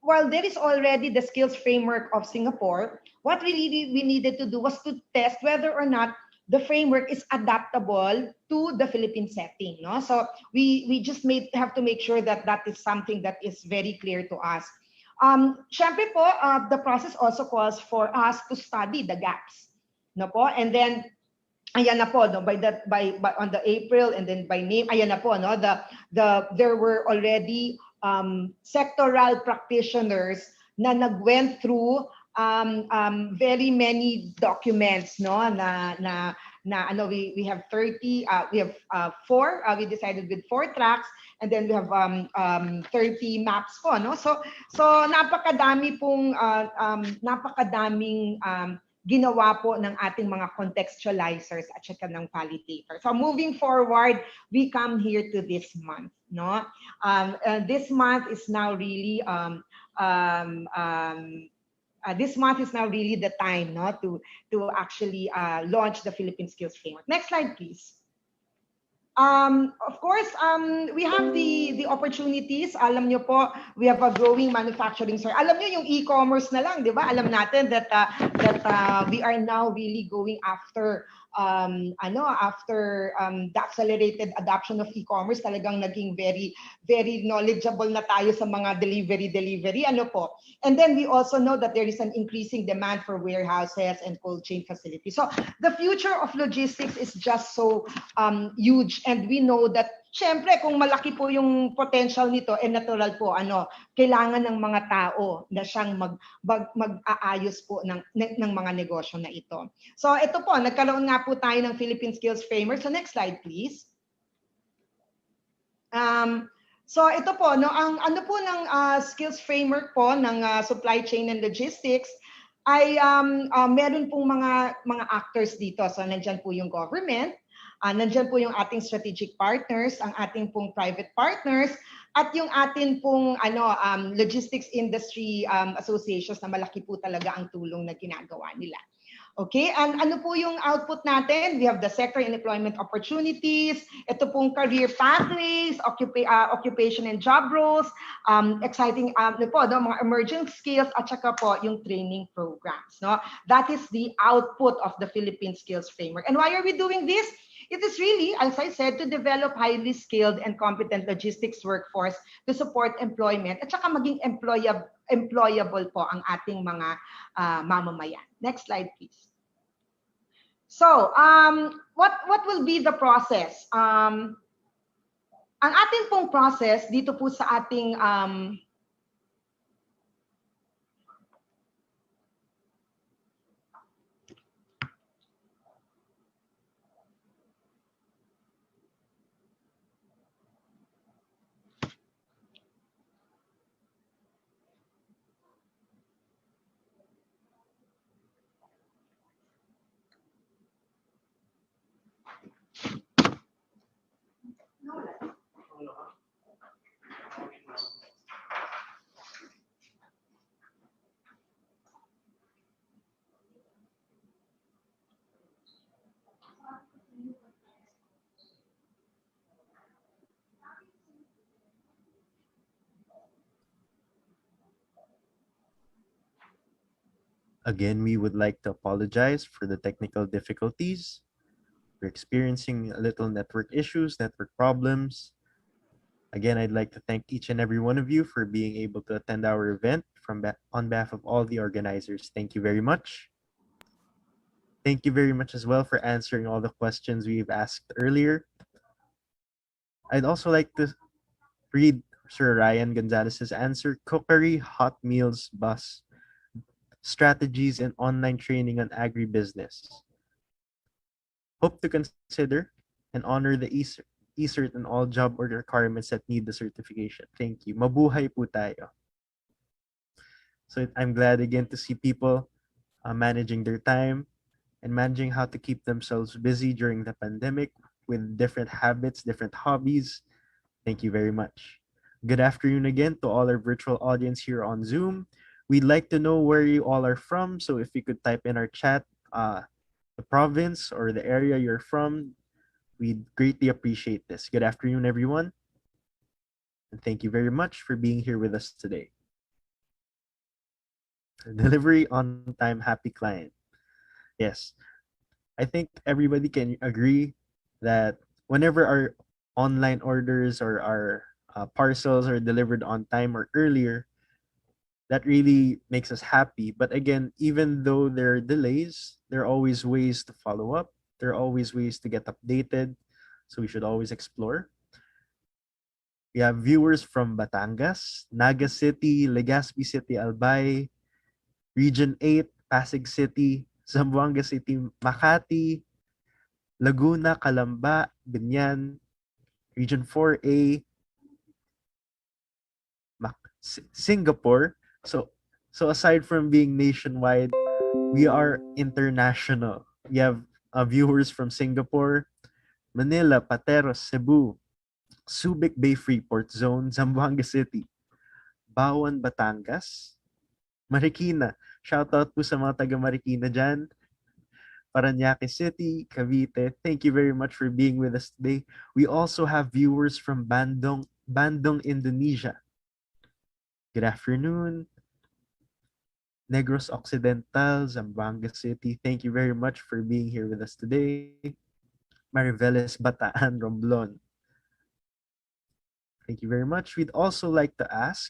K: while there is already the skills framework of Singapore, what really we needed to do was to test whether or not the framework is adaptable to the Philippine setting. No? So we just have to make sure that that is something that is very clear to us. Syempre po, the process also calls for us to study the gaps. No po? And then, ayan na po, no, on the April, and then by name, ayan na po, no, there were already sectoral practitioners na nagwent through very many documents, no, we have 30, we have 4, we decided with 4 tracks, and then we have 30 maps po, no. So napakadami pong napakadaming ginawa po ng ating mga contextualizers at saka ng validators. So moving forward, we come here to this month, no. This month is now really the time, no, to actually launch the Philippine Skills Framework. Next slide, please. Of course, we have the opportunities. Alam nyo po, we have a growing manufacturing sector. Alam nyo yung e-commerce na lang, di ba? Alam natin that we are now really going after the accelerated adoption of e-commerce. Talagang naging very, very knowledgeable na tayo sa mga delivery, ano po. And then we also know that there is an increasing demand for warehouses and cold chain facilities. So the future of logistics is just so huge, and we know that syempre kung malaki po yung potential nito, natural po kailangan ng mga tao na siyang mag-aayos po ng mga negosyo na ito. So ito po, nagkaroon nga po tayo ng Philippine Skills Framework. So next slide, please. So ito po, no, ang ano po ng skills framework po ng supply chain and logistics ay meron pong mga actors dito. So nandiyan po yung government, nandiyan po yung ating strategic partners, ang ating pong private partners, at yung atin pong logistics industry associations na malaki po talaga ang tulong na ginagawa nila. Okay, and ano po yung output natin? We have the sector and employment opportunities, ito pong career pathways, occupation and job roles, exciting mga emerging skills, at saka po yung training programs. No? That is the output of the Philippine Skills Framework. And why are we doing this? It is really, as I said, to develop highly skilled and competent logistics workforce to support employment at saka maging employable po ang ating mga mamamayan. Next slide, please. So, what will be the process? Ang ating pong process dito po sa ating
F: Again, we would like to apologize for the technical difficulties. We're experiencing a little network issues, network problems. Again, I'd like to thank each and every one of you for being able to attend our event on behalf of all the organizers. Thank you very much. Thank you very much as well for answering all the questions we've asked earlier. I'd also like to read Sir Ryan Gonzalez's answer. Cookery, hot meals, bus, strategies, and online training on agribusiness. Hope to consider and honor the e-cert and all job or requirements that need the certification. Thank you. Mabuhay po tayo. So I'm glad again to see people managing their time and managing how to keep themselves busy during the pandemic with different habits, different hobbies. Thank you very much. Good afternoon again to all our virtual audience here on Zoom. We'd like to know where you all are from. So if you could type in our chat, the province or the area you're from, we'd greatly appreciate this. Good afternoon, everyone. And thank you very much for being here with us today. Delivery on time, happy client. Yes, I think everybody can agree that whenever our online orders or our parcels are delivered on time or earlier, that really makes us happy. But again, even though there are delays, there are always ways to follow up. There are always ways to get updated. So we should always explore. We have viewers from Batangas, Naga City, Legazpi City, Albay, Region 8, Pasig City, Zamboanga City, Makati, Laguna, Calamba, Binyan, Region 4A, Singapore. So aside from being nationwide, we are international. We have viewers from Singapore, Manila, Pateros, Cebu, Subic Bay Freeport Zone, Zamboanga City, Bawan, Batangas, Marikina. Shoutout po sa mga taga Marikina dyan. Parañaque City, Cavite. Thank you very much for being with us today. We also have viewers from Bandung, Indonesia. Good afternoon. Negros Occidental, Zamboanga City. Thank you very much for being here with us today. Mariveles, Bataan, Romblon. Thank you very much. We'd also like to ask,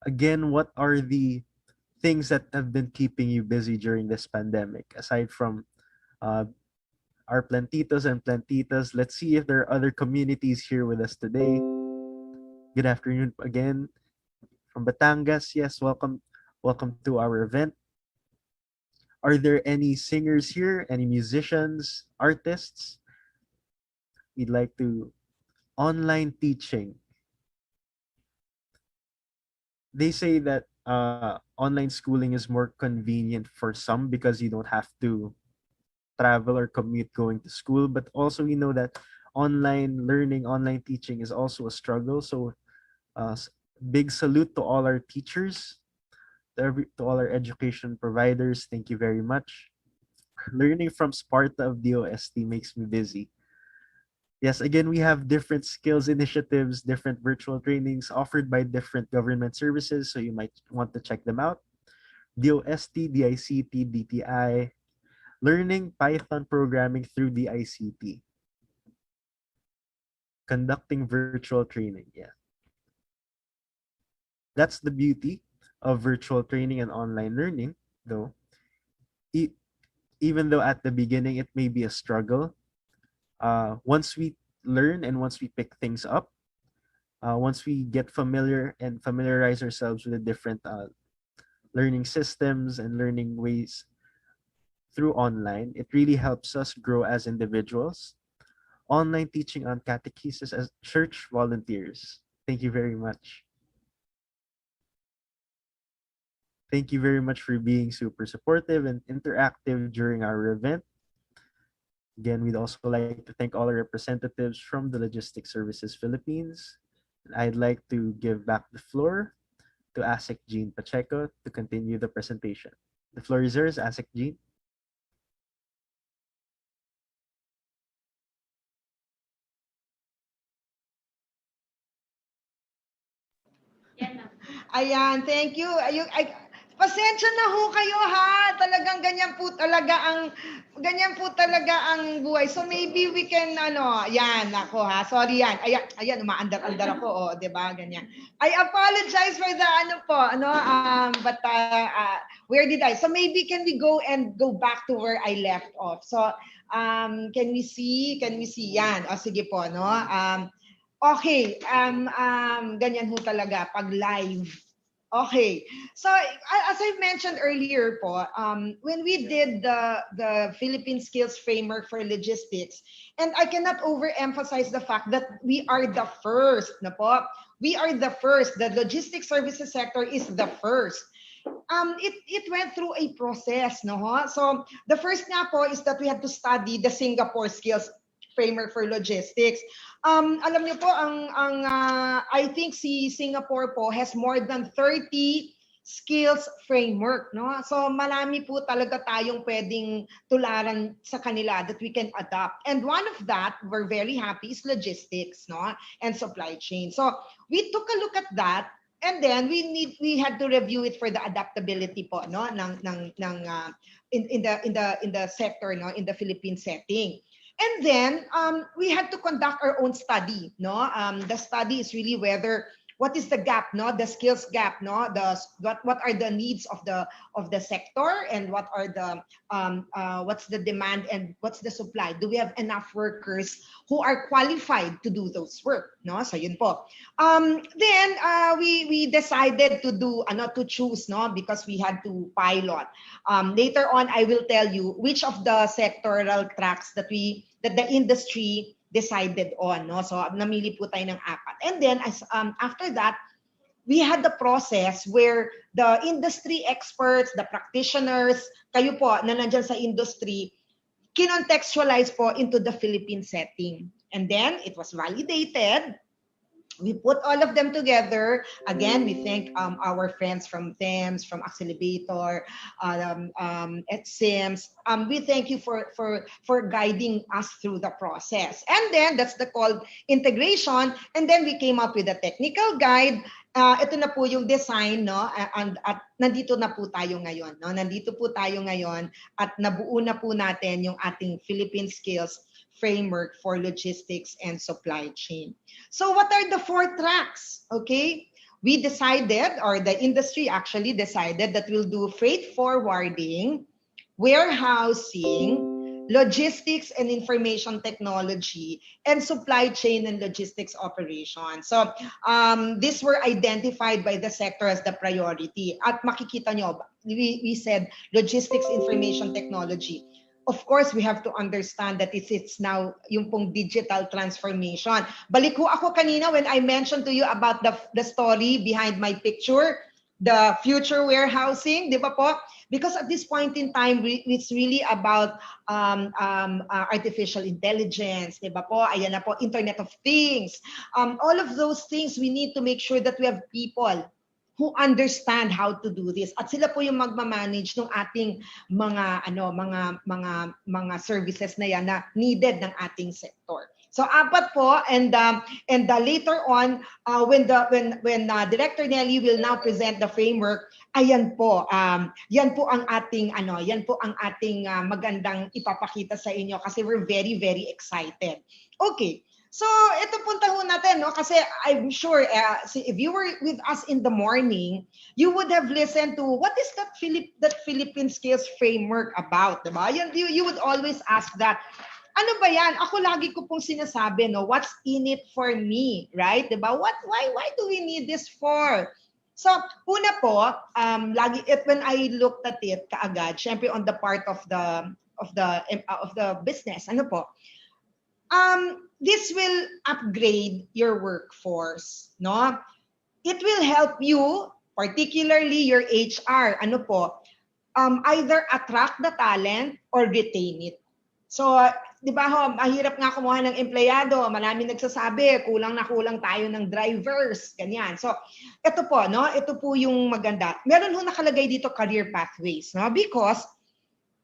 F: again, what are the things that have been keeping you busy during this pandemic? Aside from our plantitos and plantitas, let's see if there are other communities here with us today. Good afternoon again from Batangas. Yes, welcome to our event. Are there any singers here? Any musicians, artists? We'd like to online teaching. They say that online schooling is more convenient for some because you don't have to travel or commute going to school, but also we know that online learning, online teaching is also a struggle. So big salute to all our teachers, to all our education providers. Thank you very much. Learning from Sparta of DOST makes me busy. Yes, again, we have different skills initiatives, different virtual trainings offered by different government services, so you might want to check them out. DOST, DICT, DTI, learning Python programming through the ICT, conducting virtual training. Yeah. That's the beauty of virtual training and online learning, though. Even though at the beginning it may be a struggle, once we learn and once we pick things up, once we get familiar and familiarize ourselves with the different learning systems and learning ways through online, it really helps us grow as individuals. Online teaching on catechesis as church volunteers. Thank you very much. Thank you very much for being super supportive and interactive during our event. Again, we'd also like to thank all our representatives from the Logistics Services Philippines. I'd like to give back the floor to ASEC Jean Pacheco to continue the presentation. The floor is yours, ASEC Jean.
K: Ayan, thank you. Pasensya na ho kayo ha. Talagang ganyan po talaga ang buhay. So maybe we can yan ako ha. Sorry yan. Ayan umaandar-andar ako, oh, 'di ba? Ganyan. I apologize for the but where did I? So maybe can we go back to where I left off. So can we see yan? O sige po, no? Okay, ganyan ho talaga pag live. Okay. So as I mentioned earlier po, when we did the Philippine Skills Framework for Logistics, and I cannot overemphasize the fact that we are the first, na po. We are the first. The logistics services sector is the first. It went through a process, no? So the first nga po is that we had to study the Singapore Skills Framework for Logistics. Alam niyo po I think si Singapore po has more than 30 skills framework, no? So marami po talaga tayong pwedeng tularan sa kanila that we can adopt. And one of that, we're very happy, is logistics, no? And supply chain. So we took a look at that, and then we had to review it for the adaptability po, no? In the sector, no? In the Philippine setting. And then we had to conduct our own study, no? The study is really what is the gap, no? The skills gap, no? What are the needs of the sector, and what are the what's the demand and what's the supply? Do we have enough workers who are qualified to do those work, no? So yun po. Then we decided to choose, no? Because we had to pilot. Later on, I will tell you which of the sectoral tracks that the industry decided on, no? So namili po tayo ng 4. And then after that, we had the process where the industry experts, the practitioners, kayo po na nandiyan sa industry, kinontextualize po into the Philippine setting. And then it was validated. We put all of them together. Again, we thank our friends from THEMS, from Accelerator, at SIMS. We thank you for guiding us through the process. And then that's the called integration. And then we came up with a technical guide. Ito na po yung design, no? At nandito na po tayo ngayon, no? Nandito po tayo ngayon at nabuo na po natin yung ating Philippine Skills Framework for Logistics and Supply Chain. So what are the 4 tracks? Okay, we decided, or the industry actually decided, that we'll do freight forwarding, warehousing, logistics and information technology, and supply chain and logistics operations. So these were identified by the sector as the priority. At makikita nyo, we said logistics information technology. of course, we have to understand that it's now yung pong digital transformation. Balik ko ako kanina when I mentioned to you about the story behind my picture, the future warehousing, di ba po? Because at this point in time, it's really about artificial intelligence, di ba po? Ayan na po, Internet of Things. All of those things, we need to make sure that we have people who understand how to do this. At sila po yung magmamanage ng ating mga services na yan na needed ng ating sector. So apat po, and later on when Director Nelly will now present the framework, ayan po, yan po ang ating magandang ipapakita sa inyo kasi we're very very excited. Okay. So, ito punta ho natin, no? Kasi I'm sure if you were with us in the morning, you would have listened to what is that Philippine Skills Framework about, diba? You would always ask that. Ano ba yan? Ako lagi ko pong sinasabi, no? What's in it for me, right? Diba? Why do we need this for? So, una po, when I looked at it kaagad, syempre on the part of the business, ano po? This will upgrade your workforce, no? It will help you, particularly your HR, ano po, either attract the talent or retain it. So, di ba ho, mahirap nga kumuha ng empleyado, marami nagsasabi, kulang na kulang tayo ng drivers, ganyan. So, ito po, no? Ito po yung maganda. Meron ho nakalagay dito career pathways, no? Because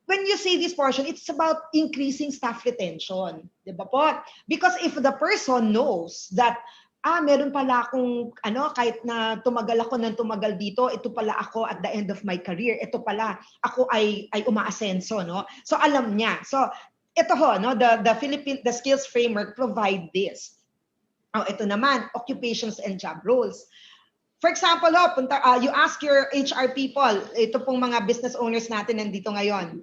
K: when you say this portion, it's about increasing staff retention. Di ba po? Because if the person knows that, meron pala akong, kahit na tumagal ako ng tumagal dito, ito pala ako at the end of my career, ito pala, ako ay umaasenso, no? So alam niya. So, ito ho, no? The Skills Framework provide this. Ito naman, occupations and job roles. For example, you ask your HR people, ito pong mga business owners natin nandito ngayon,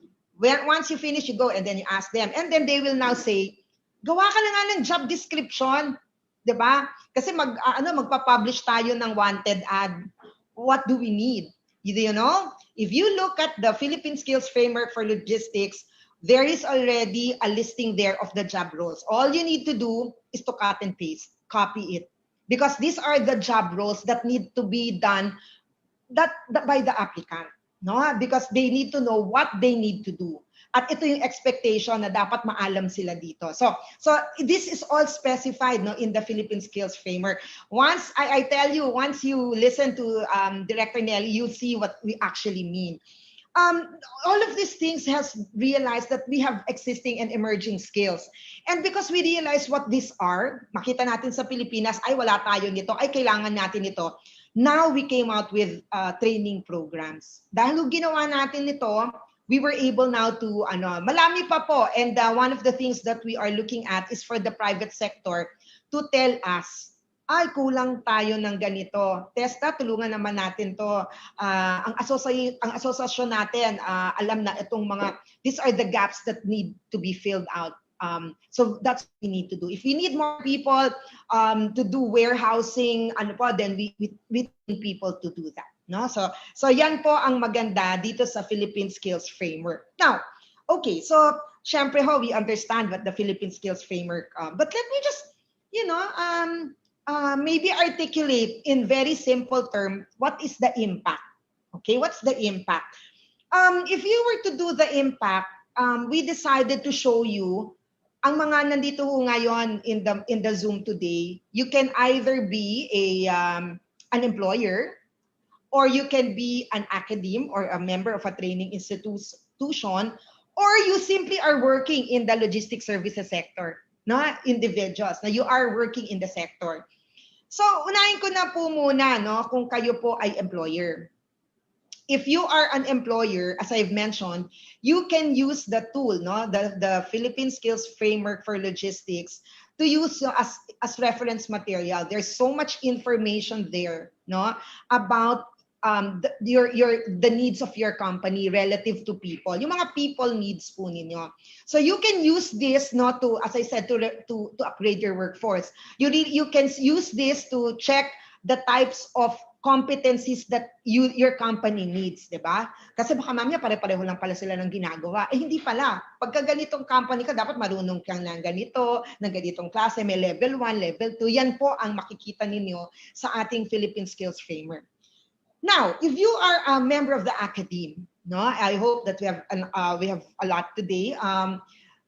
K: once you finish, you go and then you ask them. And then they will now say, gawa ka na nga ng job description. Diba? Kasi magpa-publish tayo ng wanted ad. What do we need? You know? If you look at the Philippine Skills Framework for Logistics, there is already a listing there of the job roles. All you need to do is to cut and paste, copy it. Because these are the job roles that need to be done by the applicant. No? Because they need to know what they need to do. At ito yung expectation na dapat maalam sila dito. So this is all specified, no, in the Philippine Skills Framework. Once I tell you, once you listen to Director Nelly, you'll see what we actually mean. All of these things has realized that we have existing and emerging skills. And because we realize what these are, makita natin sa Pilipinas, ay wala tayo nito, ay kailangan natin ito. Now we came out with training programs. Dahil ginawa natin ito, we were able now to, malami pa po. And one of the things that we are looking at is for the private sector to tell us, ay kulang tayo ng ganito. Testa, tulungan naman natin to. Ang asosasyon natin, alam na itong these are the gaps that need to be filled out. So that's what we need to do. If we need more people to do warehousing, then we need people to do that. No? So yan po ang maganda dito sa Philippine Skills Framework. Now, okay, so syempre ho, we understand what the Philippine Skills Framework, but let me just, maybe articulate in very simple terms, what is the impact? Okay, what's the impact? If you were to do the impact, we decided to show you ang mga nandito ngayon in the Zoom today. You can either be an employer, or you can be an academe or a member of a training institution, or you simply are working in the logistics services sector, no? Individuals, na you are working in the sector. So, unahin ko na po muna, no, kung kayo po ay employer. If you are an employer, as I've mentioned, you can use the tool, no, the Philippine Skills Framework for Logistics, to use as reference material. There's so much information there, no, about the needs of your company relative to people. Yung mga people needs po ninyo. So you can use this, no, to, as I said, to upgrade your workforce. You can use this to check the types of competencies that your company needs, di ba? Kasi baka mamaya pare-pareho lang pala sila ng ginagawa. Hindi pala. Pagka ganitong company ka, dapat marunong kang ng ganitong klase, may level 1, level 2. Yan po ang makikita ninyo sa ating Philippine Skills Framework. Now, if you are a member of the academe, no, I hope that we have a lot today.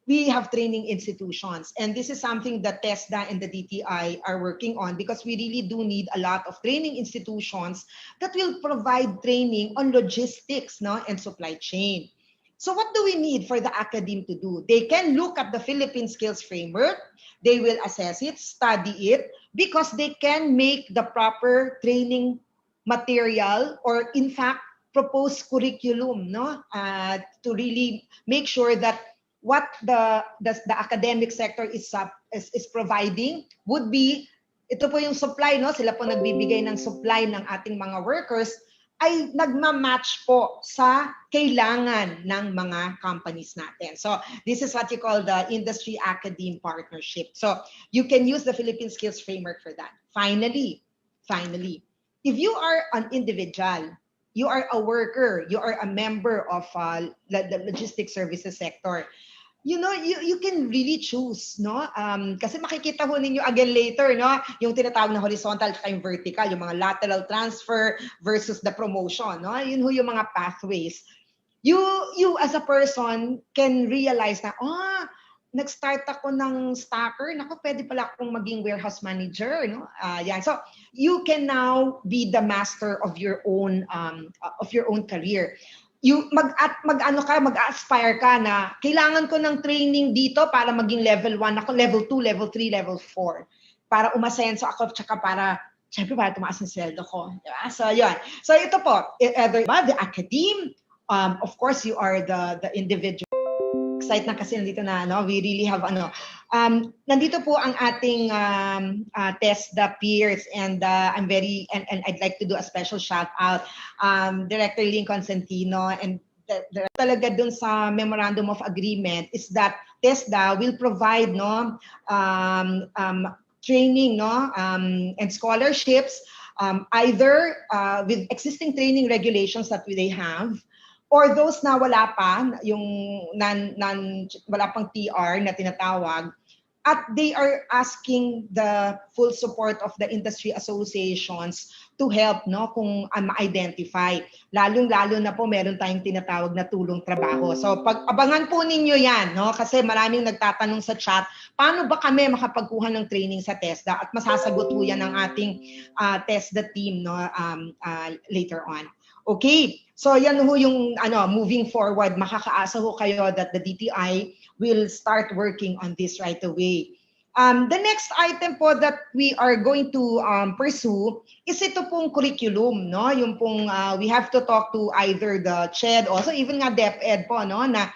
K: We have training institutions, and this is something that TESDA and the DTI are working on, because we really do need a lot of training institutions that will provide training on logistics, no, and supply chain. So what do we need for the academe to do? They can look at the Philippine Skills Framework, they will assess it, study it, because they can make the proper training material, or in fact propose curriculum, no, to really make sure that what the academic sector is providing would be, ito po yung supply, no, sila po nagbibigay ng supply ng ating mga workers, ay nagma-match po sa kailangan ng mga companies natin. So this is what you call the industry academe partnership. So you can use the Philippine Skills Framework for that. Finally, if you are an individual, you are a worker, you are a member of the logistics services sector, you know, you can really choose, no? Kasi makikita ho ninyo again later, no? Yung tinatawag na horizontal at yung vertical, yung mga lateral transfer versus the promotion, no? Yun ho yung mga pathways. You as a person can realize na, nag-start ako ng stacker, naku, pwede pala akong maging warehouse manager, no? Yan. So you can now be the master of your own career. You mag-aspire ka na kailangan ko ng training dito para maging level 1 ako, level 2, level 3, level 4, para umasenso ako, tsaka para tumaas ang sweldo ko, diba? So yun. So ito po, either the academe, of course you are the individual. Excited na kasi nandito na, no? We really have nandito po ang ating TESDA peers, and I'm very, and I'd like to do a special shout out, Director Lincoln Centino, and talaga dun sa memorandum of agreement is that TESDA will provide, no, training, no, and scholarships, either with existing training regulations that they have, or those na wala pa, yung wala pang TR na tinatawag, at they are asking the full support of the industry associations to help, no, kung ma-identify. Lalong-lalo na po meron tayong tinatawag na tulong trabaho. So pag-abangan po ninyo yan, no, kasi maraming nagtatanong sa chat, paano ba kami makapagkuha ng training sa TESDA, at masasagot po yan ng ating TESDA team, no, later on. Okay, so yan ho yung moving forward, makakaasa ho kayo that the DTI will start working on this right away. The next item po that we are going to pursue is ito pong curriculum, no? Yung pong we have to talk to either the CHED, also even nga DepEd po, no? Na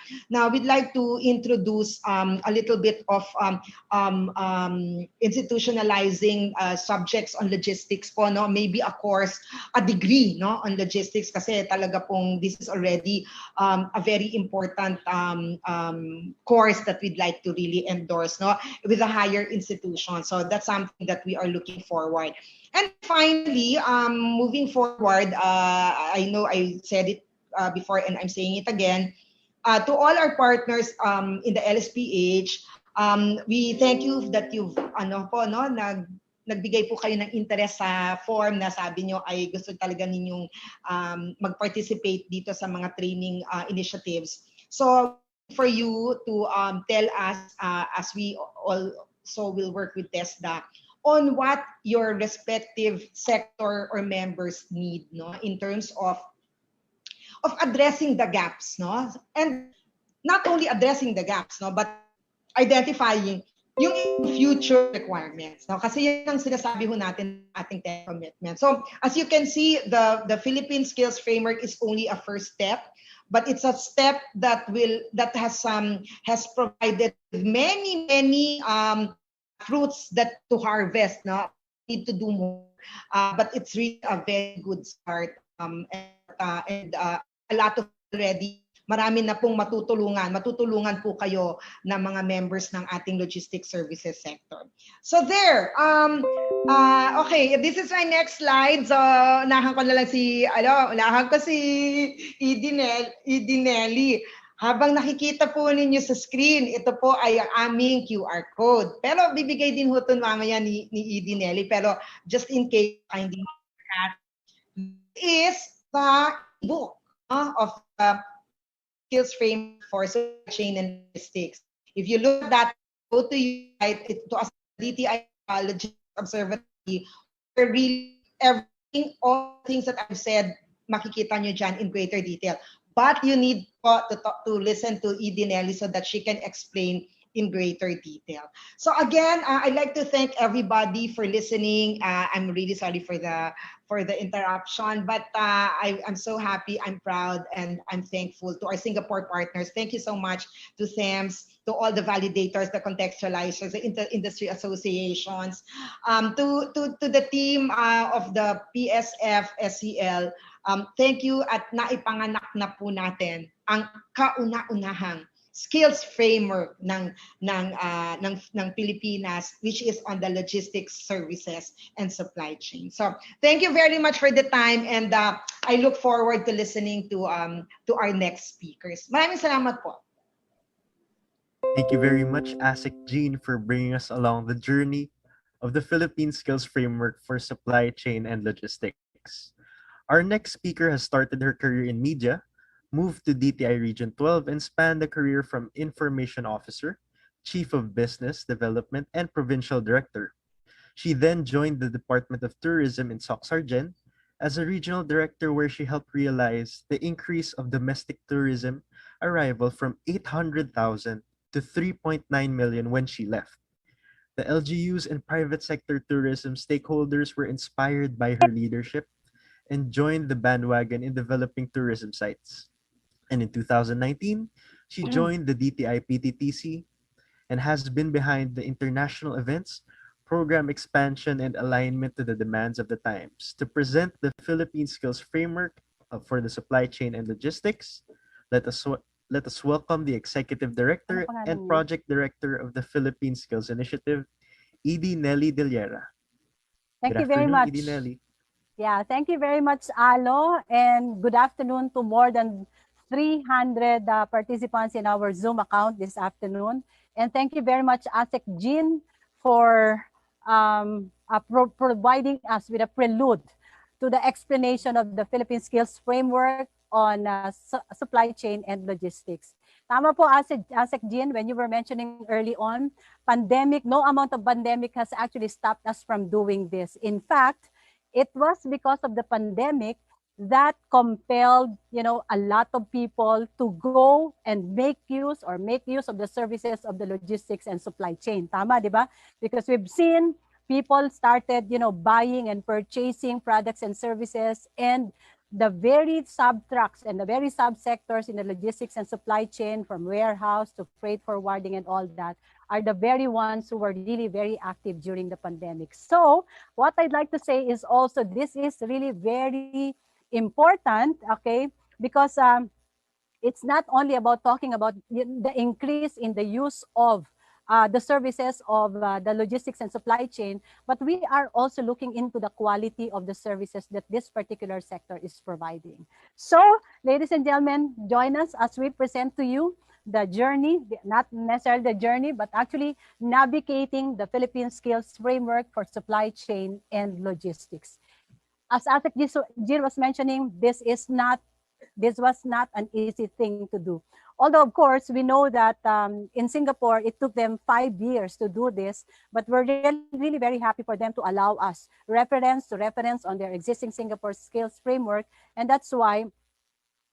K: we'd like to introduce a little bit of institutionalizing subjects on logistics po, no? Maybe a course, a degree, no, on logistics, kasi talaga pong this is already a very important course that we'd like to really endorse, no, with a higher institution. So that's something that we are looking forward. And finally, moving forward, I know I said it before and I'm saying it again, to all our partners in the LSPH, we thank you that you've nagbigay po kayo ng interest sa form na sabi nyo ay gusto talaga ninyong mag-participate dito sa mga training initiatives. So for you to tell us as we also will work with TESDA on what your respective sector or members need, no, in terms of addressing the gaps, no, and not only addressing the gaps, no, but identifying yung future requirements, no, kasi yun ang sinasabi ho natin ating commitment. So as you can see, the Philippine Skills Framework is only a first step, but it's a step that has provided many fruits that to harvest. No, we need to do more, but it's really a very good start, and a lot of already marami na pong matutulungan po kayo na mga members ng ating logistics services sector. So there, okay, this is my next slide. So unahan ko na lang si Edinelli. Habang nakikita po ninyo sa screen, ito po ay ang aming QR code. Pero bibigay din ho ito mamaya ni Edinelli. Pero just in case, hindi is the book of the skills framework for supply chain and logistics. If you look at that, go to your site, to us DTI Logistics Observatory, where really everything, all things that I've said, makikita nyo dyan in greater detail. But you need to listen to Edinelli so that she can explain in greater detail. So again, I'd like to thank everybody for listening. I'm really sorry for the interruption, but I'm so happy, I'm proud, and I'm thankful to our Singapore partners. Thank you so much to SEMS, to all the validators, the contextualizers, the industry associations, to the team of the PSF, SEL. Thank you at naipanganak na po natin ang kauna-unahang skills framework ng Pilipinas, which is on the logistics services and supply chain. So thank you very much for the time, and I look forward to listening to our next speakers. Maraming salamat po.
F: Thank you very much, ASIC Jean, for bringing us along the journey of the Philippine Skills Framework for Supply Chain and Logistics. Our next speaker has started her career in media, moved to DTI Region 12, and spanned a career from Information Officer, Chief of Business Development, and Provincial Director. She then joined the Department of Tourism in Soc-Sargen as a Regional Director, where she helped realize the increase of domestic tourism arrival from 800,000 to 3.9 million when she left. The LGUs and private sector tourism stakeholders were inspired by her leadership and joined the bandwagon in developing tourism sites. And in 2019, she joined the DTI PTTC and has been behind the international events, program expansion, and alignment to the demands of the times. To present the Philippine Skills Framework for the Supply Chain and Logistics, let us welcome the Executive Director and Project Director of the Philippine Skills Initiative, Edinelli Deliera.
A: Thank you very much.
F: Edinelli.
A: Yeah, thank you very much, Alo, and good afternoon to more than 300 participants in our Zoom account this afternoon. And thank you very much, ASIC Jean, for providing us with a prelude to the explanation of the Philippine Skills Framework on supply chain and logistics. Tama po, ASIC Jean, when you were mentioning early on, pandemic, no amount of pandemic has actually stopped us from doing this. In fact, it was because of the pandemic that compelled, a lot of people to go and make use of the services of the logistics and supply chain. Tama, di ba? Because we've seen people started, buying and purchasing products and services, and the very sub-tracks and the very sub-sectors in the logistics and supply chain, from warehouse to freight forwarding and all that, are the very ones who were really very active during the pandemic. So what I'd like to say is also, this is really very important, okay, because it's not only about talking about the increase in the use of the services of the logistics and supply chain, but we are also looking into the quality of the services that this particular sector is providing. So, ladies and gentlemen, join us as we present to you the journey, not necessarily the journey, but actually navigating the Philippine Skills Framework for Supply Chain and Logistics. As ASIC Jean was mentioning, this was not an easy thing to do. Although, of course, we know that in Singapore, it took them 5 years to do this, but we're really very happy for them to allow us reference on their existing Singapore Skills Framework, and that's why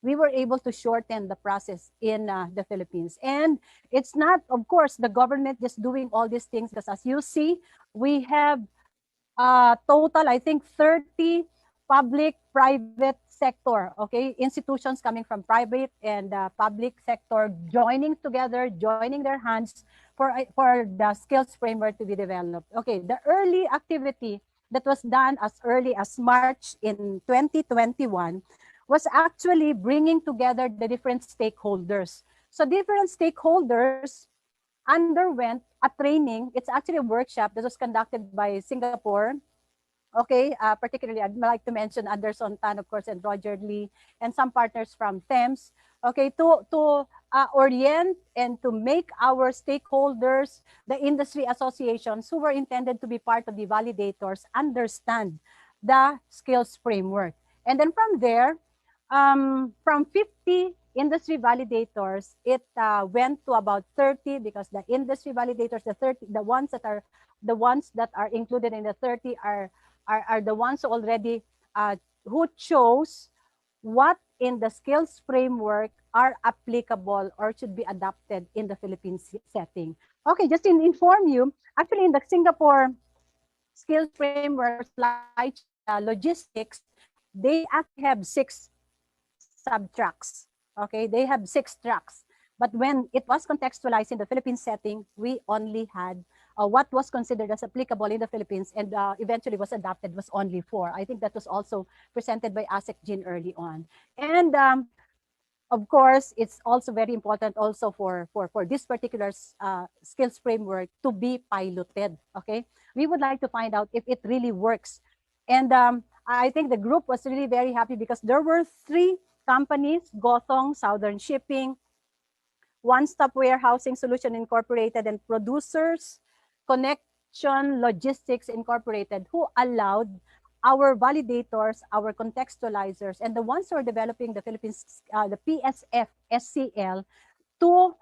A: we were able to shorten the process in the Philippines. And it's not, of course, the government just doing all these things, because as you see, we have total, I think, 30 public-private sector, okay, institutions coming from private and public sector joining together, joining their hands for the skills framework to be developed. Okay, the early activity that was done as early as March in 2021 was actually bringing together the different stakeholders. So different stakeholders underwent a training. It's actually a workshop that was conducted by Singapore. Okay, particularly I'd like to mention Anderson Tan, of course, and Roger Lee, and some partners from TEMS. Okay, to orient and to make our stakeholders, the industry associations who were intended to be part of the validators, understand the skills framework. And then from there, from 50 industry validators, it went to about 30 because the industry validators, the ones that are included in the 30 are the ones who already who chose what in the skills framework are applicable or should be adopted in the Philippine setting. Okay, just to inform you, actually in the Singapore skills framework for supply chain logistics, they actually have 6 sub-tracks. Okay, they have 6 tracks. But when it was contextualized in the Philippine setting, we only had what was considered as applicable in the Philippines and eventually was adopted was only 4. I think that was also presented by ASEC Jean early on. And of course, it's also very important also for this particular skills framework to be piloted. Okay, we would like to find out if it really works. And I think the group was really very happy because there were 3 companies: Gothong, Southern Shipping, One Stop Warehousing Solution Incorporated, and Producers Connection Logistics Incorporated, who allowed our validators, our contextualizers, and the ones who are developing the Philippines, the PSF SCL, to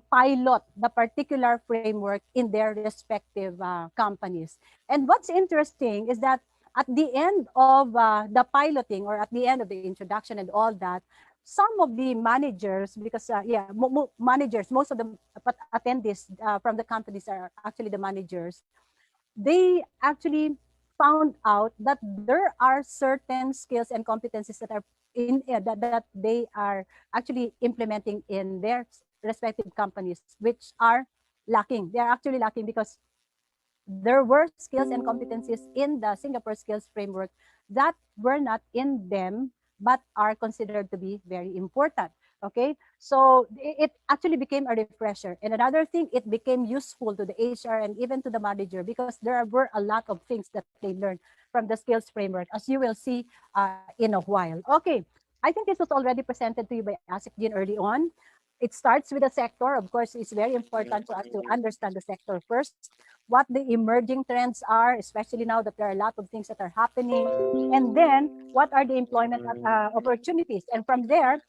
A: pilot the particular framework in their respective companies. And what's interesting is that at the end of the piloting, or at the end of the introduction and all that, some of the managers, because managers, most of the attendees from the companies are actually the managers, they actually found out that there are certain skills and competencies that are that they are actually implementing in their respective companies, which are lacking. They are actually lacking because there were skills and competencies in the Singapore skills framework that were not in them, but are considered to be very important. Okay, so it actually became a refresher. And another thing, it became useful to the HR and even to the manager because there were a lot of things that they learned from the skills framework, as you will see in a while. Okay, I think this was already presented to you by ASEC Jean early on. It starts with the sector. Of course, it's very important for us to understand the sector first, what the emerging trends are, especially now that there are a lot of things that are happening, and then what are the employment opportunities. And from there,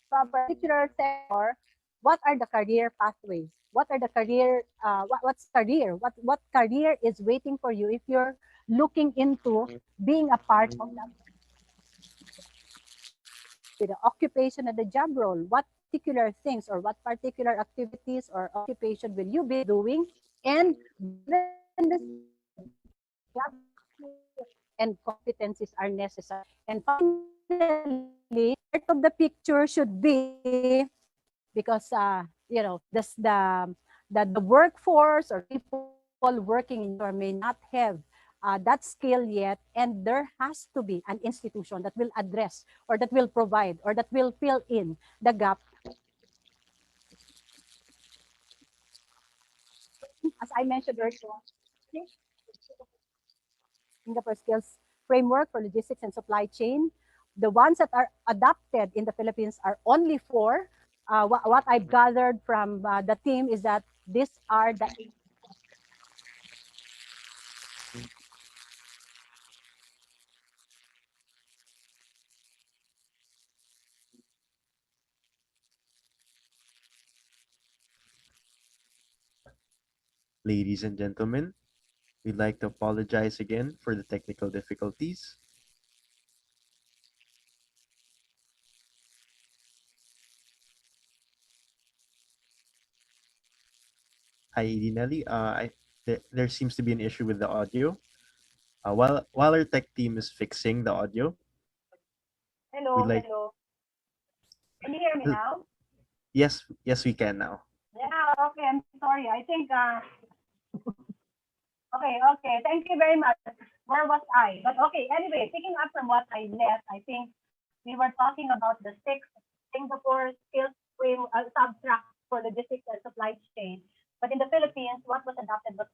A: from a particular sector, what are the career pathways? What are the career, what's career? What career is waiting for you if you're looking into being a part of that? The occupation and the job role, what particular things or what particular activities or occupation will you be doing, and given the job and competencies are necessary. And finally, part of the picture should be, because you know, the workforce or people working in or may not have that skill yet, and there has to be an institution that will address or that will provide or that will fill in the gap. As I mentioned earlier, Singapore skills framework for logistics and supply chain. The ones that are adopted in the Philippines are only 4. What I've gathered from the team is that these are the
F: Ladies and gentlemen, we'd like to apologize again for the technical difficulties. Hi, Edinelli. There seems to be an issue with the audio. While our tech team is fixing the audio,
A: hello, hello. Can you hear me now?
F: Yes, we can now.
A: Yeah, okay, I'm sorry. I think, okay, thank you very much. Where was I? But okay, anyway, picking up from what I left, I think
G: we were talking about the six Singapore skills frame subtract for logistics and supply chain. But in the Philippines, what was adopted was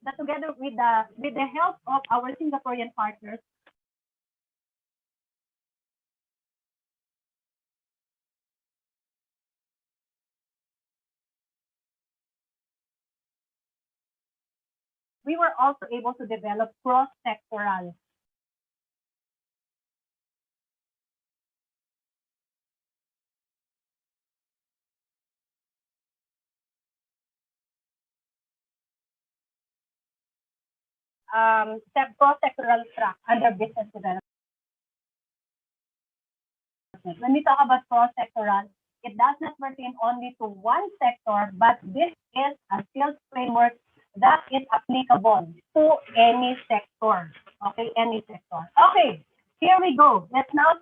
G: that together with the help of our Singaporean partners, we were also able to develop cross-sectoral cross-sectoral track under business development. When we talk about cross-sectoral, it does not pertain only to one sector, but this is a skills framework that is applicable to any sector. Okay, any sector. Okay, here we go. Let's now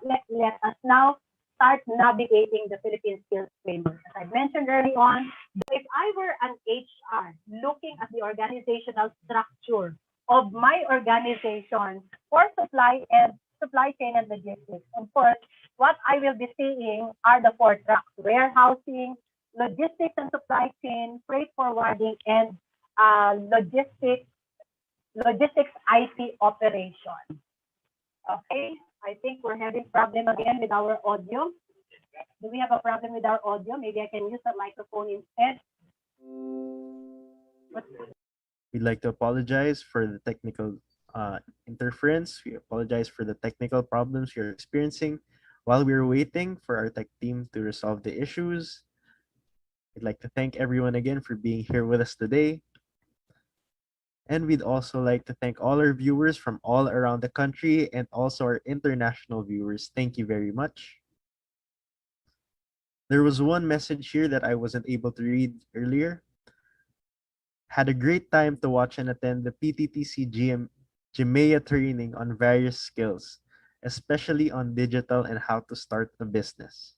G: let us now start navigating the Philippine skills framework. As I mentioned early on, if I were an HR looking at the organizational structure of my organization for supply chain and logistics, of course, what I will be seeing are the four tracks: warehousing, logistics and supply chain, freight forwarding, and logistics IT operation. Okay, I think we're having problem again with our audio. Do we have a problem with our audio? Maybe I can use the microphone instead.
F: We'd like to apologize for the technical interference. We apologize for the technical problems you're experiencing. While we're waiting for our tech team to resolve the issues, I'd like to thank everyone again for being here with us today. And we'd also like to thank all our viewers from all around the country and also our international viewers. Thank you very much. There was one message here that I wasn't able to read earlier. Had a great time to watch and attend the PTTC-GMEA training on various skills, especially on digital and how to start a business.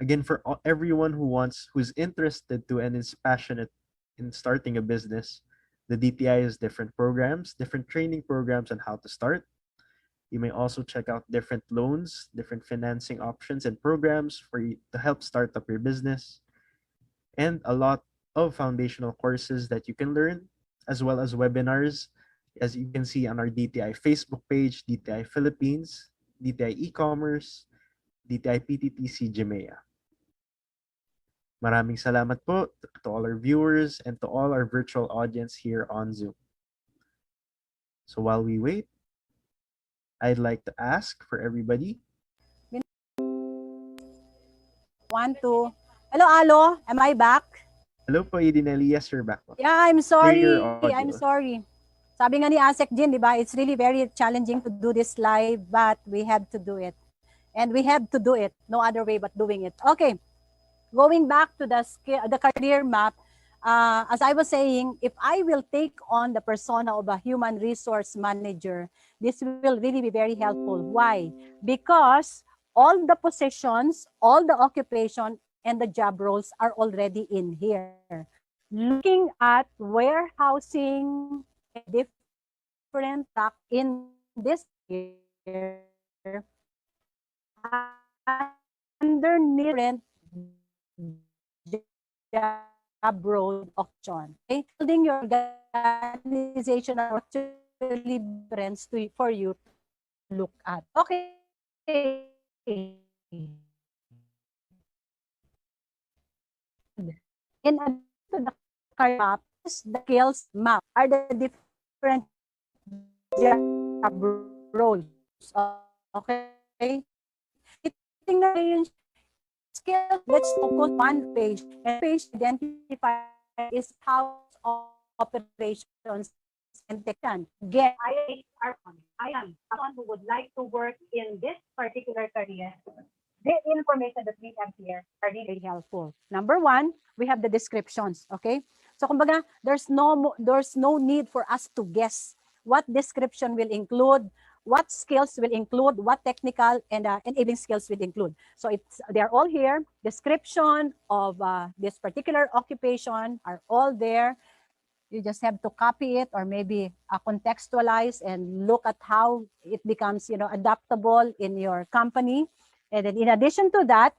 F: Again, for everyone who's interested to and is passionate in starting a business, the DTI has different programs, different training programs on how to start. You may also check out different loans, different financing options and programs for you to help start up your business, and a lot of foundational courses that you can learn, as well as webinars, as you can see on our DTI Facebook page, DTI Philippines, DTI e-commerce, DTI PTTC-GMEA. Maraming salamat po to all our viewers and to all our virtual audience here on Zoom. So while we wait, I'd like to ask for everybody.
A: 1, 2. Hello, Alo. Am I back?
F: Hello po, Edinelli. Yes, you're back po.
A: Yeah, I'm sorry.
F: Clear audio.
A: I'm sorry. Sabi nga ni Asek Jin, di ba? It's really very challenging to do this live, but we have to do it. And we have to do it. No other way but doing it. Okay. Going back to the career map, as I was saying, if I will take on the persona of a human resource manager, this will really be very helpful. Why? Because all the positions, all the occupation, and the job roles are already in here. Looking at warehousing, different track in this year, underneath job role option. Okay? Building your organization actually difference for you to look at. Okay. In addition to the career map, the skills map are the different job roles. Okay? Tingnan yung skills. Let's focus one page. And page identify is house operations and technology. Get I am someone who would like to work in this particular career. The information that we have here are really helpful. Number one, we have the descriptions, okay? So kumbaga, there's no need for us to guess what description will include, what skills will include, what technical and enabling skills will include. So they're all here. Description of this particular occupation are all there. You just have to copy it or maybe contextualize and look at how it becomes, adaptable in your company. And then in addition to that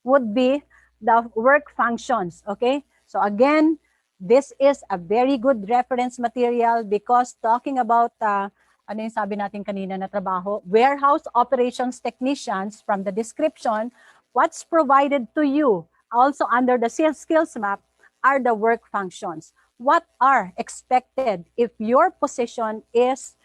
A: would be the work functions, okay? So again, this is a very good reference material because talking about, ano yung sabi natin kanina na trabaho, warehouse operations technicians, from the description, what's provided to you also under the skills map are the work functions. What are expected if your position is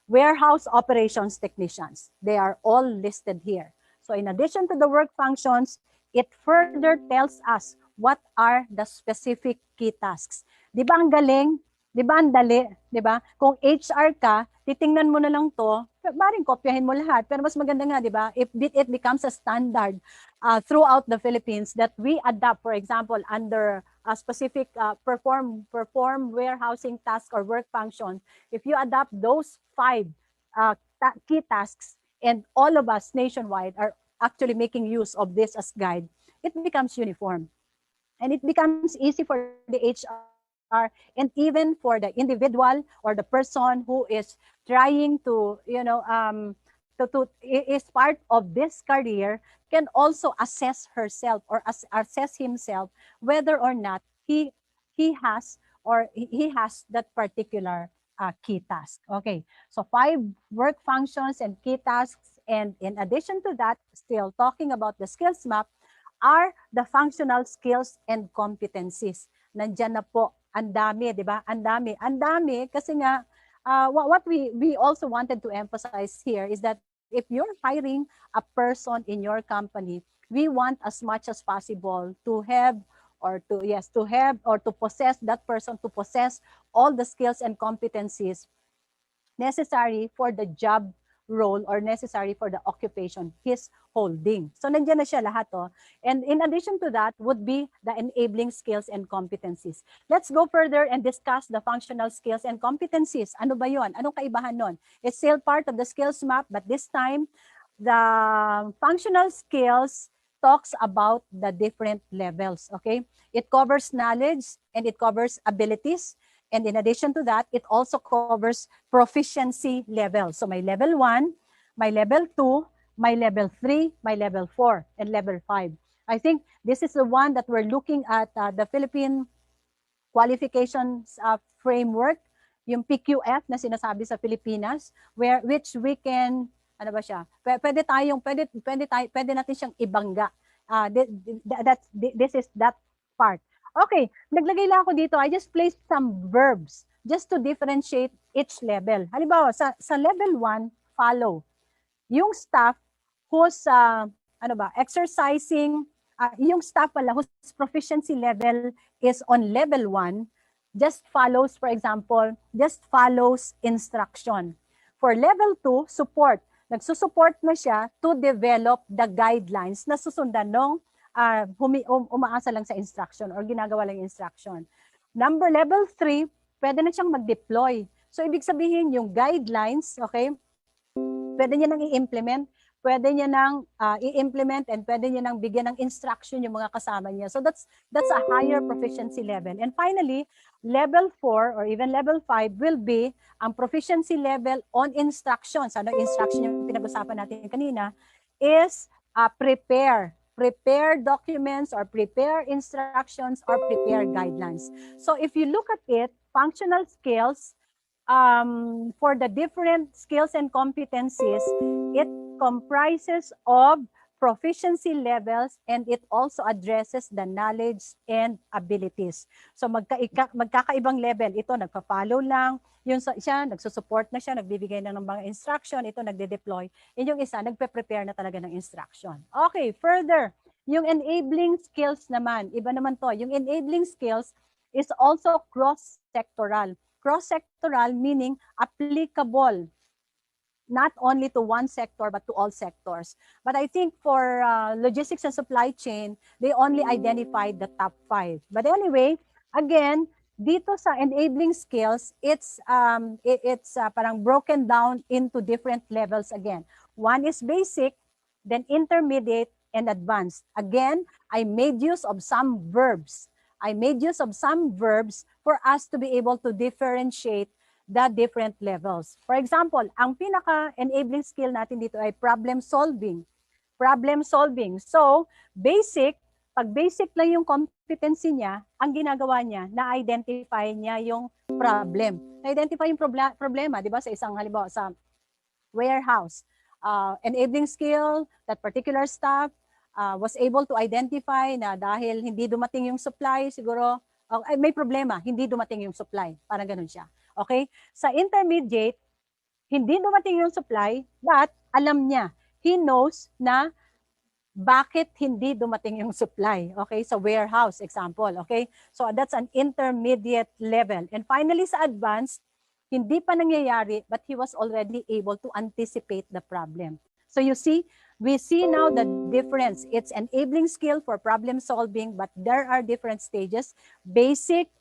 A: warehouse operations technicians? They are all listed here. So in addition to the work functions, it further tells us what are the specific key tasks. Di ba ang galing? Di ba ang dali? Di ba? Kung HR ka, titingnan mo na lang to, maring kopyahin mo lahat. Pero mas maganda nga, di ba? If it becomes a standard throughout the Philippines that we adapt, for example, under a specific perform warehousing task or work function, if you adapt those 5 key tasks, and all of us nationwide are actually making use of this as guide, it becomes uniform. And it becomes easy for the HR and even for the individual or the person who is trying to, is part of this career, can also assess herself or assess himself whether or not he has that particular key task. Okay, so 5 work functions and key tasks, and in addition to that, still talking about the skills map, are the functional skills and competencies. Nandyan na po, ang dami, di ba? Ang dami kasi nga what we also wanted to emphasize here is that if you're hiring a person in your company, we want as much as possible to have or to possess that person, to possess all the skills and competencies necessary for the job role or necessary for the occupation he's holding. So nandiyan na siya lahat. And in addition to that would be the enabling skills and competencies. Let's go further and discuss the functional skills and competencies. Ano ba yun? Anong kaibahan nun? It's still part of the skills map, but this time the functional skills talks about the different levels, okay? It covers knowledge and it covers abilities. And in addition to that, it also covers proficiency level. So my level 1, my level 2, my level 3, my level 4, and level 5. I think this is the one that we're looking at the Philippine qualifications framework, yung PQF na sinasabi sa Pilipinas, which we can, ano ba siya? Pwede natin siyang ibangga. This is that part. Okay, naglagay lang ako dito. I just placed some verbs just to differentiate each level. Halimbawa, sa level 1, follow. Yung staff whose exercising, yung staff pala whose proficiency level is on level 1, just follows, for example, just follows instruction. For level 2, support. Nagsusupport na siya to develop the guidelines na susundan ng umaasa lang sa instruction or ginagawa lang instruction. Level 3, pwede na siyang mag-deploy. So, ibig sabihin yung guidelines, okay, pwede niya nang i-implement, and pwede niya nang bigyan ng instruction yung mga kasama niya. So, that's a higher proficiency level. And finally, level 4 or even level 5 will be ang proficiency level on instructions. Ano instruction yung pinag-usapan natin kanina is prepare documents or prepare instructions or prepare guidelines. So if you look at it, functional skills, for the different skills and competencies, it comprises of proficiency levels and it also addresses the knowledge and abilities. So magkakaibang level. Ito nagpa-follow lang, yung siya nagsusupport na siya, nagbibigay na ng mga instruction, ito nagde-deploy. And yung isa nagpe-prepare na talaga ng instruction. Okay, further, yung enabling skills naman, iba naman to. Yung enabling skills is also cross-sectoral. Cross-sectoral meaning applicable not only to one sector but to all sectors. But I think for logistics and supply chain, they only identified the top 5. But anyway, again, dito sa enabling skills, it's parang broken down into different levels again. One is basic, then intermediate, and advanced. Again, I made use of some verbs I made use of some verbs for us to be able to differentiate the different levels. For example, ang pinaka-enabling skill natin dito ay problem solving. Problem solving. So, basic, pag basic lang yung competency niya, ang ginagawa niya, na-identify niya yung problem. Na-identify yung problema, di ba? Sa isang halimbawa, sa warehouse. Enabling skill, that particular staff was able to identify na dahil hindi dumating yung supply, siguro, may problema, hindi dumating yung supply. Parang ganun siya. Okay? Sa intermediate, hindi dumating yung supply, but alam niya, he knows na bakit hindi dumating yung supply. Okay? Sa warehouse, example. Okay? So that's an intermediate level. And finally, sa advanced, hindi pa nangyayari, but he was already able to anticipate the problem. So you see, we see now the difference. It's enabling skill for problem solving, but there are different stages, basic,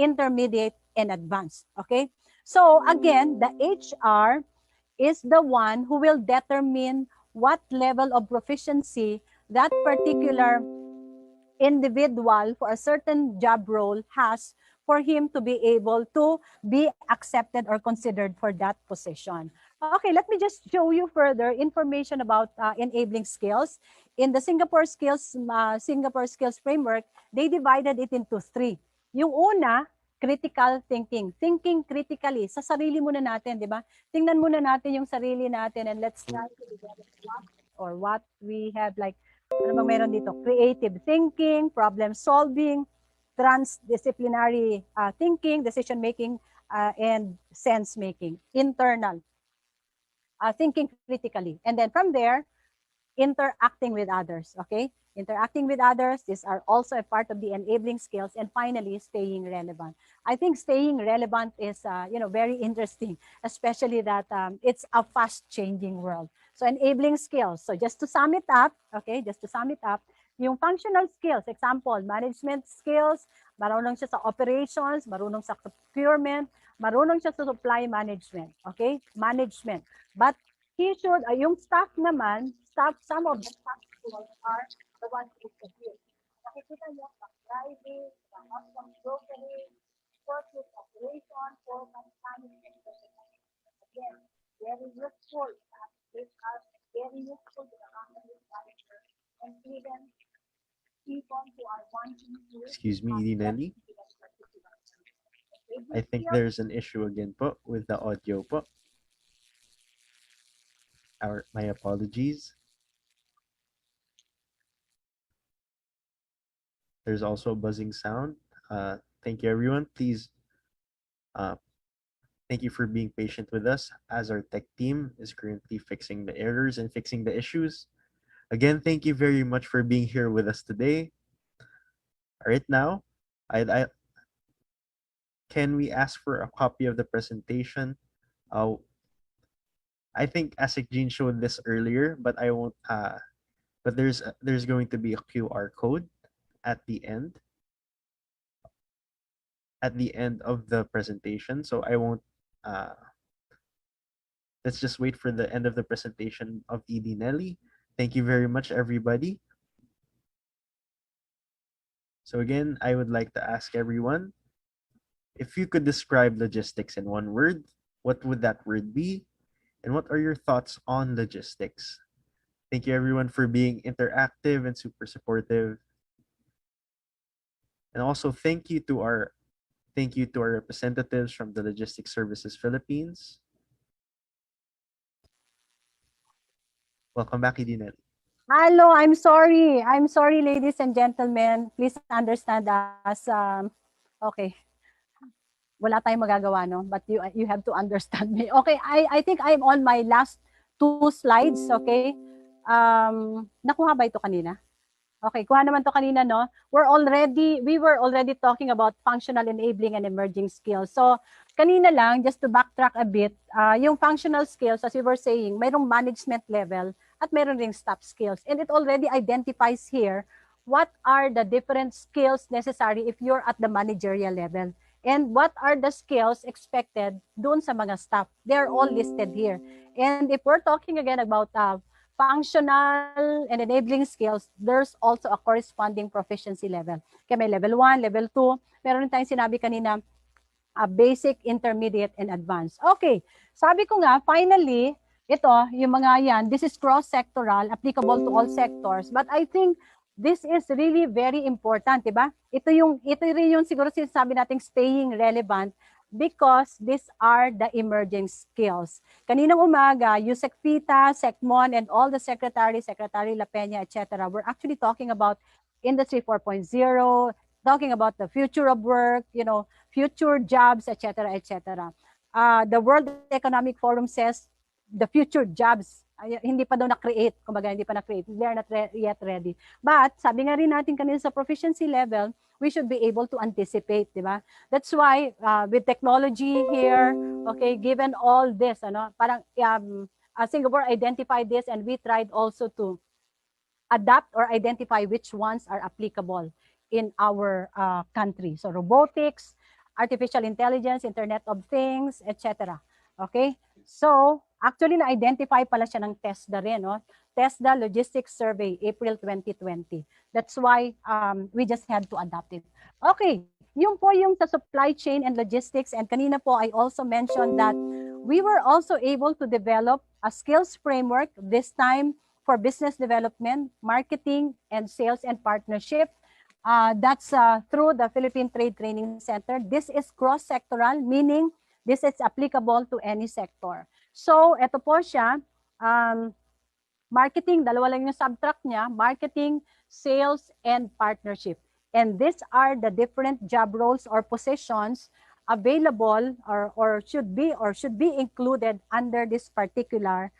A: intermediate, and advanced. Okay? So again, the HR is the one who will determine what level of proficiency that particular individual for a certain job role has for him to be able to be accepted or considered for that position. Okay, let me just show you further information about enabling skills. In the Singapore Skills Framework, they divided it into 3. Yung una, critical thinking. Thinking critically. Sa sarili muna natin, di ba? Tingnan muna natin yung sarili natin and let's try to develop what we have, like, ano bang meron dito? Creative thinking, problem solving, transdisciplinary thinking, decision making, and sense making. Internal. Thinking critically. And then from there, interacting with others, okay? Interacting with others, these are also a part of the enabling skills. And finally, staying relevant. I think staying relevant is, very interesting, especially that it's a fast-changing world. So enabling skills. So just to sum it up, okay, yung functional skills, example, management skills, marunong siya sa operations, marunong sa procurement, marunong siya sa supply management, okay? Management. But he should, yung staff naman, some of the staff skills are the ones who can use. Nakikita niyo, driving, custom brokering, work with operation, forecast management. Again, very useful. These are very useful to the company manager and even people who are wanting to.
F: Excuse me, Nelly. I think there's an issue again po with the audio po. My apologies. There's also a buzzing sound. Thank you, everyone. Please, thank you for being patient with us as our tech team is currently fixing the errors and fixing the issues. Again, thank you very much for being here with us today. All right, now, can we ask for a copy of the presentation? I think Asik Jean showed this earlier, but I won't. But there's going to be a QR code at the end of the presentation. So I won't. Let's just wait for the end of the presentation of ED Nelly. Thank you very much, everybody. So again, I would like to ask everyone, if you could describe logistics in one word, what would that word be? And what are your thoughts on logistics? Thank you, everyone, for being interactive and super supportive. And also thank you to our representatives from the Logistics Services Philippines. Welcome back, Edinel.
A: Hello, I'm sorry. I'm sorry, ladies and gentlemen. Please understand us. Okay. Wala tayong magagawa, no? But you have to understand me. Okay, I think I'm on my last 2 slides, okay? Nakuha ba ito kanina? Okay, kuha naman to kanina, no? We were already talking about functional enabling and emerging skills. So, kanina lang, just to backtrack a bit, yung functional skills, as we were saying, mayroong management level at mayroong ring staff skills. And it already identifies here what are the different skills necessary if you're at the managerial level. And what are the skills expected doon sa mga staff. They're all listed here. And if we're talking again about functional and enabling skills, there's also a corresponding proficiency level. Kaya may level 1, level 2, meron tayong sinabi kanina, basic, intermediate, and advanced. Okay, sabi ko nga, finally, ito, yung mga yan, this is cross-sectoral, applicable to all sectors, but I think this is really very important, diba? Ito rin yung siguro sinasabi nating staying relevant because these are the emerging skills. Kaninang umaga, Yusek Fita, Secmon, and all the Secretary La Peña, etc., we're actually talking about Industry 4.0, talking about the future of work, future jobs, etc., etc. The World Economic Forum says the future jobs, hindi pa daw na-create, kumbaga hindi pa na-create, they are not yet ready. But sabi nga rin natin kanina sa proficiency level, we should be able to anticipate, di ba? That's why with technology here, okay, given all this, parang Singapore identified this and we tried also to adapt or identify which ones are applicable in our country. So robotics, artificial intelligence, Internet of Things, etc. Okay? So, actually na-identify pala siya ng TESDA rin, no? TESDA Logistics Survey, April 2020. That's why we just had to adapt it. Okay, yun po yung sa supply chain and logistics. And kanina po, I also mentioned that we were also able to develop a skills framework, this time for business development, marketing, and sales and partnership. That's through the Philippine Trade Training Center. This is cross-sectoral, meaning this is applicable to any sector. So, ito po siya, marketing, dalawa lang yung subtract niya, marketing, sales, and partnership. And these are the different job roles or positions available or should be included under this particular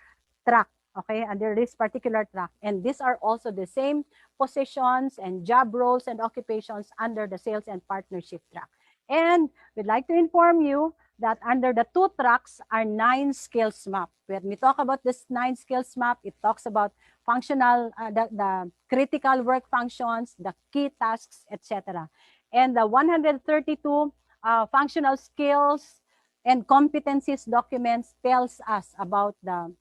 A: track. Okay, under this particular track. And these are also the same positions and job roles and occupations under the sales and partnership track. And we'd like to inform you that under the 2 tracks are 9 skills map. When we talk about this 9 skills map, it talks about functional, the critical work functions, the key tasks, etc. And the 132 functional skills and competencies documents tells us about the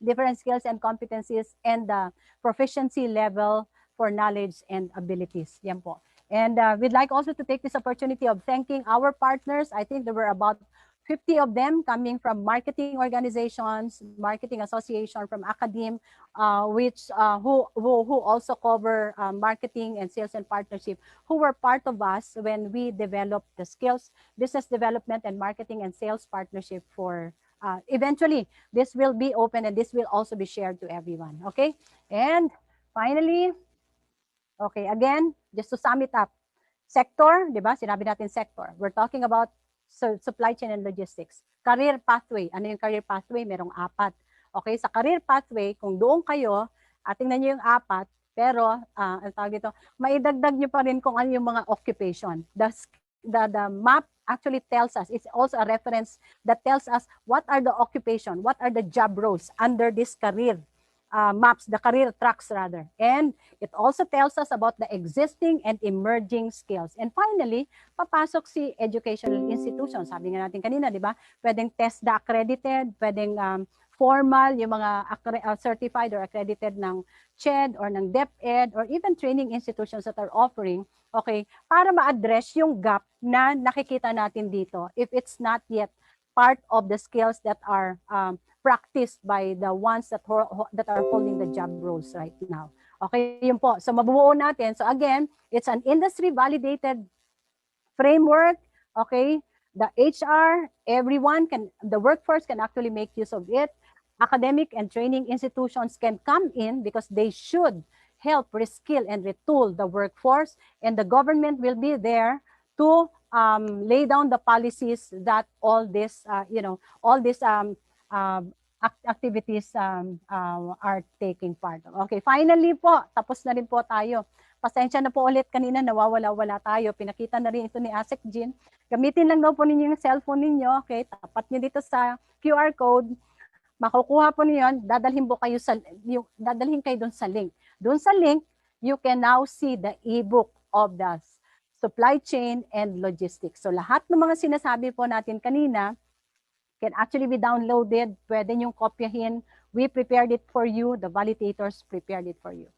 A: different skills and competencies and the proficiency level for knowledge and abilities. Yan po. And we'd like also to take this opportunity of thanking our partners. I think there were about 50 of them coming from marketing organizations, marketing association, from academe, who also cover marketing and sales and partnership, who were part of us when we developed the skills, business development and marketing and sales partnership for eventually this will be open and this will also be shared to everyone. Okay, and finally, okay, again, just to sum it up, sector, di ba? Sinabi natin sector. We're talking about supply chain and logistics. Career pathway. Ano yung career pathway? Merong 4. Okay, sa career pathway, kung doon kayo, tingnan nyo yung 4, pero, ang tawag dito, maidagdag nyo pa rin kung ano yung mga occupation. The map actually tells us, it's also a reference that tells us what are the occupation, what are the job roles under this career maps, the career tracks rather. And it also tells us about the existing and emerging skills. And finally, papasok si educational institutions. Sabi nga natin kanina, di ba? Pwedeng TESDA accredited, pwedeng formal, yung mga certified or accredited ng CHED or ng DepEd or even training institutions that are offering, okay, para ma-address yung gap na nakikita natin dito if it's not yet part of the skills that are practiced by the ones that are holding the job roles right now. Okay, yun po. So mabubuo natin. So again, it's an industry validated framework. Okay, the HR, everyone the workforce can actually make use of it. Academic and training institutions can come in because they should help reskill and retool the workforce, and the government will be there to lay down the policies that all this, activities are taking part of. Okay, finally po, tapos na rin po tayo. Pasensya na po ulit kanina, nawawala-wala tayo. Pinakita na rin ito ni Asek Jean. Gamitin lang daw po ninyo yung cellphone ninyo. Okay, tapat nyo dito sa QR code. Makukuha po niyo yun, dadalhin kayo doon sa link. Doon sa link, you can now see the ebook of the supply chain and logistics. So lahat ng mga sinasabi po natin kanina can actually be downloaded. Pwede niyong kopyahin We prepared it for you. The validators prepared it for you.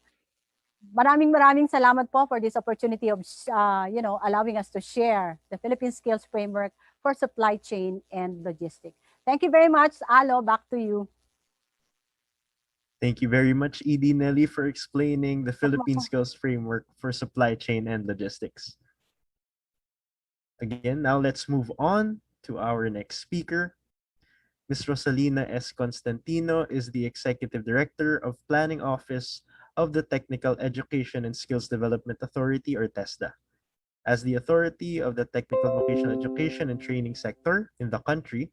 A: Maraming salamat po for this opportunity of allowing us to share the Philippine Skills Framework for Supply Chain and Logistics. Thank you very much. Alo, back to you.
F: Thank you very much, Edie Nelly, for explaining the Philippine Skills Framework for Supply Chain and Logistics. Again, now let's move on to our next speaker. Ms. Rosalina S. Constantino is the Executive Director of Planning Office of the Technical Education and Skills Development Authority, or TESDA. As the authority of the technical vocational education and training sector in the country,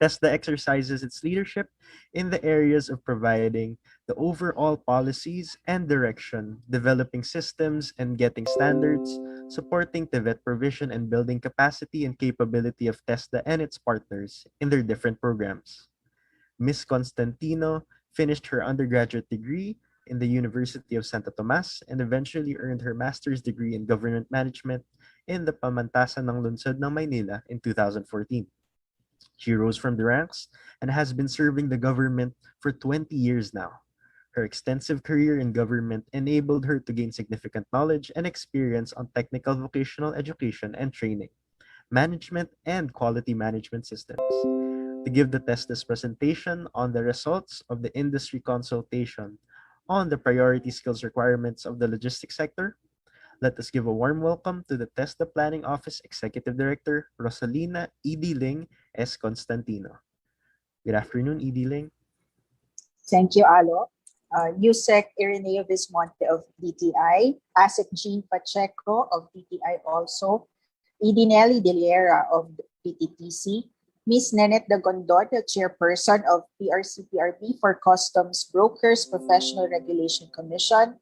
F: TESDA exercises its leadership in the areas of providing the overall policies and direction, developing systems and getting standards, supporting TVET provision, and building capacity and capability of TESDA and its partners in their different programs. Ms. Constantino finished her undergraduate degree in the University of Santo Tomas and eventually earned her master's degree in government management in the Pamantasan ng Lungsod ng Maynila in 2014. She rose from the ranks and has been serving the government for 20 years now. Her extensive career in government enabled her to gain significant knowledge and experience on technical vocational education and training, management, and quality management systems. To give the TESDA's presentation on the results of the industry consultation on the priority skills requirements of the logistics sector, let us give a warm welcome to the TESDA Planning Office Executive Director, Rosalina Edie Ling S. Constantino. Good afternoon, Edie Ling.
I: Thank you, Alo. Yusek Ireneo Vismonte of DTI, Asik Jean Pacheco of DTI also, Edinelli Deliera of PTTC, Ms. Nenet de Gondon, the Chairperson of PRCPRB for Customs Brokers Professional Regulation Commission,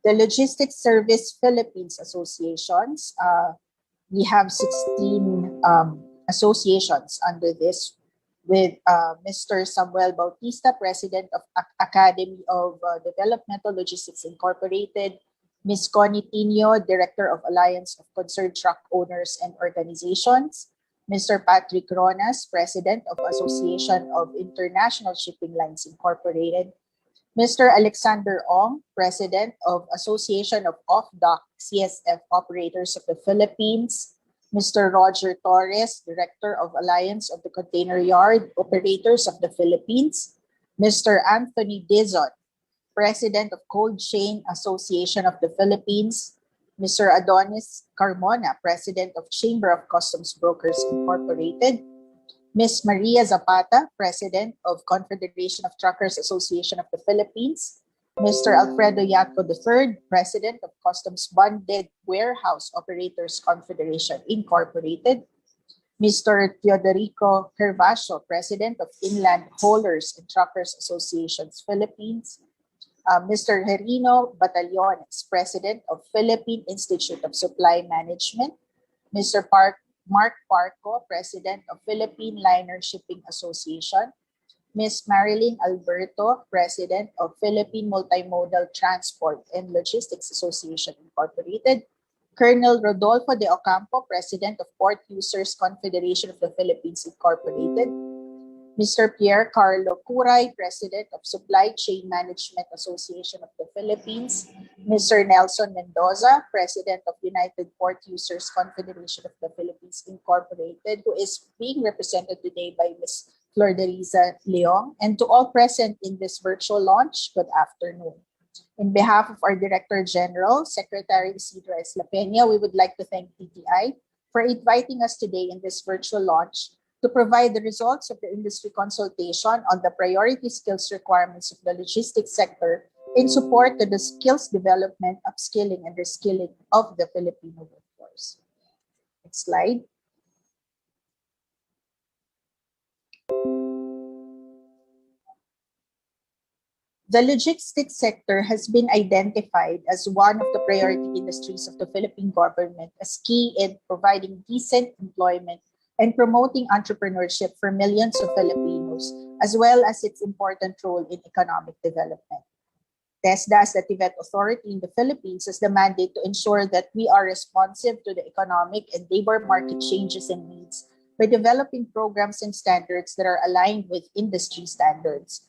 I: the Logistics Service Philippines Associations. We have 16 associations under this, with Mr. Samuel Bautista, President of Academy of Developmental Logistics Incorporated, Ms. Connie Tino, Director of Alliance of Concerned Truck Owners and Organizations, Mr. Patrick Ronas, President of Association of International Shipping Lines Incorporated, Mr. Alexander Ong, President of Association of Off-Dock CSF Operators of the Philippines, Mr. Roger Torres, Director of Alliance of the Container Yard Operators of the Philippines, Mr. Anthony Dizon, President of Cold Chain Association of the Philippines, Mr. Adonis Carmona, President of Chamber of Customs Brokers Incorporated, Ms. Maria Zapata, President of Confederation of Truckers Association of the Philippines, Mr. Alfredo Yatco III, President of Customs Bonded Warehouse Operators Confederation Incorporated, Mr. Teodorico Hervasio, President of Inland Haulers and Truckers Associations Philippines, Mr. Herino Batallones, President of Philippine Institute of Supply Management, Mr. Mark Parco, President of Philippine Liner Shipping Association, Ms. Marilyn Alberto, President of Philippine Multimodal Transport and Logistics Association Incorporated, Colonel Rodolfo de Ocampo, President of Port Users Confederation of the Philippines Incorporated, Mr. Pierre Carlo Curay, President of Supply Chain Management Association of the Philippines, Mr. Nelson Mendoza, President of United Port Users Confederation of the Philippines Incorporated, who is being represented today by Ms. Florderiza Leong, and to all present in this virtual launch, good afternoon. In behalf of our Director General, Secretary Isidro S. La Peña, we would like to thank DTI for inviting us today in this virtual launch to provide the results of the industry consultation on the priority skills requirements of the logistics sector in support to the skills development, upskilling, and reskilling of the Filipino workforce. Next slide. The logistics sector has been identified as one of the priority industries of the Philippine government as key in providing decent employment and promoting entrepreneurship for millions of Filipinos, as well as its important role in economic development. TESDA, as the TVET authority in the Philippines, has the mandate to ensure that we are responsive to the economic and labor market changes and needs by developing programs and standards that are aligned with industry standards.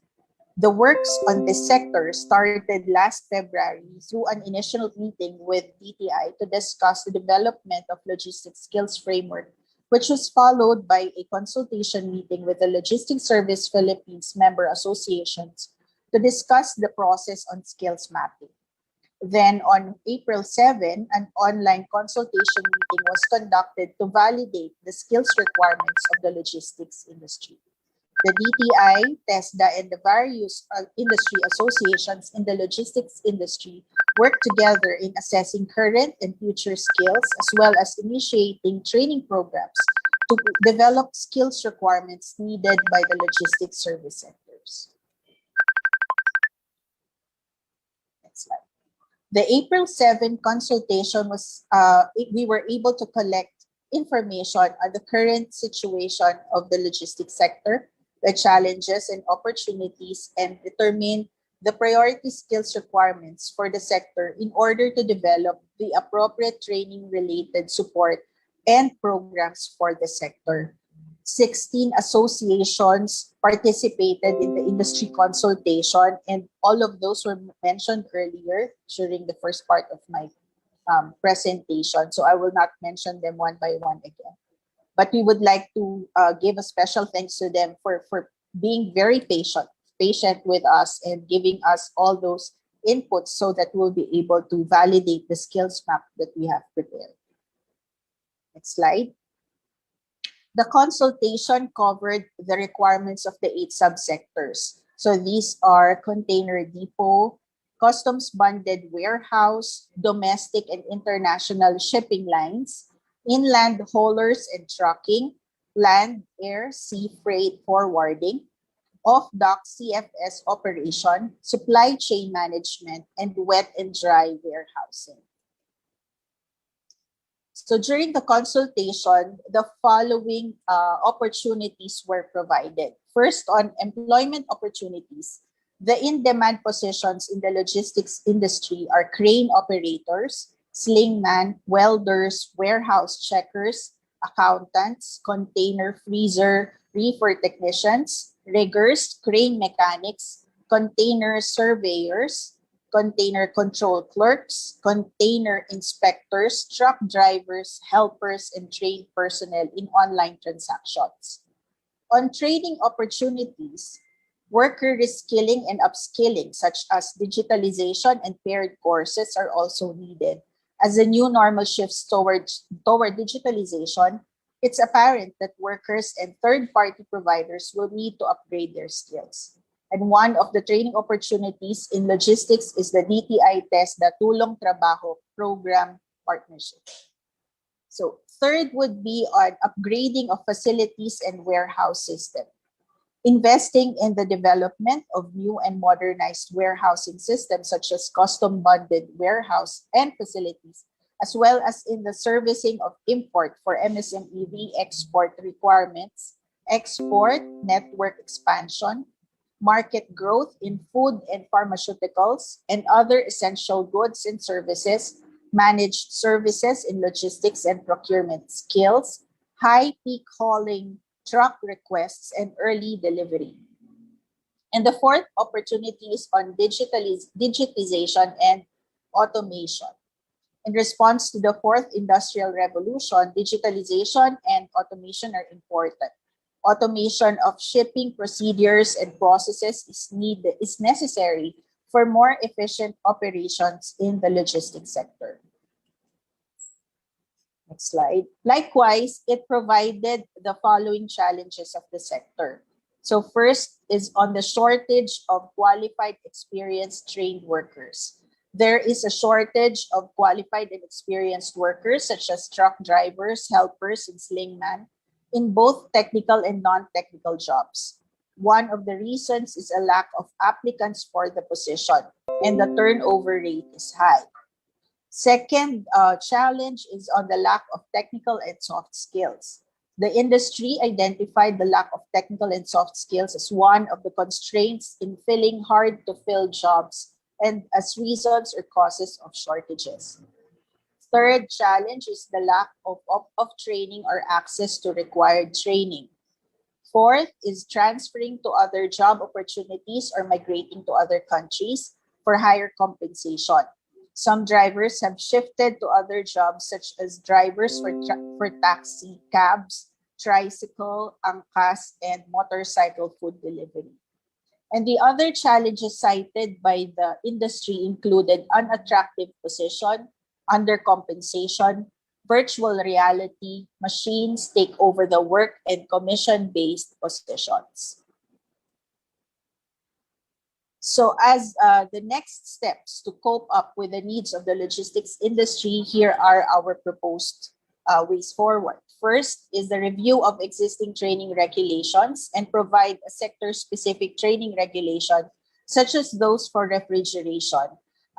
I: The works on this sector started last February through an initial meeting with DTI to discuss the development of logistics skills framework, which was followed by a consultation meeting with the Logistics Service Philippines member associations to discuss the process on skills mapping. Then on April 7, an online consultation meeting was conducted to validate the skills requirements of the logistics industry. The DTI, TESDA, and the various industry associations in the logistics industry work together in assessing current and future skills, as well as initiating training programs to develop skills requirements needed by the logistics service sectors. Next slide. The April 7 consultation was, we were able to collect information on the current situation of the logistics sector, the challenges and opportunities, and determine the priority skills requirements for the sector in order to develop the appropriate training-related support and programs for the sector. 16 associations participated in the industry consultation, and all of those were mentioned earlier during the first part of my presentation, so I will not mention them one by one again. But we would like to give a special thanks to them for being very patient with us and giving us all those inputs so that we'll be able to validate the skills map that we have prepared. Next slide. The consultation covered the requirements of the 8 subsectors. So these are container depot, customs bonded warehouse, domestic and international shipping lines, inland haulers and trucking, land, air, sea freight forwarding, off-dock CFS operation, supply chain management, and wet and dry warehousing. So during the consultation, the following opportunities were provided. First, on employment opportunities, the in-demand positions in the logistics industry are crane operators, slingman, welders, warehouse checkers, accountants, container freezer, reefer technicians, riggers, crane mechanics, container surveyors, container control clerks, container inspectors, truck drivers, helpers, and trained personnel in online transactions. On training opportunities, worker reskilling and upskilling, such as digitalization and paired courses, are also needed. As the new normal shifts toward digitalization, it's apparent that workers and third-party providers will need to upgrade their skills. And one of the training opportunities in logistics is the DTI TESDA Tulong Trabaho program partnership. So third would be on upgrading of facilities and warehouse system. Investing in the development of new and modernized warehousing systems such as custom bonded warehouse and facilities, as well as in the servicing of import for MSME re-export requirements, export network expansion, market growth in food and pharmaceuticals and other essential goods and services, managed services in logistics and procurement skills, high peak hauling truck requests, and early delivery. And the fourth opportunity is on digitization and automation. In response to the fourth industrial revolution, digitalization and automation are important. Automation of shipping procedures and processes is necessary for more efficient operations in the logistics sector. Next slide. Likewise, it provided the following challenges of the sector. So first is on the shortage of qualified, experienced, trained workers. There is a shortage of qualified and experienced workers such as truck drivers, helpers, and slingman in both technical and non-technical jobs. One of the reasons is a lack of applicants for the position, and the turnover rate is high. Second challenge is on the lack of technical and soft skills. The industry identified the lack of technical and soft skills as one of the constraints in filling hard-to-fill jobs and as reasons or causes of shortages. Third challenge is the lack of training or access to required training. Fourth is transferring to other job opportunities or migrating to other countries for higher compensation. Some drivers have shifted to other jobs such as drivers for taxi, cabs, tricycle, angkas, and motorcycle food delivery. And the other challenges cited by the industry included unattractive position, undercompensation, virtual reality, machines take over the work, and commission-based positions. So as the next steps to cope up with the needs of the logistics industry, here are our proposed ways forward. First is the review of existing training regulations and provide a sector-specific training regulation, such as those for refrigeration.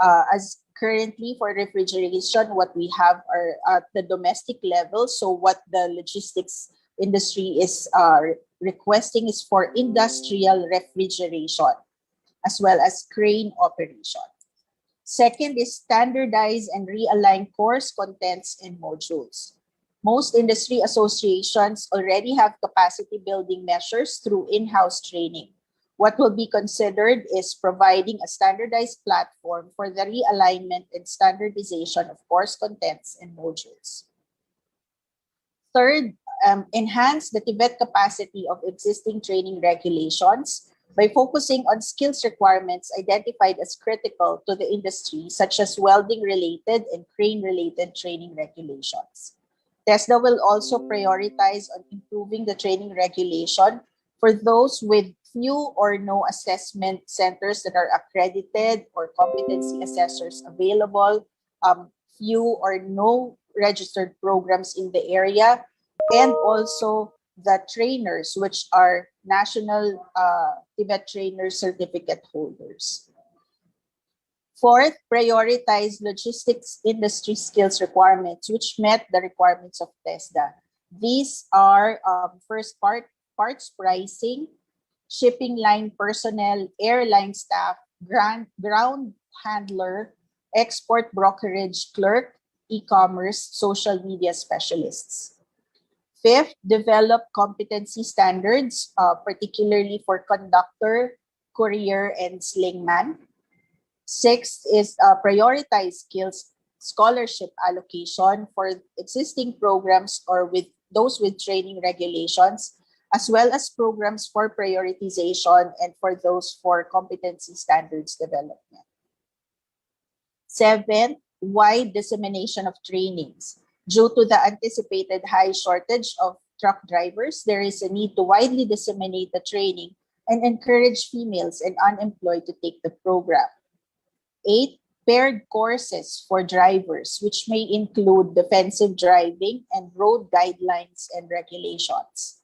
I: As currently for refrigeration, what we have are at the domestic level. So what the logistics industry is requesting is for industrial refrigeration, as well as crane operation. Second is standardize and realign course contents and modules. Most industry associations already have capacity building measures through in-house training. What will be considered is providing a standardized platform for the realignment and standardization of course contents and modules. Third, enhance the TVET capacity of existing training regulations by focusing on skills requirements identified as critical to the industry, such as welding-related and crane-related training regulations. TESDA will also prioritize on improving the training regulation for those with few or no assessment centers that are accredited or competency assessors available, few or no registered programs in the area, and also the trainers, which are national TVET trainer certificate holders. Fourth, prioritize logistics industry skills requirements, which met the requirements of TESDA. These are first parts pricing, shipping line personnel, airline staff, ground handler, export brokerage clerk, e-commerce, social media specialists. Fifth, develop competency standards, particularly for conductor, courier, and slingman. Sixth is prioritize skills scholarship allocation for existing programs or with those with training regulations, as well as programs for prioritization and for those for competency standards development. Seventh, wide dissemination of trainings. Due to the anticipated high shortage of truck drivers, there is a need to widely disseminate the training and encourage females and unemployed to take the program. 8, paired courses for drivers, which may include defensive driving and road guidelines and regulations.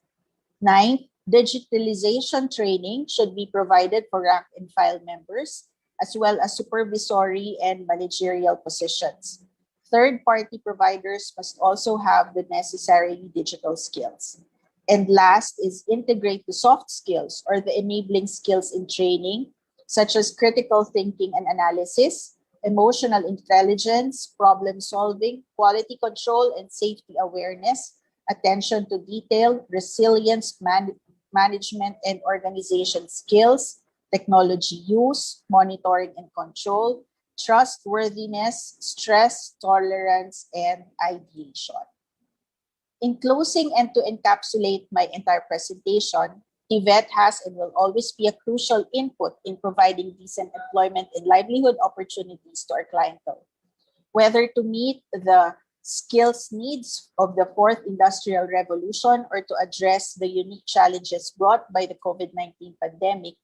I: 9, digitalization training should be provided for rank and file members, as well as supervisory and managerial positions. Third-party providers must also have the necessary digital skills. And last is integrate the soft skills or the enabling skills in training, such as critical thinking and analysis, emotional intelligence, problem solving, quality control and safety awareness, attention to detail, resilience, management and organization skills, technology use, monitoring and control, trustworthiness, stress tolerance, and ideation. In closing and to encapsulate my entire presentation, TVET has and will always be a crucial input in providing decent employment and livelihood opportunities to our clientele. Whether to meet the skills needs of the fourth industrial revolution or to address the unique challenges brought by the COVID-19 pandemic,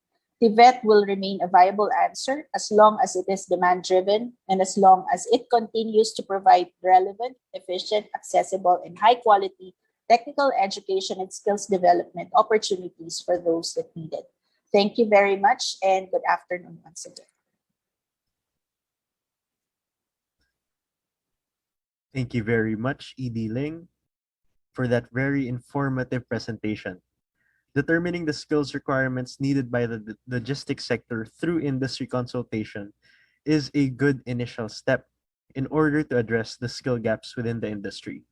I: TVET will remain a viable answer as long as it is demand-driven and as long as it continues to provide relevant, efficient, accessible, and high-quality technical education and skills development opportunities for those that need it. Thank you very much and good afternoon once again.
F: Thank you very much, ED Ling, for that very informative presentation. Determining the skills requirements needed by the logistics sector through industry consultation is a good initial step in order to address the skill gaps within the industry.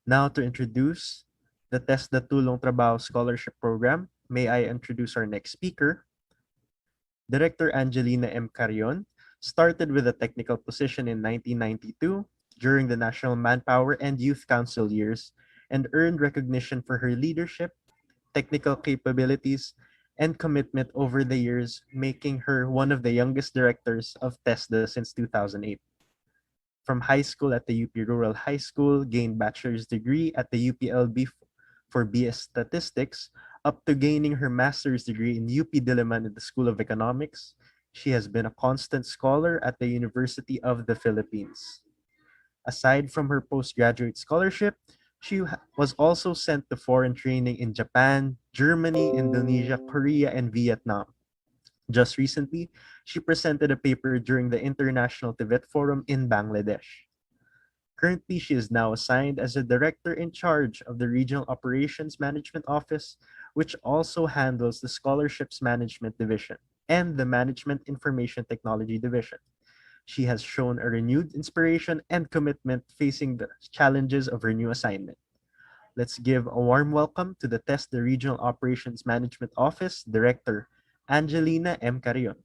F: Now to introduce the TESDA Tulong Trabaho Scholarship Program, may I introduce our next speaker. Director Angelina M. Carrion started with a technical position in 1992 during the National Manpower and Youth Council years and earned recognition for her leadership, technical capabilities, and commitment over the years, making her one of the youngest directors of TESDA since 2008. From high school at the UP Rural High School, gained bachelor's degree at the UPLB for BS Statistics, up to gaining her master's degree in UP Diliman in the School of Economics. She has been a constant scholar at the University of the Philippines. Aside from her postgraduate scholarship, she was also sent to foreign training in Japan, Germany, Indonesia, Korea, and Vietnam. Just recently, she presented a paper during the International Tibet Forum in Bangladesh. Currently, she is now assigned as a director in charge of the Regional Operations Management Office, which also handles the Scholarships Management Division and the Management Information Technology Division. She has shown a renewed inspiration and commitment facing the challenges of her new assignment. Let's give a warm welcome to the TESDA Regional Operations Management Office Director, Angelina M. Carrion.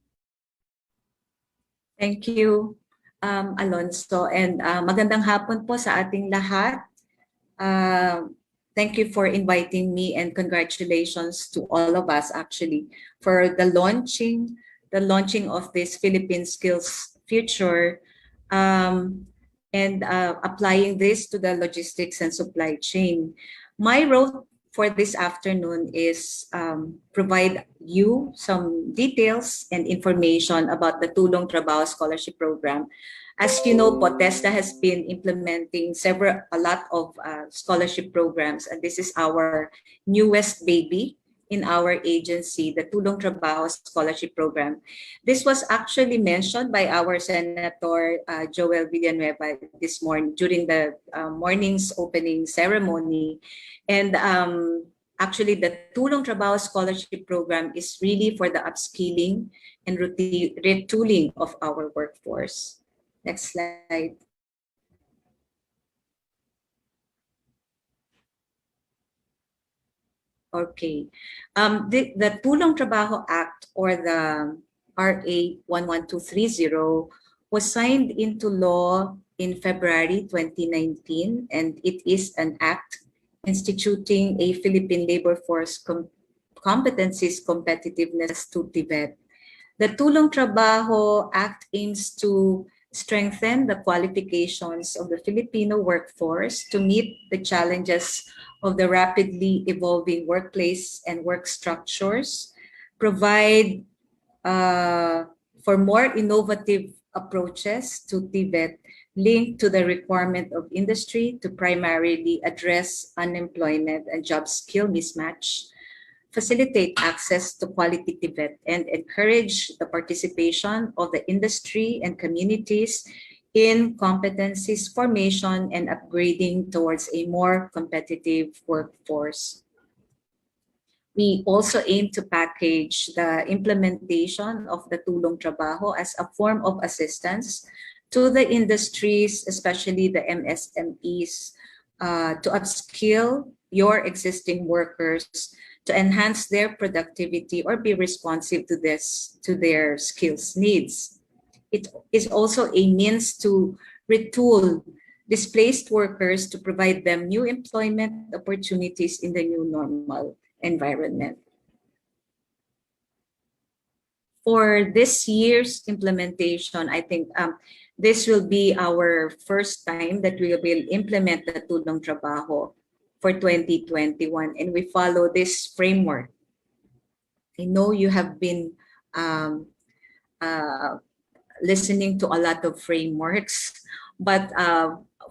L: Thank you, Alonso. And magandang hapon po sa ating lahat. Thank you for inviting me and congratulations to all of us actually for the launching of this Philippine Skills Future and applying this to the logistics and supply chain. My role for this afternoon is provide you some details and information about the Tulong Trabaho Scholarship Program. As you know, TESDA has been implementing a lot of scholarship programs, and this is our newest baby in our agency, the Tulong Trabaho Scholarship Program. This was actually mentioned by our Senator Joel Villanueva this morning during the morning's opening ceremony. And actually, the Tulong Trabaho Scholarship Program is really for the upskilling and retooling of our workforce. Next slide. Okay. The Tulong Trabaho Act, or the RA 11230, was signed into law in February 2019, and it is an act instituting a Philippine labor force competencies competitiveness to Tibet. The Tulong Trabaho Act aims to strengthen the qualifications of the Filipino workforce to meet the challenges of the rapidly evolving workplace and work structures, provide for more innovative approaches to Tibet linked to the requirement of industry to primarily address unemployment and job skill mismatch, facilitate access to quality Tibet, and encourage the participation of the industry and communities in competencies formation and upgrading towards a more competitive workforce. We also aim to package the implementation of the Tulong Trabaho as a form of assistance to the industries, especially the MSMEs, to upskill your existing workers to enhance their productivity or be responsive to their skills needs. It is also a means to retool displaced workers to provide them new employment opportunities in the new normal environment. For this year's implementation, I think this will be our first time that we will implement the Tulong Trabaho for 2021, and we follow this framework. I know you have been listening to a lot of frameworks, but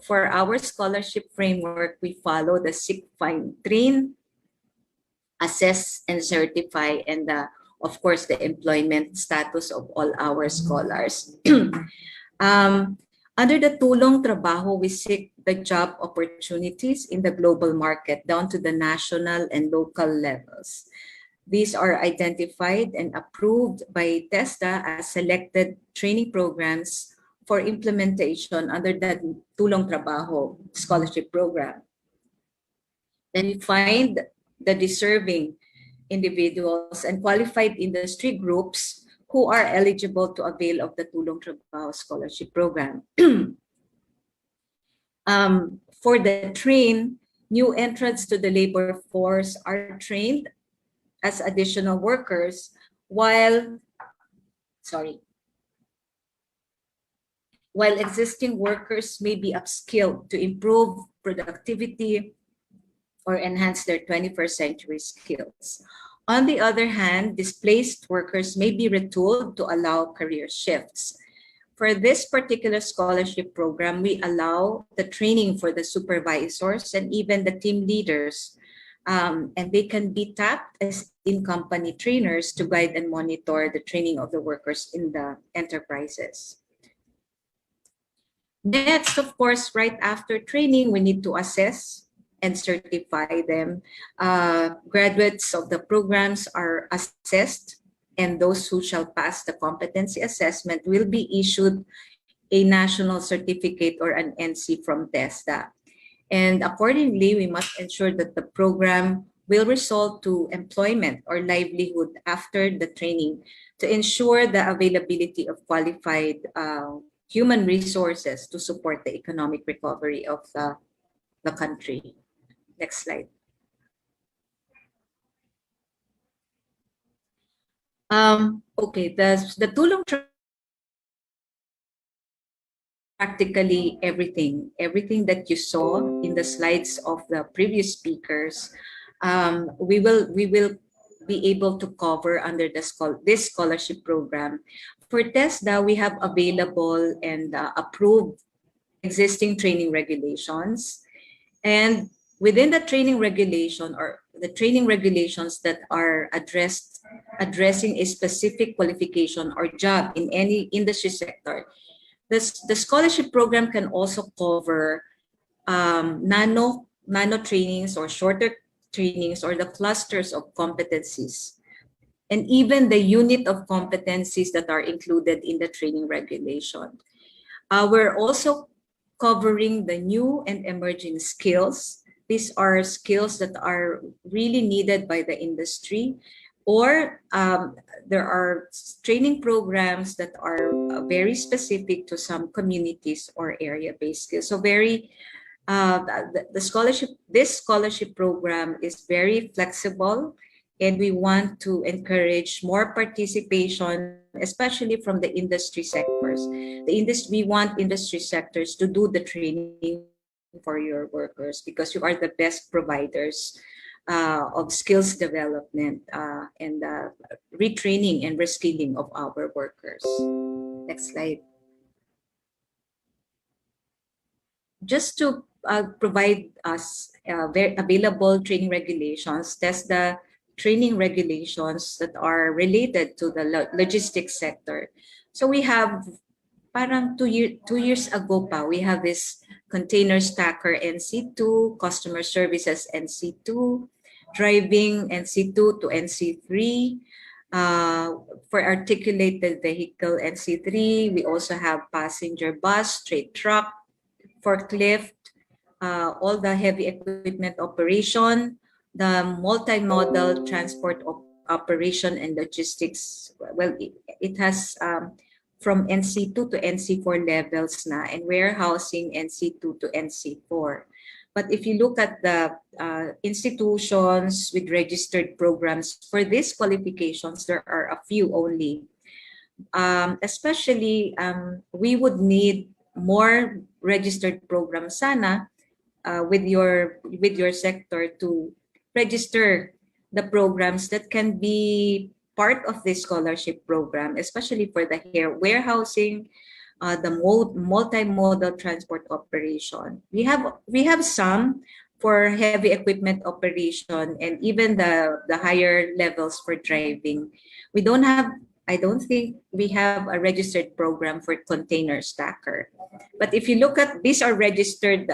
L: for our scholarship framework, we follow the seek, find, train, assess, and certify, and of course, the employment status of all our scholars. Under the Tulong Trabaho, we seek the job opportunities in the global market down to the national and local levels. These are identified and approved by TESDA as selected training programs for implementation under the Tulong Trabaho Scholarship Program. Then we find the deserving individuals and qualified industry groups who are eligible to avail of the Tulong Trabaho Scholarship Program. For the train, new entrants to the labor force are trained as additional workers while existing workers may be upskilled to improve productivity or enhance their 21st century skills. On the other hand, displaced workers may be retooled to allow career shifts. For this particular scholarship program, we allow the training for the supervisors and even the team leaders, and they can be tapped as in-company trainers to guide and monitor the training of the workers in the enterprises. Next, of course, right after training, we need to assess and certify them. Graduates of the programs are assessed, and those who shall pass the competency assessment will be issued a national certificate or an NC from TESDA. And accordingly, we must ensure that the program will result to employment or livelihood after the training to ensure the availability of qualified human resources to support the economic recovery of the country. Next slide. Okay, the Tulong practically everything that you saw in the slides of the previous speakers, we will be able to cover under this scholarship program. For TESDA, we have available and approved existing training regulations, and within the training regulation or the training regulations that are addressing a specific qualification or job in any industry sector, the scholarship program can also cover nano trainings or shorter trainings or the clusters of competencies, and even the unit of competencies that are included in the training regulation. We're also covering the new and emerging skills. These are skills that are really needed by the industry, or there are training programs that are very specific to some communities or area-based skills. So this scholarship program is very flexible, and we want to encourage more participation, especially from the industry sectors. We want industry sectors to do the training for your workers because you are the best providers of skills development and retraining and reskilling of our workers. Next slide. Just to provide us very available training regulations, test the training regulations that are related to the logistics sector. So we have parang 2 years ago we have this container stacker NC2, customer services NC2, driving NC2 to NC3. For articulated vehicle NC3, we also have passenger bus, straight truck, forklift, all the heavy equipment operation, the multimodal transport operation and logistics. Well, it has from NC2 to NC4 levels na, and warehousing NC2 to NC4. But if you look at the institutions with registered programs for these qualifications, there are a few only. Especially, we would need more registered programs sana with your sector to register the programs that can be part of this scholarship program, especially for the warehousing, the multimodal transport operation. We have some for heavy equipment operation and even the higher levels for driving. I don't think we have a registered program for container stacker. But if you look at, these are registered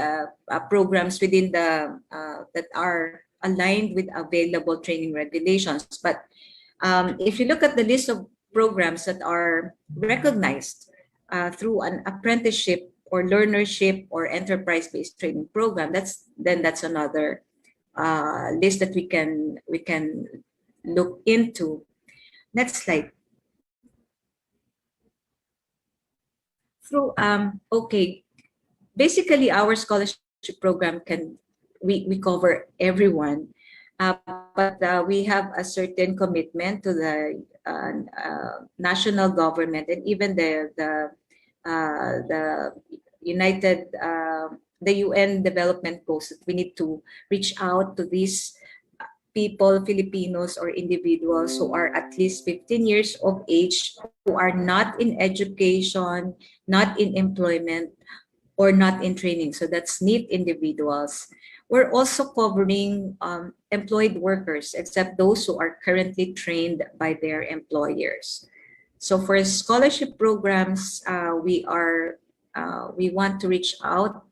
L: programs within the that are aligned with available training regulations. But if you look at the list of programs that are recognized through an apprenticeship or learnership or enterprise-based training program, that's another list that we can look into. Next slide. Through okay, basically our scholarship program we cover everyone, but we have a certain commitment to the national government and even the United the UN development goals. We need to reach out to these people, Filipinos or individuals who are at least 15 years of age, who are not in education, not in employment, or not in training. So that's NEET individuals. We're also covering employed workers, except those who are currently trained by their employers. So for scholarship programs, we want to reach out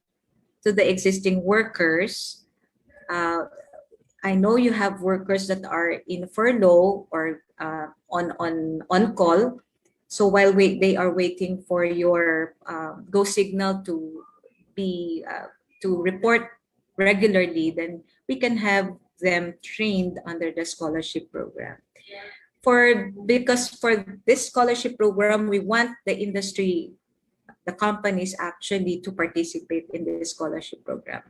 L: to the existing workers. I know you have workers that are in furlough or on call. So while they are waiting for your go signal to be to report regularly, then we can have them trained under the scholarship program. Because for this scholarship program, we want the industry, the companies actually to participate in this scholarship program.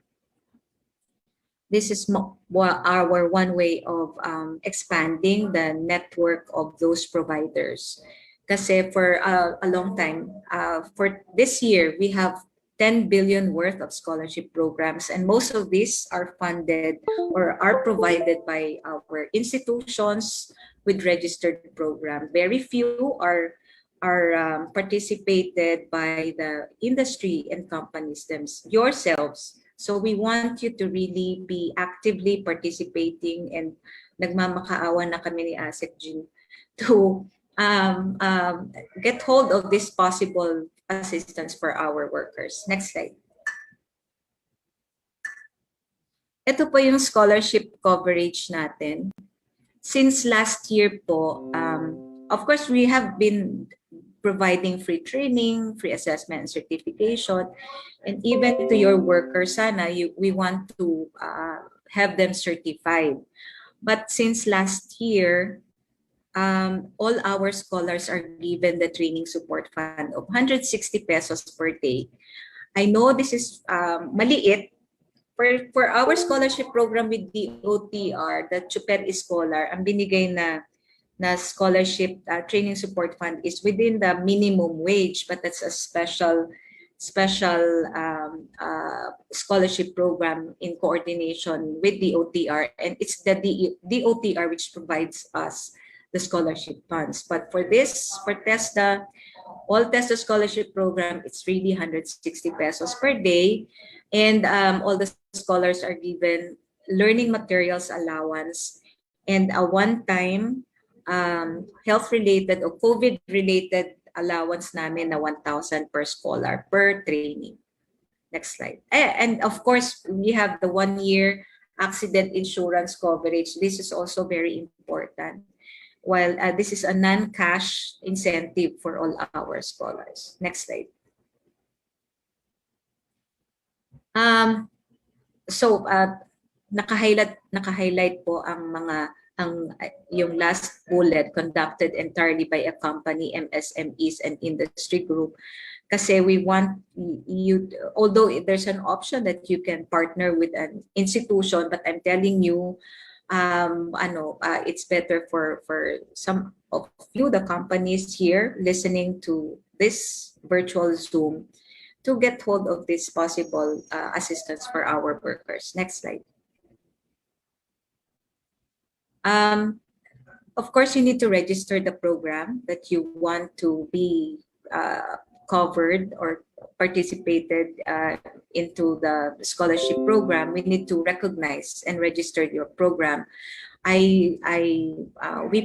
L: This is our one way of expanding the network of those providers. Kasi for a long time, for this year, we have 10 billion worth of scholarship programs, and most of these are funded or are provided by our institutions with registered program. Very few are participated by the industry and companies yourselves. So we want you to really be actively participating, and nagmamakaawa na kami ni ASEC Jean to get hold of this possible assistance for our workers. Next slide. Ito po yung scholarship coverage natin. Since last year po, of course, we have been providing free training, free assessment and certification, and even to your workers, we want to have them certified. But since last year, all our scholars are given the training support fund of 160 pesos per day. I know this is maliit. For our scholarship program with DOTR, the Chuper Scholar, ang binigay na scholarship training support fund is within the minimum wage, but that's a special scholarship program in coordination with DOTR, and it's the DOTR which provides us the scholarship funds. But for TESDA, all TESDA scholarship program, it's really 160 pesos per day, and all the scholars are given learning materials allowance and a one-time health-related or COVID-related allowance namin na 1,000 per scholar per training. Next slide. And of course, we have the 1-year accident insurance coverage. This is also very important. While this is a non-cash incentive for all our scholars. Next slide. So naka-highlight po yung last bullet, conducted entirely by a company, MSMEs and industry group. Kasi we want you, although there's an option that you can partner with an institution, but I'm telling you, it's better for some of you, the companies here listening to this virtual Zoom, to get hold of this possible assistance for our workers. Next slide. Of course, you need to register the program that you want to be covered or participated into the scholarship program. We need to recognize and register your program. We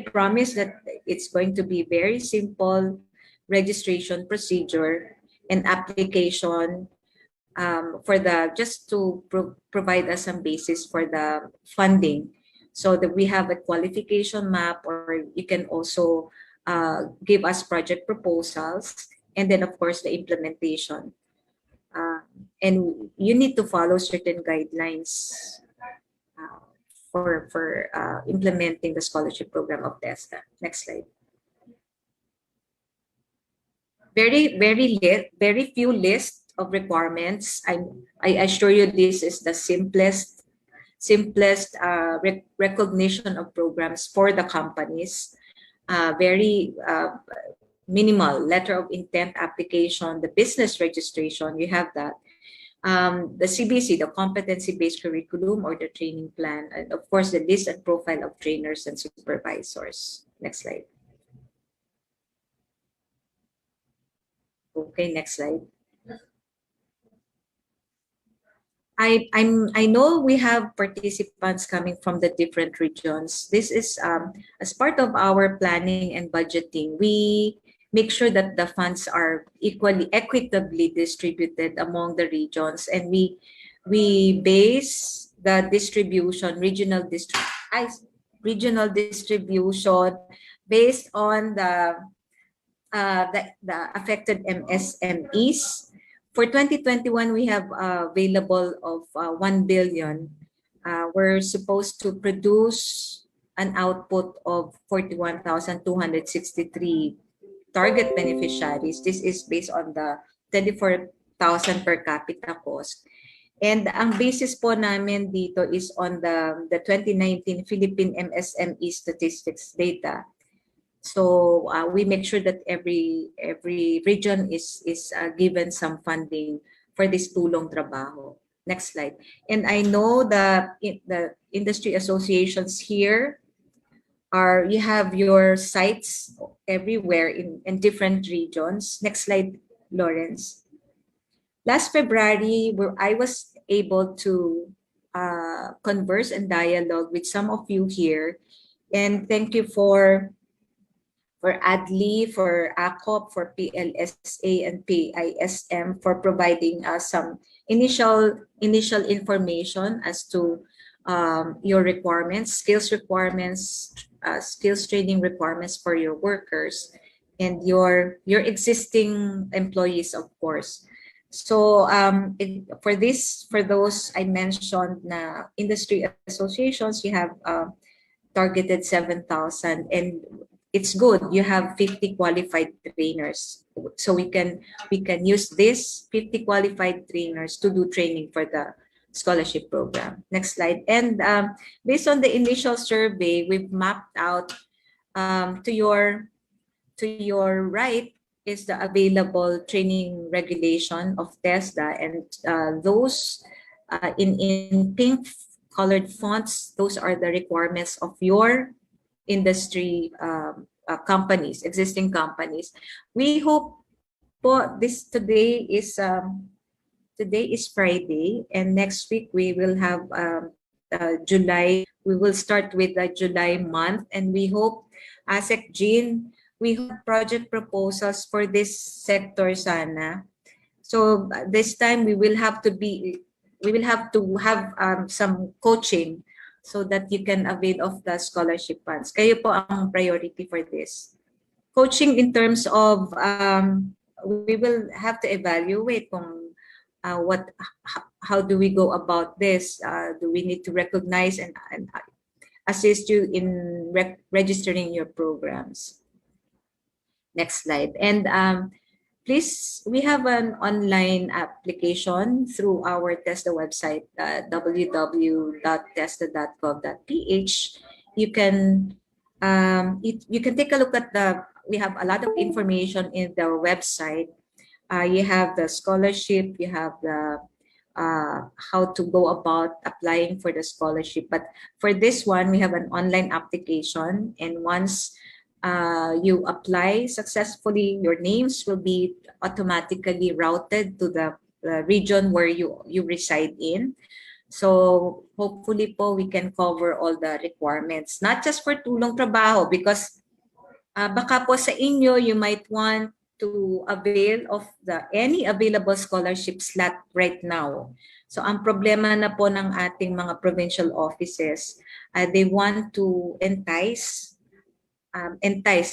L: promise that it's going to be very simple registration procedure and application for just to provide us some basis for the funding, so that we have a qualification map, or you can also give us project proposals, and then of course the implementation. And you need to follow certain guidelines. implementing the scholarship program of TESDA. Next slide. Very few list of requirements. I assure you this is the simplest recognition of programs for the companies. Very minimal letter of intent application, the business registration, you have that. The CBC, the competency-based curriculum or the training plan, and of course the list and profile of trainers and supervisors. Next slide. Okay, next slide. I know we have participants coming from the different regions. This is as part of our planning and budgeting. We make sure that the funds are equitably distributed among the regions, and we base the distribution, regional distribution based on the affected MSMEs. For 2021, we have available of 1 billion. We're supposed to produce an output of 41,263 target beneficiaries. This is based on the 24,000 per capita cost. And ang basis po namin dito is on the 2019 Philippine MSME statistics data. So we make sure that every region is given some funding for this tulong trabaho. Next slide. And I know the industry associations here you have your sites everywhere in different regions. Next slide, Lawrence. Last February, I was able to converse and dialogue with some of you here, and thank you for ADLI, for ACOP, for PLSA, and PISM for providing us some initial information as to your requirements, skills training requirements for your workers and your existing employees, of course. So for those I mentioned na industry associations, you have targeted 7,000, and it's good you have 50 qualified trainers, so we can use this 50 qualified trainers to do training for the scholarship program. Next slide. And based on the initial survey, we've mapped out to your right is the available training regulation of TESDA, and those in pink colored fonts, those are the requirements of your industry companies, existing companies. We hope po today is Friday, and next week we will have July. We will start with the July month, and we hope, ASEC Jean, we have project proposals for this sector sana. So this time we will have to have some coaching so that you can avail of the scholarship funds. Kayo po ang priority for this. Coaching in terms of we will have to evaluate kung how do we go about this? Do we need to recognize and assist you in registering your programs? Next slide. And please, we have an online application through our TESDA website, www.tesda.gov.ph. You can take a look at we have a lot of information in the website. You have the scholarship, you have the how to go about applying for the scholarship. But for this one, we have an online application, and once you apply successfully, your names will be automatically routed to the region where you reside in. So hopefully po we can cover all the requirements, not just for tulong trabaho, because baka po sa inyo you might want to avail of any available scholarship slot right now. So ang problema na po ng ating mga provincial offices, they want to entice,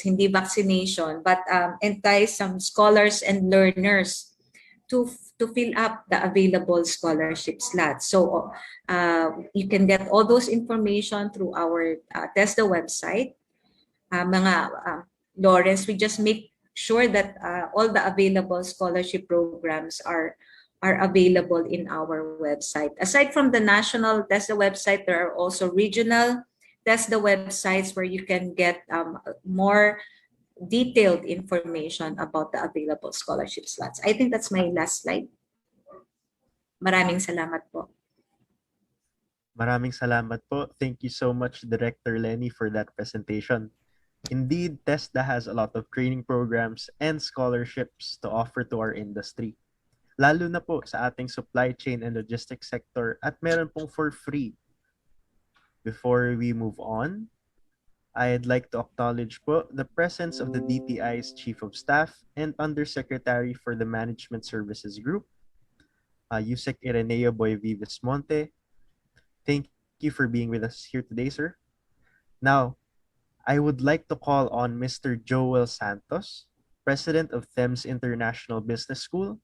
L: hindi vaccination, but entice some scholars and learners to fill up the available scholarship slots. So you can get all those information through our TESDA website. Lawrence, we just make sure that all the available scholarship programs are available in our website. Aside from the national TESDA website, there are also regional TESDA websites where you can get more detailed information about the available scholarship slots. I think that's my last slide. Maraming salamat po.
F: Maraming salamat po. Thank you so much, Director Lenny, for that presentation. Indeed, TESDA has a lot of training programs and scholarships to offer to our industry. Lalo na po sa ating supply chain and logistics sector at meron pong for free. Before we move on, I'd like to acknowledge po the presence of the DTI's Chief of Staff and Undersecretary for the Management Services Group, Yusek Ireneo Boyvives Monte. Thank you for being with us here today, sir. Now, I would like to call on Mr. Joel Santos, President of Thames International Business School,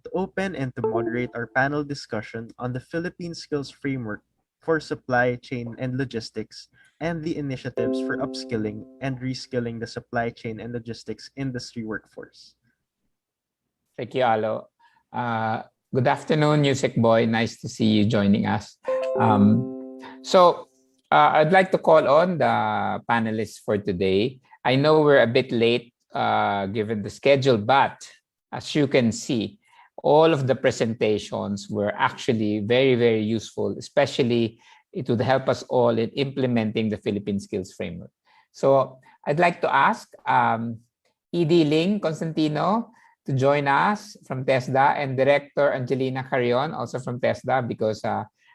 F: to open and to moderate our panel discussion on the Philippine Skills Framework for Supply Chain and Logistics and the initiatives for upskilling and reskilling the supply chain and logistics industry workforce.
B: Thank you, Alo. Good afternoon, Music Boy. Nice to see you joining us. I'd like to call on the panelists for today. I know we're a bit late given the schedule, but as you can see, all of the presentations were actually very, very useful, especially it would help us all in implementing the Philippine Skills Framework. So I'd like to ask ED Ling Constantino to join us from TESDA and Director Angelina Carrion also from TESDA, because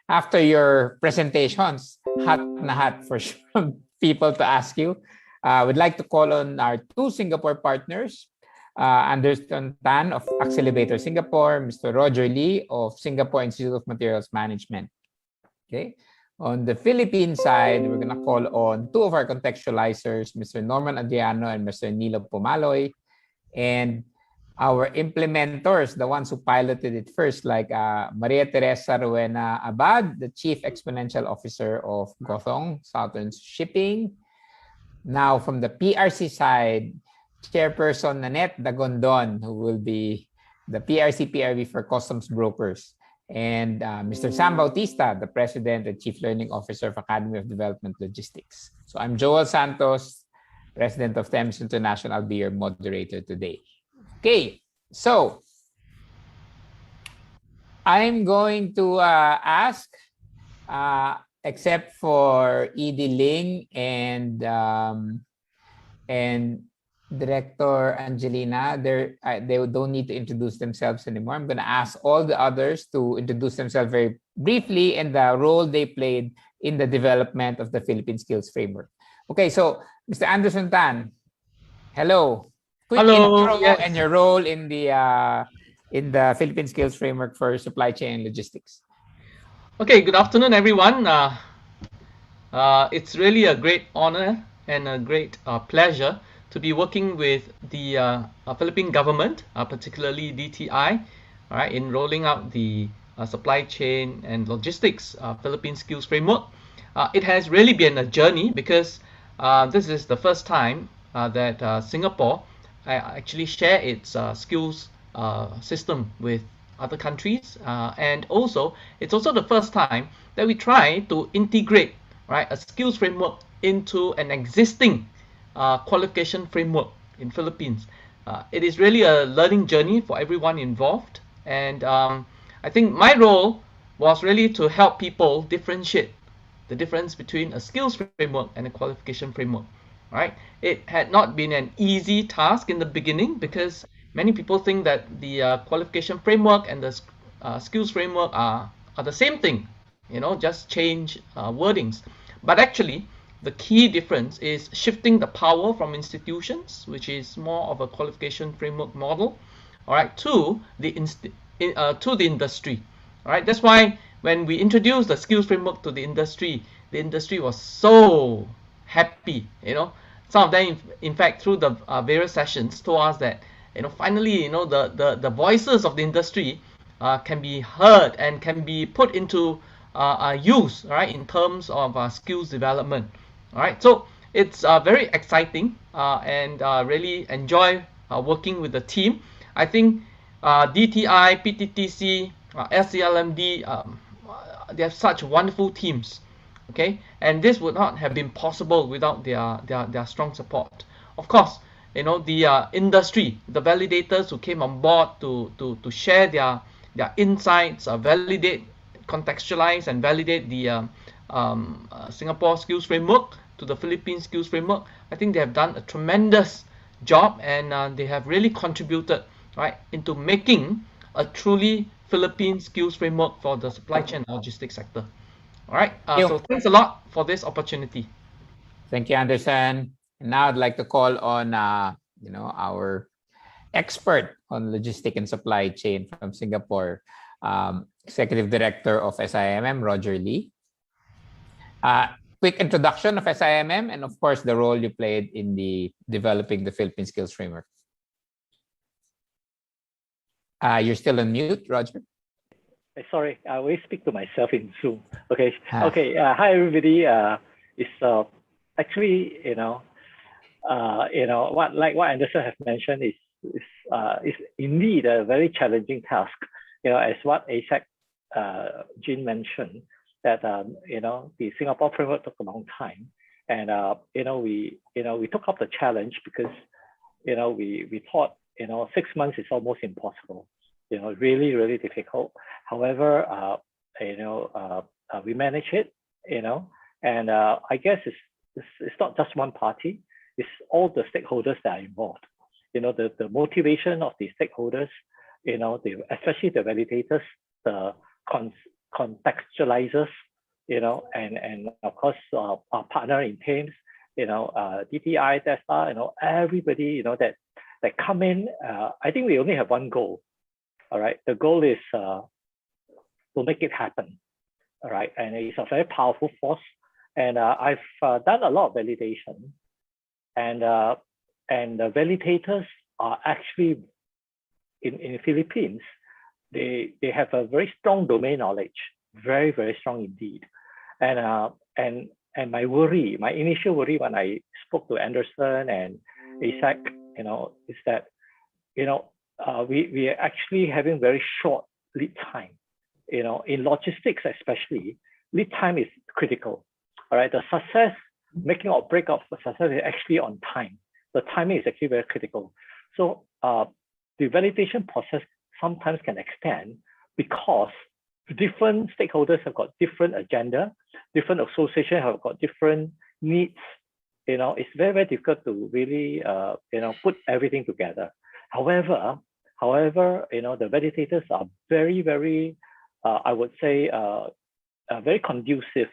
B: after your presentations, hot na hot for sure people to ask you. We'd like to call on our two Singapore partners, Anderson Tan of Accelerator Singapore, Mr. Roger Lee of Singapore Institute of Materials Management. Okay. On the Philippine side, we're going to call on two of our contextualizers, Mr. Norman Adriano and Mr. Nilo Pomaloy, and our implementors, the ones who piloted it first, like Maria Teresa Rowena Abad, the Chief Exponential Officer of Gothong Southern Shipping. Now, from the PRC side, Chairperson Nanette Dagondon, who will be the PRC-PRV for Customs Brokers, and Mr. Sam Bautista, the President and Chief Learning Officer of Academy of Development Logistics. So I'm Joel Santos, President of Thames International. I'll be your moderator today. Okay, so I'm going to ask, except for ED Ling and Director Angelina, they don't need to introduce themselves anymore. I'm going to ask all the others to introduce themselves very briefly and the role they played in the development of the Philippine Skills Framework. Okay, so Mr. Anderson Tan, hello. Quick intro and your role in the Philippine Skills Framework for Supply Chain and Logistics.
Q: Okay, good afternoon, everyone. It's really a great honor and a great pleasure to be working with the Philippine government, particularly DTI, all right, in rolling out the Supply Chain and Logistics Philippine Skills Framework. It has really been a journey because this is the first time that Singapore actually share its skills system with other countries, and also it's also the first time that we try to integrate, right, a skills framework into an existing qualification framework in Philippines. It is really a learning journey for everyone involved, and I think my role was really to help people differentiate the difference between a skills framework and a qualification framework. Right? It had not been an easy task in the beginning because many people think that the qualification framework and the skills framework are the same thing, you know, just change wordings. But actually, the key difference is shifting the power from institutions, which is more of a qualification framework model, all right, to the industry. All right, that's why when we introduced the skills framework to the industry was so happy, you know. Some of them, in fact, through the various sessions, told us that finally, the voices of the industry can be heard and can be put into use, right, in terms of skills development. All right, so it's very exciting and really enjoy working with the team. I think DTI, PTTC, SCLMD, they have such wonderful teams, okay, and this would not have been possible without their strong support. Of course, the industry, the validators who came on board to share their insights, validate, contextualize, and validate the Singapore Skills Framework to the Philippine Skills Framework. I think they have done a tremendous job, and they have really contributed, right, into making a truly Philippine Skills Framework for the supply chain and logistics sector. All right. So thanks a lot for this opportunity.
B: Thank you, Anderson. And now I'd like to call on our expert on logistic and supply chain from Singapore, Executive Director of SIMM, Roger Lee. Quick introduction of SIMM and, of course, the role you played in developing the Philippine Skills Framework. You're still on mute, Roger.
M: Sorry, I will speak to myself in Zoom. Okay. Okay. Hi, everybody. It's actually, what Anderson has mentioned is indeed a very challenging task. As what ASEC Jean mentioned, that the Singapore framework took a long time, and we took up the challenge because we thought 6 months is almost impossible. Really, really difficult. However, we manage it. And I guess it's not just one party. It's all the stakeholders that are involved. The motivation of the stakeholders. Especially the validators, the contextualizers. And of course our partner in Thames. DTI, TESTA. Everybody. That come in. I think we only have one goal. All right. The goal is to make it happen. All right. And it's a very powerful force. And I've done a lot of validation. And the validators are actually in the Philippines. They have a very strong domain knowledge. Very, very strong indeed. And my initial worry when I spoke to Anderson and ASEC, is that we are actually having very short lead time. In logistics especially, lead time is critical. All right, the success, making or break of success is actually on time. The timing is actually very critical. So the validation process sometimes can extend because different stakeholders have got different agenda, different associations have got different needs. It's very, very difficult to really put everything together. However, the validators are very, very, I would say, very conducive,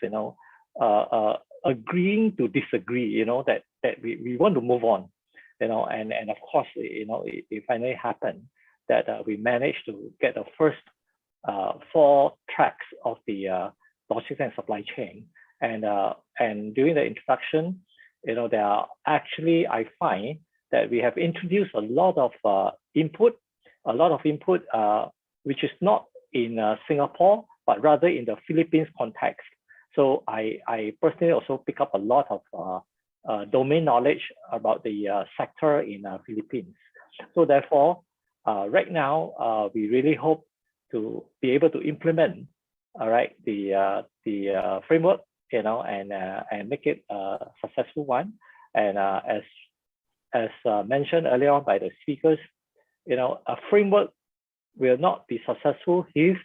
M: agreeing to disagree, that we want to move on, and of course, it finally happened that we managed to get the first 4 tracks of the logistics and supply chain. And during the introduction, there are actually, I find that we have introduced a lot of input, which is not in Singapore, but rather in the Philippines context. So I personally also pick up a lot of domain knowledge about the sector in Philippines. So therefore, right now, we really hope to be able to implement, all right, the framework, and make it a successful one. And as mentioned earlier on by the speakers, a framework will not be successful if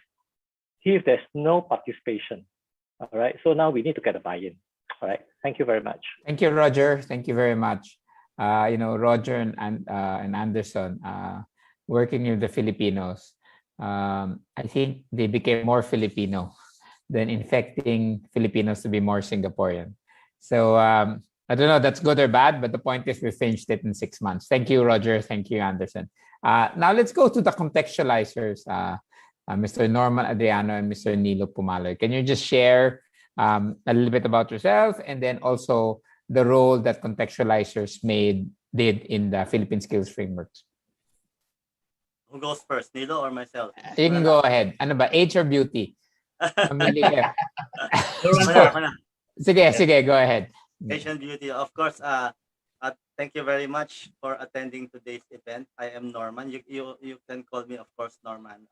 M: there's no participation. All right. So now we need to get a buy-in. All right. Thank you very much.
B: Thank you, Roger. Thank you very much. Roger and Anderson, working with the Filipinos, I think they became more Filipino than infecting Filipinos to be more Singaporean. So I don't know if that's good or bad, but the point is we finished it in 6 months. Thank you, Roger. Thank you, Anderson. Now let's go to the contextualizers, Mr. Norman Adriano and Mr. Nilo Pumaloy. Can you just share a little bit about yourself and then also the role that contextualizers did in the Philippine Skills Frameworks?
H: Who goes first, Nilo or myself?
B: You can go ahead. Ano ba? Age or beauty? Mamili ka.
H: Ako na.
B: Sige, go ahead.
H: Asian Beauty. Of course, thank you very much for attending today's event. I am Norman. You can call me, of course, Norman.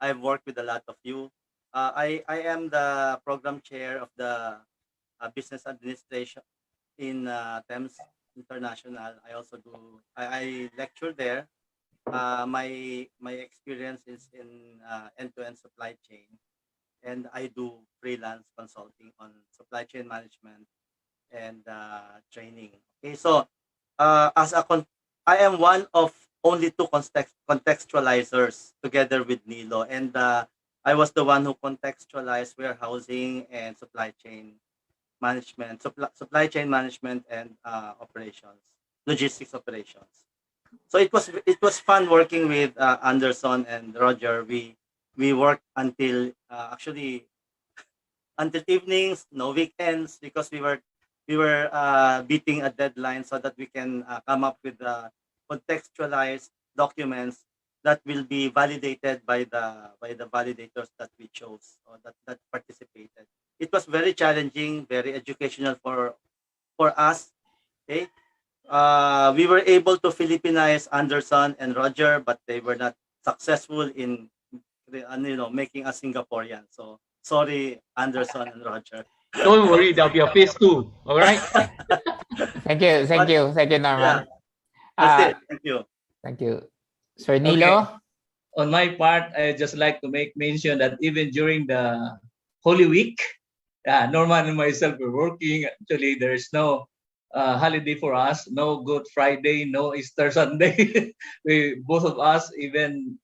H: I've worked with a lot of you. I am the program chair of the business administration in Thames International. I also do. I lecture there. My experience is in end-to-end supply chain, and I do freelance consulting on supply chain management and training. Okay, so I am one of only two contextualizers together with Nilo, and I was the one who contextualized warehousing and supply chain management, supply chain management and operations, logistics operations. So it was fun working with Anderson and Roger. We worked until actually until evenings, no weekends, because we were beating a deadline so that we can come up with contextualized documents that will be validated by the validators that we chose or that participated. It was very challenging, very educational for us. Okay, we were able to Philippinize Anderson and Roger, but they were not successful in making us Singaporean. So sorry, Anderson and Roger.
Q: Don't worry, there'll be a phase 2. All right.
B: Thank you, Norman.
H: Yeah, that's it. Thank you.
B: Thank you. Sir Nilo?
N: Okay. On my part, I just like to make mention that even during the Holy Week, Norman and myself were working. Actually, there's no holiday for us, no Good Friday, no Easter Sunday. We both of us even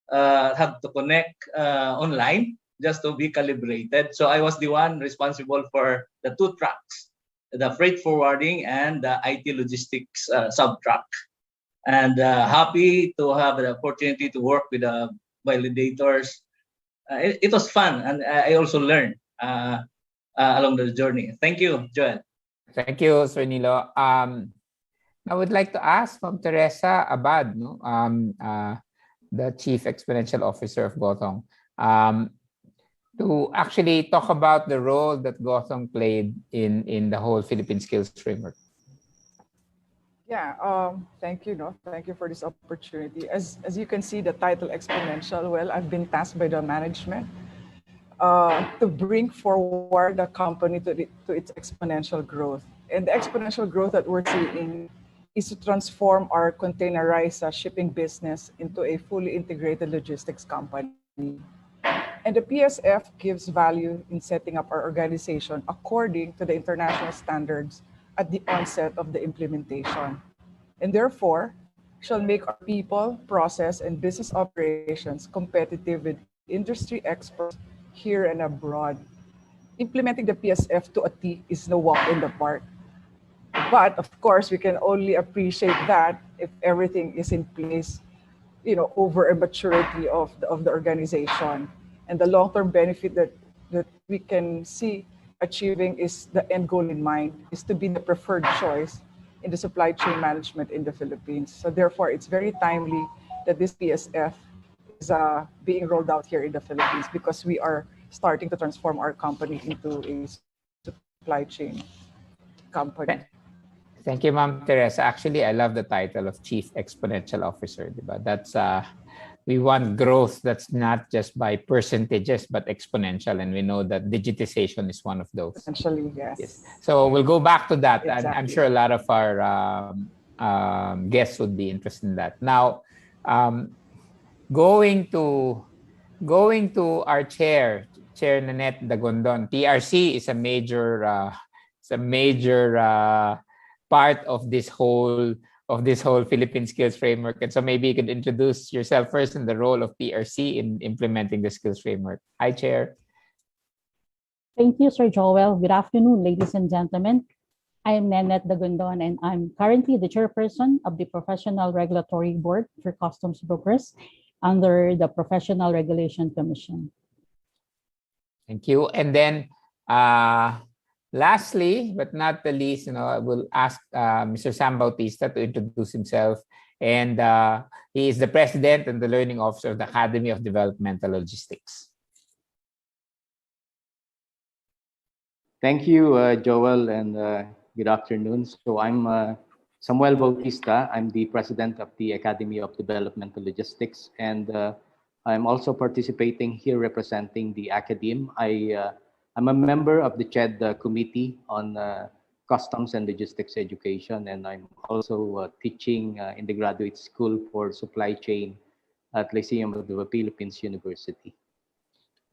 N: have to connect online just to be calibrated. So I was the one responsible for the two tracks, the freight forwarding and the IT logistics sub-track. And happy to have the opportunity to work with the validators. It was fun, and I also learned along the journey. Thank you, Joel.
B: Thank you, Sir Nilo. I would like to ask Ma'am Teresa Abad, the Chief Exponential Officer of Gothong, to actually talk about the role that Gothong played in the whole Philippine Skills Framework.
U: Yeah, thank you. Thank you for this opportunity. As you can see, the title Exponential, well, I've been tasked by the management to bring forward the company to its exponential growth. And the exponential growth that we're seeing is to transform our containerized shipping business into a fully integrated logistics company. And the PSF gives value in setting up our organization according to the international standards at the onset of the implementation, and therefore shall make our people, process, and business operations competitive with industry experts here and abroad. Implementing the PSF to a T is no walk in the park. But of course, we can only appreciate that if everything is in place, over a maturity of the organization. And the long-term benefit that we can see achieving is the end goal in mind, is to be the preferred choice in the supply chain management in the Philippines. So therefore, it's very timely that this PSF is being rolled out here in the Philippines, because we are starting to transform our company into a supply chain company.
B: Thank you, Ma'am Teresa. Actually, I love the title of Chief Exponential Officer. Diba? That's we want growth that's not just by percentages, but exponential. And we know that digitization is one of those.
U: Essentially, yes.
B: So we'll go back to that.
U: Exactly.
B: And I'm sure a lot of our guests would be interested in that. Now, going to our Chair Nanette Dagondon. TRC is a major part of this whole Philippine Skills Framework. And so maybe you could introduce yourself first and the role of PRC in implementing the Skills Framework. Hi, Chair.
X: Thank you, Sir Joel. Good afternoon, ladies and gentlemen. I am Nanette Dagondon, and I'm currently the chairperson of the Professional Regulatory Board for Customs Brokers under the Professional Regulation Commission.
B: Thank you. And then lastly, but not the least, I will ask Mr. Sam Bautista to introduce himself. And he is the president and the learning officer of the Academy of Developmental Logistics.
E: Thank you, Joel, and good afternoon. So I'm Samuel Bautista. I'm the president of the Academy of Developmental Logistics, and I'm also participating here representing the academe. I'm a member of the CHED committee on Customs and Logistics Education, and I'm also teaching in the Graduate School for Supply Chain at Lyceum of the Philippines University.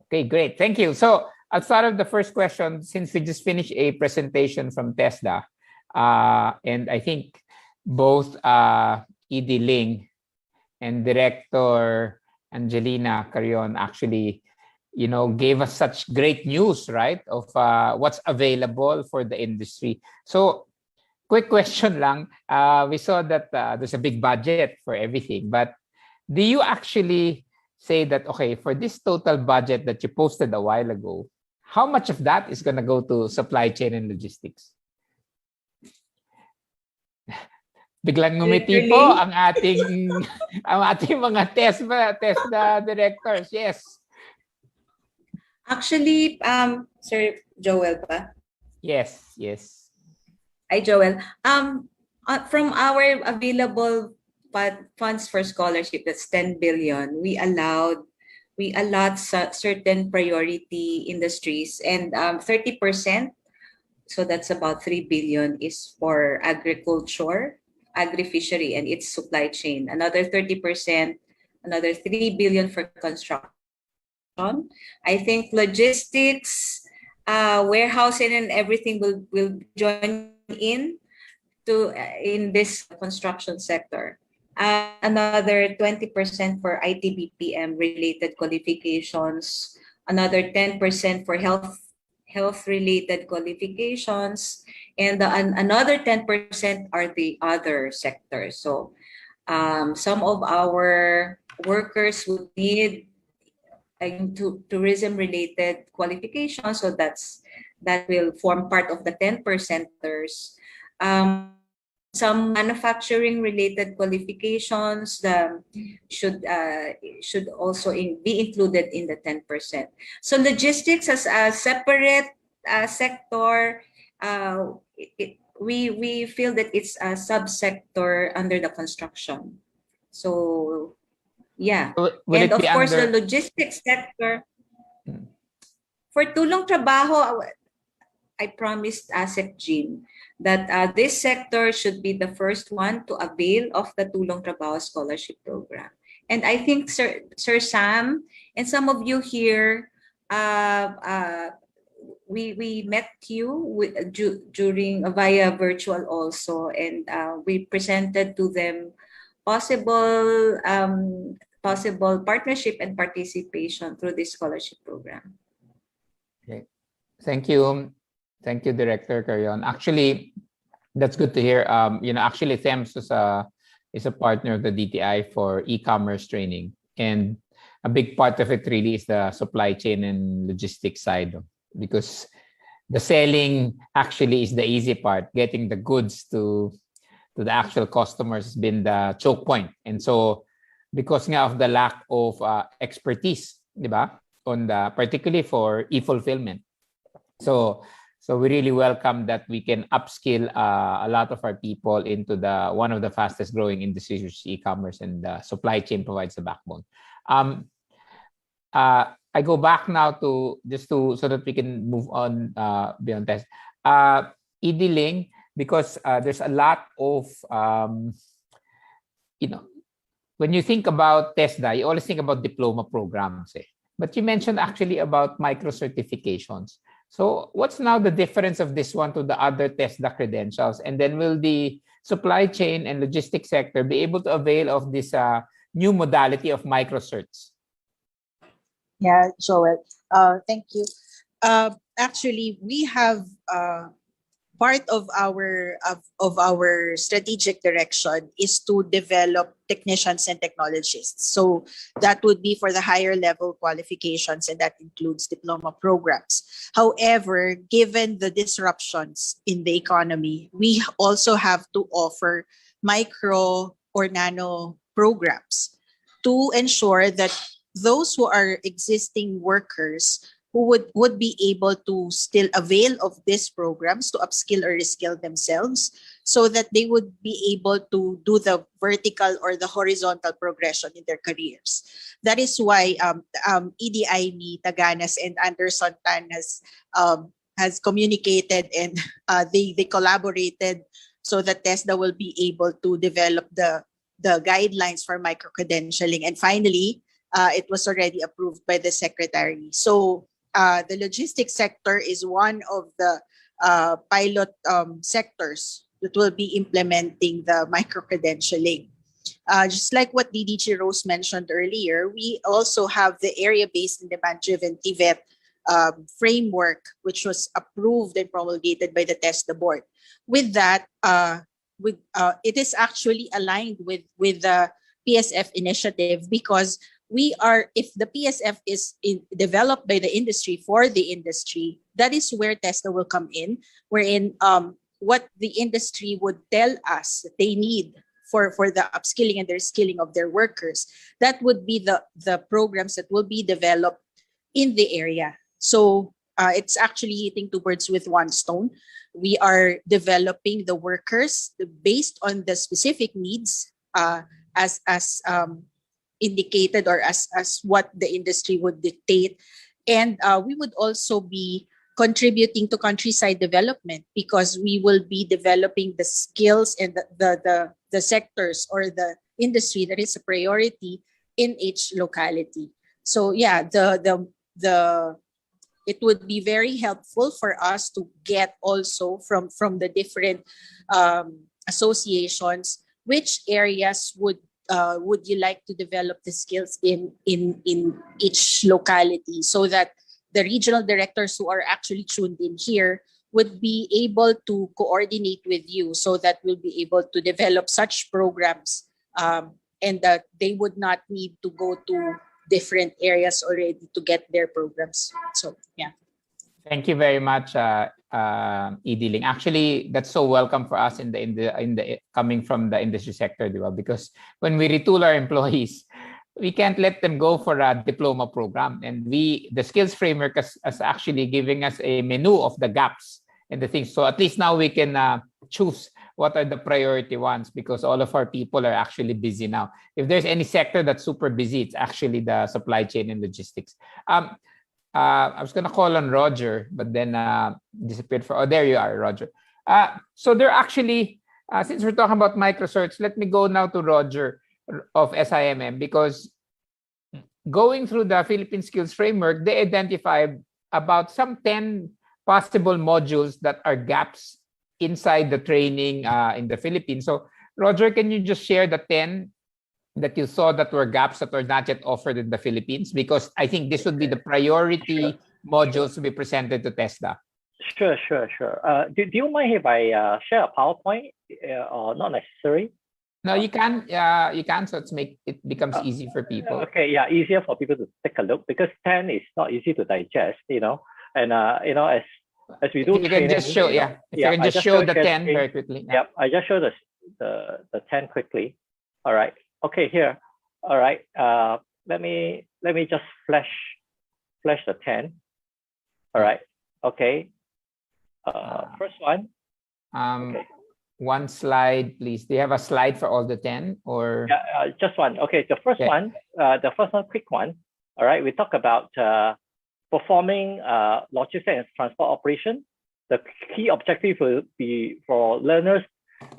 B: Okay, great. Thank you. So I'll start with the first question since we just finished a presentation from TESDA. And I think both ED Ling and Director Angelina Carrion actually, gave us such great news, right, of what's available for the industry. So quick question lang. We saw that there's a big budget for everything, but do you actually say that, okay, for this total budget that you posted a while ago, how much of that is going to go to supply chain and logistics? Biglang ngumiti po ang ating mga TESDA directors. Yes.
L: Actually, Sir Joel pa?
B: Yes.
L: Hi, Joel. From our available funds for scholarship, that's 10 billion, we allot certain priority industries, and 30%, so that's about 3 billion, is for agriculture, agri-fishery, and its supply chain. Another 30%, another 3 billion for construction. I think logistics, warehousing, and everything will join in this construction sector. Another 20% for IT/BPM related qualifications, another 10% for health related qualifications, and another 10% are the other sectors. So some of our workers would need tourism related qualifications, so that will form part of the 10%ers. Some manufacturing related qualifications should also be included in the 10%. So logistics as a separate sector, we feel that it's a subsector under the construction. So yeah, and of course the logistics sector for tulong trabaho, I promised ASEC Jean that this sector should be the first one to avail of the Tulong Trabaho Scholarship Program. And I think Sir Sam and some of you here, we met you during via virtual also, and we presented to them possible partnership and participation through this scholarship program.
B: Okay. Thank you. Thank you, Director Carrion. Actually, that's good to hear. Actually, THEMS is a partner of the DTI for e-commerce training. And a big part of it really is the supply chain and logistics side, because the selling actually is the easy part. Getting the goods to the actual customers has been the choke point. And so, because of the lack of expertise, diba? Particularly for e-fulfillment. So we really welcome that we can upskill a lot of our people into one of the fastest growing industries, which is e-commerce, and the supply chain provides the backbone. I go back now so that we can move on beyond test. ED Ling, because there's a lot of when you think about TESDA, you always think about diploma programs, but you mentioned actually about micro certifications. So what's now the difference of this one to the other TESDA credentials? And then will the supply chain and logistics sector be able to avail of this new modality of microcerts?
I: Yeah, Joel. Thank you. Actually, we have part of our strategic direction is to develop technicians and technologists. So that would be for the higher level qualifications, and that includes diploma programs. However, given the disruptions in the economy, we also have to offer micro or nano programs to ensure that those who are existing workers who would be able to still avail of these programs to upskill or reskill themselves so that they would be able to do the vertical or the horizontal progression in their careers. That is why EDI ni Taganas and Anderson Tan has communicated and they collaborated so that TESDA will be able to develop the guidelines for micro-credentialing. And finally, it was already approved by the Secretary. So the logistics sector is one of the pilot sectors that will be implementing the micro-credentialing. Just like what DDG Rose mentioned earlier, we also have the area-based and demand-driven TVET framework, which was approved and promulgated by the TESDA board. With that, it is actually aligned with the PSF initiative because if the PSF is developed by the industry for the industry, that is where TESDA will come in, wherein what the industry would tell us that they need for the upskilling and the reskilling of their workers, that would be the programs that will be developed in the area. So it's actually hitting two birds with one stone. We are developing the workers based on the specific needs as indicated or as what the industry would dictate. And we would also be contributing to countryside development because we will be developing the skills and the sectors or the industry that is a priority in each locality. So yeah, it would be very helpful for us to get also from the different associations which areas would you like to develop the skills in each locality, so that the regional directors who are actually tuned in here would be able to coordinate with you so that we'll be able to develop such programs and that they would not need to go to different areas already to get their programs. So yeah.
B: Thank you very much, Ediling. Actually, that's so welcome for us in the coming from the industry sector, because when we retool our employees, we can't let them go for a diploma program. And the skills framework is actually giving us a menu of the gaps and the things. So at least now we can choose what are the priority ones, because all of our people are actually busy now. If there's any sector that's super busy, it's actually the supply chain and logistics. I was going to call on Roger, but then disappeared for. Oh, there you are, Roger. So they're actually, since we're talking about microsearch, let me go now to Roger of SIMM, because going through the Philippine Skills Framework, they identified about some 10 possible modules that are gaps inside the training in the Philippines. So Roger, can you just share the 10 that you saw that were gaps that were not yet offered in the Philippines? Because I think this would be the priority modules to be presented to TESDA.
M: Sure. Do you mind if I share a PowerPoint or not necessary?
B: No, you can. So it becomes easy for people.
M: Okay, yeah, easier for people to take a look, because 10 is not easy to digest, and as we do.
B: You can just show, you can just show the 10 very quickly.
M: Yeah, I just show the 10 quickly. All right. Okay, here. All right. Let me just flash the 10. All right. Okay. First one.
B: Okay. One slide, please. Do you have a slide for all the 10 or?
M: Yeah, just one. Okay. The first one, quick one. All right. We talk about performing logistics and transport operation. The key objective will be for learners,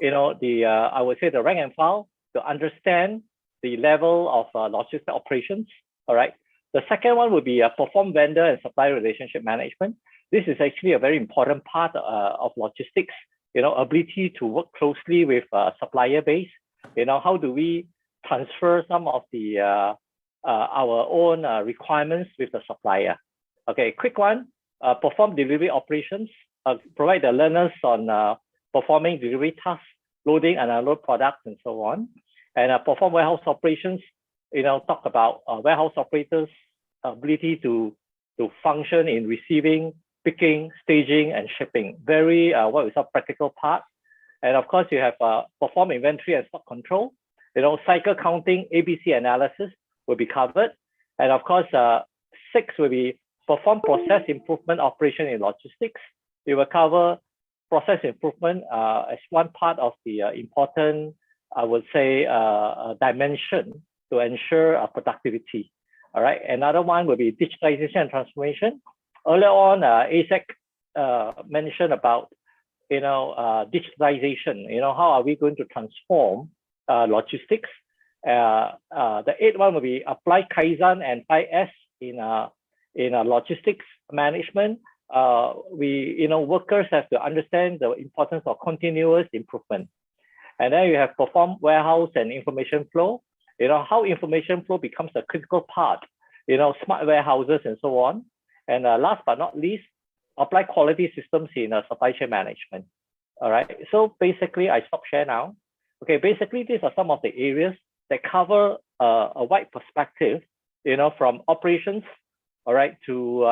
M: I would say the rank and file, to understand the level of logistics operations. All right. The second one would be perform vendor and supplier relationship management. This is actually a very important part of logistics. Ability to work closely with supplier base. How do we transfer some of the our own requirements with the supplier? Okay, quick one. Perform delivery operations. Provide the learners on performing delivery tasks, loading and unload products, and so on. And perform warehouse operations. Talk about warehouse operators' ability to function in receiving, picking, staging, and shipping. Very what we call practical part. And of course, you have perform inventory and stock control. cycle counting, ABC analysis will be covered. And of course, 6 will be perform process improvement operation in logistics. We will cover process improvement as one part of the important, I would say, dimension to ensure productivity. All right. Another one will be digitalization and transformation. Earlier on, ASEC mentioned about digitalization. How are we going to transform logistics? The 8th one will be apply Kaizen and 5S in logistics management. Workers have to understand the importance of continuous improvement. And then you have perform warehouse and information flow. How information flow becomes a critical part, smart warehouses and so on. And last but not least, apply quality systems in supply chain management. All right. So basically, I stop share now. Okay. Basically, these are some of the areas that cover a wide perspective, from operations, all right, to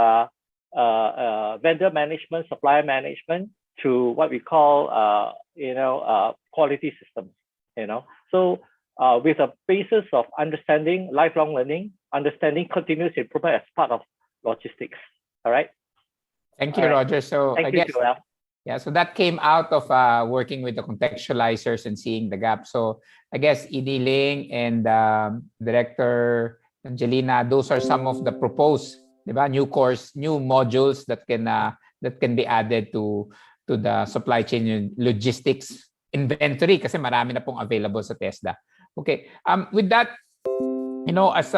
M: vendor management, supplier management, to what we call, quality systems. So with a basis of understanding lifelong learning, understanding continuous improvement as part of logistics. All right.
B: Thank you, Roger. So
M: Thank
B: I
M: you,
B: guess,
M: Joel.
B: yeah, so that came out of working with the contextualizers and seeing the gap. So I guess ED Ling and Director Angelina, those are some of the proposed, new course, new modules that can be added to the supply chain and logistics inventory kasi marami na pong available sa TESDA. Okay. With that, as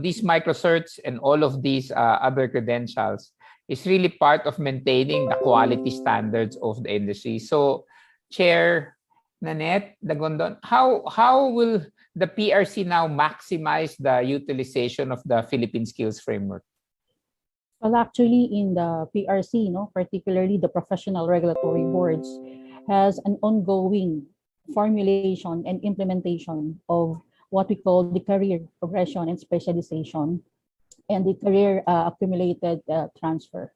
B: these microcerts and all of these other credentials is really part of maintaining the quality standards of the industry. So, Chair Nanette Dagondon, how will the PRC now maximize the utilization of the Philippine Skills Framework?
X: Well, actually, in the PRC, particularly the professional regulatory boards, has an ongoing formulation and implementation of what we call the career progression and specialization and the career accumulated transfer.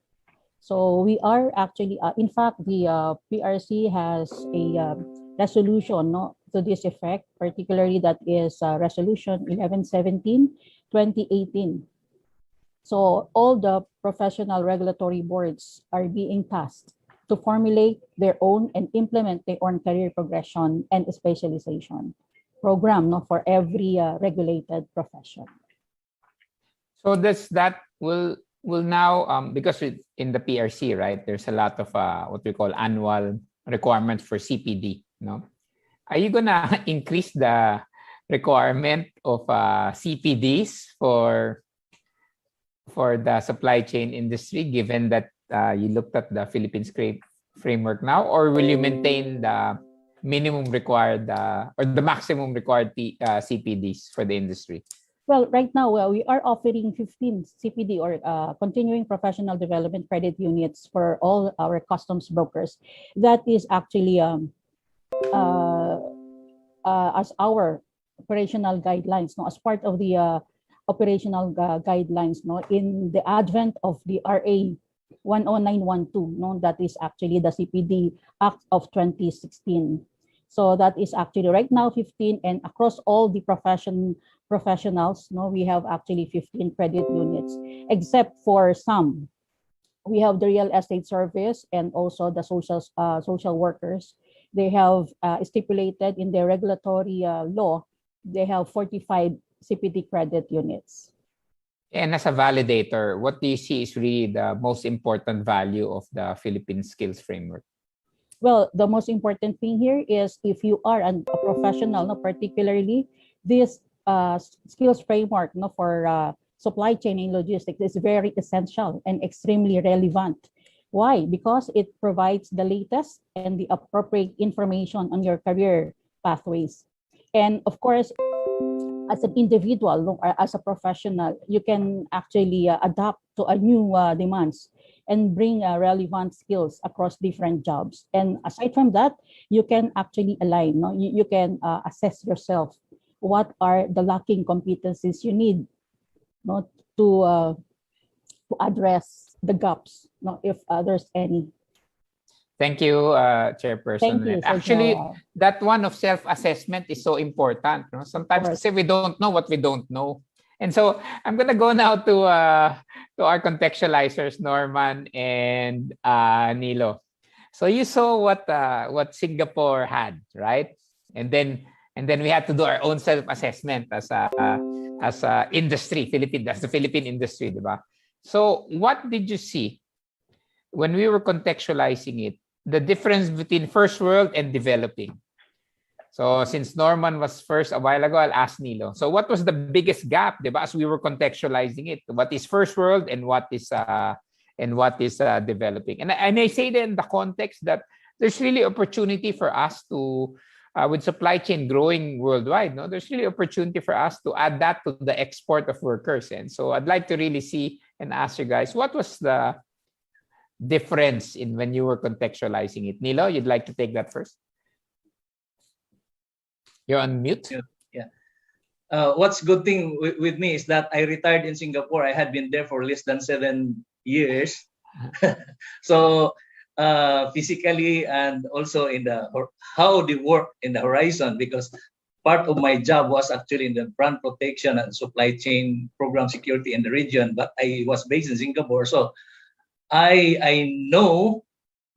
X: So we are actually, in fact, the PRC has a resolution to this effect, particularly that is Resolution 1117, 2018. So all the professional regulatory boards are being tasked to formulate their own and implement their own career progression and specialization program for every regulated profession.
B: So that will now, because in the PRC, right, there's a lot of what we call annual requirements for CPD. Are you gonna increase the requirement of CPDs for the supply chain industry, given that you looked at the Philippines framework now, or will you maintain the minimum required or the maximum required CPDs for the industry?
X: Well, right now, we are offering 15 CPD or continuing professional development credit units for all our customs brokers. That is actually as our operational guidelines, as part of the operational guidelines, in the advent of the RA 10912, that is actually the CPD Act of 2016. So that is actually right now 15, and across all the professionals, we have actually 15 credit units, except for some. We have the real estate service and also the social workers. They have stipulated in their regulatory law, they have 45 CPD credit units.
B: And as a validator, what do you see is really the most important value of the Philippine Skills Framework?
X: Well, the most important thing here is if you are a professional, particularly this skills framework for supply chain and logistics is very essential and extremely relevant. Why? Because it provides the latest and the appropriate information on your career pathways. And of course, as an individual or as a professional, you can actually adapt to a new demands and bring relevant skills across different jobs. And aside from that, you can actually align. You can assess yourself. What are the lacking competencies you need to address the gaps, if there's any.
B: Thank you, Chairperson.
X: Thank you,
B: And
X: Sir
B: actually,
X: Joel.
B: that one of self-assessment is so important. No? Sometimes
X: course.
B: say we don't know what we don't know. And so I'm gonna go now to our contextualizers, Norman and Nilo. So you saw what Singapore had, right? And then we had to do our own self-assessment as a industry, as the Philippine industry, diba? So what did you see when we were contextualizing it? The difference between first world and developing. So since Norman was first a while ago, I'll ask Nilo. So what was the biggest gap, diba, as we were contextualizing it? What is first world and what is developing? And I say that in the context that there's really opportunity for us to, with supply chain growing worldwide, no, there's really opportunity for us to add that to the export of workers. And so I'd like to really see and ask you guys, what was the difference in when you were contextualizing it? Nilo, you'd like to take that first? You're on mute.
N: Yeah. What's good thing with me is that I retired in Singapore. I had been there for less than 7 years. So physically and also in the how they work in the horizon, because part of my job was actually in the brand protection and supply chain program security in the region, but I was based in Singapore. So I know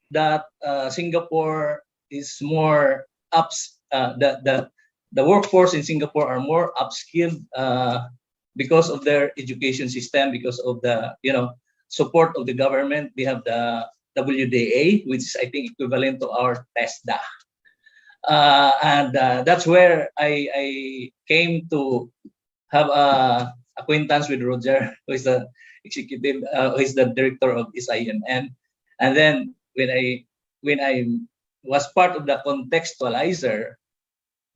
N: that Singapore is more the workforce in Singapore are more upskilled because of their education system, because of the support of the government. We have the WDA, which is I think equivalent to our TESDA, and that's where I came to have a acquaintance with Roger, who is the executive, who is the director of SIMN. And then when I was part of the contextualizer,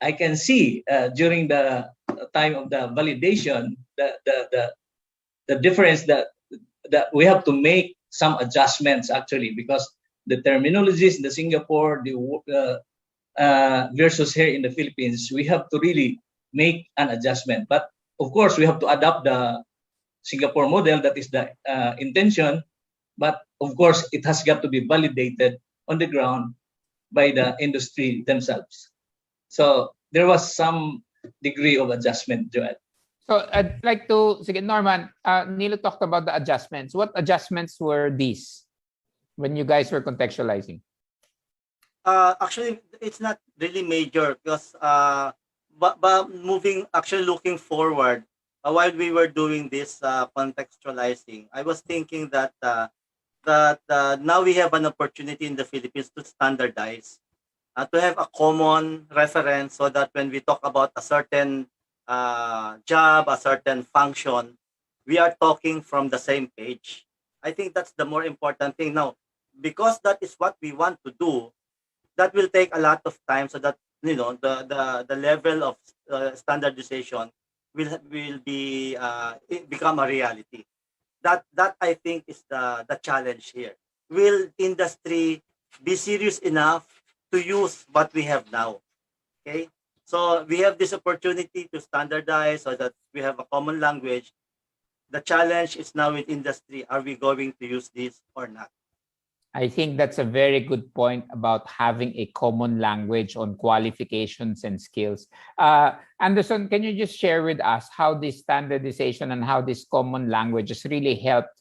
N: I can see during the time of the validation the difference that we have to make some adjustments actually, because the terminologies in the Singapore versus here in the Philippines, we have to really make an adjustment. But of course, we have to adapt the Singapore model. That is the intention. But of course, it has got to be validated on the ground by the industry themselves. So there was some degree of adjustment, Joel.
B: So I'd like to, sige, Norman, Nilo talked about the adjustments. What adjustments were these when you guys were contextualizing?
H: Actually, it's not really major because but looking forward, while we were doing this contextualizing, I was thinking that now we have an opportunity in the Philippines to standardize, to have a common reference, so that when we talk about a certain job, a certain function, we are talking from the same page. I think that's the more important thing now, because that is what we want to do. That will take a lot of time, so that the level of standardization will be become a reality. That I think is the challenge here. Will industry be serious enough to use what we have now? Okay, so we have this opportunity to standardize so that we have a common language. The challenge is now with industry. Are we going to use this or not?
B: I think that's a very good point about having a common language on qualifications and skills. Anderson, can you just share with us how this standardization and how this common language has really helped,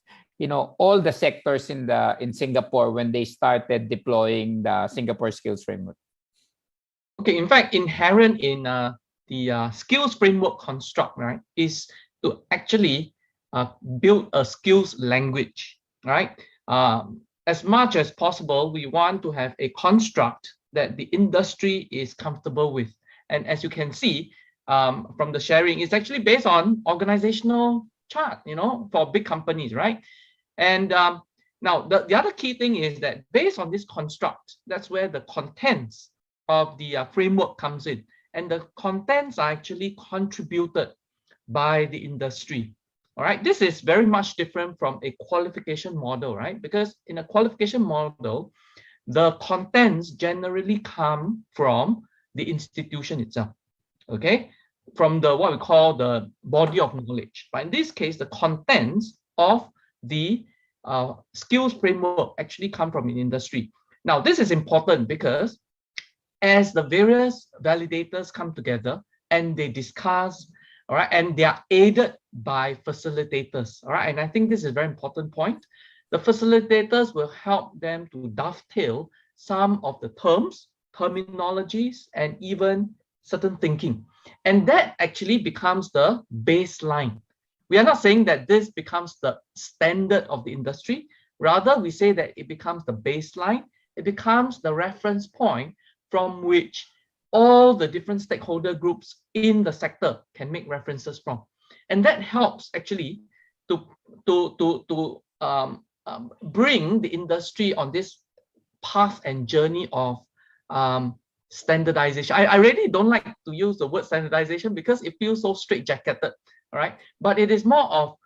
B: all the sectors in Singapore when they started deploying the Singapore Skills Framework?
Q: Okay, in fact, inherent in the skills framework construct, right, is to actually build a skills language, right? As much as possible, we want to have a construct that the industry is comfortable with. And as you can see from the sharing, it's actually based on organizational chart, for big companies, right? And now the other key thing is that based on this construct, that's where the contents of the framework comes in. And the contents are actually contributed by the industry. All right, this is very much different from a qualification model, right? Because in a qualification model, the contents generally come from the institution itself, okay? From what we call the body of knowledge. But in this case, the contents of the skills framework actually come from the industry. Now, this is important because as the various validators come together and they discuss, all right, and they are aided by facilitators, all right, and I think this is a very important point. The facilitators will help them to dovetail some of the terms, terminologies, and even certain thinking. And that actually becomes the baseline. We are not saying that this becomes the standard of the industry. Rather, we say that it becomes the baseline. It becomes the reference point from which all the different stakeholder groups in the sector can make references from. And that helps actually to bring the industry on this path and journey of standardization. I really don't like to use the word standardization because it feels so straitjacketed, all right? But it is more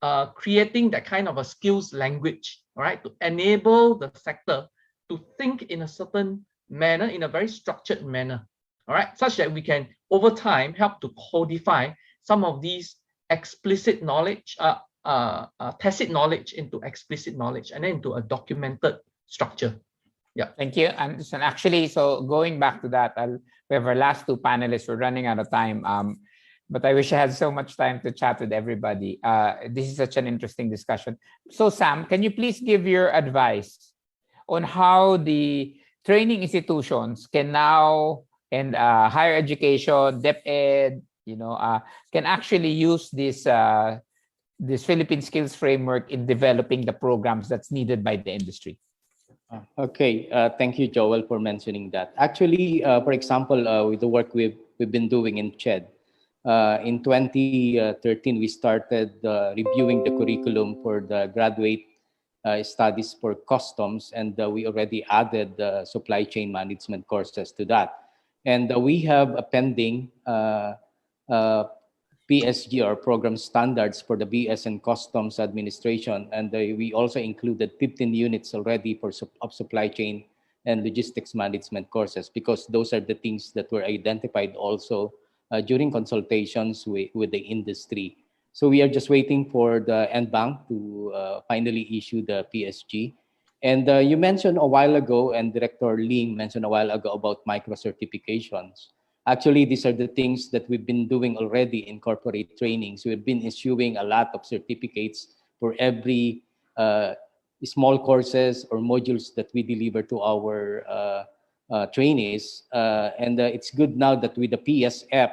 Q: of creating that kind of a skills language, all right, to enable the sector to think in a certain manner, in a very structured manner, all right, such that we can, over time, help to codify some of these explicit knowledge, tacit knowledge into explicit knowledge, and then into a documented structure. Yeah.
B: Thank you. And actually, so going back to that, we have our last two panelists. We're running out of time. But I wish I had so much time to chat with everybody. This is such an interesting discussion. So Sam, can you please give your advice on how the training institutions can now, and higher education, DepEd, can actually use this Philippine Skills Framework in developing the programs that's needed by the industry?
E: Okay, thank you, Joel, for mentioning that. Actually, for example, with the work we've been doing in CHED, in 2013, we started reviewing the curriculum for the graduate studies for customs, and we already added the supply chain management courses to that. And we have a pending PSG, or program standards for the BS and Customs Administration, and we also included 15 units already for supply chain and logistics management courses, because those are the things that were identified also during consultations with the industry. So we are just waiting for the NBank to finally issue the PSG. And you mentioned a while ago, and Director Ling mentioned a while ago, about micro-certifications. Actually, these are the things that we've been doing already in corporate trainings. We've been issuing a lot of certificates for every small courses or modules that we deliver to our trainees. And it's good now that with the PSF,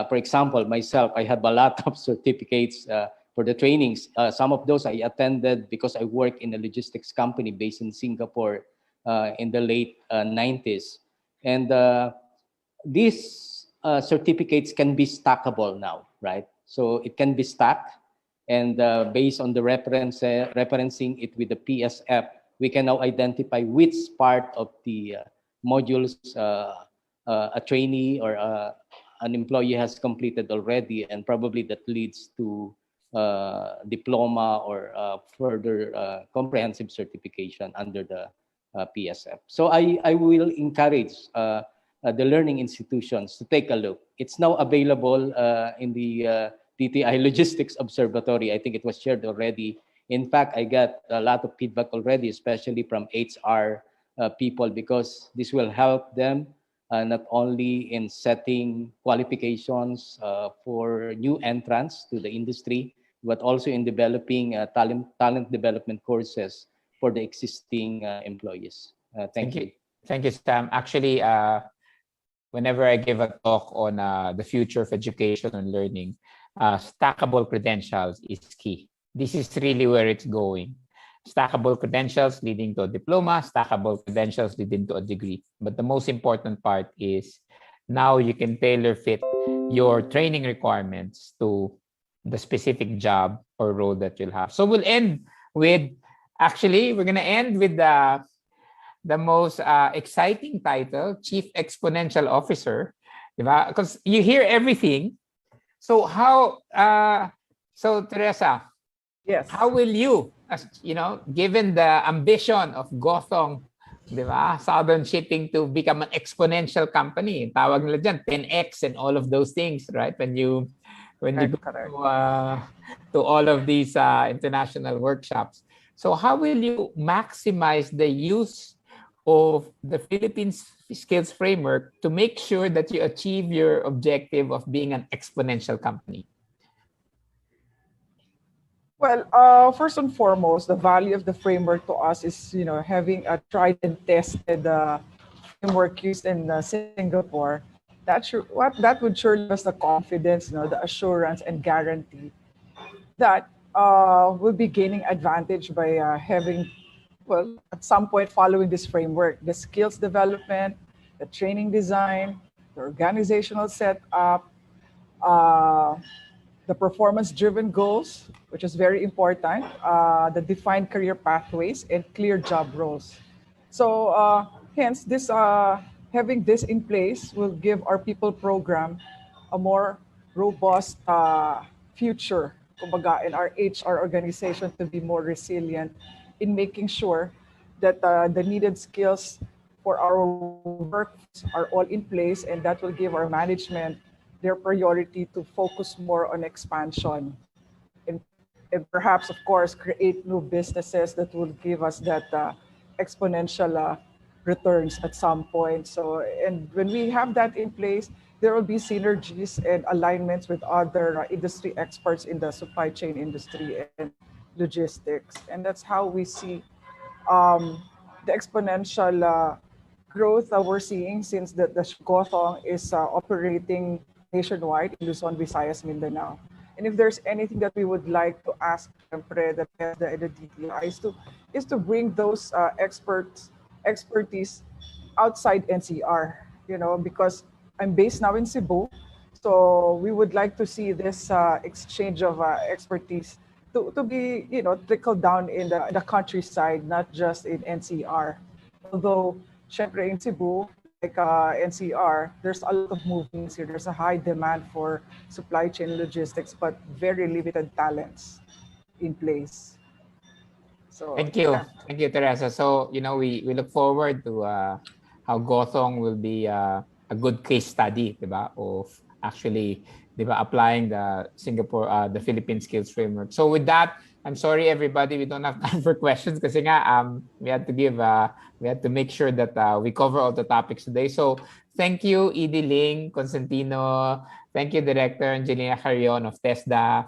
E: for example, myself, I have a lot of certificates for the trainings. Some of those I attended because I work in a logistics company based in Singapore in the late 90s. And these certificates can be stackable now, right? So it can be stacked, and based on the referencing it with the PSF, we can now identify which part of the modules a trainee or an employee has completed already, and probably that leads to diploma or further comprehensive certification under the PSF. So I will encourage the learning institutions to take a look. It's now available in the DTI Logistics Observatory. I think it was shared already. In fact, I got a lot of feedback already, especially from HR people, because this will help them not only in setting qualifications for new entrants to the industry, but also in developing talent development courses for the existing employees. Thank you.
B: Thank you, Sam. Actually, whenever I give a talk on the future of education and learning, stackable credentials is key. This is really where it's going. Stackable credentials leading to a diploma, stackable credentials leading to a degree. But the most important part is now you can tailor fit your training requirements to the specific job or role that you'll have. So we'll end with, actually, we're going to end with the most exciting title, Chief Exponential Officer, because you hear everything. So how, so Teresa,
U: yes,
B: how will you, given the ambition of Gothong, Southern Shipping, to become an exponential company, tawag nila dyan, 10x and all of those things, right? When you go to all of these international workshops. So how will you maximize the use of the Philippines Skills Framework to make sure that you achieve your objective of being an exponential company?
U: Well, first and foremost, the value of the framework to us is, having a tried and tested framework used in Singapore. That would surely give us the confidence, the assurance and guarantee that we'll be gaining advantage by having, well, at some point following this framework, the skills development, the training design, the organizational setup, the performance-driven goals, which is very important, the defined career pathways, and clear job roles. So hence, having this in place will give our people program a more robust future, kumbaga, in our HR organization to be more resilient in making sure that the needed skills for our work are all in place, and that will give our management their priority to focus more on expansion and perhaps, of course, create new businesses that will give us that exponential returns at some point. So, and when we have that in place, there will be synergies and alignments with other industry experts in the supply chain industry and logistics. And that's how we see the exponential growth that we're seeing since the Gothong is operating nationwide in Luzon, Visayas, Mindanao. And if there's anything that we would like to ask the DTI is to bring those expertise outside NCR, because I'm based now in Cebu. So we would like to see this exchange of expertise to be, trickled down in the countryside, not just in NCR. Although, syempre in Cebu, like NCR, there's a lot of movements here. There's a high demand for supply chain logistics, but very limited talents in place. So
B: Thank you. Thank you, Teresa. So, we look forward to how Gothong will be a good case study, diba, of actually, diba, applying the the Philippine Skills Framework. So with that, I'm sorry, everybody, we don't have time for questions kasi nga, we had to make sure that we cover all the topics today. So thank you, Edie Ling, Constantino. Thank you, Director Angelina Carrion of TESDA.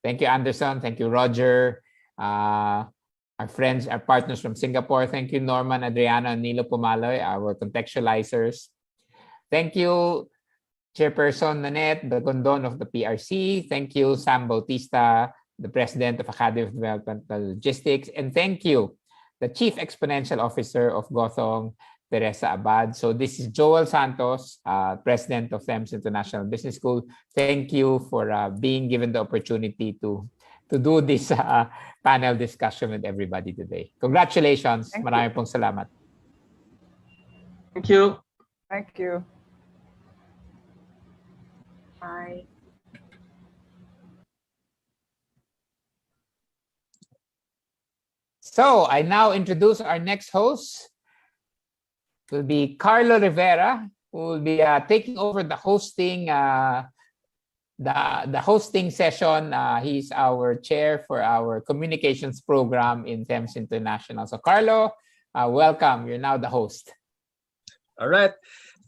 B: Thank you, Anderson. Thank you, Roger. Our friends, our partners from Singapore. Thank you, Norman, Adriano, and Nilo Pumaloy, our contextualizers. Thank you, Chairperson Nanette Dagondon of the PRC. Thank you, Sam Bautista, the President of Academy of Developmental Logistics. And thank you, the Chief Exponential Officer of Gothong, Teresa Abad. So this is Joel Santos, President of THEMS International Business School. Thank you for being given the opportunity to do this panel discussion with everybody today. Congratulations. Maraming pong salamat.
Q: Thank you.
U: Thank you.
L: Bye.
B: So I now introduce our next host. It will be Carlo Rivera, who will be taking over the hosting the hosting session. He's our chair for our communications program in THEMS International. So Carlo, welcome. You're now the host.
J: All right.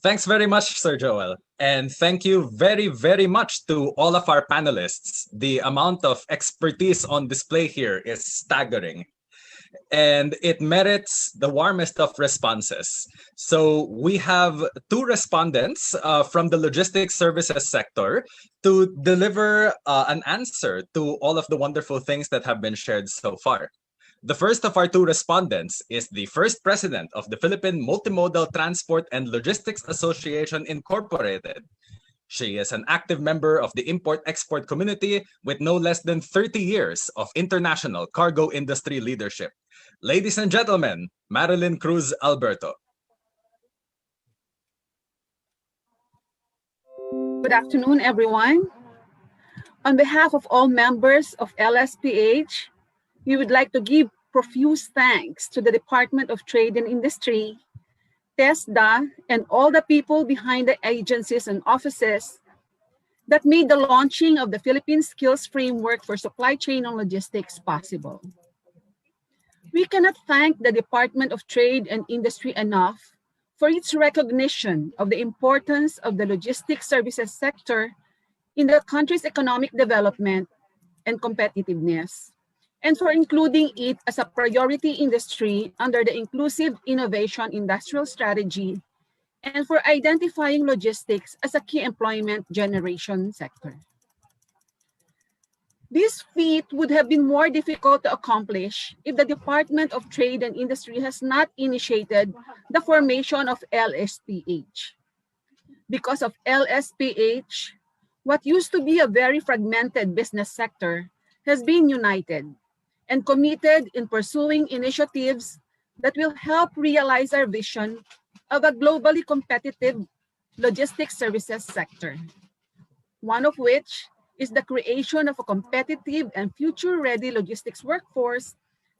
J: Thanks very much, Sir Joel. And thank you very, very much to all of our panelists. The amount of expertise on display here is staggering. And it merits the warmest of responses. So we have two respondents from the logistics services sector to deliver an answer to all of the wonderful things that have been shared so far. The first of our two respondents is the first president of the Philippine Multimodal Transport and Logistics Association Incorporated. She is an active member of the import-export community with no less than 30 years of international cargo industry leadership. Ladies and gentlemen, Marilyn Cruz Alberto.
P: Good afternoon, everyone. On behalf of all members of LSPH, we would like to give profuse thanks to the Department of Trade and Industry, TESDA, and all the people behind the agencies and offices that made the launching of the Philippine Skills Framework for Supply Chain and Logistics possible. We cannot thank the Department of Trade and Industry enough for its recognition of the importance of the logistics services sector in the country's economic development and competitiveness, and for including it as a priority industry under the Inclusive Innovation Industrial Strategy, and for identifying logistics as a key employment generation sector. This feat would have been more difficult to accomplish if the Department of Trade and Industry has not initiated the formation of LSPH. Because of LSPH, what used to be a very fragmented business sector has been united and committed in pursuing initiatives that will help realize our vision of a globally competitive logistics services sector, one of which is the creation of a competitive and future-ready logistics workforce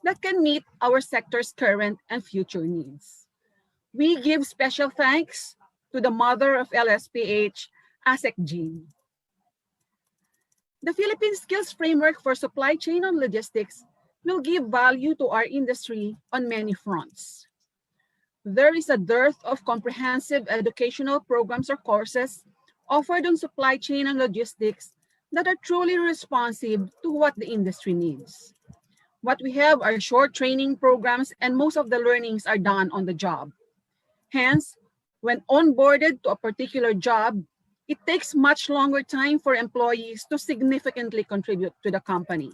P: that can meet our sector's current and future needs. We give special thanks to the mother of LSPH, ASEC Jean. The Philippine Skills Framework for Supply Chain and Logistics will give value to our industry on many fronts. There is a dearth of comprehensive educational programs or courses offered on supply chain and logistics that are truly responsive to what the industry needs. What we have are short training programs, and most of the learnings are done on the job. Hence, when onboarded to a particular job, it takes much longer time for employees to significantly contribute to the company.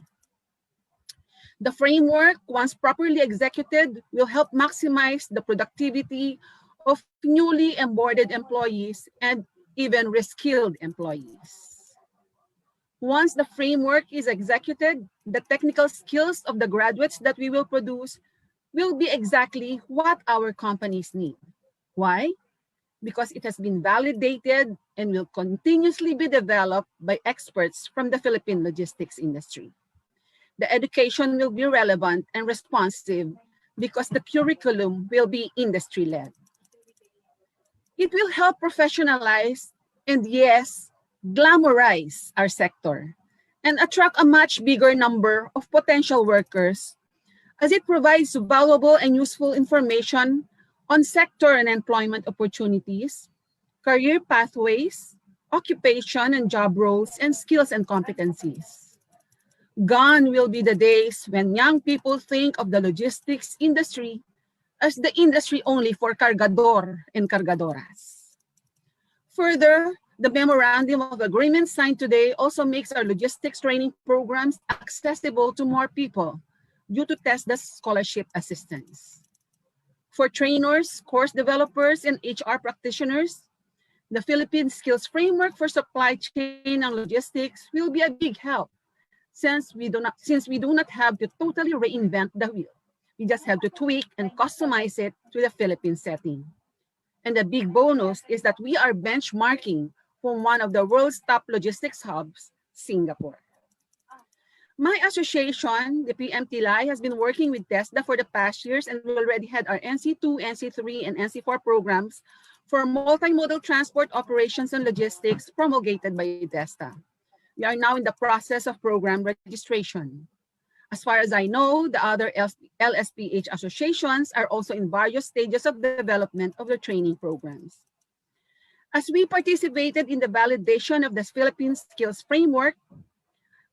P: The framework, once properly executed, will help maximize the productivity of newly onboarded employees and even reskilled employees. Once the framework is executed, the technical skills of the graduates that we will produce will be exactly what our companies need. Why? Because it has been validated and will continuously be developed by experts from the Philippine logistics industry. The education will be relevant and responsive because the curriculum will be industry-led. It will help professionalize and, yes, glamorize our sector and attract a much bigger number of potential workers as it provides valuable and useful information on sector and employment opportunities, career pathways, occupation and job roles, and skills and competencies. Gone will be the days when young people think of the logistics industry as the industry only for cargador and cargadoras. Further, the memorandum of agreement signed today also makes our logistics training programs accessible to more people due to TESDA's scholarship assistance. For trainers, course developers, and HR practitioners, the Philippine Skills Framework for Supply Chain and Logistics will be a big help since we do not have to totally reinvent the wheel. We just have to tweak and customize it to the Philippine setting. And the big bonus is that we are benchmarking from one of the world's top logistics hubs, Singapore. My association, the PMTLI, has been working with TESDA for the past years, and we already had our NC2, NC3, and NC4 programs for multimodal transport operations and logistics promulgated by TESDA. We are now in the process of program registration. As far as I know, the other LSPH associations are also in various stages of development of the training programs. As we participated in the validation of the Philippine Skills Framework,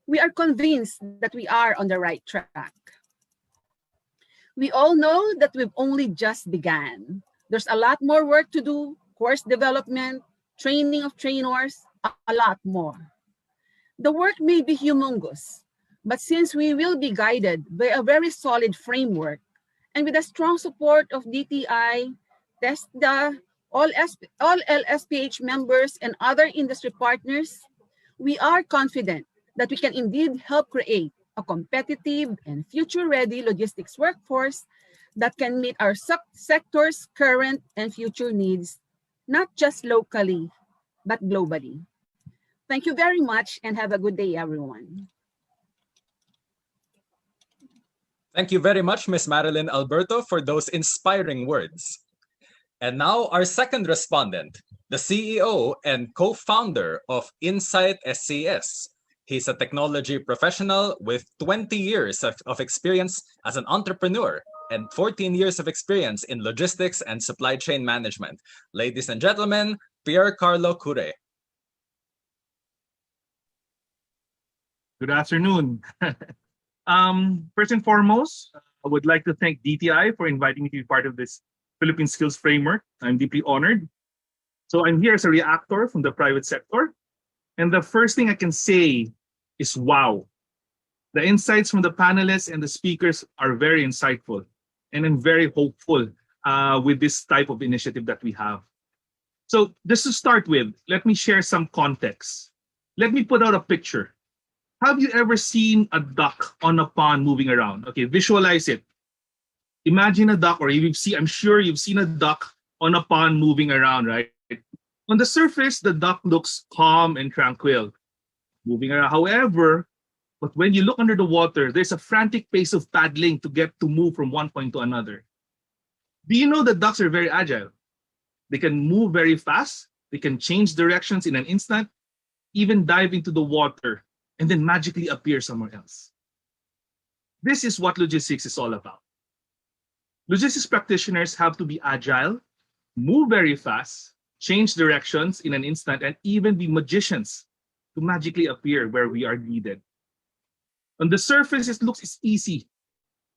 P: we are convinced that we are on the right track. We all know that we've only just begun. There's a lot more work to do, course development, training of trainers, a lot more. The work may be humongous, but since we will be guided by a very solid framework and with the strong support of DTI, TESDA, all LSPH members and other industry partners, we are confident that we can indeed help create a competitive and future-ready logistics workforce that can meet our sector's current and future needs, not just locally, but globally. Thank you very much and have a good day, everyone.
J: Thank you very much, Ms. Marilyn Alberto, for those inspiring words. And now our second respondent, the CEO and co-founder of Insight SCS, He's a technology professional with 20 years of experience as an entrepreneur and 14 years of experience in logistics and supply chain management. Ladies and gentlemen, Pierre Carlo Cure.
R: Good afternoon. First and foremost, I would like to thank DTI for inviting me to be part of this Philippine Skills Framework. I'm deeply honored. So I'm here as a reactor from the private sector. And the first thing I can say is wow. The insights from the panelists and the speakers are very insightful. And I'm very hopeful with this type of initiative that we have. So just to start with, let me share some context. Let me put out a picture. Have you ever seen a duck on a pond moving around? Okay, visualize it. Imagine a duck, or I'm sure you've seen a duck on a pond moving around, right? On the surface, the duck looks calm and tranquil, moving around. However, but when you look under the water, there's a frantic pace of paddling to get to move from one point to another. Do you know that ducks are very agile? They can move very fast. They can change directions in an instant, even dive into the water and then magically appear somewhere else. This is what logistics is all about. Logistics practitioners have to be agile, move very fast, change directions in an instant, and even be magicians to magically appear where we are needed. On the surface, it looks easy,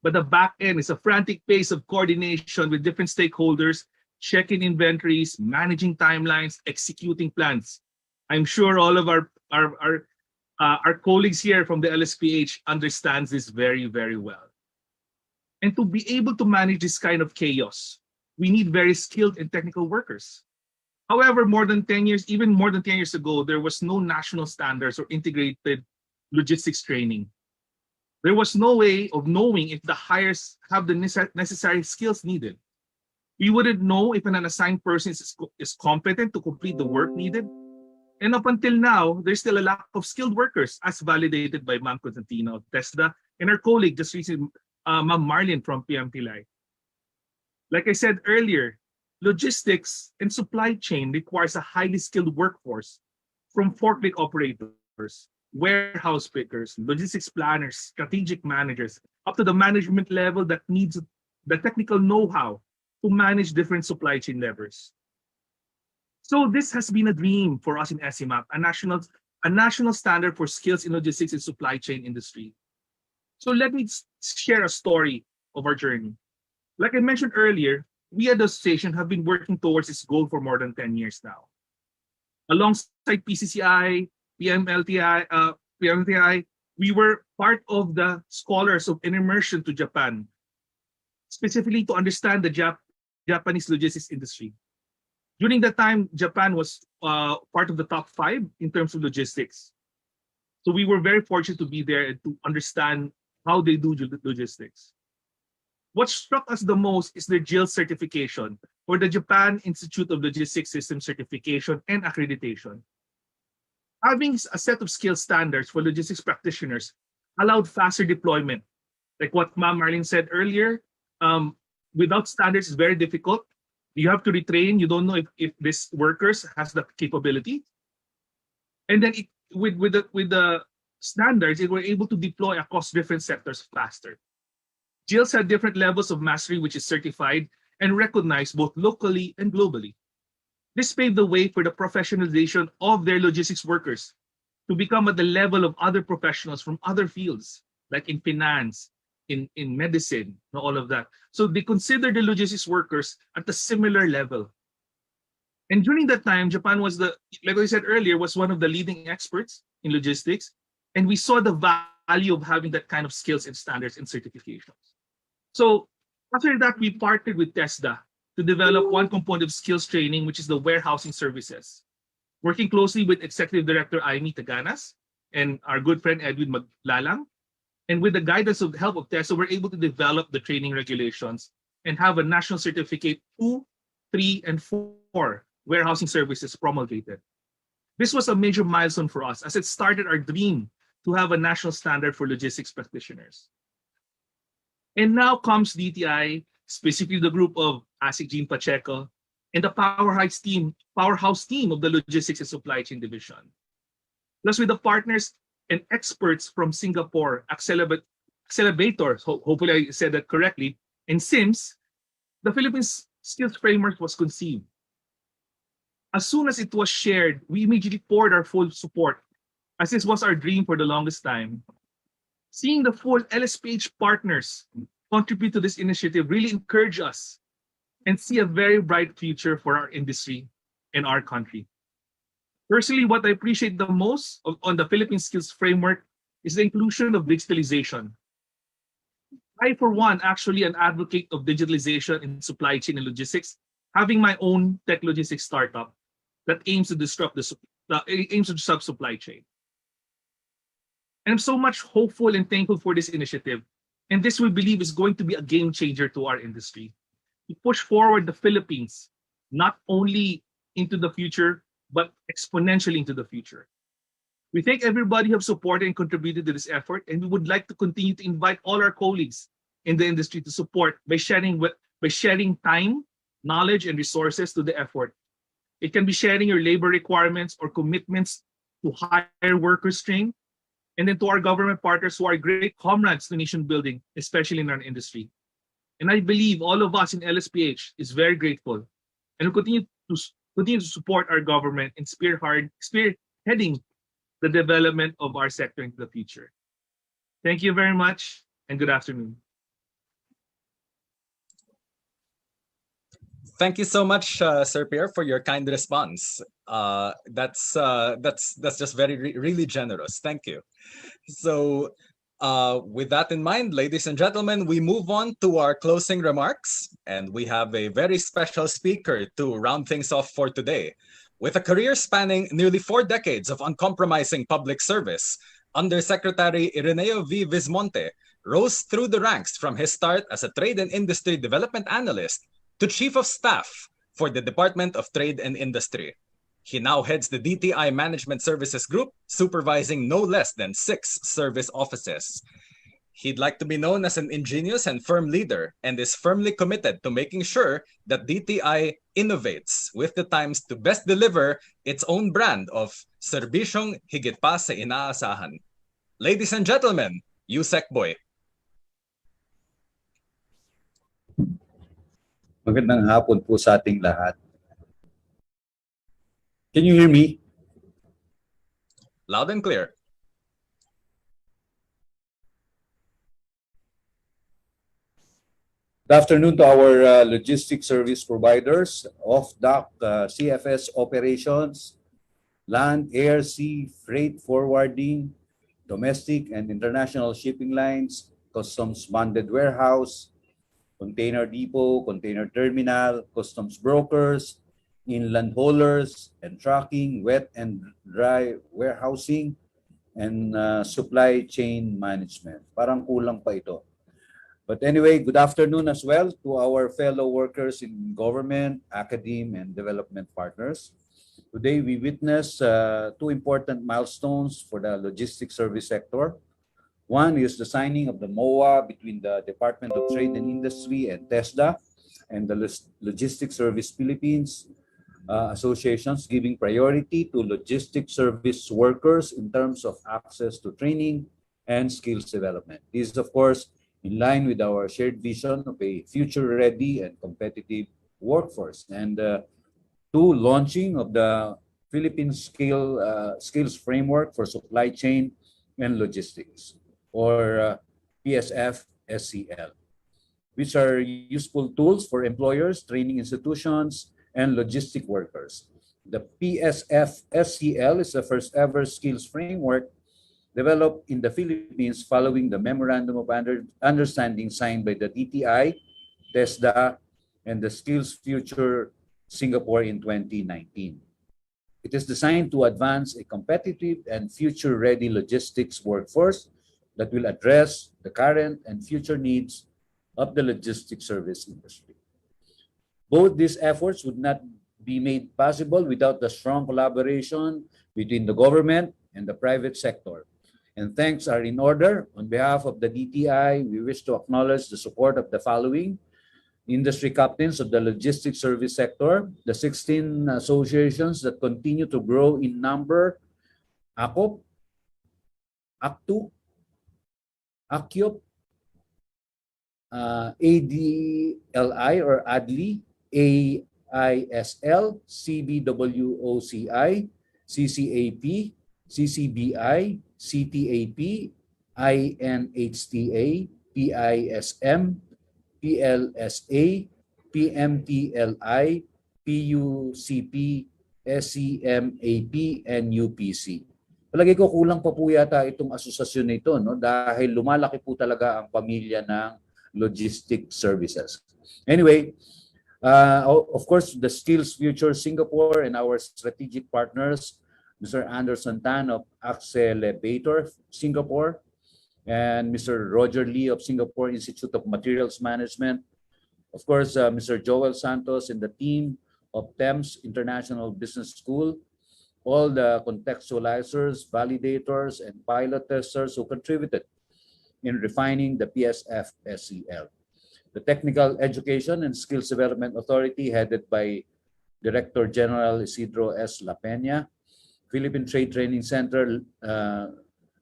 R: but the back end is a frantic pace of coordination with different stakeholders, checking inventories, managing timelines, executing plans. I'm sure all of our colleagues here from the LSPH understands this very, very well. And to be able to manage this kind of chaos, we need very skilled and technical workers. However, even more than 10 years ago, there was no national standards or integrated logistics training. There was no way of knowing if the hires have the necessary skills needed. We wouldn't know if an unassigned person is competent to complete the work needed. And up until now, there's still a lack of skilled workers, as validated by Ma'am Constantina of TESDA and our colleague just recently, Ma'am Marlene from PMPLI. Like I said earlier, logistics and supply chain requires a highly skilled workforce, from forklift operators, warehouse pickers, logistics planners, strategic managers, up to the management level that needs the technical know-how to manage different supply chain levers. So this has been a dream for us in SEMAP, a national standard for skills in logistics and supply chain industry. So let me share a story of our journey. Like I mentioned earlier, we at the station have been working towards this goal for more than 10 years now. Alongside PCCI, PMLTI, we were part of the scholars of an immersion to Japan, specifically to understand the Japanese logistics industry. During that time, Japan was part of the top 5 in terms of logistics. So we were very fortunate to be there and to understand how they do logistics. What struck us the most is their JIL certification, or the Japan Institute of Logistics System certification and accreditation. Having a set of skill standards for logistics practitioners allowed faster deployment. Like what Ma'am Marlene said earlier, without standards, it's very difficult. You have to retrain. You don't know if this workers has the capability. And then with the standards, it were able to deploy across different sectors faster. JILs had different levels of mastery, which is certified and recognized both locally and globally. This paved the way for the professionalization of their logistics workers to become at the level of other professionals from other fields, like in finance, in medicine, and all of that. So they consider the logistics workers at a similar level. And during that time, Japan was like I said earlier, was one of the leading experts in logistics. And we saw the value of having that kind of skills and standards and certifications. So after that, we partnered with TESDA to develop one component of skills training, which is the warehousing services. Working closely with Executive Director Aimee Taganas and our good friend Edwin Maglalang, and with the guidance of help of TESDA, we're able to develop the training regulations and have a national certificate 2, 3, and 4 warehousing services promulgated. This was a major milestone for us as it started our dream to have a national standard for logistics practitioners. And now comes DTI, specifically the group of ASIC Jean Pacheco, and the powerhouse team of the Logistics and Supply Chain Division. Plus with the partners and experts from Singapore accelerators, hopefully I said that correctly, and SIMS, the Philippines Skills Framework was conceived. As soon as it was shared, we immediately poured our full support, as this was our dream for the longest time. Seeing the full LSPH partners contribute to this initiative really encouraged us and see a very bright future for our industry and our country. Personally, what I appreciate the most on the Philippine Skills Framework is the inclusion of digitalization. I, for one, actually an advocate of digitalization in supply chain and logistics, having my own tech logistics startup that aims to disrupt supply chain. And I'm so much hopeful and thankful for this initiative. And this, we believe, is going to be a game changer to our industry. To push forward the Philippines, not only into the future, but exponentially into the future. We thank everybody who have supported and contributed to this effort, and we would like to continue to invite all our colleagues in the industry to support by sharing time, knowledge, and resources to the effort. It can be sharing your labor requirements or commitments to hire workers trained, and then to our government partners who are great comrades to nation building, especially in our industry. And I believe all of us in LSPH is very grateful and will continue to support our government in spearheading the development of our sector into the future. Thank you very much and good afternoon.
J: Thank you so much, Sir Pierre, for your kind response. That's just really generous. Thank you. So, with that in mind, ladies and gentlemen, we move on to our closing remarks, and we have a very special speaker to round things off for today. With a career spanning nearly 4 decades of uncompromising public service, Undersecretary Ireneo V. Vismonte rose through the ranks from his start as a Trade and Industry Development Analyst to Chief of Staff for the Department of Trade and Industry. He now heads the DTI Management Services Group, supervising no less than 6 service offices. He'd like to be known as an ingenious and firm leader and is firmly committed to making sure that DTI innovates with the times to best deliver its own brand of serbisyong higit pa sa inaasahan. Ladies and gentlemen, Yusek Boy.
O: Magandang hapon po sa ating lahat. Can you hear me?
J: Loud and clear.
O: Good afternoon to our logistics service providers, off-dock CFS operations, land, air, sea, freight forwarding, domestic and international shipping lines, customs bonded warehouse, container depot, container terminal, customs brokers, inland haulers and trucking, wet and dry warehousing, and supply chain management. Parang kulang pa ito. But anyway, good afternoon as well to our fellow workers in government, academe, and development partners. Today, we witness 2 important milestones for the logistics service sector. One is the signing of the MOA between the Department of Trade and Industry and TESDA and the Logistics Service Philippines associations, giving priority to logistics service workers in terms of access to training and skills development. This is, of course, in line with our shared vision of a future-ready and competitive workforce. And 2, launching of the Philippine Skills Framework for Supply Chain and Logistics, or PSF-SCL, which are useful tools for employers, training institutions, and logistic workers. The PSF-SCL is the first ever skills framework developed in the Philippines following the Memorandum of Understanding signed by the DTI, TESDA, and the Skills Future Singapore in 2019. It is designed to advance a competitive and future-ready logistics workforce that will address the current and future needs of the logistics service industry. Both these efforts would not be made possible without the strong collaboration between the government and the private sector. And thanks are in order. On behalf of the DTI, we wish to acknowledge the support of the following industry captains of the logistics service sector, the 16 associations that continue to grow in number: ACOP, ACTU, ACUP, ADLI or ADLI, AISL, CBWOCI, CCAP, CCBI, CTAP, INHTA, PISM, PLSA, PMTLI, PUCP, SCMAP, and UPC. Palagay ko kulang pa po yata itong asosasyon na ito, no? Dahil lumalaki po talaga ang pamilya ng logistic services. Anyway, of course, the Skills Future Singapore and our strategic partners, Mr. Anderson Tan of Accelerator Singapore, and Mr. Roger Lee of Singapore Institute of Materials Management. Of course, Mr. Joel Santos and the team of TEMS International Business School, all the contextualizers, validators, and pilot testers who contributed in refining the PSF-SEL. The Technical Education and Skills Development Authority, headed by Director General Isidro S. La Peña, Philippine Trade Training Center,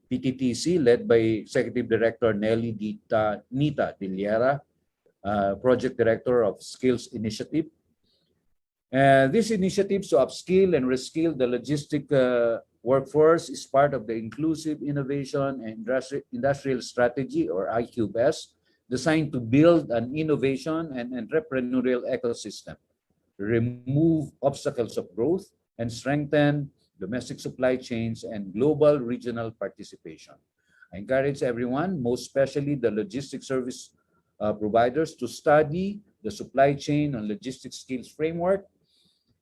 O: PTTC, led by Executive Director Nelly Nita Diliera, Project Director of Skills Initiative. These initiatives to upskill and reskill the logistic workforce is part of the Inclusive Innovation and Industrial Strategy, or IQBES, designed to build an innovation and entrepreneurial ecosystem, remove obstacles of growth, and strengthen domestic supply chains and global regional participation. I encourage everyone, most especially the logistics service providers, to study the supply chain and logistics skills framework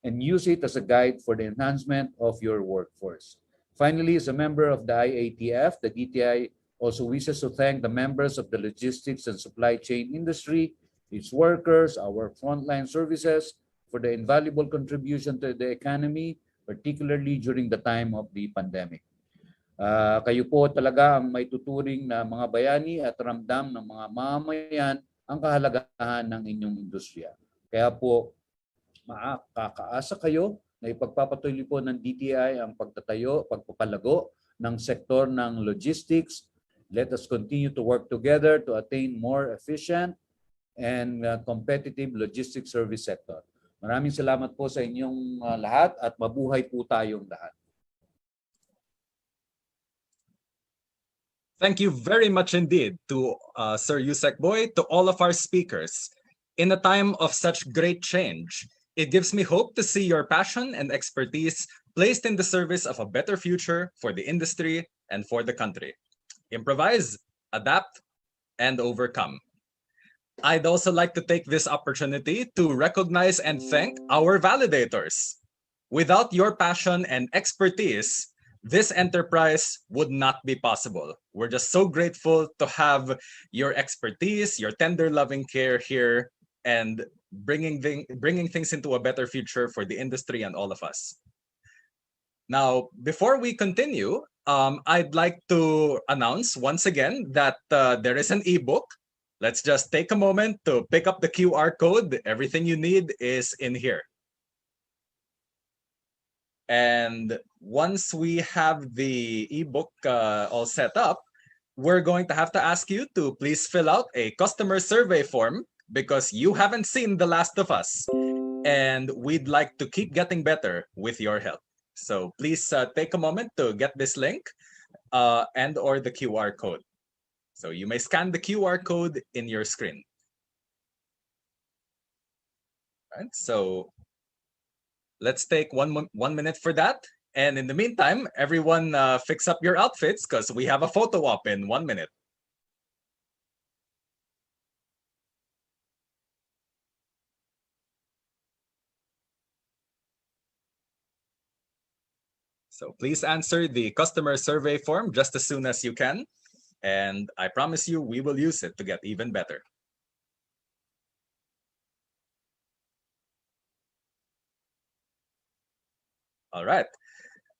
O: and use it as a guide for the enhancement of your workforce. Finally, as a member of the IATF, the DTI also wishes to thank the members of the logistics and supply chain industry, its workers, our frontline services, for the invaluable contribution to the economy, particularly during the time of the pandemic. Kayo po talaga ang may tuturing na mga bayani at ramdam ng mga mamamayan ang kahalagahan ng inyong industriya. Kaya po, makakaasa kayo na ipagpapatuloy po ng DTI ang pagtatayo, pagpapalago ng sektor ng logistics. Let us continue to work together to attain more efficient and competitive logistics service sector. Maraming salamat po sa inyong lahat at mabuhay po tayong lahat.
J: Thank you very much indeed to Sir Yusek Boy, to all of our speakers. In a time of such great change, it gives me hope to see your passion and expertise placed in the service of a better future for the industry and for the country. Improvise, adapt, and overcome. I'd also like to take this opportunity to recognize and thank our validators. Without your passion and expertise, this enterprise would not be possible. We're just so grateful to have your expertise, your tender loving care here, and bringing things into a better future for the industry and all of us. Now, before we continue, I'd like to announce once again that there is an ebook. Let's just take a moment to pick up the QR code. Everything you need is in here. And once we have the ebook all set up, we're going to have to ask you to please fill out a customer survey form, because you haven't seen The Last of Us, and we'd like to keep getting better with your help. So please take a moment to get this link and or the QR code. So you may scan the QR code in your screen. Right, so let's take one minute for that. And in the meantime, everyone fix up your outfits, because we have a photo op in 1 minute. So please answer the customer survey form just as soon as you can. And I promise you, we will use it to get even better. All right.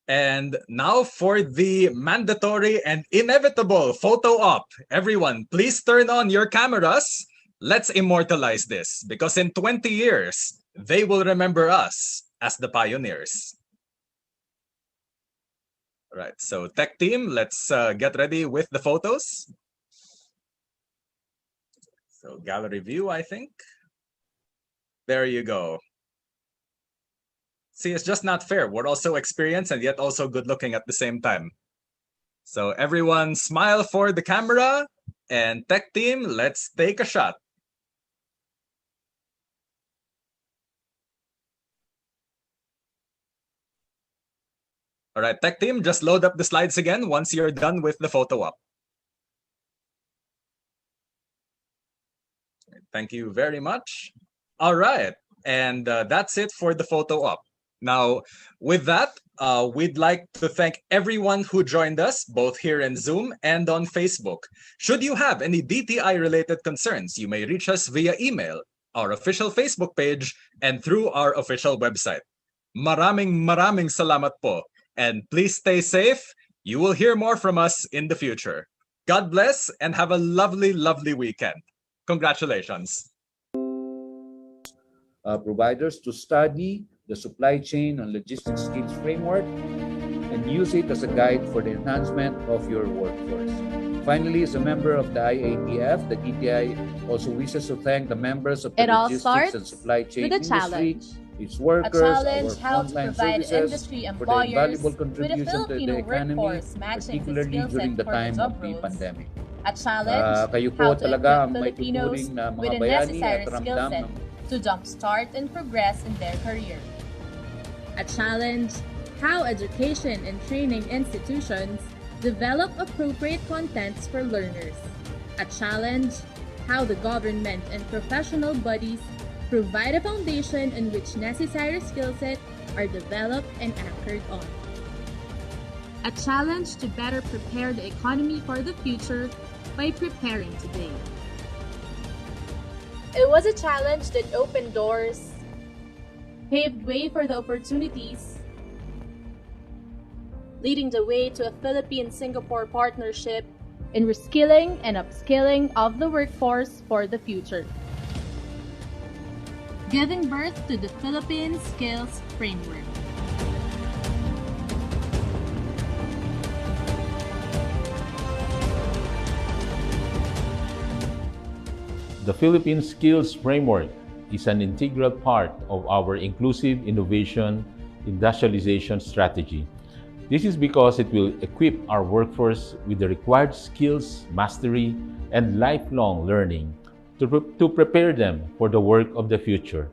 J: And now for the mandatory and inevitable photo op. Everyone, please turn on your cameras. Let's immortalize this, because in 20 years, they will remember us as the pioneers. All right, so tech team, let's get ready with the photos. So gallery view, I think. There you go. See, it's just not fair. We're also experienced and yet also good looking at the same time. So everyone smile for the camera, and tech team, let's take a shot. All right, tech team, just load up the slides again once you're done with the photo op. Thank you very much. All right, and that's it for the photo op. Now, with that, we'd like to thank everyone who joined us, both here in Zoom and on Facebook. Should you have any DTI-related concerns, you may reach us via email, our official Facebook page, and through our official website. Maraming salamat po. And please stay safe. You will hear more from us in the future. God bless and have a lovely, lovely weekend. Congratulations.
O: Providers to study the supply chain and logistics skills framework and use it as a guide for the enhancement of your workforce. Finally, as a member of the IATF, the DTI also wishes to thank the members of the logistics and supply chain industry, its workers, our frontline services for the invaluable contribution to the economy, particularly during the time of the pandemic. Kayo po talaga ang may tuturing na mga bayani at ramdam ng
S: to jumpstart and progress in their career. A challenge, how education and training institutions develop appropriate contents for learners. A challenge, how the government and professional bodies provide a foundation in which necessary skill sets are developed and anchored on. A challenge to better prepare the economy for the future by preparing today. It was a challenge that opened doors, paved way for the opportunities, leading the way to a Philippine-Singapore partnership in reskilling and upskilling of the workforce for the future, giving birth to the Philippine Skills Framework.
T: The Philippine Skills Framework is an integral part of our inclusive innovation industrialization strategy. This is because it will equip our workforce with the required skills, mastery, and lifelong learning to prepare them for the work of the future.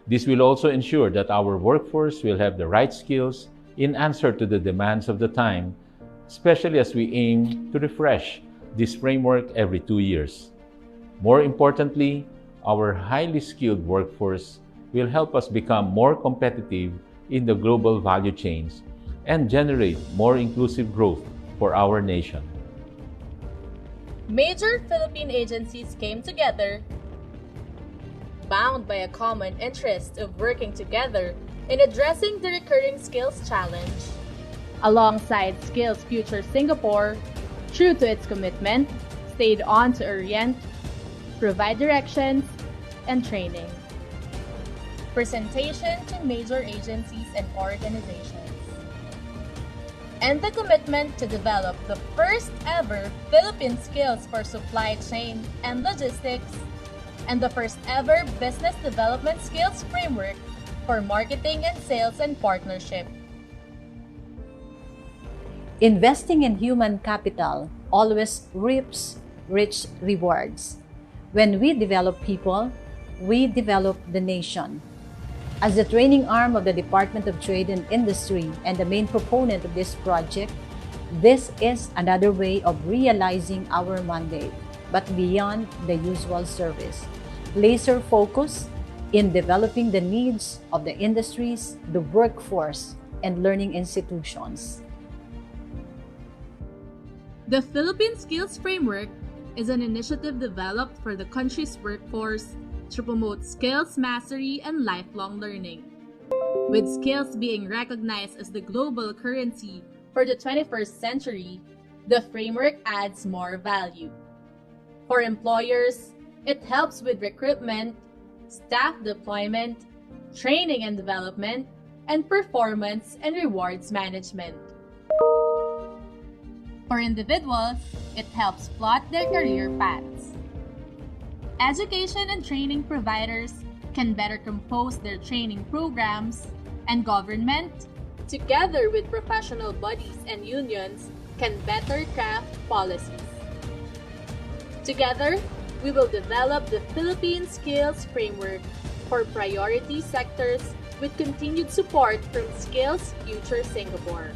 T: This will also ensure that our workforce will have the right skills in answer to the demands of the time, especially as we aim to refresh this framework every 2 years. More importantly, our highly skilled workforce will help us become more competitive in the global value chains and generate more inclusive growth for our nation.
S: Major Philippine agencies came together, bound by a common interest of working together in addressing the recurring skills challenge. Alongside Skills Future Singapore, true to its commitment, stayed on to orient, provide directions, and training. Presentation to major agencies and organizations. And the commitment to develop the first ever Philippine Skills for Supply Chain and Logistics and the first ever Business Development Skills Framework for Marketing and Sales and Partnership.
A: Investing in human capital always reaps rich rewards. When we develop people, we develop the nation. As the training arm of the Department of Trade and Industry and the main proponent of this project, this is another way of realizing our mandate, but beyond the usual service. Laser focus in developing the needs of the industries, the workforce, and learning institutions.
S: The Philippine Skills Framework is an initiative developed for the country's workforce to promote skills mastery and lifelong learning. With skills being recognized as the global currency for the 21st century, the framework adds more value. For employers, it helps with recruitment, staff deployment, training and development, and performance and rewards management. For individuals, it helps plot their career paths. Education and training providers can better compose their training programs, and government, together with professional bodies and unions, can better craft policies. Together, we will develop the Philippine Skills Framework for priority sectors with continued support from Skills Future Singapore.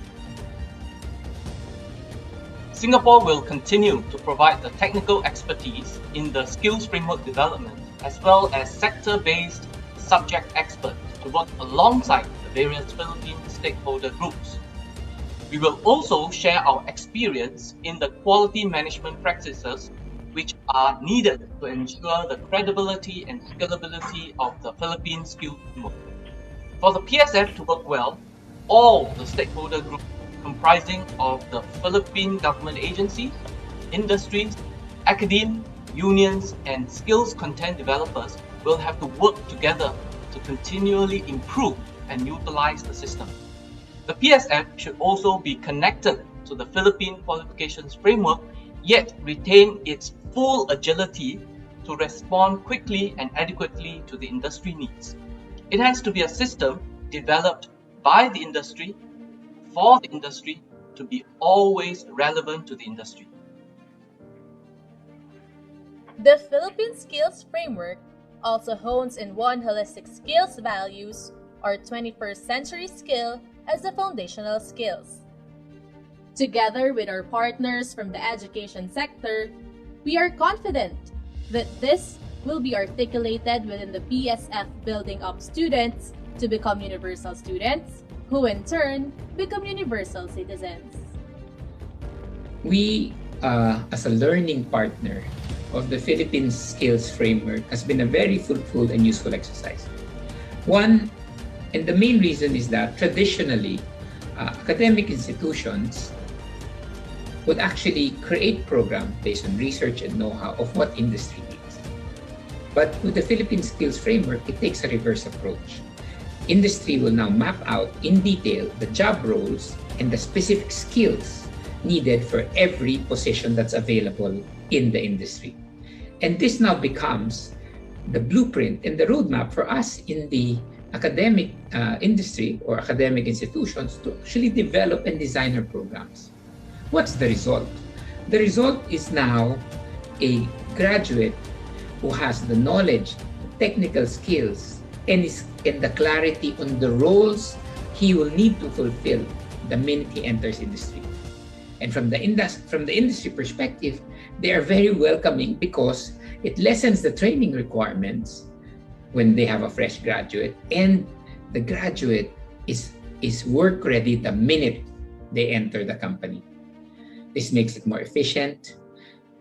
Q: Singapore will continue to provide the technical expertise in the skills framework development as well as sector-based subject experts to work alongside the various Philippine stakeholder groups. We will also share our experience in the quality management practices which are needed to ensure the credibility and scalability of the Philippine skills framework. For the PSF to work well, all the stakeholder groups comprising of the Philippine government agencies, industries, academe, unions, and skills content developers will have to work together to continually improve and utilize the system. The PSF should also be connected to the Philippine qualifications framework, yet retain its full agility to respond quickly and adequately to the industry needs. It has to be a system developed by the industry, for the industry, to be always relevant to the industry.
S: The Philippine Skills Framework also hones in one holistic skills values or 21st century skill as the foundational skills. Together with our partners from the education sector, we are confident that this will be articulated within the PSF, building up students to become universal students, who in turn become universal citizens.
B: We, as a learning partner of the Philippine Skills Framework, has been a very fruitful and useful exercise. One, and the main reason is that traditionally, academic institutions would actually create programs based on research and know-how of what industry needs. But with the Philippine Skills Framework, it takes a reverse approach. Industry will now map out in detail the job roles and the specific skills needed for every position that's available in the industry. And this now becomes the blueprint and the roadmap for us in the academic industry or academic institutions to actually develop and design our programs. What's the result? The result is now a graduate who has the knowledge, technical skills, and the clarity on the roles he will need to fulfill the minute he enters industry. And from the industry perspective, they are very welcoming because it lessens the training requirements when they have a fresh graduate, and the graduate is work ready the minute they enter the company. This makes it more efficient.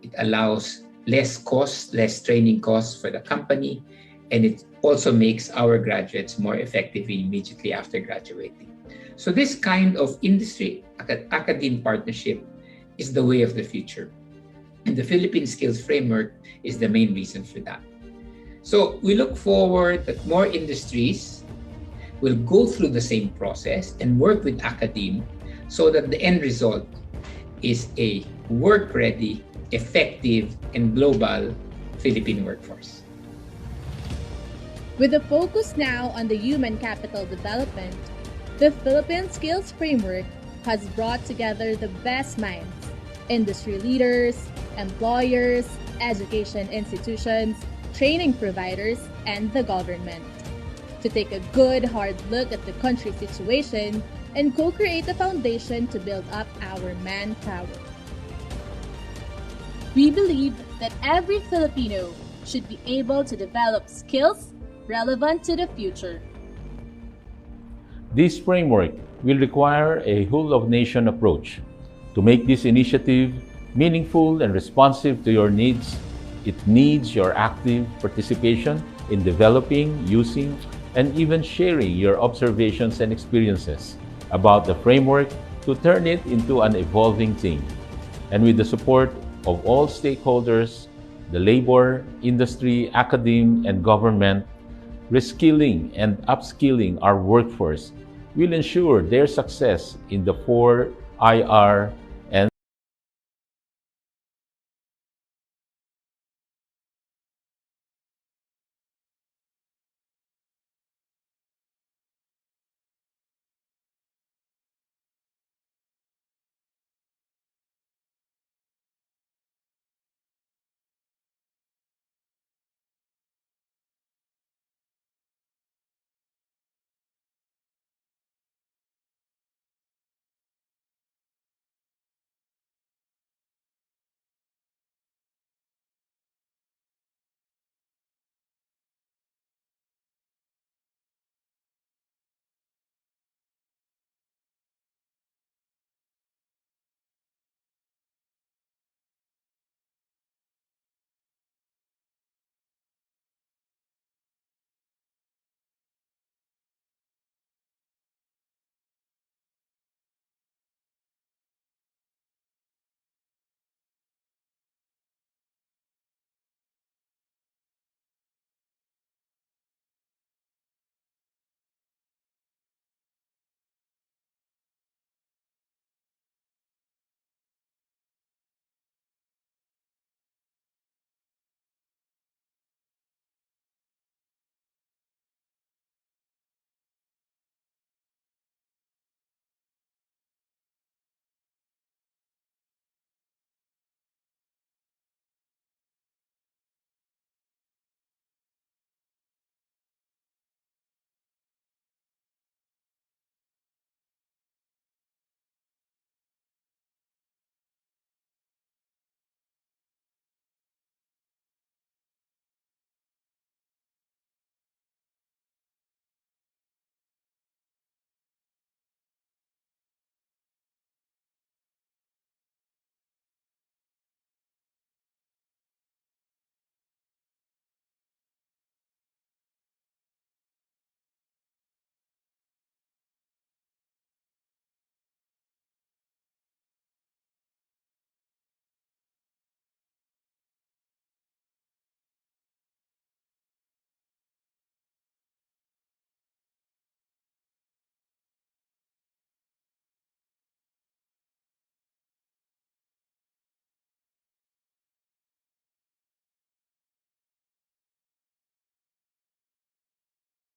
B: It allows less costs, less training costs for the company, and it also makes our graduates more effective immediately after graduating. So this kind of industry-academe partnership is the way of the future. And the Philippine Skills Framework is the main reason for that. So we look forward that more industries will go through the same process and work with academe so that the end result is a work-ready, effective, and global Philippine workforce.
S: With a focus now on the human capital development, the Philippine Skills Framework has brought together the best minds, industry leaders, employers, education institutions, training providers, and the government to take a good, hard look at the country's situation and co-create a foundation to build up our manpower. We believe that every Filipino should be able to develop skills relevant to the future.
T: This framework will require a whole-of-nation approach. To make this initiative meaningful and responsive to your needs, it needs your active participation in developing, using, and even sharing your observations and experiences about the framework to turn it into an evolving thing. And with the support of all stakeholders, the labor, industry, academe, and government, reskilling and upskilling our workforce will ensure their success in the 4 IR